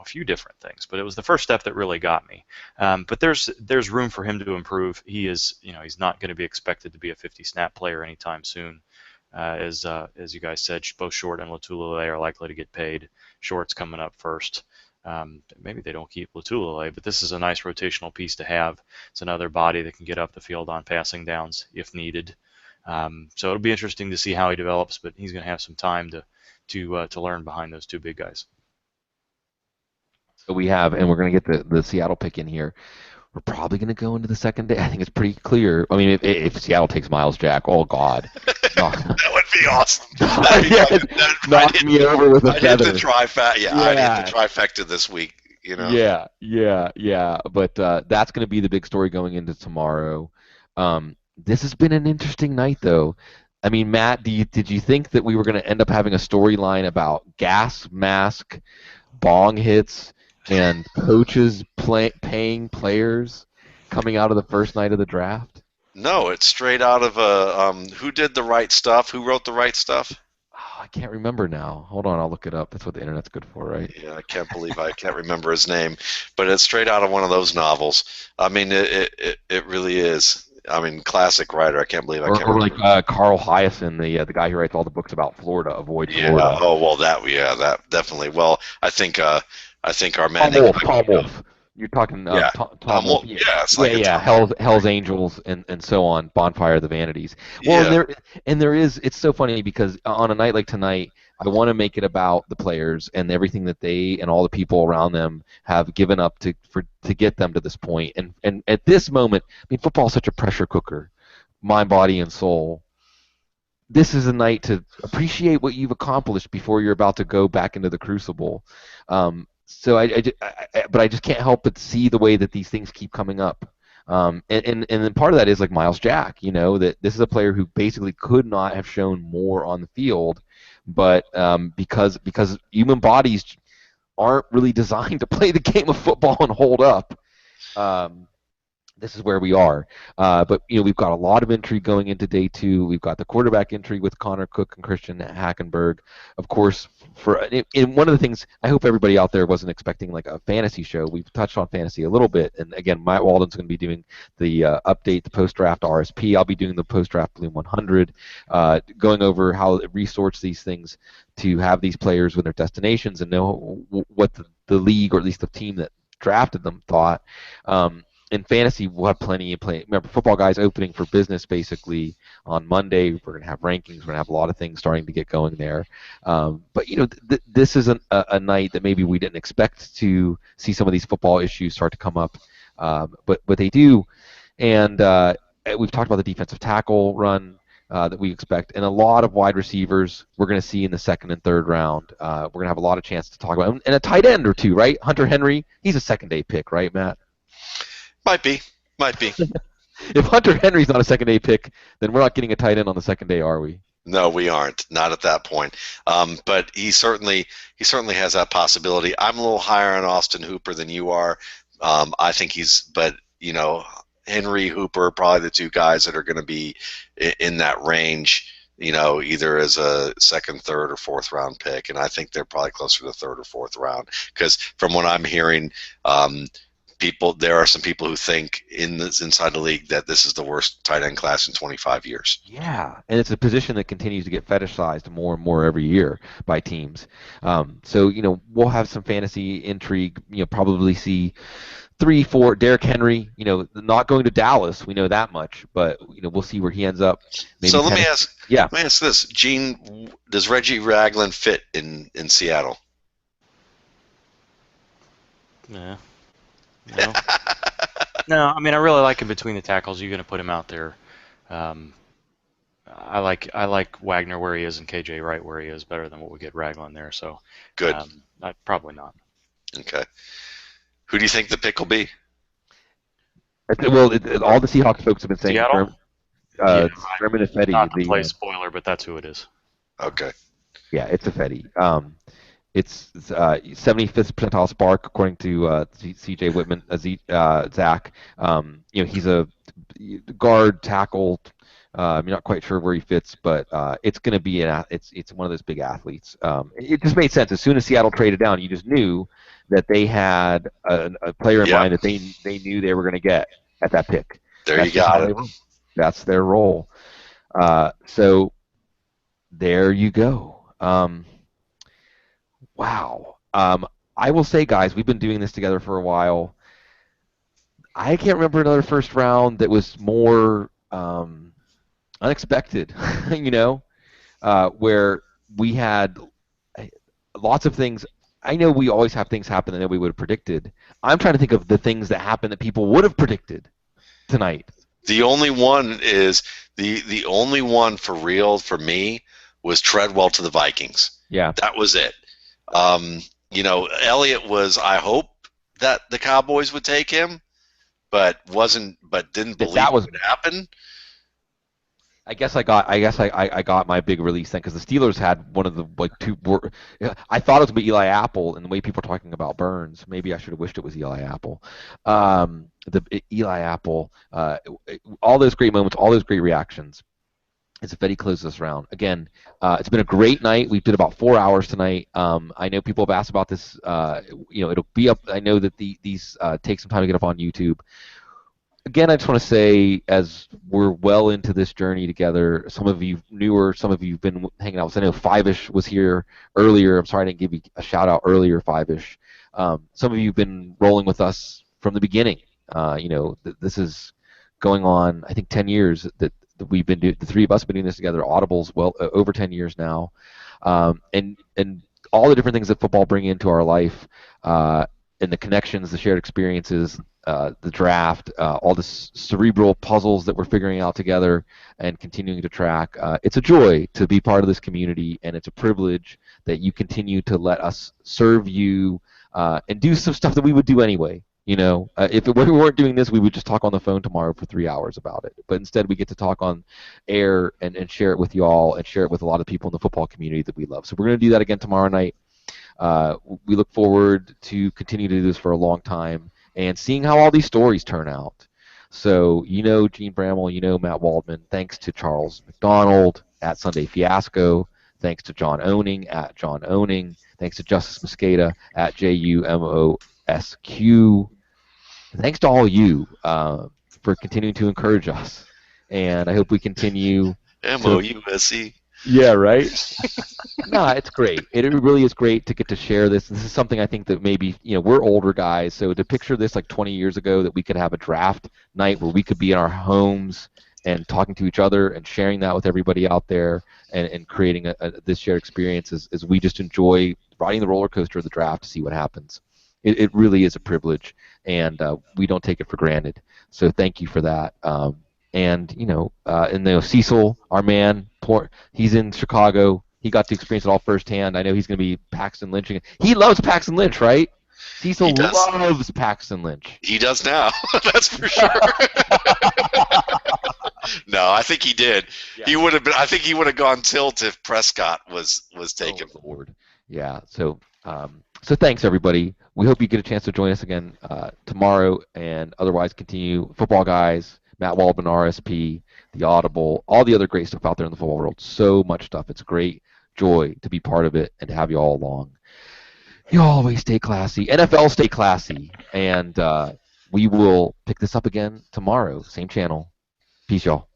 Speaker 3: a few different things, but it was the first step that really got me. But there's room for him to improve. He is, he's not going to be expected to be a 50-snap player anytime soon. As you guys said, both Short and Latulele are likely to get paid. Short's coming up first. Maybe they don't keep Latulele, but this is a nice rotational piece to have. It's another body that can get up the field on passing downs if needed. So it'll be interesting to see how he develops, but he's going to have some time to learn behind those two big guys.
Speaker 1: So we have, and we're going to get the Seattle pick in here. We're probably going to go into the second day. I think it's pretty clear. I mean, if Seattle takes Miles Jack, oh God,
Speaker 2: that would be awesome.
Speaker 1: Knock me over with a feather.
Speaker 2: I'd hit the trifecta this week.
Speaker 1: Yeah. But that's going to be the big story going into tomorrow. This has been an interesting night, though. I mean, Matt, did you think that we were going to end up having a storyline about gas mask, bong hits, and coaches paying players coming out of the first night of the draft?
Speaker 2: No, it's straight out of Who Did the Right Stuff? Who wrote the right stuff?
Speaker 1: Oh, I can't remember now. Hold on, I'll look it up. That's what the internet's good for, right?
Speaker 2: Yeah, I can't believe I can't remember his name, but it's straight out of one of those novels. I mean, it really is. I mean, classic writer. I can't believe I can't remember.
Speaker 1: Or like Carl Hyacin, the guy who writes all the books about Florida, Avoid Florida.
Speaker 2: Yeah. Oh well, that definitely. Well, I think our man.
Speaker 1: Tom Wolfe. You're talking Tom Wolfe.
Speaker 2: Yeah.
Speaker 1: Hell's Angels and so on. Bonfire of the Vanities. Well, there is. It's so funny because on a night like tonight, I want to make it about the players and everything that they and all the people around them have given up to get them to this point. And at this moment, I mean, football is such a pressure cooker, mind, body, and soul. This is a night to appreciate what you've accomplished before you're about to go back into the crucible. So but I just can't help but see the way that these things keep coming up. And then part of that is like Miles Jack, that this is a player who basically could not have shown more on the field, but because human bodies aren't really designed to play the game of football and hold up. This is where we are. But we've got a lot of intrigue going into day two. We've got the quarterback intrigue with Connor Cook and Christian Hackenberg. Of course, and one of the things, I hope everybody out there wasn't expecting like a fantasy show. We've touched on fantasy a little bit. And again, Matt Walden's going to be doing the update, the post-draft RSP. I'll be doing the post-draft Bloom 100, going over how it resorts these things to have these players with their destinations and know what the league, or at least the team that drafted them, thought. In fantasy, we'll have plenty of play. Remember, Football Guys opening for business basically on Monday. We're going to have rankings. We're going to have a lot of things starting to get going there. But this is a night that maybe we didn't expect to see some of these football issues start to come up, but they do. And we've talked about the defensive tackle run that we expect, and a lot of wide receivers we're going to see in the second and third round. We're going to have a lot of chance to talk about them. And a tight end or two, right? Hunter Henry, he's a second-day pick, right, Matt?
Speaker 2: Might be.
Speaker 1: If Hunter Henry's not a second-day pick, then we're not getting a tight end on the second day, are we?
Speaker 2: No, we aren't. Not at that point. But he certainly has that possibility. I'm a little higher on Austin Hooper than you are. I think but Henry, Hooper, probably the two guys that are going to be in that range. Either as a second, third, or fourth round pick, and I think they're probably closer to the third or fourth round. Because from what I'm hearing, there are some people who think inside the league that this is the worst tight end class in 25 years.
Speaker 1: Yeah, and it's a position that continues to get fetishized more and more every year by teams. So we'll have some fantasy intrigue. Probably see 3, 4. Derrick Henry, not going to Dallas. We know that much, but we'll see where he ends up. Maybe
Speaker 2: so let me ask.
Speaker 1: Yeah.
Speaker 2: Let me ask this, Gene. Does Reggie Ragland fit in Seattle?
Speaker 3: Yeah. No. No, I mean I really like him between the tackles. You're going to put him out there. I like Wagner where he is and KJ Wright where he is better than what we get Ragland there. So
Speaker 2: good.
Speaker 3: Probably not.
Speaker 2: Okay. Who do you think the pick will be?
Speaker 1: Well, all the Seahawks folks have been saying
Speaker 3: Seattle?
Speaker 1: Germain Ifedi.
Speaker 3: Not to play spoiler, but that's who it is.
Speaker 2: Okay.
Speaker 1: Yeah, it's Ifedi. It's 75th percentile spark according to C.J. Whitman, Zach. He's a guard, tackle. I'm not quite sure where he fits, but it's going to be it's one of those big athletes. It just made sense. As soon as Seattle traded down, you just knew that they had a player in mind that they knew they were going to get at that pick.
Speaker 2: You got it.
Speaker 1: That's their role. So there you go. Wow. I will say, guys, we've been doing this together for a while. I can't remember another first round that was more unexpected, where we had lots of things. I know we always have things happen that we would have predicted. I'm trying to think of the things that happened that people would have predicted tonight.
Speaker 2: The only one is the only one for real for me was Treadwell to the Vikings.
Speaker 1: Yeah.
Speaker 2: That was it. Elliott was, I hope that the Cowboys would take him, but didn't believe it would happen.
Speaker 1: I guess I got my big release then because the Steelers had one of the two. I thought it was going to be Eli Apple, and the way people are talking about Burns, maybe I should have wished it was Eli Apple. Eli Apple, all those great moments, all those great reactions. As Ifedi closes this round again, it's been a great night. We did about 4 hours tonight. I know people have asked about this. It'll be up. I know that these take some time to get up on YouTube. Again, I just want to say, as we're well into this journey together, some of you newer, some of you have been hanging out with us. I know Five-ish was here earlier. I'm sorry I didn't give you a shout-out earlier, Five-ish. Some of you have been rolling with us from the beginning. This is going on, I think, 10 years that we've been the three of us have been doing this together. Audible's over 10 years now. And all the different things that football bring into our life, and the connections, the shared experiences, the draft, all the cerebral puzzles that we're figuring out together and continuing to track. It's a joy to be part of this community, and it's a privilege that you continue to let us serve you and do some stuff that we would do anyway. If we weren't doing this, we would just talk on the phone tomorrow for 3 hours about it. But instead, we get to talk on air and share it with you all and share it with a lot of people in the football community that we love. So we're going to do that again tomorrow night. We look forward to continue to do this for a long time and seeing how all these stories turn out. So, Gene Bramall, Matt Waldman. Thanks to Charles McDonald at Sunday Fiasco. Thanks to John Owning at John Owning. Thanks to Justice Mosqueda at JUMOSQ. Thanks to all you for continuing to encourage us. And I hope we continue.
Speaker 2: MOUSE.
Speaker 1: Yeah, right? No, it's great. It really is great to get to share this. This is something I think that maybe, we're older guys, so to picture this like 20 years ago that we could have a draft night where we could be in our homes and talking to each other and sharing that with everybody out there and creating this shared experience as we just enjoy riding the roller coaster of the draft to see what happens. It really is a privilege, and we don't take it for granted. So thank you for that. Cecil, our man, he's in Chicago. He got to experience it all firsthand. I know he's going to be Paxton Lynching. He loves Paxton Lynch, right? Cecil loves Paxton Lynch.
Speaker 2: He does now. That's for sure. No, I think he did.
Speaker 1: Yeah.
Speaker 2: He would have been. I think he would have gone tilt if Prescott was taken.
Speaker 1: Oh, Lord. Yeah. So thanks everybody. We hope you get a chance to join us again tomorrow, and otherwise continue Football Guys, Matt Waldman, RSP, The Audible, all the other great stuff out there in the football world. So much stuff. It's a great joy to be part of it and to have you all along. You always stay classy. NFL, stay classy. And we will pick this up again tomorrow. Same channel. Peace, y'all.